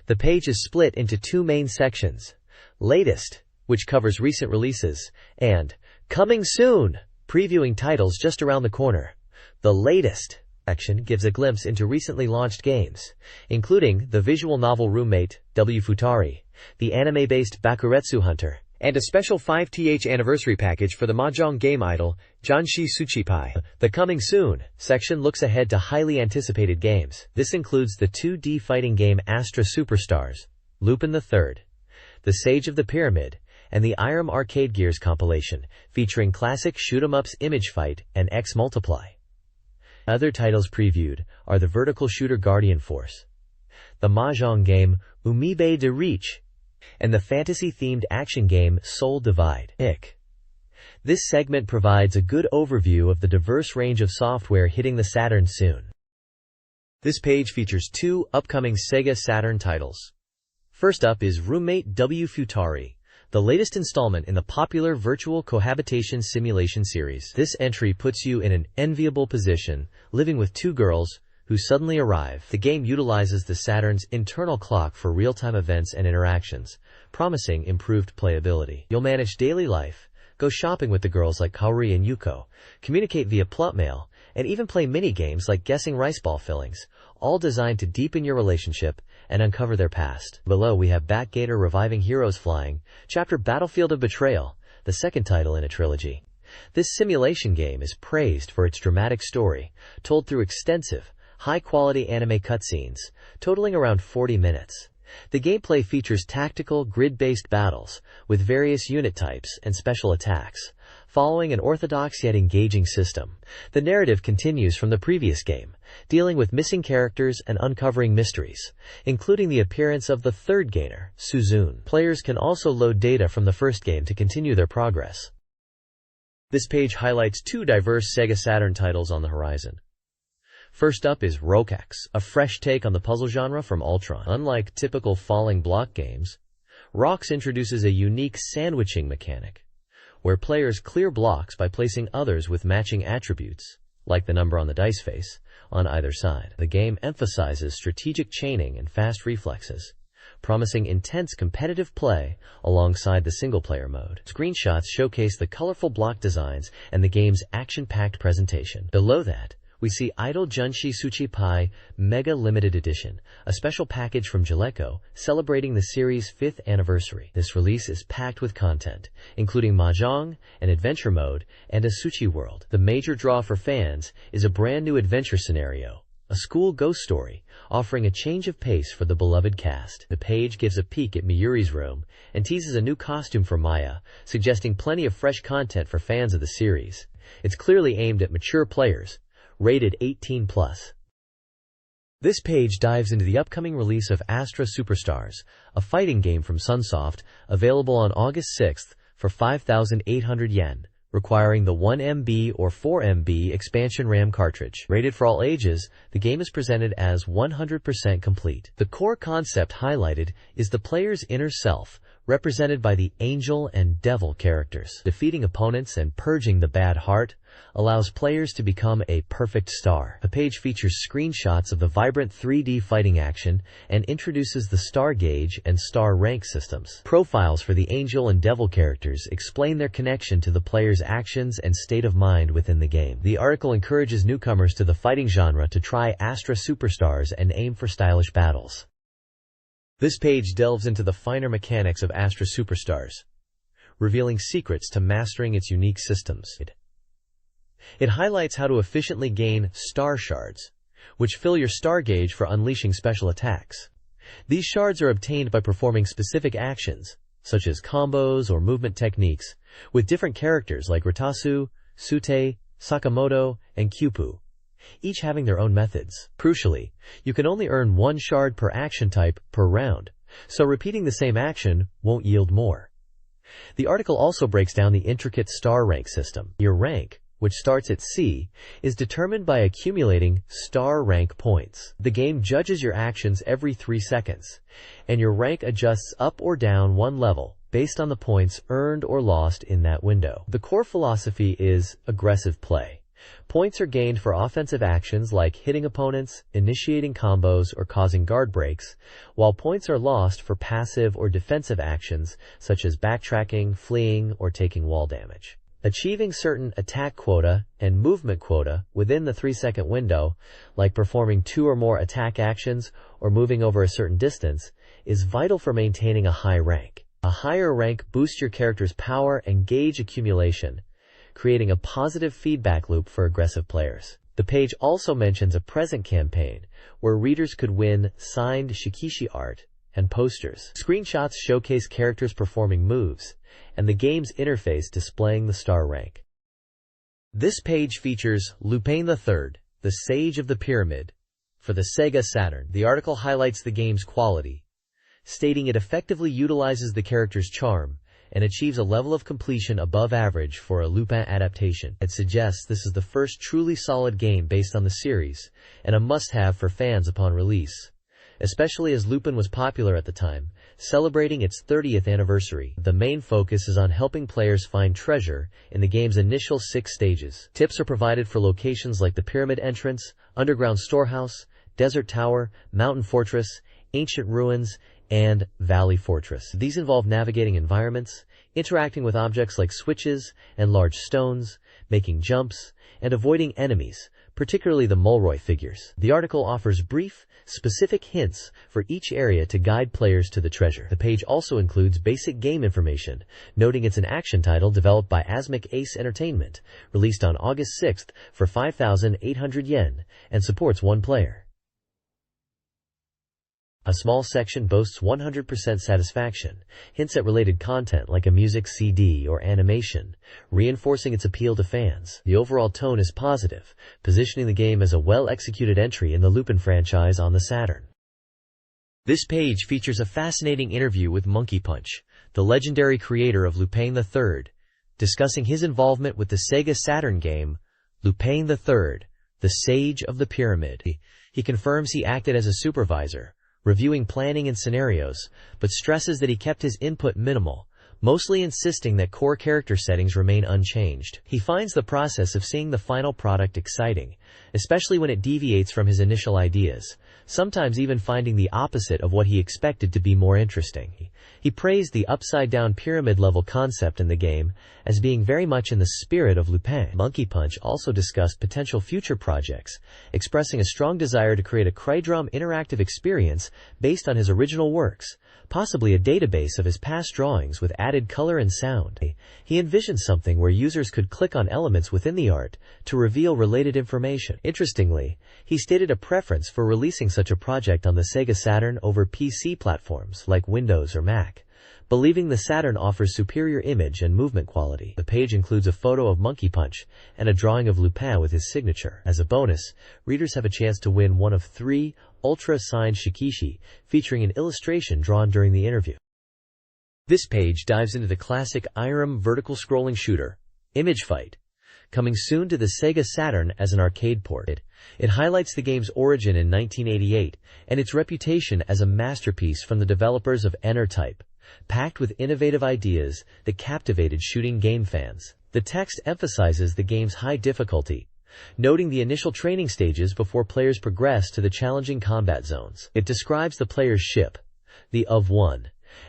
The page is split into two main sections: Latest, which covers recent releases, and Coming Soon, previewing titles just around the corner. The Latest section gives a glimpse into recently launched games, including the visual novel Roommate, W Futari, the anime-based Bakuretsu Hunter, and a special 5th anniversary package for the mahjong game idol, Janshi Tsuchipai. The Coming Soon section looks ahead to highly anticipated games. This includes the 2D fighting game Astra Superstars, Lupin III, The Sage of the Pyramid, and the Irem Arcade Gears compilation, featuring classic shoot-'em-ups Image Fight and X Multiply. Other titles previewed are the vertical shooter Guardian Force, the mahjong game Umibe de Reach, and the fantasy-themed action game Soul Divide. This segment provides a good overview of the diverse range of software hitting the Saturn soon. This page features two upcoming SEGA Saturn titles. First up is Roommate W Futari, the latest installment in the popular virtual cohabitation simulation series. This entry puts you in an enviable position, living with two girls who suddenly arrive. The game utilizes the Saturn's internal clock for real-time events and interactions, promising improved playability. You'll manage daily life, go shopping with the girls like Kaori and Yuko, communicate via plot mail, and even play mini-games like guessing rice ball fillings, all designed to deepen your relationship and uncover their past. Below we have Batgator Reviving Heroes Flying, Chapter Battlefield of Betrayal, the second title in a trilogy. This simulation game is praised for its dramatic story, told through extensive, high-quality anime cutscenes, totaling around 40 minutes. The gameplay features tactical, grid-based battles, with various unit types and special attacks, following an orthodox yet engaging system. The narrative continues from the previous game, dealing with missing characters and uncovering mysteries, including the appearance of the third gainer, Suzune. Players can also load data from the first game to continue their progress. This page highlights two diverse SEGA Saturn titles on the horizon. First up is Rokax, a fresh take on the puzzle genre from Ultron. Unlike typical falling block games, Rox introduces a unique sandwiching mechanic, where players clear blocks by placing others with matching attributes, like the number on the dice face, on either side. The game emphasizes strategic chaining and fast reflexes, promising intense competitive play alongside the single-player mode. Screenshots showcase the colorful block designs and the game's action-packed presentation. Below that, we see Idol Junshi Suchi Pai Mega Limited Edition, a special package from Jaleco celebrating the series' 5th anniversary. This release is packed with content, including Mahjong, an adventure mode, and a Suchi world. The major draw for fans is a brand new adventure scenario, a school ghost story, offering a change of pace for the beloved cast. The page gives a peek at Miyuri's room and teases a new costume for Maya, suggesting plenty of fresh content for fans of the series. It's clearly aimed at mature players, rated 18+. This page dives into the upcoming release of Astra Superstars, a fighting game from Sunsoft, available on August 6th for 5,800 yen, requiring the 1 MB or 4 MB expansion RAM cartridge. Rated for all ages, the game is presented as 100% complete. The core concept highlighted is the player's inner self, represented by the angel and devil characters. Defeating opponents and purging the bad heart allows players to become a perfect star. The page features screenshots of the vibrant 3D fighting action and introduces the star gauge and star rank systems. Profiles for the angel and devil characters explain their connection to the player's actions and state of mind within the game. The article encourages newcomers to the fighting genre to try Astra Superstars and aim for stylish battles. This page delves into the finer mechanics of Astra Superstars, revealing secrets to mastering its unique systems. It highlights how to efficiently gain star shards, which fill your star gauge for unleashing special attacks. These shards are obtained by performing specific actions, such as combos or movement techniques, with different characters like Ratasu, Sute, Sakamoto, and Kyupu, each having their own methods. Crucially, you can only earn 1 shard per action type per round, so repeating the same action won't yield more. The article also breaks down the intricate star rank system. Your rank, which starts at C, is determined by accumulating star rank points. The game judges your actions every 3 seconds, and your rank adjusts up or down 1 level based on the points earned or lost in that window. The core philosophy is aggressive play. Points are gained for offensive actions like hitting opponents, initiating combos, or causing guard breaks, while points are lost for passive or defensive actions such as backtracking, fleeing, or taking wall damage. Achieving certain attack quota and movement quota within the 3-second window, like performing 2 or more attack actions or moving over a certain distance, is vital for maintaining a high rank. A higher rank boosts your character's power and gauge accumulation, creating a positive feedback loop for aggressive players. The page also mentions a present campaign, where readers could win signed shikishi art and posters. Screenshots showcase characters performing moves, and the game's interface displaying the star rank. This page features Lupin III, the Sage of the Pyramid, for the SEGA Saturn. The article highlights the game's quality, stating it effectively utilizes the character's charm and achieves a level of completion above average for a Lupin adaptation. It suggests this is the first truly solid game based on the series, and a must-have for fans upon release, especially as Lupin was popular at the time, celebrating its 30th anniversary. The main focus is on helping players find treasure in the game's initial 6 stages. Tips are provided for locations like the Pyramid Entrance, Underground Storehouse, Desert Tower, Mountain Fortress, Ancient Ruins, and Valley Fortress. These involve navigating environments, interacting with objects like switches and large stones, making jumps, and avoiding enemies, particularly the Mulroy figures. The article offers brief, specific hints for each area to guide players to the treasure. The page also includes basic game information, noting it's an action title developed by Asmic Ace Entertainment, released on August 6th for 5,800 yen, and supports 1 player. A small section boasts 100% satisfaction, hints at related content like a music CD or animation, reinforcing its appeal to fans. The overall tone is positive, positioning the game as a well-executed entry in the Lupin franchise on the Saturn. This page features a fascinating interview with Monkey Punch, the legendary creator of Lupin III, discussing his involvement with the SEGA Saturn game, Lupin III, the Sage of the Pyramid. He confirms he acted as a supervisor, reviewing planning and scenarios, but stresses that he kept his input minimal, mostly insisting that core character settings remain unchanged. He finds the process of seeing the final product exciting, especially when it deviates from his initial ideas, sometimes even finding the opposite of what he expected to be more interesting. He praised the upside-down pyramid-level concept in the game as being very much in the spirit of Lupin. Monkey Punch also discussed potential future projects, expressing a strong desire to create a Craydrum interactive experience based on his original works, possibly a database of his past drawings with added color and sound. He envisioned something where users could click on elements within the art to reveal related information. Interestingly, he stated a preference for releasing such a project on the SEGA Saturn over PC platforms like Windows or Mac, believing the Saturn offers superior image and movement quality. The page includes a photo of Monkey Punch and a drawing of Lupin with his signature. As a bonus, readers have a chance to win one of 3 ultra-signed shikishi featuring an illustration drawn during the interview. This page dives into the classic Irem vertical scrolling shooter, Image Fight, coming soon to the SEGA Saturn as an arcade port. It highlights the game's origin in 1988 and its reputation as a masterpiece from the developers of Narrated, packed with innovative ideas that captivated shooting game fans. The text emphasizes the game's high difficulty, noting the initial training stages before players progress to the challenging combat zones. It describes the player's ship, the OV-1,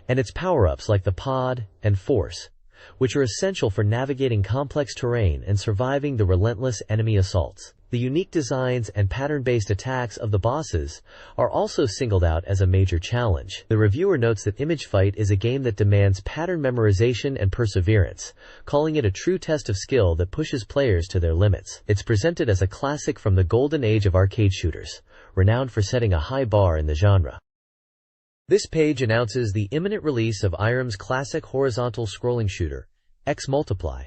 and its power-ups like the pod and force, which are essential for navigating complex terrain and surviving the relentless enemy assaults. The unique designs and pattern-based attacks of the bosses are also singled out as a major challenge. The reviewer notes that Image Fight is a game that demands pattern memorization and perseverance, calling it a true test of skill that pushes players to their limits. It's presented as a classic from the golden age of arcade shooters, renowned for setting a high bar in the genre. This page announces the imminent release of Irem's classic horizontal scrolling shooter, X Multiply,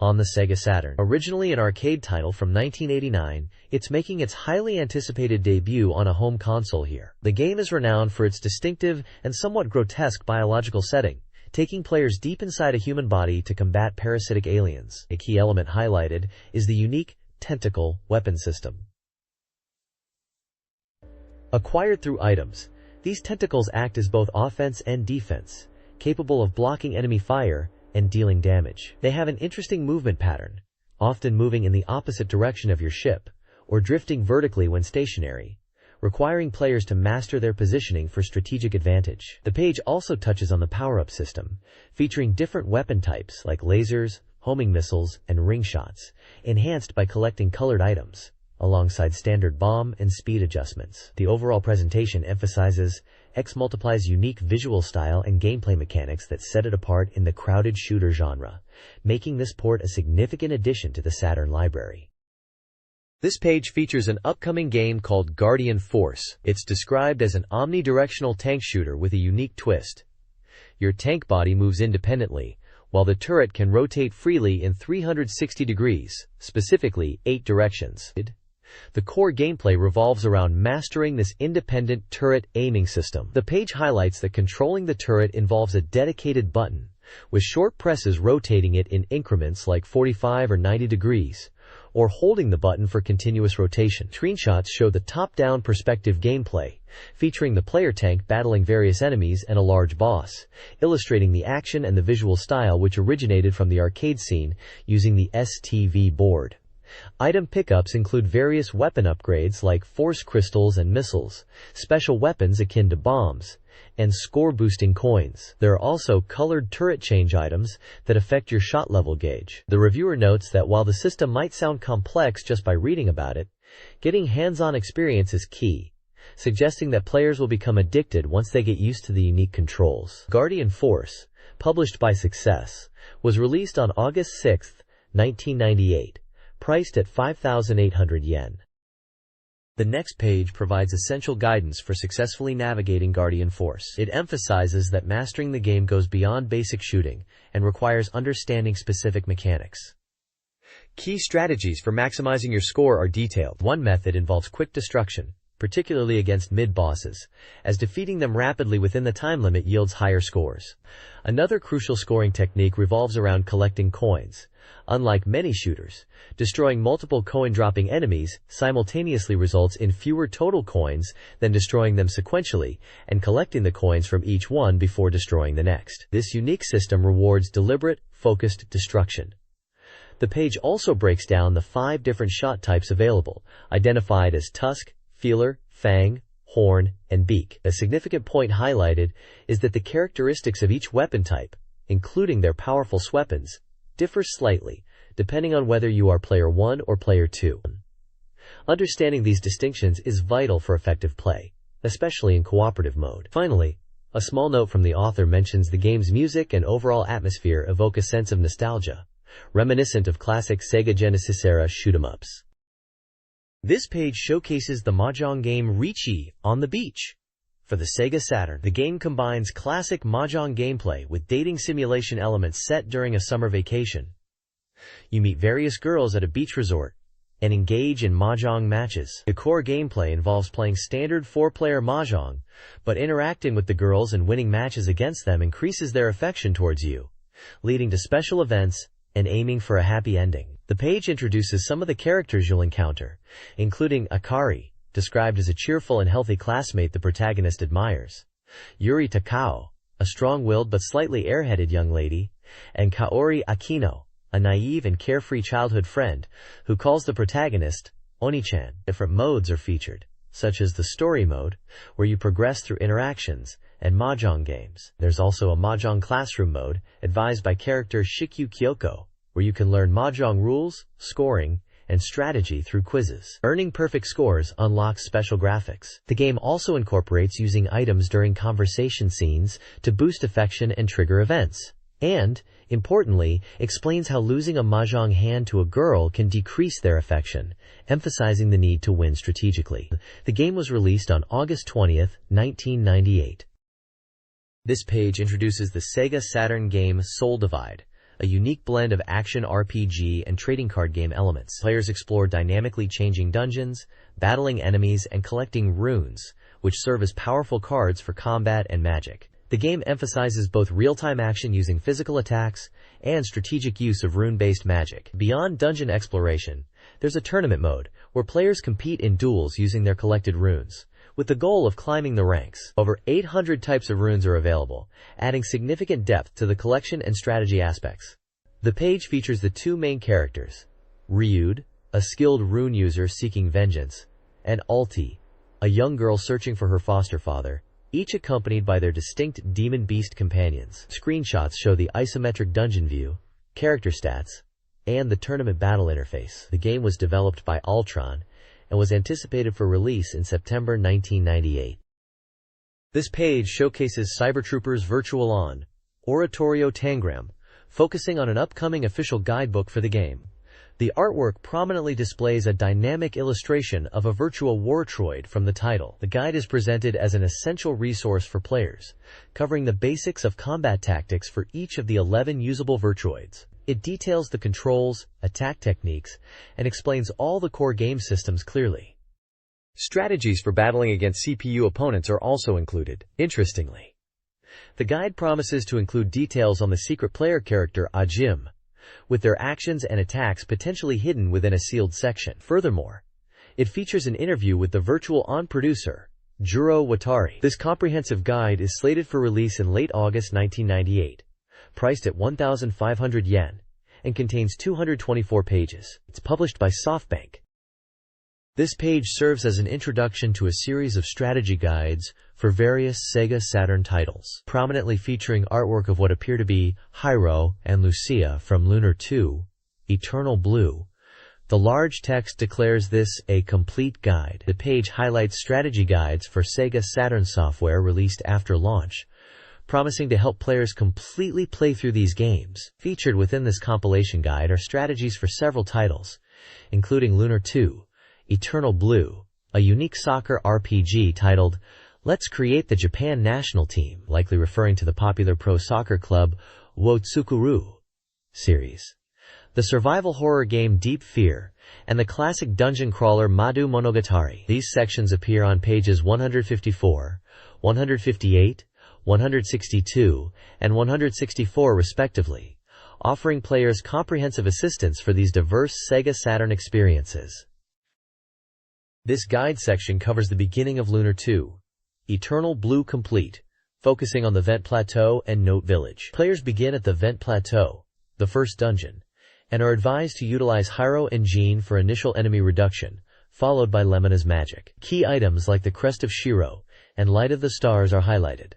on the SEGA Saturn. Originally an arcade title from 1989, it's making its highly anticipated debut on a home console here. The game is renowned for its distinctive and somewhat grotesque biological setting, taking players deep inside a human body to combat parasitic aliens. A key element highlighted is the unique tentacle weapon system. Acquired through items, these tentacles act as both offense and defense, capable of blocking enemy fire and dealing damage. They have an interesting movement pattern, often moving in the opposite direction of your ship, or drifting vertically when stationary, requiring players to master their positioning for strategic advantage. The page also touches on the power-up system, featuring different weapon types like lasers, homing missiles, and ring shots, enhanced by collecting colored items, alongside standard bomb and speed adjustments. The overall presentation emphasizes X Multiply's unique visual style and gameplay mechanics that set it apart in the crowded shooter genre, making this port a significant addition to the Saturn library. This page features an upcoming game called Guardian Force. It's described as an omnidirectional tank shooter with a unique twist. Your tank body moves independently, while the turret can rotate freely in 360 degrees, specifically 8 directions. The core gameplay revolves around mastering this independent turret aiming system. The page highlights that controlling the turret involves a dedicated button, with short presses rotating it in increments like 45 or 90 degrees, or holding the button for continuous rotation. Screenshots show the top-down perspective gameplay, featuring the player tank battling various enemies and a large boss, illustrating the action and the visual style which originated from the arcade scene using the STV board. Item pickups include various weapon upgrades like force crystals and missiles, special weapons akin to bombs, and score-boosting coins. There are also colored turret change items that affect your shot level gauge. The reviewer notes that while the system might sound complex just by reading about it, getting hands-on experience is key, suggesting that players will become addicted once they get used to the unique controls. Guardian Force, published by Success, was released on August 6, 1998. Priced at 5,800 yen. The next page provides essential guidance for successfully navigating Guardian Force. It emphasizes that mastering the game goes beyond basic shooting and requires understanding specific mechanics. Key strategies for maximizing your score are detailed. One method involves quick destruction, particularly against mid-bosses, as defeating them rapidly within the time limit yields higher scores. Another crucial scoring technique revolves around collecting coins. Unlike many shooters, destroying multiple coin-dropping enemies simultaneously results in fewer total coins than destroying them sequentially and collecting the coins from each one before destroying the next. This unique system rewards deliberate, focused destruction. The page also breaks down the 5 different shot types available, identified as tusk, feeler, fang, horn, and beak. A significant point highlighted is that the characteristics of each weapon type, including their powerful weapons, differ slightly, depending on whether you are player 1 or player 2. Understanding these distinctions is vital for effective play, especially in cooperative mode. Finally, a small note from the author mentions the game's music and overall atmosphere evoke a sense of nostalgia, reminiscent of classic Sega Genesis era shoot-'em-ups. This page showcases the mahjong game Riichi on the Beach for the Sega Saturn. The game combines classic mahjong gameplay with dating simulation elements set during a summer vacation. You meet various girls at a beach resort and engage in mahjong matches. The core gameplay involves playing standard 4-player mahjong, but interacting with the girls and winning matches against them increases their affection towards you, leading to special events and aiming for a happy ending. The page introduces some of the characters you'll encounter, including Akari, described as a cheerful and healthy classmate the protagonist admires, Yuri Takao, a strong-willed but slightly airheaded young lady, and Kaori Akino, a naive and carefree childhood friend who calls the protagonist Oni-chan. Different modes are featured, such as the story mode, where you progress through interactions, and mahjong games. There's also a mahjong classroom mode, advised by character Shikyu Kyoko, where you can learn mahjong rules, scoring, and strategy through quizzes. Earning perfect scores unlocks special graphics. The game also incorporates using items during conversation scenes to boost affection and trigger events, and, importantly, explains how losing a mahjong hand to a girl can decrease their affection, emphasizing the need to win strategically. The game was released on August 20, 1998. This page introduces the Sega Saturn game Soul Divide, a unique blend of action RPG and trading card game elements. Players explore dynamically changing dungeons, battling enemies, and collecting runes, which serve as powerful cards for combat and magic. The game emphasizes both real-time action using physical attacks and strategic use of rune-based magic. Beyond dungeon exploration, there's a tournament mode, where players compete in duels using their collected runes, with the goal of climbing the ranks. Over 800 types of runes are available, adding significant depth to the collection and strategy aspects. The page features the 2 main characters, Ryud, a skilled rune user seeking vengeance, and Alti, a young girl searching for her foster father, each accompanied by their distinct demon beast companions. Screenshots show the isometric dungeon view, character stats, and the tournament battle interface. The game was developed by Ultron and was anticipated for release in September 1998. This page showcases Cybertroopers Virtual On, Oratorio Tangram, focusing on an upcoming official guidebook for the game. The artwork prominently displays a dynamic illustration of a virtual war droid from the title. The guide is presented as an essential resource for players, covering the basics of combat tactics for each of the 11 usable virtuoids. It details the controls, attack techniques, and explains all the core game systems clearly. Strategies for battling against CPU opponents are also included. Interestingly, the guide promises to include details on the secret player character Ajim, with their actions and attacks potentially hidden within a sealed section. Furthermore, it features an interview with the Virtual On producer, Juro Watari. This comprehensive guide is slated for release in late August 1998, priced at 1,500 yen, and contains 224 pages. It's published by SoftBank. This page serves as an introduction to a series of strategy guides for various Sega Saturn titles, prominently featuring artwork of what appear to be Hyro and Lucia from Lunar 2, Eternal Blue. The large text declares this a complete guide. The page highlights strategy guides for Sega Saturn software released after launch, promising to help players completely play through these games. Featured within this compilation guide are strategies for several titles, including Lunar 2, Eternal Blue, a unique soccer RPG titled Let's Create the Japan National Team, likely referring to the popular pro soccer club Wotsukuru series. The survival horror game Deep Fear, and the classic dungeon crawler Madu Monogatari. These sections appear on pages 154, 158, 162, and 164 respectively, offering players comprehensive assistance for these diverse SEGA Saturn experiences. This guide section covers the beginning of Lunar 2, Eternal Blue Complete, focusing on the Vent Plateau and Note Village. Players begin at the Vent Plateau, the first dungeon, and are advised to utilize Hyro and Jean for initial enemy reduction, followed by Lemona's magic. Key items like the Crest of Shiro and Light of the Stars are highlighted.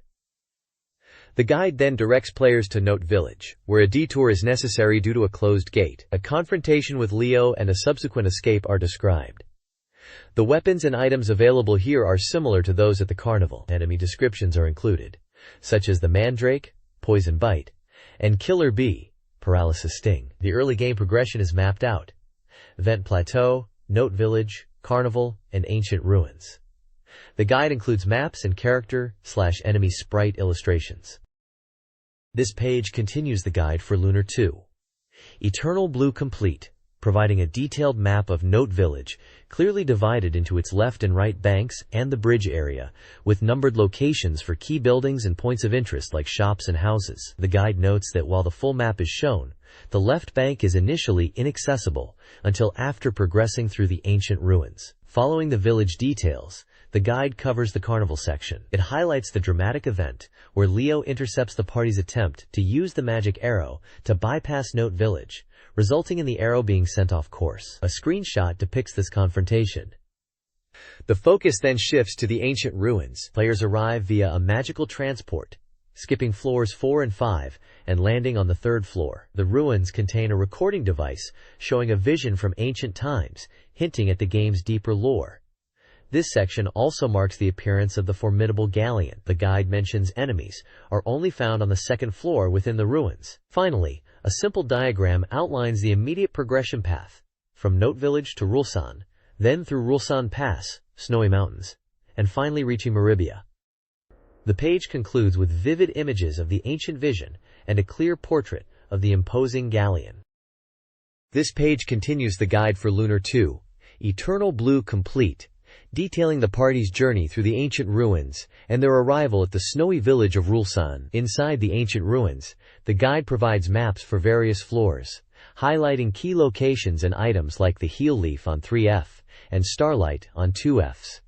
The guide then directs players to Note Village, where a detour is necessary due to a closed gate. A confrontation with Leo and a subsequent escape are described. The weapons and items available here are similar to those at the carnival. Enemy descriptions are included, such as the Mandrake, Poison Bite, and Killer Bee, Paralysis Sting. The early game progression is mapped out: Vent Plateau, Note Village, Carnival, and Ancient Ruins. The guide includes maps and character/enemy sprite illustrations. This page continues the guide for Lunar 2, Eternal Blue Complete, providing a detailed map of Note Village, clearly divided into its left and right banks and the bridge area, with numbered locations for key buildings and points of interest like shops and houses. The guide notes that while the full map is shown, the left bank is initially inaccessible until after progressing through the ancient ruins. Following the village details, the guide covers the carnival section. It highlights the dramatic event where Leo intercepts the party's attempt to use the magic arrow to bypass Note Village, resulting in the arrow being sent off course. A screenshot depicts this confrontation. The focus then shifts to the ancient ruins. Players arrive via a magical transport, skipping floors 4 and 5 and landing on the 3rd floor. The ruins contain a recording device showing a vision from ancient times, hinting at the game's deeper lore. This section also marks the appearance of the formidable galleon. The guide mentions enemies are only found on the 2nd floor within the ruins. Finally, a simple diagram outlines the immediate progression path, from Note Village to Rulsan, then through Rulsan Pass, Snowy Mountains, and finally reaching Maribia. The page concludes with vivid images of the ancient vision and a clear portrait of the imposing galleon. This page continues the guide for Lunar 2, Eternal Blue Complete, detailing the party's journey through the ancient ruins and their arrival at the snowy village of Rulsan. Inside the ancient ruins, the guide provides maps for various floors, highlighting key locations and items like the Heel Leaf on 3F and Starlight on 2Fs.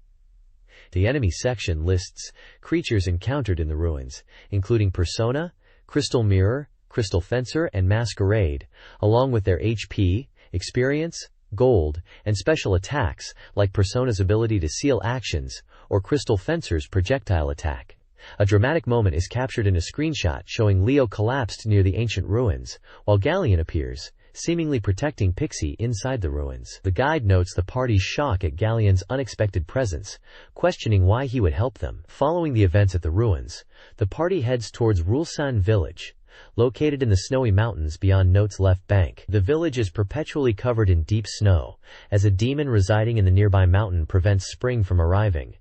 The enemy section lists creatures encountered in the ruins, including Persona, Crystal Mirror, Crystal Fencer, and Masquerade, along with their HP, experience, gold, and special attacks like Persona's ability to seal actions or Crystal Fencer's projectile attack. A dramatic moment is captured in a screenshot showing Leo collapsed near the ancient ruins, while Galleon appears, seemingly protecting Pixie inside the ruins. The guide notes the party's shock at Galleon's unexpected presence, questioning why he would help them. Following the events at the ruins, the party heads towards Rulsan Village, located in the snowy mountains beyond Note's left bank. The village is perpetually covered in deep snow, as a demon residing in the nearby mountain prevents spring from arriving.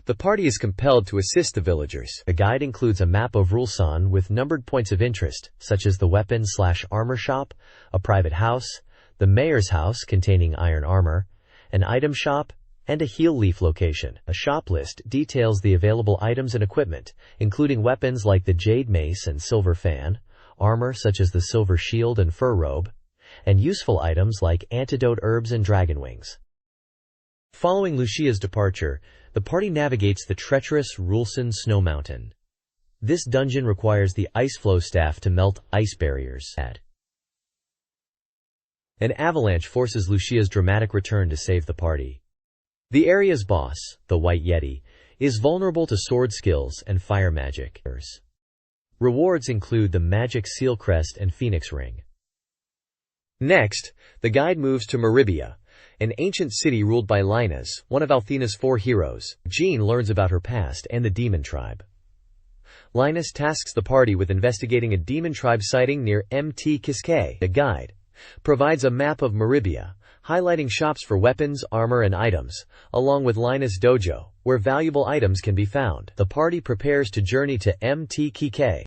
The party is compelled to assist the villagers. The guide includes a map of Rulsan with numbered points of interest, such as the weapon/armor shop, a private house, the mayor's house containing iron armor, an item shop, and a Heel Leaf location. A shop list details the available items and equipment, including weapons like the Jade Mace and Silver Fan, armor such as the Silver Shield and Fur Robe, and useful items like antidote herbs and dragon wings. Following Lucia's departure, the party navigates the treacherous Rulsan Snow Mountain. This dungeon requires the Ice Flow Staff to melt ice barriers. An avalanche forces Lucia's dramatic return to save the party. The area's boss, the White Yeti, is vulnerable to sword skills and fire magic. Rewards include the Magic Seal Crest and Phoenix Ring. Next, the guide moves to Maribia, an ancient city ruled by Linus, one of Althena's 4 heroes. Jean learns about her past and the demon tribe. Linus tasks the party with investigating a demon tribe sighting near Mt. Kiskay. The guide provides a map of Maribia, highlighting shops for weapons, armor, and items, along with Linus' dojo, where valuable items can be found. The party prepares to journey to Mt. Kiskay.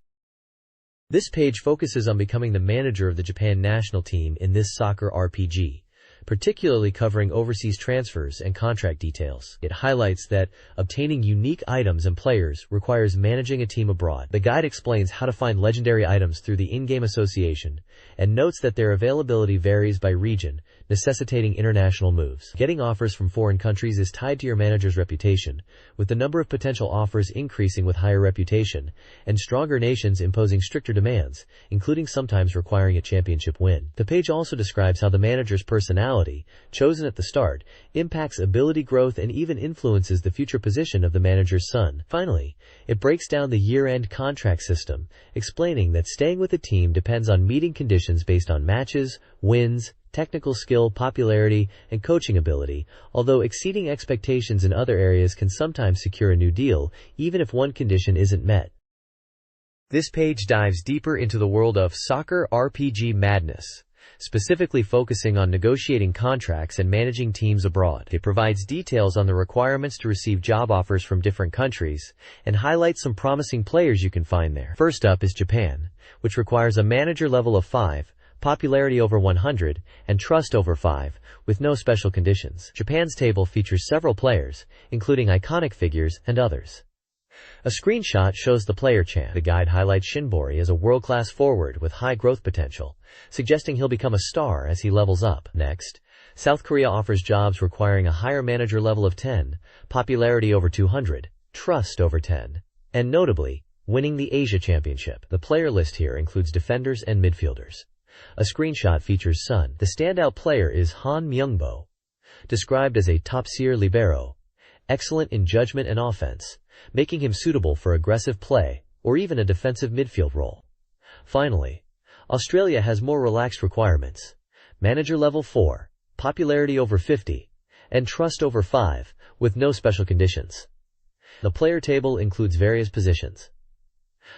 This page focuses on becoming the manager of the Japan national team in this soccer RPG, particularly covering overseas transfers and contract details. It highlights that obtaining unique items and players requires managing a team abroad. The guide explains how to find legendary items through the in-game association and notes that their availability varies by region, necessitating international moves. Getting offers from foreign countries is tied to your manager's reputation, with the number of potential offers increasing with higher reputation, and stronger nations imposing stricter demands, including sometimes requiring a championship win. The page also describes how the manager's personality, chosen at the start, impacts ability growth and even influences the future position of the manager's son. Finally, it breaks down the year-end contract system, explaining that staying with a team depends on meeting conditions based on matches, wins, technical skill, popularity, and coaching ability, although exceeding expectations in other areas can sometimes secure a new deal, even if one condition isn't met. This page dives deeper into the world of soccer RPG madness, specifically focusing on negotiating contracts and managing teams abroad. It provides details on the requirements to receive job offers from different countries, and highlights some promising players you can find there. First up is Japan, which requires a manager level of 5, popularity over 100, and trust over 5, with no special conditions. Japan's table features several players, including iconic figures and others. A screenshot shows the player chart. The guide highlights Shinbori as a world-class forward with high growth potential, suggesting he'll become a star as he levels up. Next, South Korea offers jobs requiring a higher manager level of 10, popularity over 200, trust over 10, and notably, winning the Asia Championship. The player list here includes defenders and midfielders. A screenshot features Sun. The standout player is Han Myungbo, described as a top-tier libero, excellent in judgment and offense, making him suitable for aggressive play or even a defensive midfield role. Finally, Australia has more relaxed requirements. Manager level 4, popularity over 50, and trust over 5, with no special conditions. The player table includes various positions.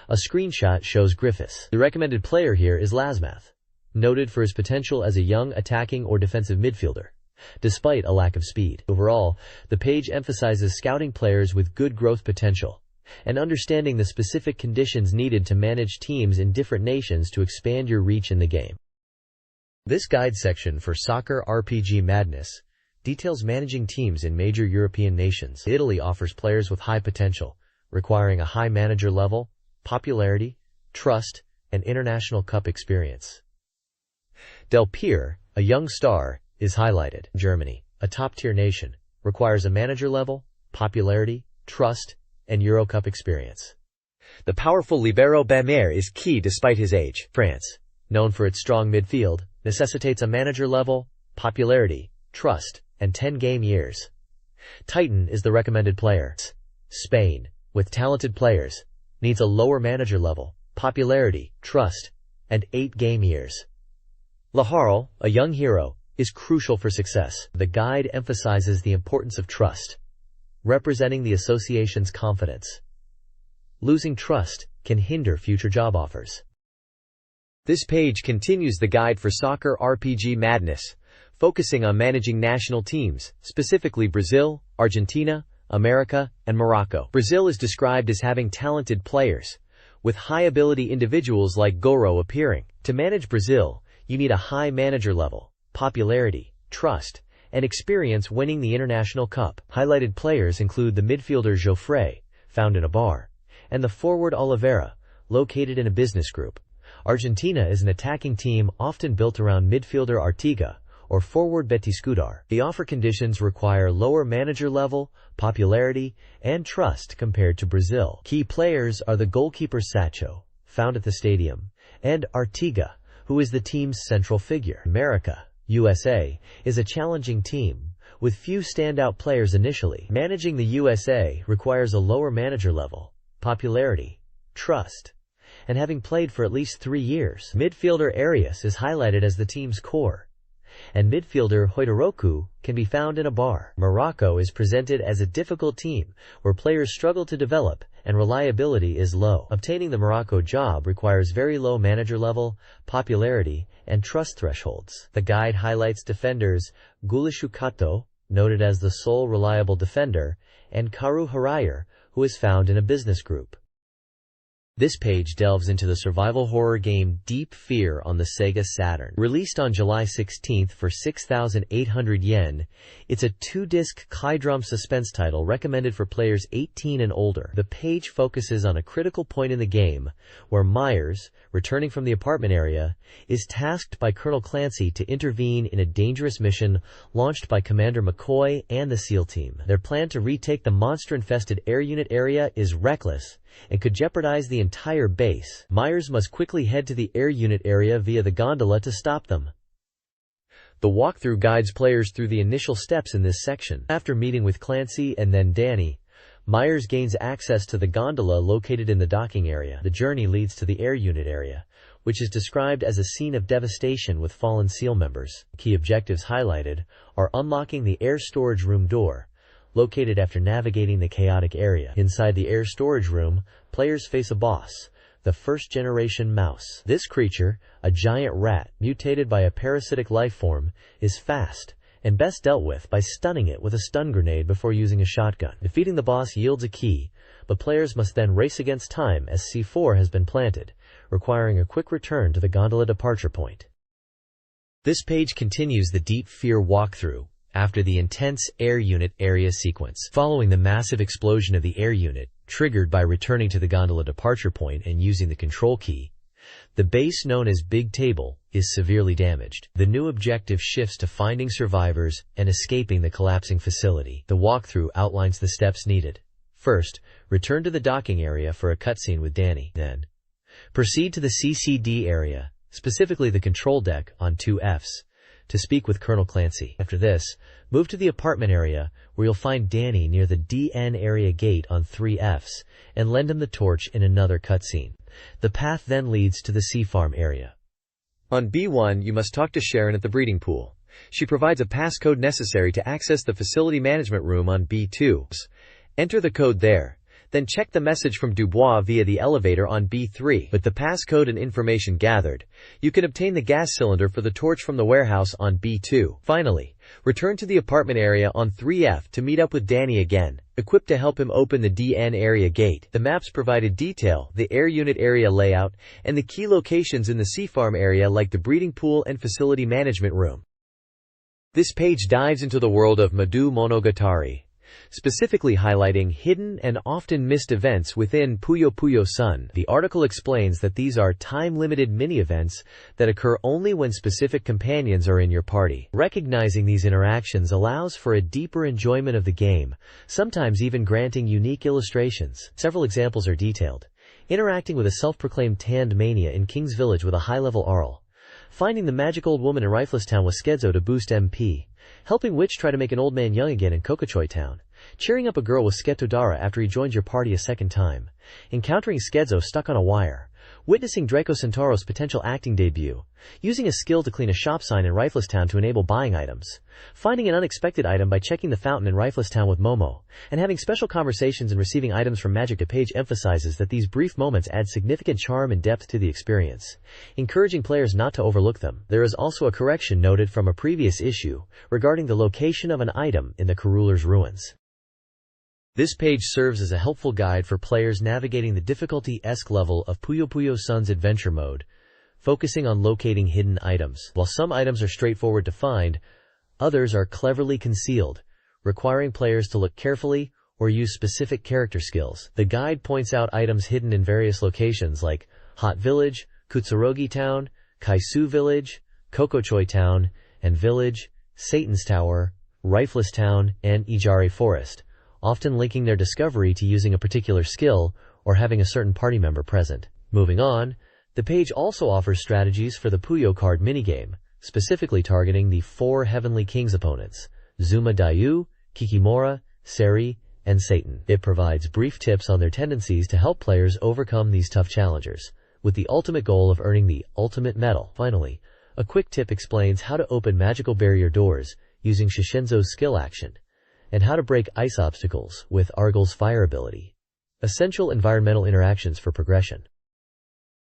A screenshot shows Griffiths. The recommended player here is Lasmath, noted for his potential as a young attacking or defensive midfielder, despite a lack of speed. Overall, the page emphasizes scouting players with good growth potential and understanding the specific conditions needed to manage teams in different nations to expand your reach in the game. This guide section for Soccer RPG Madness details managing teams in major European nations. Italy offers players with high potential, requiring a high manager level, popularity, trust, and international cup experience. Del Pier, a young star, is highlighted. Germany, a top-tier nation, requires a manager level, popularity, trust, and Euro Cup experience. The powerful libero Bamer is key despite his age. France, known for its strong midfield, necessitates a manager level, popularity, trust, and 10 game years. Titan is the recommended player. Spain, with talented players, needs a lower manager level, popularity, trust, and 8 game years. Laharl, a young hero, is crucial for success. The guide emphasizes the importance of trust, representing the association's confidence. Losing trust can hinder future job offers. This page continues the guide for Soccer RPG Madness, focusing on managing national teams, specifically Brazil, Argentina, America, and Morocco. Brazil is described as having talented players, with high-ability individuals like Goro appearing. To manage Brazil, you need a high manager level, popularity, trust, and experience winning the International Cup. Highlighted players include the midfielder Joffre, found in a bar, and the forward Oliveira, located in a business group. Argentina is an attacking team often built around midfielder Artiga or forward Betiscudar. The offer conditions require lower manager level, popularity, and trust compared to Brazil. Key players are the goalkeeper Sacho, found at the stadium, and Artiga, who is the team's central figure. America, USA, is a challenging team, with few standout players initially. Managing the USA requires a lower manager level, popularity, trust, and having played for at least 3 years. Midfielder Arias is highlighted as the team's core, and midfielder Hoitoroku can be found in a bar. Morocco is presented as a difficult team, where players struggle to develop and reliability is low. Obtaining the Morocco job requires very low manager level, popularity, and trust thresholds. The guide highlights defenders Gulishu Kato, noted as the sole reliable defender, and Karu Harayer, who is found in a business group. This page delves into the survival horror game Deep Fear on the SEGA Saturn. Released on July 16th for 6,800 yen, it's a 2-disc Kai-drum suspense title recommended for players 18 and older. The page focuses on a critical point in the game where Myers, returning from the apartment area, is tasked by Colonel Clancy to intervene in a dangerous mission launched by Commander McCoy and the SEAL team. Their plan to retake the monster-infested air unit area is reckless and could jeopardize the entire base. Myers must quickly head to the air unit area via the gondola to stop them. The walkthrough guides players through the initial steps in this section. After meeting with Clancy and then Danny, Myers gains access to the gondola located in the docking area. The journey leads to the air unit area, which is described as a scene of devastation with fallen SEAL members. Key objectives highlighted are unlocking the air storage room door, located after navigating the chaotic area. Inside the air storage room, players face a boss, the first-generation mouse. This creature, a giant rat mutated by a parasitic life form, is fast and best dealt with by stunning it with a stun grenade before using a shotgun. Defeating the boss yields a key, but players must then race against time as C4 has been planted, requiring a quick return to the gondola departure point. This page continues the Deep Fear walkthrough after the intense air unit area sequence. Following the massive explosion of the air unit, triggered by returning to the gondola departure point and using the control key, the base known as Big Table is severely damaged. The new objective shifts to finding survivors and escaping the collapsing facility. The walkthrough outlines the steps needed. First, return to the docking area for a cutscene with Danny. Then, proceed to the CCD area, specifically the control deck on 2Fs, to speak with Colonel Clancy. After this, move to the apartment area where you'll find Danny near the DN area gate on 3Fs and lend him the torch in another cutscene. The path then leads to the sea farm area. On B1, you must talk to Sharon at the breeding pool. She provides a passcode necessary to access the facility management room on B2. Enter the code there. Then check the message from Dubois via the elevator on B3. With the passcode and information gathered, you can obtain the gas cylinder for the torch from the warehouse on B2. Finally, return to the apartment area on 3F to meet up with Danny again, equipped to help him open the DN area gate. The maps provided detail the air unit area layout and the key locations in the sea farm area like the breeding pool and facility management room. This page dives into the world of Madu Monogatari, specifically highlighting hidden and often missed events within Puyo Puyo Sun. The article explains that these are time-limited mini-events that occur only when specific companions are in your party. Recognizing these interactions allows for a deeper enjoyment of the game, sometimes even granting unique illustrations. Several examples are detailed. Interacting with a self-proclaimed tanned mania in King's Village with a high-level Arl. Finding the magic old woman in Rifeless Town with Skedzo to boost MP. Helping Witch try to make an old man young again in Kokochoy Town. Cheering up a girl with Sketodara after he joins your party a second time. Encountering Skedzo stuck on a wire. Witnessing Draco Centauro's potential acting debut. Using a skill to clean a shop sign in Rifeless Town to enable buying items. Finding an unexpected item by checking the fountain in Rifeless Town with Momo. And having special conversations and receiving items from Magic DePage emphasizes that these brief moments add significant charm and depth to the experience, encouraging players not to overlook them. There is also a correction noted from a previous issue regarding the location of an item in the Karuler's ruins. This page serves as a helpful guide for players navigating the difficulty-esque level of Puyo Puyo Sun's adventure mode, focusing on locating hidden items. While some items are straightforward to find, others are cleverly concealed, requiring players to look carefully or use specific character skills. The guide points out items hidden in various locations like Hot Village, Kutsurogi Town, Kaisu Village, Kokochoy Town and Village, Satan's Tower, Rifeless Town, and Ijare Forest, often linking their discovery to using a particular skill or having a certain party member present. Moving on, the page also offers strategies for the Puyo card minigame, specifically targeting the 4 Heavenly Kings opponents, Zuma Dayu, Kikimora, Seri, and Satan. It provides brief tips on their tendencies to help players overcome these tough challengers, with the ultimate goal of earning the ultimate medal. Finally, a quick tip explains how to open magical barrier doors using Shishenzo's skill action, and how to break ice obstacles with Argyl's fire ability. Essential environmental interactions for progression.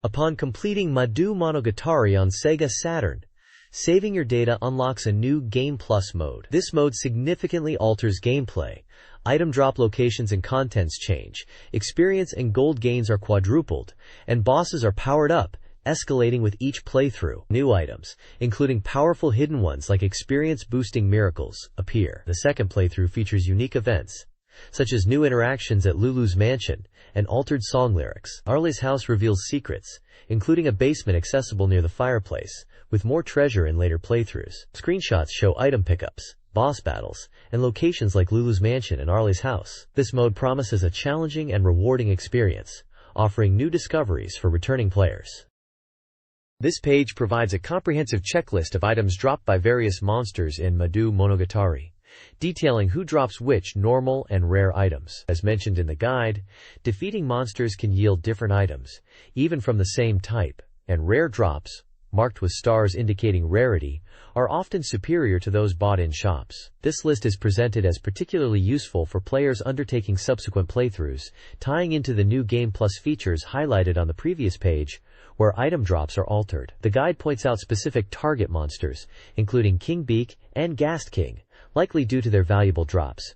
Upon completing Madu Monogatari on SEGA Saturn, Saving your data unlocks a new Game Plus mode. This mode significantly alters gameplay. Item drop locations and contents change. Experience and gold gains are quadrupled, and bosses are powered up, escalating with each playthrough. New items, including powerful hidden ones like experience-boosting miracles, appear. The second playthrough features unique events, such as new interactions at Lulu's mansion and altered song lyrics. Arley's house reveals secrets, including a basement accessible near the fireplace, with more treasure in later playthroughs. Screenshots show item pickups, boss battles, and locations like Lulu's mansion and Arley's house. This mode promises a challenging and rewarding experience, offering new discoveries for returning players. This page provides a comprehensive checklist of items dropped by various monsters in Madhu Monogatari, detailing who drops which normal and rare items. As mentioned in the guide, defeating monsters can yield different items, even from the same type, and rare drops, marked with stars indicating rarity, are often superior to those bought in shops. This list is presented as particularly useful for players undertaking subsequent playthroughs, tying into the new Game Plus features highlighted on the previous page, where item drops are altered. The guide points out specific target monsters, including King Beak and Ghast King, likely due to their valuable drops.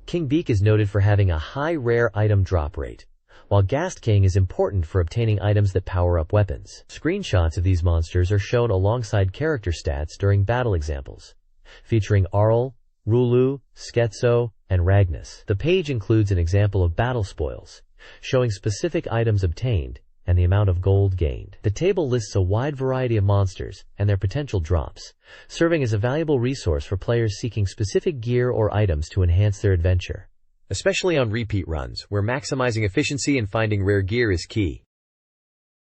King Beak is noted for having a high rare item drop rate, while Ghast King is important for obtaining items that power up weapons. Screenshots of these monsters are shown alongside character stats during battle examples, featuring Arl, Rulu, Scherzo, and Ragnus. The page includes an example of battle spoils, showing specific items obtained and the amount of gold gained. The table lists a wide variety of monsters and their potential drops, serving as a valuable resource for players seeking specific gear or items to enhance their adventure, especially on repeat runs, where maximizing efficiency and finding rare gear is key.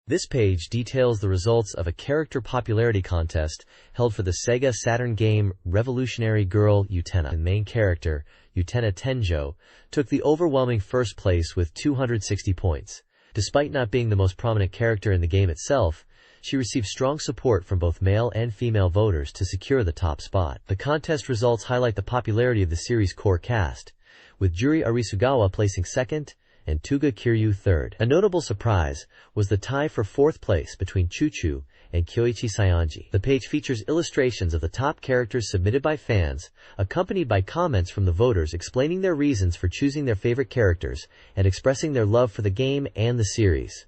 This page details the results of a character popularity contest held for the SEGA Saturn game Revolutionary Girl Utena. The main character, Utena Tenjo, took the overwhelming first place with 260 points. Despite not being the most prominent character in the game itself, she received strong support from both male and female voters to secure the top spot. The contest results highlight the popularity of the series' core cast, with Juri Arisugawa placing second and Tuga Kiryu third. A notable surprise was the tie for fourth place between Chuchu and Kyoichi Saionji. The page features illustrations of the top characters submitted by fans, accompanied by comments from the voters explaining their reasons for choosing their favorite characters and expressing their love for the game and the series.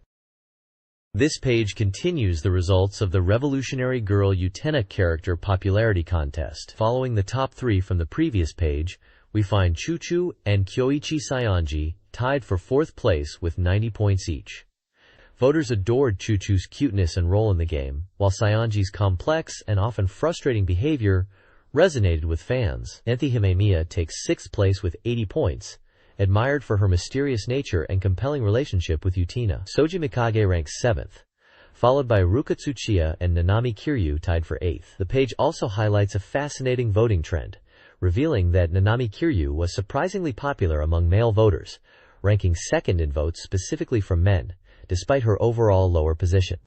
This page continues the results of the Revolutionary Girl Utena character popularity contest. Following the top three from the previous page, we find Chuchu and Kyoichi Saionji tied for fourth place with 90 points each. Voters adored Chuchu's cuteness and role in the game, while Saionji's complex and often frustrating behavior resonated with fans. Enthi Himemiya takes sixth place with 80 points, admired for her mysterious nature and compelling relationship with Utena. Soji Mikage ranks 7th, followed by Ruka Tsuchiya and Nanami Kiryu tied for 8th. The page also highlights a fascinating voting trend, revealing that Nanami Kiryu was surprisingly popular among male voters, ranking second in votes specifically from men, despite her overall lower position.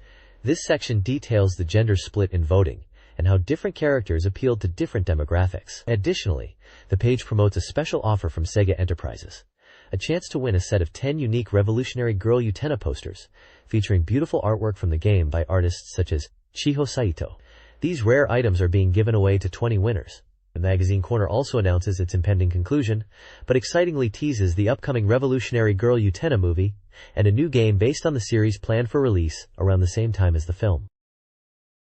This section details the gender split in voting and how different characters appealed to different demographics. Additionally, the page promotes a special offer from SEGA Enterprises, a chance to win a set of 10 unique Revolutionary Girl Utena posters, featuring beautiful artwork from the game by artists such as Chiho Saito. These rare items are being given away to 20 winners. The magazine corner also announces its impending conclusion, but excitingly teases the upcoming Revolutionary Girl Utena movie and a new game based on the series planned for release around the same time as the film.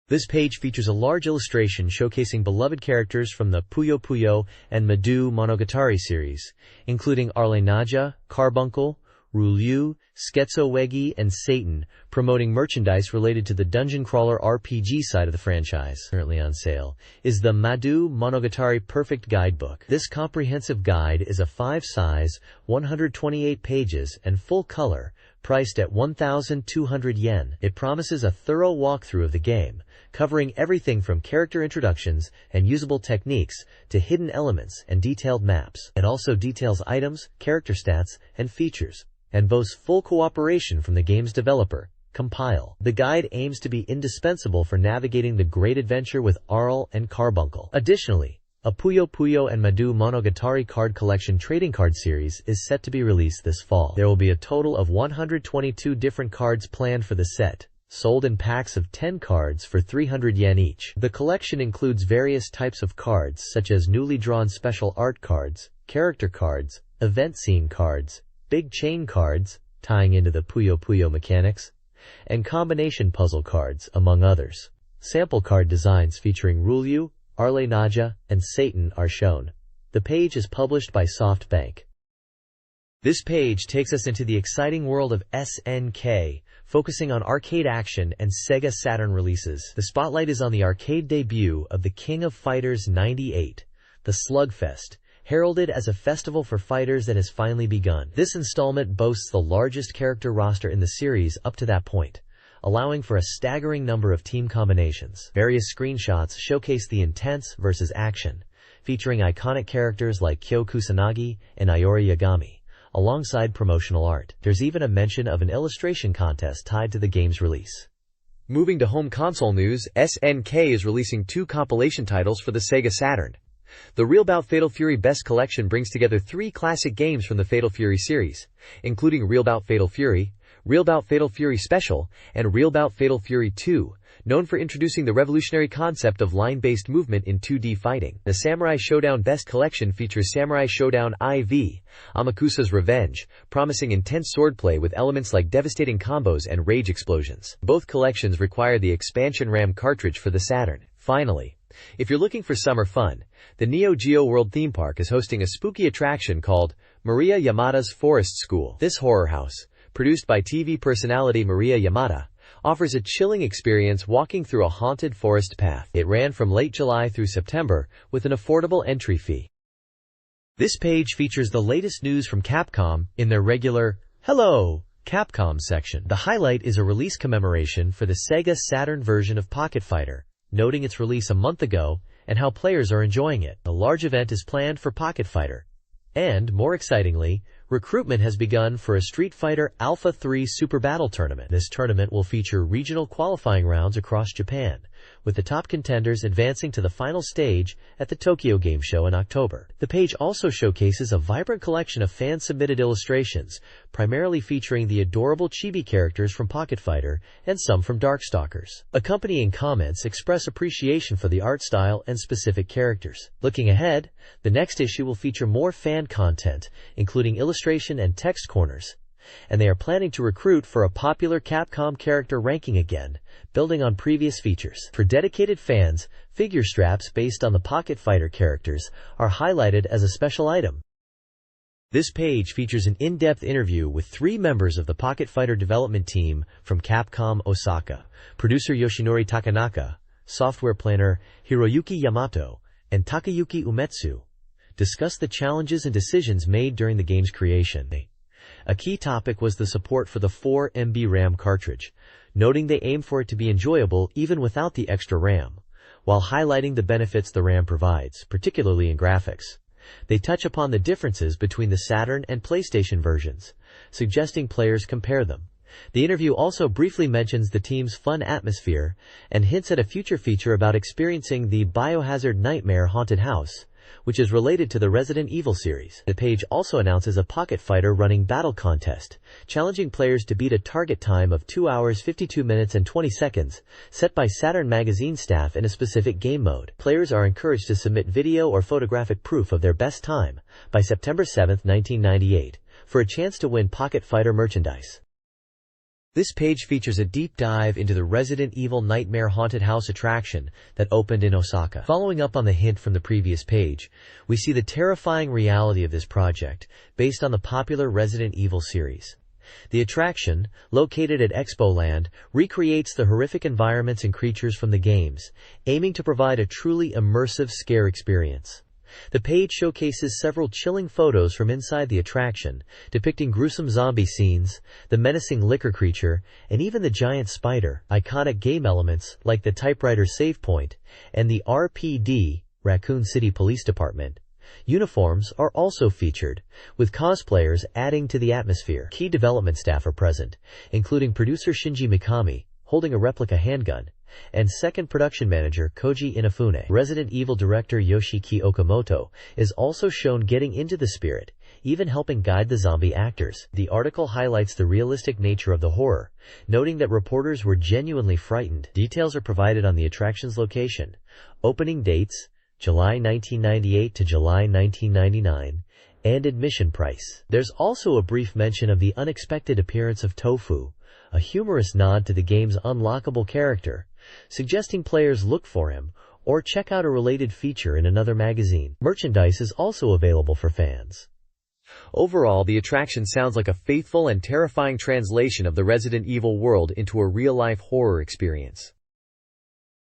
This page features a large illustration showcasing beloved characters from the Puyo Puyo and Madhu Monogatari series, including Arle-Naja, Carbuncle, Rulyu, Scherzo Wegi, and Satan, promoting merchandise related to the dungeon crawler RPG side of the franchise. Currently on sale is the Madhu Monogatari Perfect Guidebook. This comprehensive guide is a 5-size, 128 pages, and full color, priced at 1,200 yen. It promises a thorough walkthrough of the game, covering everything from character introductions and usable techniques to hidden elements and detailed maps. It also details items, character stats, and features, and boasts full cooperation from the game's developer, Compile. The guide aims to be indispensable for navigating the great adventure with Arl and Carbuncle. Additionally, a Puyo Puyo and Madhu Monogatari card collection trading card series is set to be released this fall. There will be a total of 122 different cards planned for the set, sold in packs of 10 cards for 300 yen each. The collection includes various types of cards such as newly drawn special art cards, character cards, event scene cards, big chain cards, tying into the Puyo Puyo mechanics, and combination puzzle cards, among others. Sample card designs featuring Rulyu, Arle Naja, and Satan are shown. The page is published by SoftBank. This page takes us into the exciting world of SNK, focusing on arcade action and SEGA Saturn releases. The spotlight is on the arcade debut of the King of Fighters 98, the Slugfest, heralded as a festival for fighters that has finally begun. This installment boasts the largest character roster in the series up to that point, allowing for a staggering number of team combinations. Various screenshots showcase the intense versus action, featuring iconic characters like Kyo Kusanagi and Iori Yagami, alongside promotional art. There's even a mention of an illustration contest tied to the game's release. Moving to home console news, SNK is releasing 2 compilation titles for the Sega Saturn. The Real Bout Fatal Fury Best Collection brings together 3 classic games from the Fatal Fury series, including Real Bout Fatal Fury, Real Bout Fatal Fury Special, and Real Bout Fatal Fury 2, known for introducing the revolutionary concept of line-based movement in 2D fighting. The Samurai Showdown Best Collection features Samurai Showdown IV, Amakusa's Revenge, promising intense swordplay with elements like devastating combos and rage explosions. Both collections require the expansion RAM cartridge for the Saturn. Finally, if you're looking for summer fun, the Neo Geo World theme park is hosting a spooky attraction called Maria Yamada's Forest School. This horror house, produced by TV personality Maria Yamada, offers a chilling experience walking through a haunted forest path. It ran from late July through September with an affordable entry fee. This page features the latest news from Capcom in their regular Hello, Capcom section. The highlight is a release commemoration for the Sega Saturn version of Pocket Fighter, noting its release a month ago and how players are enjoying it. A large event is planned for Pocket Fighter, and, more excitingly, recruitment has begun for a Street Fighter Alpha 3 Super Battle Tournament. This tournament will feature regional qualifying rounds across Japan, with the top contenders advancing to the final stage at the Tokyo Game Show in October. The page also showcases a vibrant collection of fan-submitted illustrations, primarily featuring the adorable chibi characters from Pocket Fighter and some from Darkstalkers. Accompanying comments express appreciation for the art style and specific characters. Looking ahead, the next issue will feature more fan content, including illustration and text corners, and they are planning to recruit for a popular Capcom character ranking again, building on previous features. For dedicated fans, figure straps based on the Pocket Fighter characters are highlighted as a special item. This page features an in-depth interview with 3 members of the Pocket Fighter development team from Capcom Osaka: producer Yoshinori Takanaka, software planner Hiroyuki Yamato, and Takayuki Umetsu, discuss the challenges and decisions made during the game's creation. A key topic was the support for the 4 MB RAM cartridge, noting they aim for it to be enjoyable even without the extra RAM, while highlighting the benefits the RAM provides, particularly in graphics. They touch upon the differences between the Saturn and PlayStation versions, suggesting players compare them. The interview also briefly mentions the team's fun atmosphere and hints at a future feature about experiencing the Biohazard Nightmare Haunted House, which is related to the Resident Evil series. The page also announces a Pocket Fighter running battle contest, challenging players to beat a target time of 2 hours 52 minutes and 20 seconds, set by Saturn Magazine staff in a specific game mode. Players are encouraged to submit video or photographic proof of their best time by September 7, 1998, for a chance to win Pocket Fighter merchandise. This page features a deep dive into the Resident Evil Nightmare Haunted House attraction that opened in Osaka. Following up on the hint from the previous page, we see the terrifying reality of this project, based on the popular Resident Evil series. The attraction, located at Expoland, recreates the horrific environments and creatures from the games, aiming to provide a truly immersive scare experience. The page showcases several chilling photos from inside the attraction, depicting gruesome zombie scenes, the menacing liquor creature, and even the giant spider. Iconic game elements, like the typewriter save point, and the RPD, Raccoon City Police Department, uniforms are also featured, with cosplayers adding to the atmosphere. Key development staff are present, including producer Shinji Mikami, holding a replica handgun, and second production manager Koji Inafune. Resident Evil director Yoshiki Okamoto is also shown getting into the spirit, even helping guide the zombie actors. The article highlights the realistic nature of the horror, noting that reporters were genuinely frightened. Details are provided on the attraction's location, opening dates, July 1998 to July 1999, and admission price. There's also a brief mention of the unexpected appearance of Tofu, a humorous nod to the game's unlockable character, suggesting players look for him or check out a related feature in another magazine. Merchandise is also available for fans. Overall, the attraction sounds like a faithful and terrifying translation of the Resident Evil world into a real-life horror experience.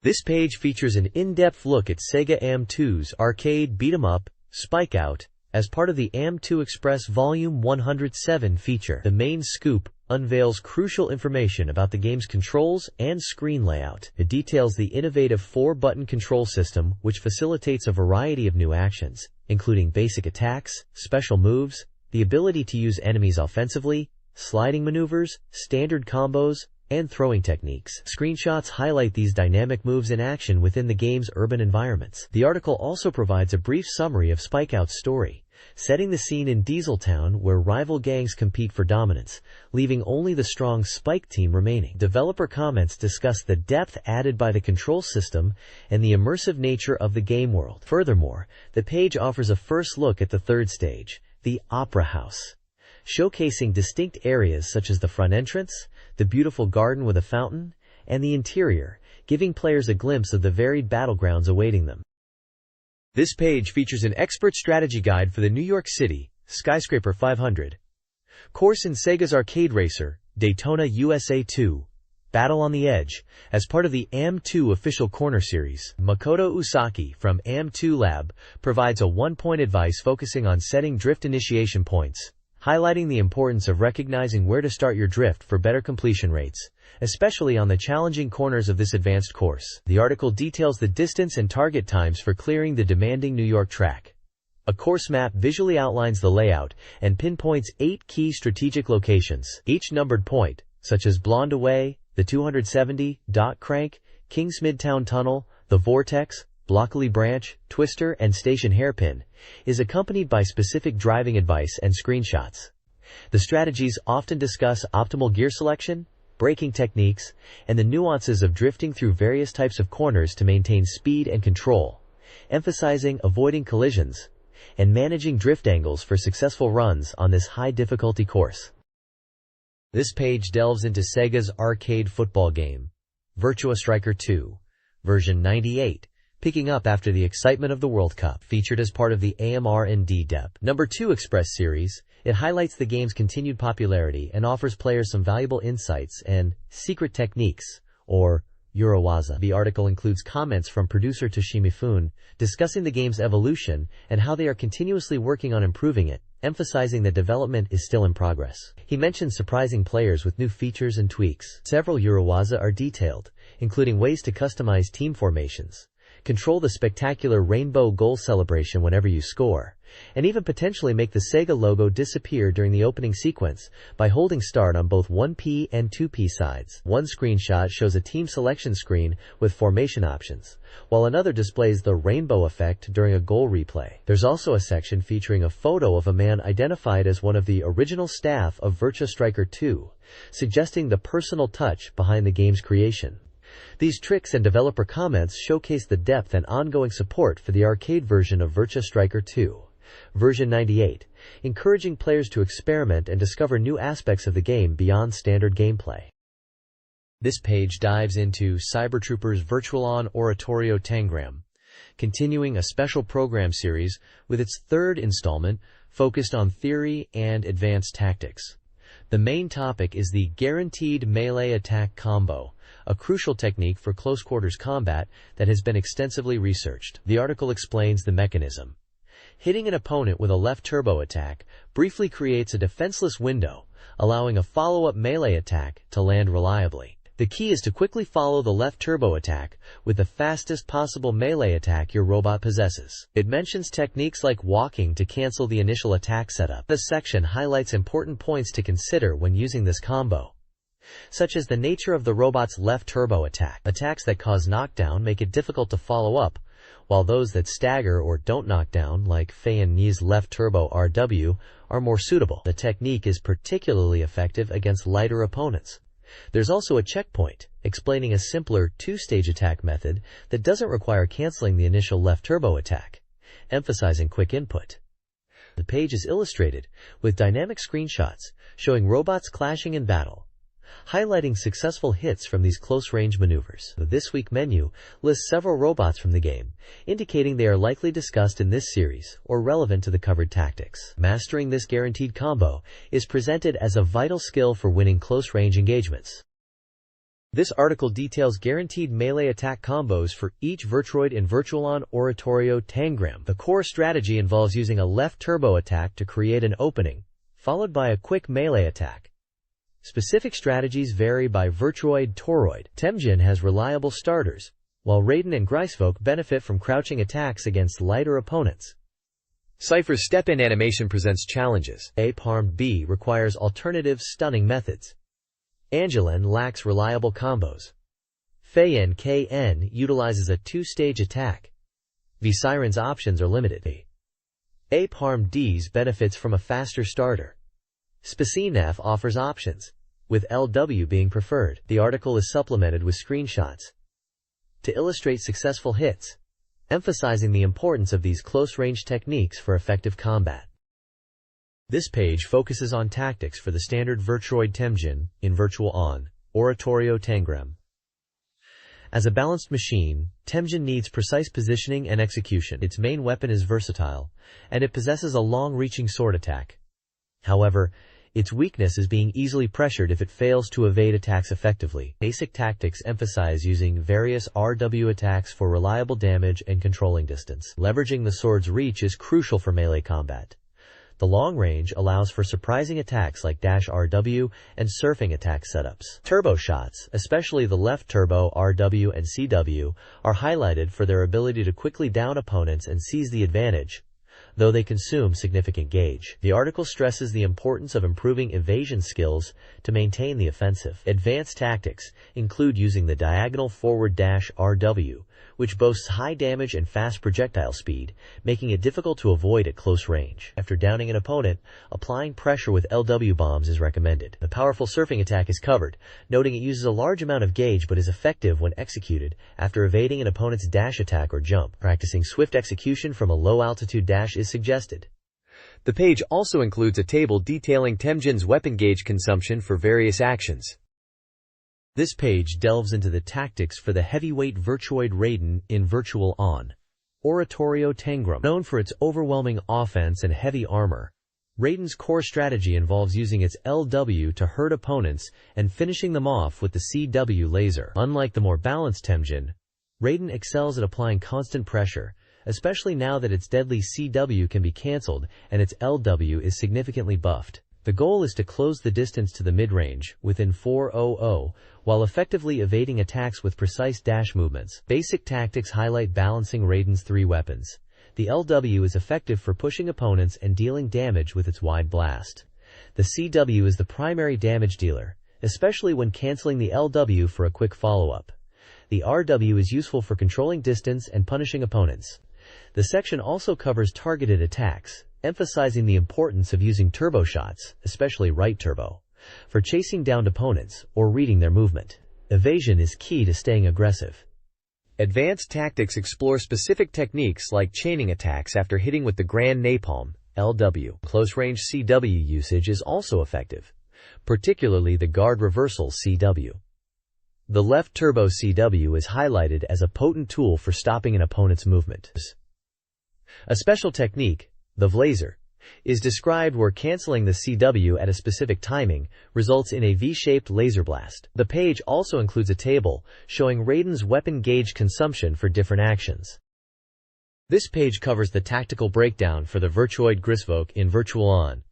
This page features an in-depth look at SEGA AM2's arcade beat-em-up, Spike Out, as part of the AM2 Express Volume 107 feature. The main scoop unveils crucial information about the game's controls and screen layout. It details the innovative 4-button control system, which facilitates a variety of new actions, including basic attacks, special moves, the ability to use enemies offensively, sliding maneuvers, standard combos, and throwing techniques. Screenshots highlight these dynamic moves in action within the game's urban environments. The article also provides a brief summary of Spike Out's story, setting the scene in Dieseltown where rival gangs compete for dominance, leaving only the strong Spike team remaining. Developer comments discuss the depth added by the control system and the immersive nature of the game world. Furthermore, the page offers a first look at the third stage, the Opera House, showcasing distinct areas such as the front entrance, the beautiful garden with a fountain, and the interior, giving players a glimpse of the varied battlegrounds awaiting them. This page features an expert strategy guide for the New York City Skyscraper 500 course in Sega's arcade racer, Daytona USA 2, Battle on the Edge, as part of the AM2 Official Corner Series. Makoto Usaki from AM2 Lab provides a one-point advice focusing on setting drift initiation points, highlighting the importance of recognizing where to start your drift for better completion rates, especially on the challenging corners of this advanced course. The article details the distance and target times for clearing the demanding New York track. A course map visually outlines the layout and pinpoints 8 key strategic locations. Each numbered point, such as Blonde Away, the 270, Dot Crank, Kings Midtown Tunnel, the Vortex, Blockley Branch, Twister, and Station Hairpin, is accompanied by specific driving advice and screenshots. The strategies often discuss optimal gear selection, braking techniques, and the nuances of drifting through various types of corners to maintain speed and control, emphasizing avoiding collisions and managing drift angles for successful runs on this high-difficulty course. This page delves into Sega's arcade football game, Virtua Striker 2, version 98, picking up after the excitement of the World Cup. Featured as part of the AMR&D Dep. #2 Express series, it highlights the game's continued popularity and offers players some valuable insights and secret techniques, or Urawaza. The article includes comments from producer Toshimi Fun, discussing the game's evolution and how they are continuously working on improving it, emphasizing that development is still in progress. He mentions surprising players with new features and tweaks. Several Urawaza are detailed, including ways to customize team formations, control the spectacular rainbow goal celebration whenever you score, and even potentially make the Sega logo disappear during the opening sequence by holding start on both 1P and 2P sides. One screenshot shows a team selection screen with formation options, while another displays the rainbow effect during a goal replay. There's also a section featuring a photo of a man identified as one of the original staff of Virtua Striker 2, suggesting the personal touch behind the game's creation. These tricks and developer comments showcase the depth and ongoing support for the arcade version of Virtua Striker 2, version 98, encouraging players to experiment and discover new aspects of the game beyond standard gameplay. This page dives into Cybertroopers Virtualon Oratorio Tangram, continuing a special program series with its third installment focused on theory and advanced tactics. The main topic is the Guaranteed Melee Attack Combo, a crucial technique for close-quarters combat that has been extensively researched. The article explains the mechanism. Hitting an opponent with a left turbo attack briefly creates a defenseless window, allowing a follow-up melee attack to land reliably. The key is to quickly follow the left turbo attack with the fastest possible melee attack your robot possesses. It mentions techniques like walking to cancel the initial attack setup. This section highlights important points to consider when using this combo. such as the nature of the robot's left turbo attack. Attacks that cause knockdown make it difficult to follow up, while those that stagger or don't knock down, like Fei and Ni's left turbo RW, are more suitable. The technique is particularly effective against lighter opponents. There's also a checkpoint, explaining a simpler two-stage attack method that doesn't require canceling the initial left turbo attack, emphasizing quick input. The page is illustrated with dynamic screenshots showing robots clashing in battle, highlighting successful hits from these close-range maneuvers. The This Week menu lists several robots from the game, indicating they are likely discussed in this series or relevant to the covered tactics. Mastering this guaranteed combo is presented as a vital skill for winning close-range engagements. This article details guaranteed melee attack combos for each Virtuoid in Virtual-On Oratorio Tangram. The core strategy involves using a left turbo attack to create an opening, followed by a quick melee attack. Specific strategies vary by Virtuoid Toroid. Temjin has reliable starters, while Raiden and Grisfolk benefit from crouching attacks against lighter opponents. Cypher's step-in animation presents challenges. A-Parmed B requires alternative stunning methods. Angeline lacks reliable combos. Fei KN utilizes a two-stage attack. V-Siren's options are limited. A-Parmed D's benefits from a faster starter. Spacinef offers options, with LW being preferred. The article is supplemented with screenshots to illustrate successful hits, emphasizing the importance of these close-range techniques for effective combat. This page focuses on tactics for the standard Virtuoid Temjin in Virtual-On Oratorio Tangram. As a balanced machine, Temjin needs precise positioning and execution. Its main weapon is versatile, and it possesses a long-reaching sword attack. However, its weakness is being easily pressured if it fails to evade attacks effectively. Basic tactics emphasize using various RW attacks for reliable damage and controlling distance. Leveraging the sword's reach is crucial for melee combat. The long range allows for surprising attacks like dash RW and surfing attack setups. Turbo shots, especially the left turbo RW and CW, are highlighted for their ability to quickly down opponents and seize the advantage, though they consume significant gauge. The article stresses the importance of improving evasion skills to maintain the offensive. Advanced tactics include using the diagonal forward dash RW, which boasts high damage and fast projectile speed, making it difficult to avoid at close range. After downing an opponent, applying pressure with LW bombs is recommended. The powerful surfing attack is covered, noting it uses a large amount of gauge but is effective when executed after evading an opponent's dash attack or jump. Practicing swift execution from a low-altitude dash is suggested. The page also includes a table detailing Temjin's weapon gauge consumption for various actions. This page delves into the tactics for the heavyweight Virtuoid Raiden in Virtual-On Oratorio Tangram. Known for its overwhelming offense and heavy armor, Raiden's core strategy involves using its LW to hurt opponents and finishing them off with the CW laser. Unlike the more balanced Temjin, Raiden excels at applying constant pressure, especially now that its deadly CW can be cancelled and its LW is significantly buffed. The goal is to close the distance to the mid-range, within 400, while effectively evading attacks with precise dash movements. Basic tactics highlight balancing Raiden's three weapons. The LW is effective for pushing opponents and dealing damage with its wide blast. The CW is the primary damage dealer, especially when canceling the LW for a quick follow-up. The RW is useful for controlling distance and punishing opponents. The section also covers targeted attacks, emphasizing the importance of using turbo shots, especially right turbo, for chasing downed opponents or reading their movement. Evasion is key to staying aggressive. Advanced tactics explore specific techniques like chaining attacks after hitting with the Grand Napalm, LW. Close-range CW usage is also effective, particularly the guard reversal CW. The left turbo CW is highlighted as a potent tool for stopping an opponent's movement. A special technique, the Vlaser, is described where canceling the CW at a specific timing results in a V-shaped laser blast. The page also includes a table showing Raiden's weapon gauge consumption for different actions. This page covers the tactical breakdown for the Virtuoid Grisfolk in Virtual-On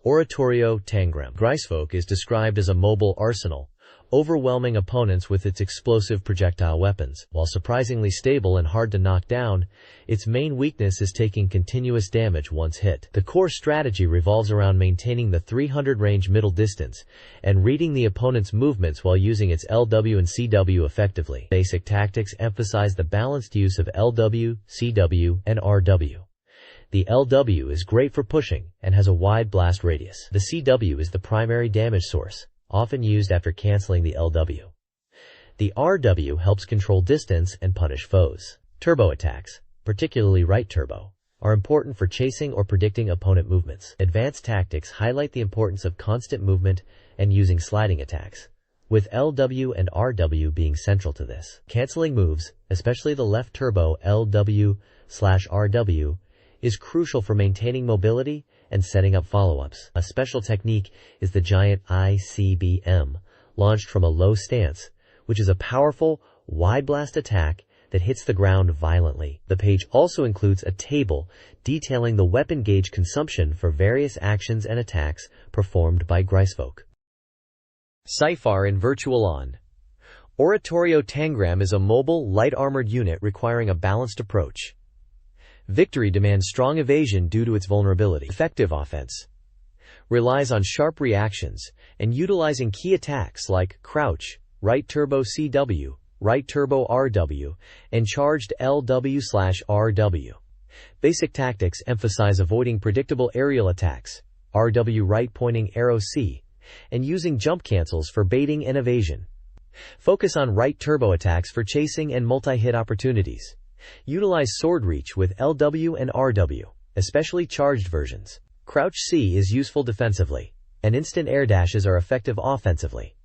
Oratorio Tangram. Grisfolk is described as a mobile arsenal, overwhelming opponents with its explosive projectile weapons. While surprisingly stable and hard to knock down, its main weakness is taking continuous damage once hit. The core strategy revolves around maintaining the 300 range middle distance and reading the opponent's movements while using its LW and CW effectively. Basic tactics emphasize the balanced use of LW, CW, and RW. The LW is great for pushing and has a wide blast radius. The CW is the primary damage source, often used after canceling the LW. The RW helps control distance and punish foes. Turbo attacks, particularly right turbo, are important for chasing or predicting opponent movements. Advanced tactics highlight the importance of constant movement and using sliding attacks, with LW and RW being central to this. Canceling moves, especially the left turbo LW/RW, is crucial for maintaining mobility and setting up follow-ups. A special technique is the giant ICBM, launched from a low stance, which is a powerful, wide blast attack that hits the ground violently. The page also includes a table detailing the weapon gauge consumption for various actions and attacks performed by Greifswald. Cypher in Virtual On. Oratorio Tangram is a mobile, light-armored unit requiring a balanced approach. Victory demands strong evasion due to its vulnerability. Effective offense relies on sharp reactions and utilizing key attacks like crouch, right turbo CW, right turbo RW, and charged LW/RW. Basic tactics emphasize avoiding predictable aerial attacks, RW right pointing arrow C, and using jump cancels for baiting and evasion. Focus on right turbo attacks for chasing and multi-hit opportunities. Utilize sword reach with LW and RW, especially charged versions. Crouch C is useful defensively, and instant air dashes are effective offensively.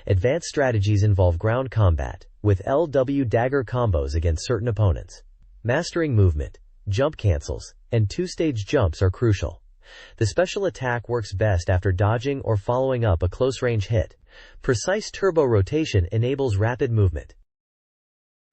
Advanced strategies involve ground combat, with LW dagger combos against certain opponents. Mastering movement, jump cancels, and two-stage jumps are crucial. The special attack works best after dodging or following up a close-range hit. Precise turbo rotation enables rapid movement.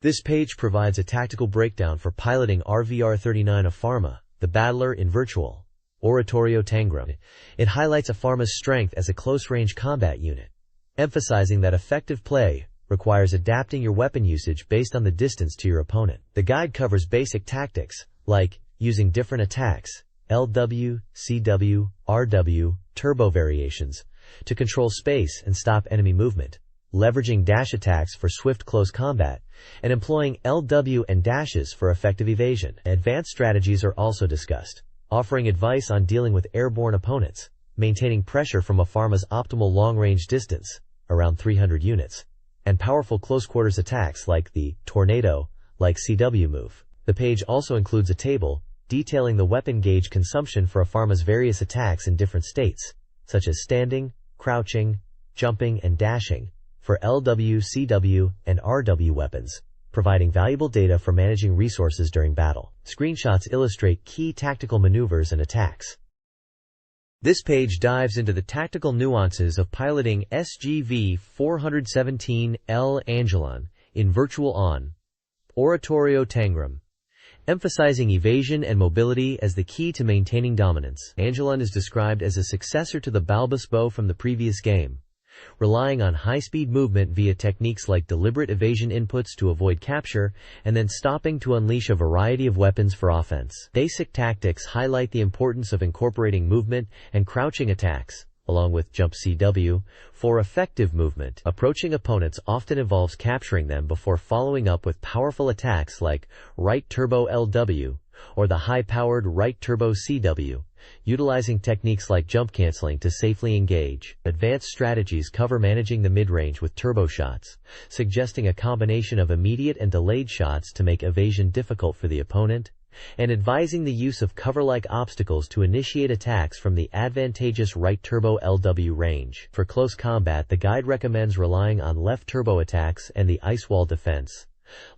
This page provides a tactical breakdown for piloting RVR-39 of Pharma, the battler in Virtual Oratorio Tangram. It highlights a Pharma's strength as a close-range combat unit, emphasizing that effective play requires adapting your weapon usage based on the distance to your opponent. The guide covers basic tactics, like using different attacks, LW, CW, RW, turbo variations, to control space and stop enemy movement, leveraging dash attacks for swift close combat, and employing LW and dashes for effective evasion. Advanced strategies are also discussed, offering advice on dealing with airborne opponents, maintaining pressure from a Pharma's optimal long-range distance, around 300 units, and powerful close-quarters attacks like the tornado-like CW move. The page also includes a table detailing the weapon gauge consumption for a Pharma's various attacks in different states, such as standing, crouching, jumping, and dashing, for LW, CW, and RW weapons, providing valuable data for managing resources during battle. Screenshots illustrate key tactical maneuvers and attacks. This page dives into the tactical nuances of piloting SGV-417L Angelon in Virtual On Oratorio Tangram, emphasizing evasion and mobility as the key to maintaining dominance. Angelon is described as a successor to the Balbus bow from the previous game, relying on high-speed movement via techniques like deliberate evasion inputs to avoid capture, and then stopping to unleash a variety of weapons for offense. Basic tactics highlight the importance of incorporating movement and crouching attacks, along with jump CW, for effective movement. Approaching opponents often involves capturing them before following up with powerful attacks like right turbo LW, or the high-powered right turbo CW, utilizing techniques like jump canceling to safely engage. Advanced strategies cover managing the mid-range with turbo shots, suggesting a combination of immediate and delayed shots to make evasion difficult for the opponent, and advising the use of cover-like obstacles to initiate attacks from the advantageous right turbo LW range. For close combat, the guide recommends relying on left turbo attacks and the ice wall defense,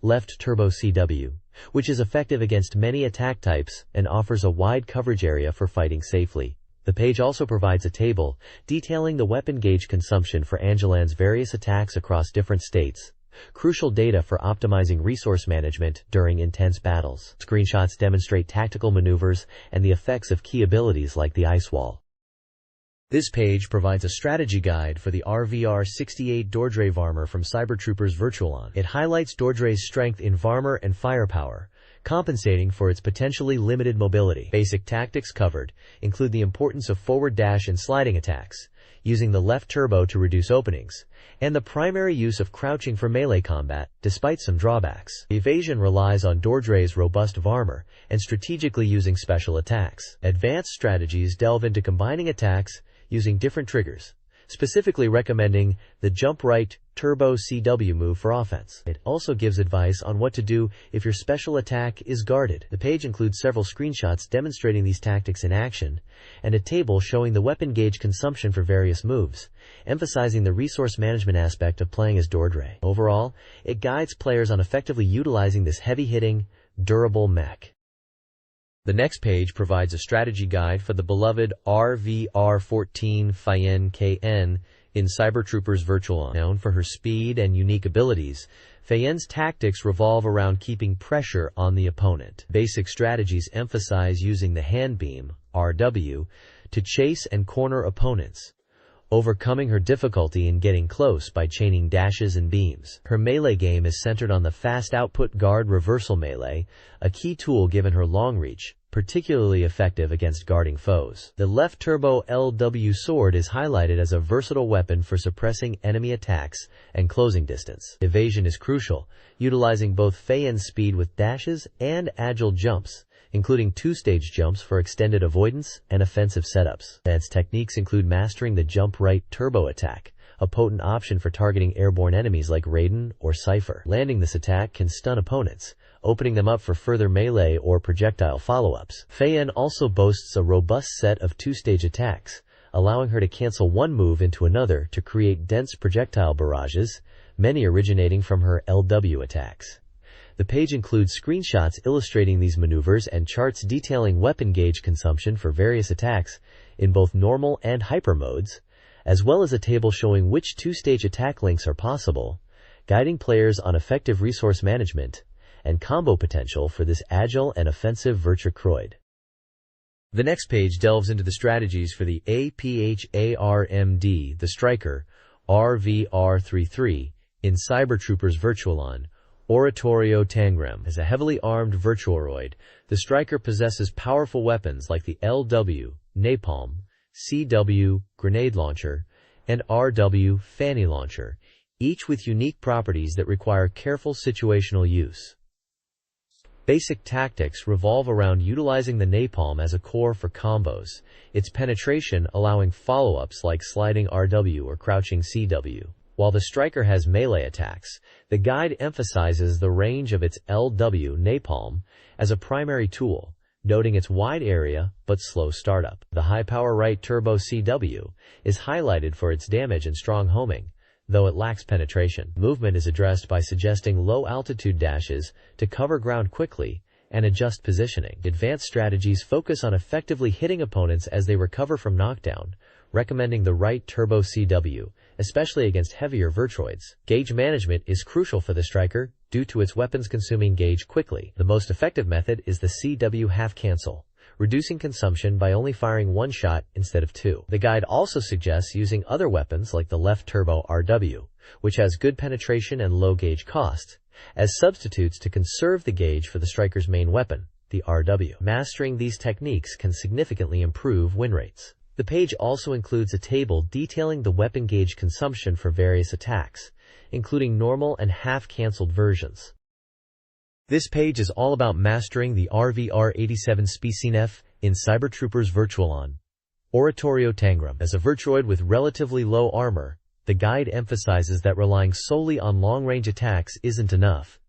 left turbo CW, which is effective against many attack types and offers a wide coverage area for fighting safely. The page also provides a table detailing the weapon gauge consumption for Angelon's various attacks across different states, crucial data for optimizing resource management during intense battles. Screenshots demonstrate tactical maneuvers and the effects of key abilities like the ice wall. This page provides a strategy guide for the RVR-68 Dordrecht Varmer from Cybertroopers Virtualon. It highlights Dordrecht's strength in Varmer and firepower, compensating for its potentially limited mobility. Basic tactics covered include the importance of forward dash and sliding attacks, using the left turbo to reduce openings, and the primary use of crouching for melee combat, despite some drawbacks. Evasion relies on Dordrecht's robust Varmer and strategically using special attacks. Advanced strategies delve into combining attacks using different triggers, specifically recommending the jump right turbo CW move for offense. It also gives advice on what to do if your special attack is guarded. The page includes several screenshots demonstrating these tactics in action, and a table showing the weapon gauge consumption for various moves, emphasizing the resource management aspect of playing as Dordrecht. Overall, it guides players on effectively utilizing this heavy-hitting, durable mech. The next page provides a strategy guide for the beloved RVR-14 Fayenne KN in Cybertroopers Virtualon. Known for her speed and unique abilities, Fayenne's tactics revolve around keeping pressure on the opponent. Basic strategies emphasize using the hand beam, RW, to chase and corner opponents, overcoming her difficulty in getting close by chaining dashes and beams. Her melee game is centered on the fast output guard reversal melee, a key tool given her long reach, particularly effective against guarding foes. The left turbo LW sword is highlighted as a versatile weapon for suppressing enemy attacks and closing distance. Evasion is crucial, utilizing both Fayenne's speed with dashes and agile jumps, including two-stage jumps for extended avoidance and offensive setups. Advanced techniques include mastering the jump right turbo attack, a potent option for targeting airborne enemies like Raiden or Cypher. Landing this attack can stun opponents, opening them up for further melee or projectile follow-ups. Fayenne also boasts a robust set of two-stage attacks, allowing her to cancel one move into another to create dense projectile barrages, many originating from her LW attacks. The page includes screenshots illustrating these maneuvers and charts detailing weapon gauge consumption for various attacks in both normal and hyper modes, as well as a table showing which two-stage attack links are possible, guiding players on effective resource management and combo potential for this agile and offensive Virtucroid. The next page delves into the strategies for the APHARMD, the Striker, RVR-33, in Cybertroopers Virtualon. Oratorio Tangram. As a heavily armed Virtuaroid, the Striker possesses powerful weapons like the LW, Napalm, CW, Grenade Launcher, and RW, Fanny Launcher, each with unique properties that require careful situational use. Basic tactics revolve around utilizing the napalm as a core for combos, its penetration allowing follow-ups like sliding RW or crouching CW. While the Striker has melee attacks, the guide emphasizes the range of its LW napalm as a primary tool, noting its wide area but slow startup. The high-power right turbo CW is highlighted for its damage and strong homing, though it lacks penetration. Movement is addressed by suggesting low-altitude dashes to cover ground quickly and adjust positioning. Advanced strategies focus on effectively hitting opponents as they recover from knockdown, recommending the right turbo CW, especially against heavier Virtuoids. Gauge management is crucial for the Striker due to its weapons consuming gauge quickly. The most effective method is the CW half cancel, reducing consumption by only firing one shot instead of two. The guide also suggests using other weapons like the left turbo RW, which has good penetration and low gauge cost, as substitutes to conserve the gauge for the Striker's main weapon, the RW. Mastering these techniques can significantly improve win rates. The page also includes a table detailing the weapon gauge consumption for various attacks, including normal and half-cancelled versions. This page is all about mastering the RVR-87 Specinef in Cybertroopers Virtualon. Oratorio Tangram. As a Virtuoid with relatively low armor, the guide emphasizes that relying solely on long-range attacks isn't enough.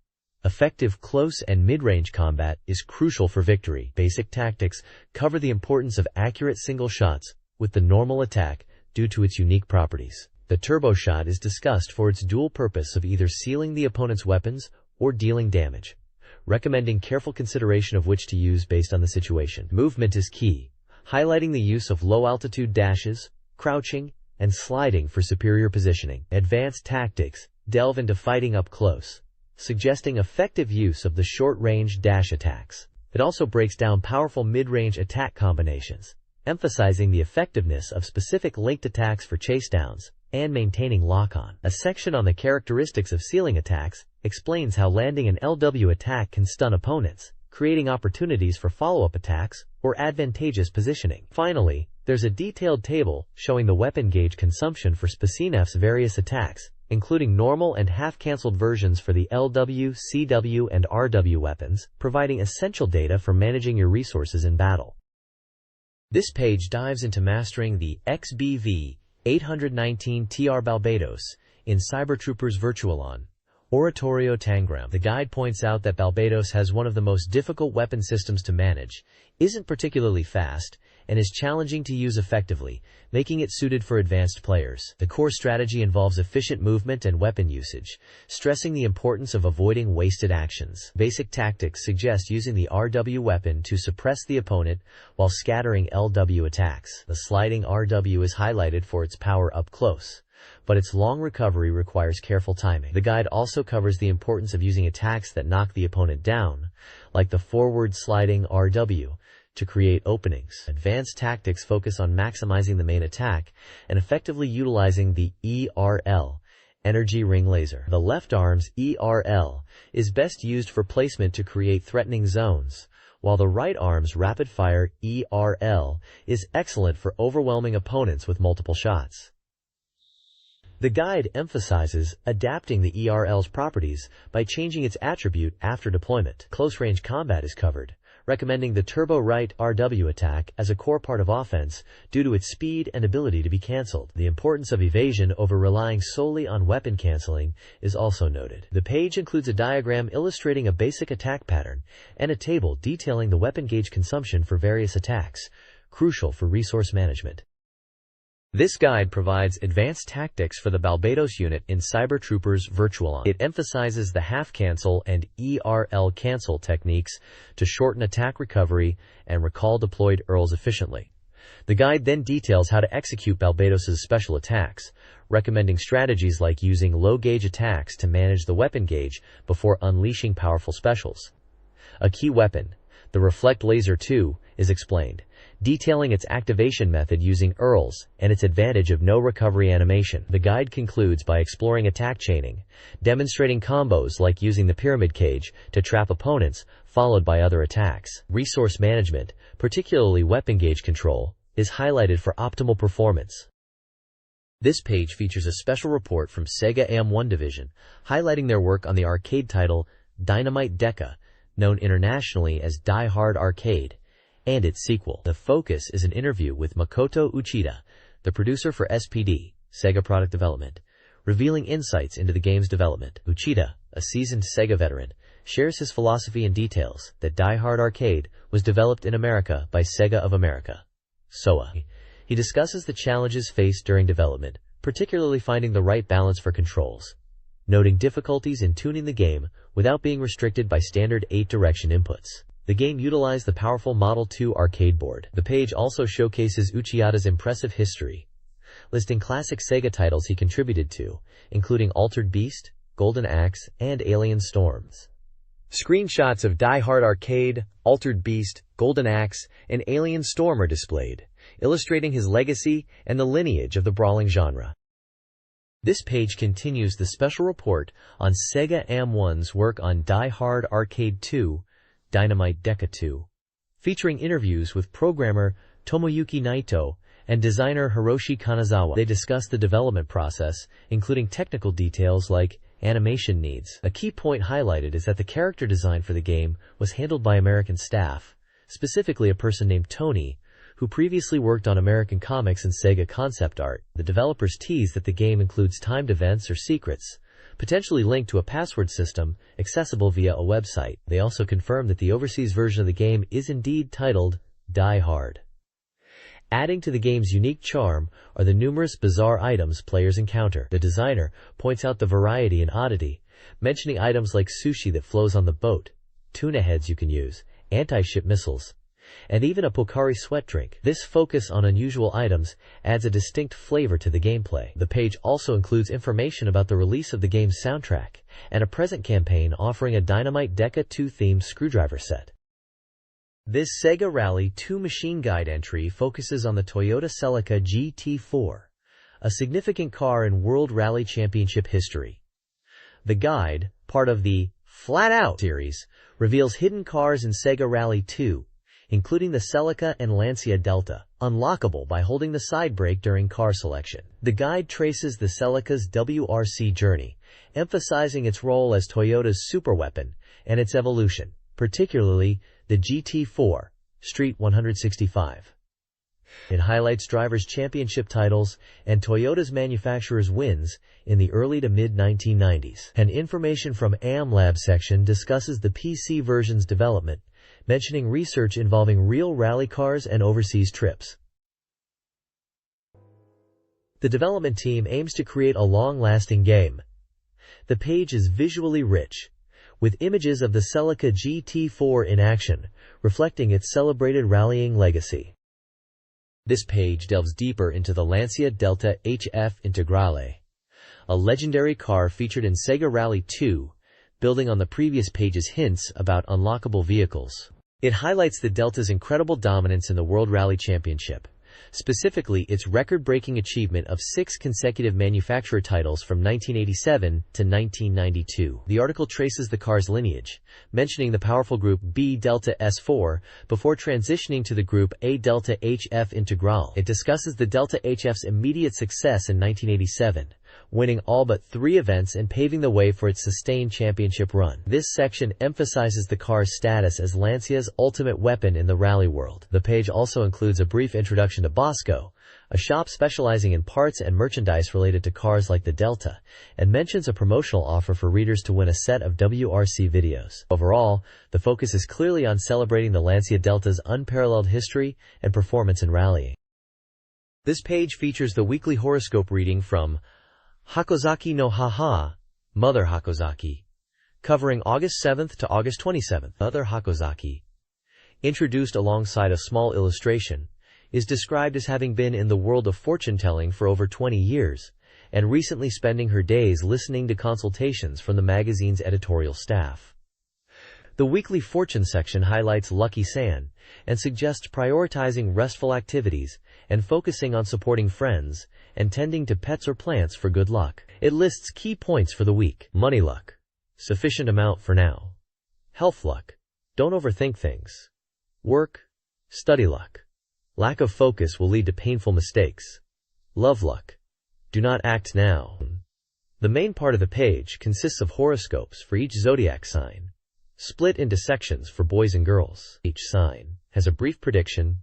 Effective close and mid-range combat is crucial for victory. Basic tactics cover the importance of accurate single shots with the normal attack due to its unique properties. The turbo shot is discussed for its dual purpose of either sealing the opponent's weapons or dealing damage, recommending careful consideration of which to use based on the situation. Movement is key, highlighting the use of low-altitude dashes, crouching, and sliding for superior positioning. Advanced tactics delve into fighting up close, suggesting effective use of the short-range dash attacks. It also breaks down powerful mid-range attack combinations, emphasizing the effectiveness of specific linked attacks for chasedowns and maintaining lock-on. A section on the characteristics of ceiling attacks explains how landing an LW attack can stun opponents, creating opportunities for follow-up attacks or advantageous positioning. Finally, there's a detailed table showing the weapon gauge consumption for SPCNF's various attacks, including normal and half-cancelled versions for the LW, CW, and RW weapons, providing essential data for managing your resources in battle. This page dives into mastering the XBV 819 TR Barbados in Cybertroopers Virtualon. Oratorio Tangram. The guide points out that Barbados has one of the most difficult weapon systems to manage, isn't particularly fast, and is challenging to use effectively, making it suited for advanced players. The core strategy involves efficient movement and weapon usage, stressing the importance of avoiding wasted actions. Basic tactics suggest using the RW weapon to suppress the opponent while scattering LW attacks. The sliding RW is highlighted for its power up close, but its long recovery requires careful timing. The guide also covers the importance of using attacks that knock the opponent down, like the forward sliding RW, to create openings. Advanced tactics focus on maximizing the main attack and effectively utilizing the ERL, Energy Ring Laser. The left arm's ERL is best used for placement to create threatening zones, while the right arm's rapid-fire ERL is excellent for overwhelming opponents with multiple shots. The guide emphasizes adapting the ERL's properties by changing its attribute after deployment. Close-range combat is covered, recommending the turbo right RW attack as a core part of offense due to its speed and ability to be cancelled. The importance of evasion over relying solely on weapon cancelling is also noted. The page includes a diagram illustrating a basic attack pattern and a table detailing the weapon gauge consumption for various attacks, crucial for resource management. This guide provides advanced tactics for the Barbados unit in Cybertroopers Virtualon. It emphasizes the half-cancel and ERL cancel techniques to shorten attack recovery and recall deployed ERLs efficiently. The guide then details how to execute Barbados's special attacks, recommending strategies like using low-gauge attacks to manage the weapon gauge before unleashing powerful specials. A key weapon, the Reflect Laser 2, is explained, detailing its activation method using ERLs and its advantage of no recovery animation. The guide concludes by exploring attack chaining, demonstrating combos like using the pyramid cage to trap opponents, followed by other attacks. Resource management, particularly weapon gauge control, is highlighted for optimal performance. This page features a special report from SEGA AM1 Division, highlighting their work on the arcade title Dynamite Deca, known internationally as Die Hard Arcade, and its sequel. The focus is an interview with Makoto Uchida, the producer for SPD, SEGA Product Development, revealing insights into the game's development. Uchida, a seasoned SEGA veteran, shares his philosophy and details that Die Hard Arcade was developed in America by SEGA of America, SOA. He discusses the challenges faced during development, particularly finding the right balance for controls, noting difficulties in tuning the game without being restricted by standard 8-direction inputs. The game utilized the powerful Model 2 arcade board. The page also showcases Uchida's impressive history, listing classic SEGA titles he contributed to, including Altered Beast, Golden Axe, and Alien Storms. Screenshots of Die Hard Arcade, Altered Beast, Golden Axe, and Alien Storm are displayed, illustrating his legacy and the lineage of the brawling genre. This page continues the special report on SEGA AM1's work on Die Hard Arcade 2, Dynamite Deca 2, featuring interviews with programmer Tomoyuki Naito and designer Hiroshi Kanazawa. They discuss the development process, including technical details like animation needs. A key point highlighted is that the character design for the game was handled by American staff, specifically a person named Tony, who previously worked on American comics and SEGA concept art. The developers tease that the game includes timed events or secrets, potentially linked to a password system accessible via a website. They also confirm that the overseas version of the game is indeed titled Die Hard. Adding to the game's unique charm are the numerous bizarre items players encounter. The designer points out the variety and oddity, mentioning items like sushi that flows on the boat, tuna heads you can use, anti-ship missiles, and even a Pocari sweat drink. This focus on unusual items adds a distinct flavor to the gameplay. The page also includes information about the release of the game's soundtrack and a present campaign offering a Dynamite Deca 2 themed screwdriver set. This Sega Rally 2 machine guide entry focuses on the Toyota Celica GT4, a significant car in World Rally Championship history. The guide, part of the Flat Out series, reveals hidden cars in Sega Rally 2, including the Celica and Lancia Delta, unlockable by holding the side brake during car selection. The guide traces the Celica's WRC journey, emphasizing its role as Toyota's superweapon and its evolution, particularly the GT4, Street 165. It highlights drivers' championship titles and Toyota's manufacturer's wins in the early to mid-1990s. An information from AMLab section discusses the PC version's development, mentioning research involving real rally cars and overseas trips. The development team aims to create a long-lasting game. The page is visually rich, with images of the Celica GT4 in action, reflecting its celebrated rallying legacy. This page delves deeper into the Lancia Delta HF Integrale, a legendary car featured in Sega Rally 2, building on the previous page's hints about unlockable vehicles. It highlights the Delta's incredible dominance in the World Rally Championship, specifically its record-breaking achievement of 6 consecutive manufacturer titles from 1987 to 1992. The article traces the car's lineage, mentioning the powerful group B Delta S4 before transitioning to the group A Delta HF Integral. It discusses the Delta HF's immediate success in 1987, winning all but 3 events and paving the way for its sustained championship run. This section emphasizes the car's status as Lancia's ultimate weapon in the rally world. The page also includes a brief introduction to Bosco, a shop specializing in parts and merchandise related to cars like the Delta, and mentions a promotional offer for readers to win a set of WRC videos. Overall, the focus is clearly on celebrating the Lancia Delta's unparalleled history and performance in rallying. This page features the weekly horoscope reading from Hakozaki no Haha, Mother Hakozaki, covering August 7th to August 27th. Mother Hakozaki, introduced alongside a small illustration, is described as having been in the world of fortune-telling for over 20 years, and recently spending her days listening to consultations from the magazine's editorial staff. The weekly fortune section highlights Lucky San, and suggests prioritizing restful activities and focusing on supporting friends and tending to pets or plants for good luck. It lists key points for the week. Money luck, sufficient amount for now. Health luck, don't overthink things. Work, study luck, lack of focus will lead to painful mistakes. Love luck, do not act now. The main part of the page consists of horoscopes for each zodiac sign, split into sections for boys and girls. Each sign has a brief prediction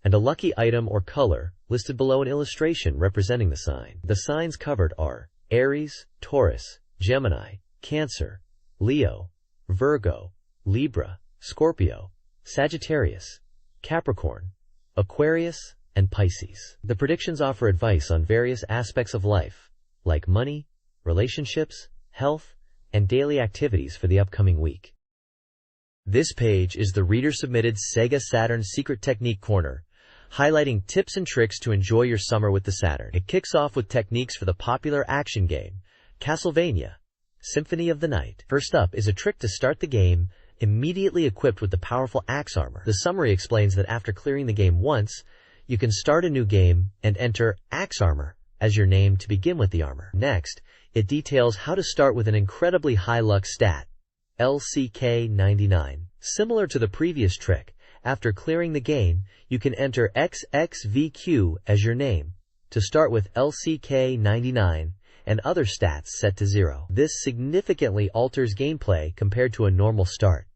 and a lucky item or color listed below an illustration representing the sign. The signs covered are Aries, Taurus, Gemini, Cancer, Leo, Virgo, Libra, Scorpio, Sagittarius, Capricorn, Aquarius, and Pisces. The predictions offer advice on various aspects of life, like money, relationships, health, and daily activities for the upcoming week. This page is the reader-submitted SEGA Saturn Secret Technique Corner, highlighting tips and tricks to enjoy your summer with the Saturn. It kicks off with techniques for the popular action game, Castlevania, Symphony of the Night. First up is a trick to start the game, immediately equipped with the powerful axe armor. The summary explains that after clearing the game once, you can start a new game and enter axe armor as your name to begin with the armor. Next, it details how to start with an incredibly high luck stat, LCK 99. Similar to the previous trick, after clearing the game, you can enter XXVQ as your name to start with LCK 99 and other stats set to 0. This significantly alters gameplay compared to a normal start.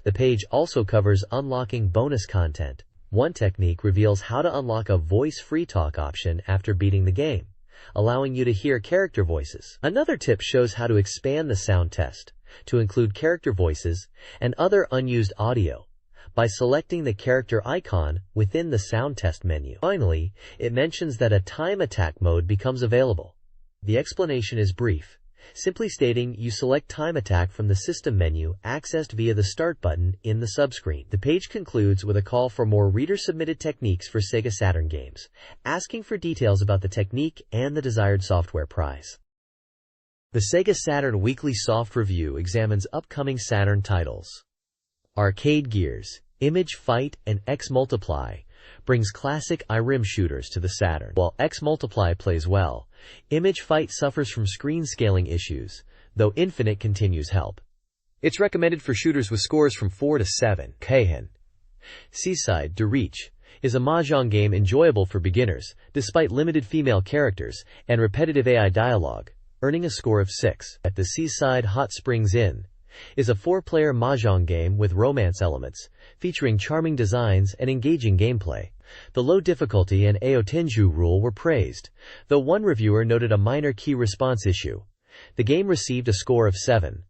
The page also covers unlocking bonus content. One technique reveals how to unlock a voice free talk option after beating the game, allowing you to hear character voices. Another tip shows how to expand the sound test to include character voices and other unused audio by selecting the character icon within the sound test menu. Finally, it mentions that a time attack mode becomes available. The explanation is brief, simply stating you select time attack from the system menu accessed via the start button in the subscreen. The page concludes with a call for more reader-submitted techniques for Sega Saturn games, asking for details about the technique and the desired software prize. The Sega Saturn Weekly Soft Review examines upcoming Saturn titles. Arcade Gears, Image Fight and X Multiply brings classic IRIM shooters to the Saturn. While X Multiply plays well, Image Fight suffers from screen scaling issues, though Infinite continues help. It's recommended for shooters with scores from 4 to 7. Kahan. Seaside to Reach is a mahjong game enjoyable for beginners, despite limited female characters and repetitive AI dialogue, earning a score of 6. At the Seaside Hot Springs Inn is a 4-player mahjong game with romance elements, featuring charming designs and engaging gameplay. The low difficulty and Aotenju rule were praised, though one reviewer noted a minor key response issue. The game received a score of 7.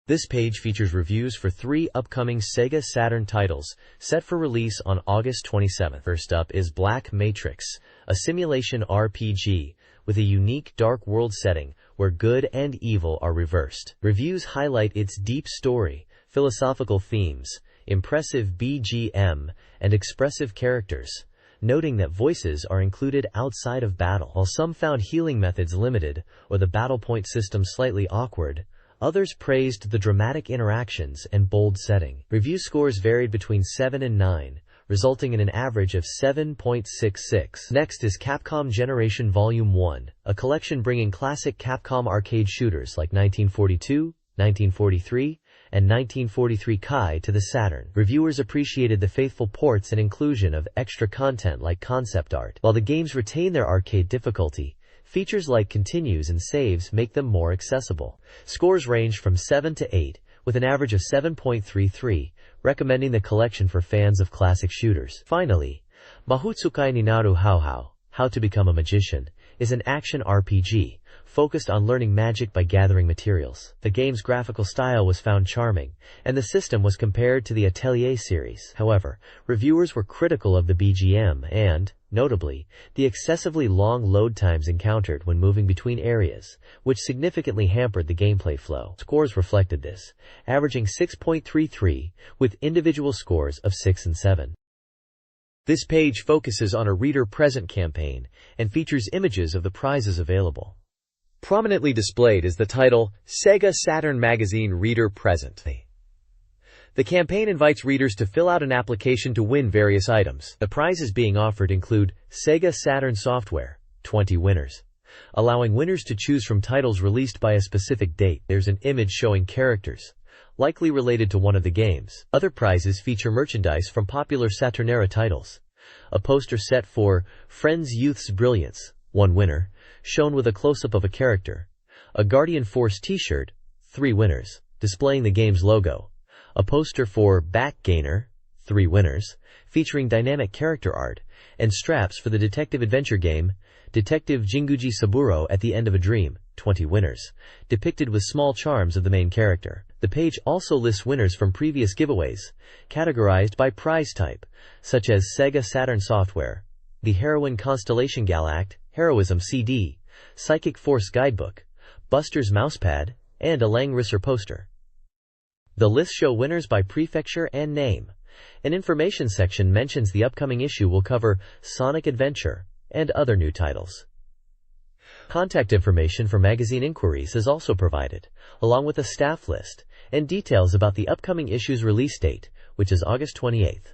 This page features reviews for 3 upcoming SEGA Saturn titles, set for release on August 27. First up is Black Matrix, a simulation RPG with a unique dark world setting where good and evil are reversed. Reviews highlight its deep story, philosophical themes, impressive BGM, and expressive characters, noting that voices are included outside of battle. While some found healing methods limited or the battle point system slightly awkward, others praised the dramatic interactions and bold setting. Review scores varied between 7 and 9, resulting in an average of 7.66. Next is Capcom Generation Volume 1, a collection bringing classic Capcom arcade shooters like 1942, 1943, and 1943 Kai to the Saturn. Reviewers appreciated the faithful ports and inclusion of extra content like concept art. While the games retain their arcade difficulty, features like continues and saves make them more accessible. Scores range from 7 to 8, with an average of 7.33, recommending the collection for fans of classic shooters. Finally, Mahutsukai ni Naru How to Become a Magician, is an action RPG, focused on learning magic by gathering materials. The game's graphical style was found charming, and the system was compared to the Atelier series. However, reviewers were critical of the BGM and, notably, the excessively long load times encountered when moving between areas, which significantly hampered the gameplay flow. Scores reflected this, averaging 6.33, with individual scores of 6 and 7. This page focuses on a reader present campaign and features images of the prizes available. Prominently displayed is the title, SEGA Saturn Magazine Reader Present. The campaign invites readers to fill out an application to win various items. The prizes being offered include SEGA Saturn software, 20 winners, allowing winners to choose from titles released by a specific date. There's an image showing characters, likely related to one of the games. Other prizes feature merchandise from popular Saturn-era titles. A poster set for Friends Youth's Brilliance, 1 winner, shown with a close-up of a character. A Guardian Force t-shirt, 3 winners, displaying the game's logo. A poster for Backgainer, 3 winners, featuring dynamic character art, and straps for the detective adventure game, Detective Jinguji Saburo at the End of a Dream, 20 winners, depicted with small charms of the main character. The page also lists winners from previous giveaways, categorized by prize type, such as SEGA Saturn software, the Heroine Constellation Galact, Heroism CD, Psychic Force Guidebook, Buster's Mousepad, and a Langrisser poster. The lists show winners by prefecture and name. An information section mentions the upcoming issue will cover Sonic Adventure and other new titles. Contact information for magazine inquiries is also provided, along with a staff list and details about the upcoming issue's release date, which is August 28th.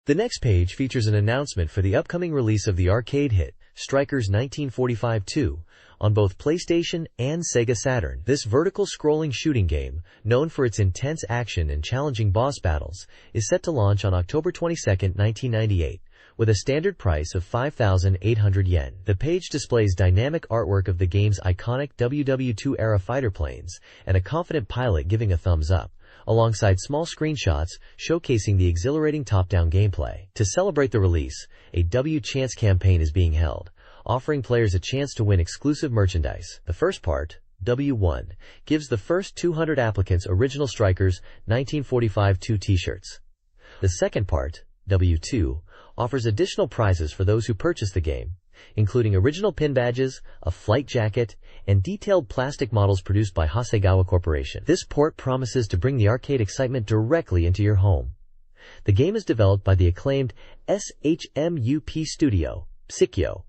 The next page features an announcement for the upcoming release of the arcade hit, Strikers 1945-2, on both PlayStation and Sega Saturn. This vertical scrolling shooting game, known for its intense action and challenging boss battles, is set to launch on October 22, 1998, with a standard price of 5,800 yen. The page displays dynamic artwork of the game's iconic WW2-era fighter planes and a confident pilot giving a thumbs up, alongside small screenshots showcasing the exhilarating top-down gameplay. To celebrate the release, a W-Chance campaign is being held, offering players a chance to win exclusive merchandise. The first part, W1, gives the first 200 applicants original Strikers 1945-2 t-shirts. The second part, W2, offers additional prizes for those who purchase the game, including original pin badges, a flight jacket, and detailed plastic models produced by Hasegawa Corporation. This port promises to bring the arcade excitement directly into your home. The game is developed by the acclaimed SHMUP studio, Psikyo.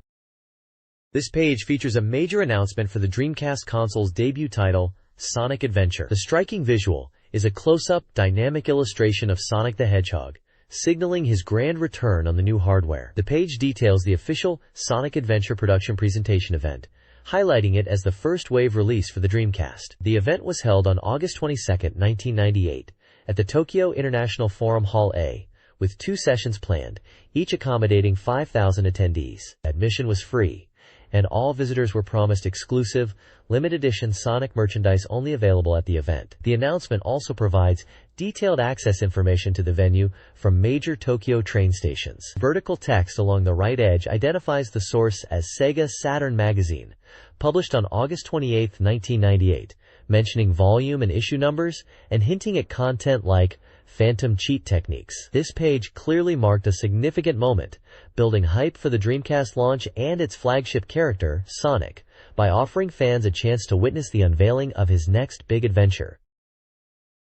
This page features a major announcement for the Dreamcast console's debut title, Sonic Adventure. The striking visual, is a close-up, dynamic illustration of Sonic the Hedgehog, signaling his grand return on the new hardware. The page details the official Sonic Adventure production presentation event, highlighting it as the first wave release for the Dreamcast. The event was held on August 22, 1998, at the Tokyo International Forum Hall A, with 2 sessions planned, each accommodating 5,000 attendees. Admission was free, and all visitors were promised exclusive, limited edition Sonic merchandise only available at the event. The announcement also provides detailed access information to the venue from major Tokyo train stations. Vertical text along the right edge identifies the source as SEGA Saturn Magazine, published on August 28, 1998, mentioning volume and issue numbers and hinting at content like phantom cheat techniques. This page clearly marked a significant moment, building hype for the Dreamcast launch and its flagship character, Sonic, by offering fans a chance to witness the unveiling of his next big adventure.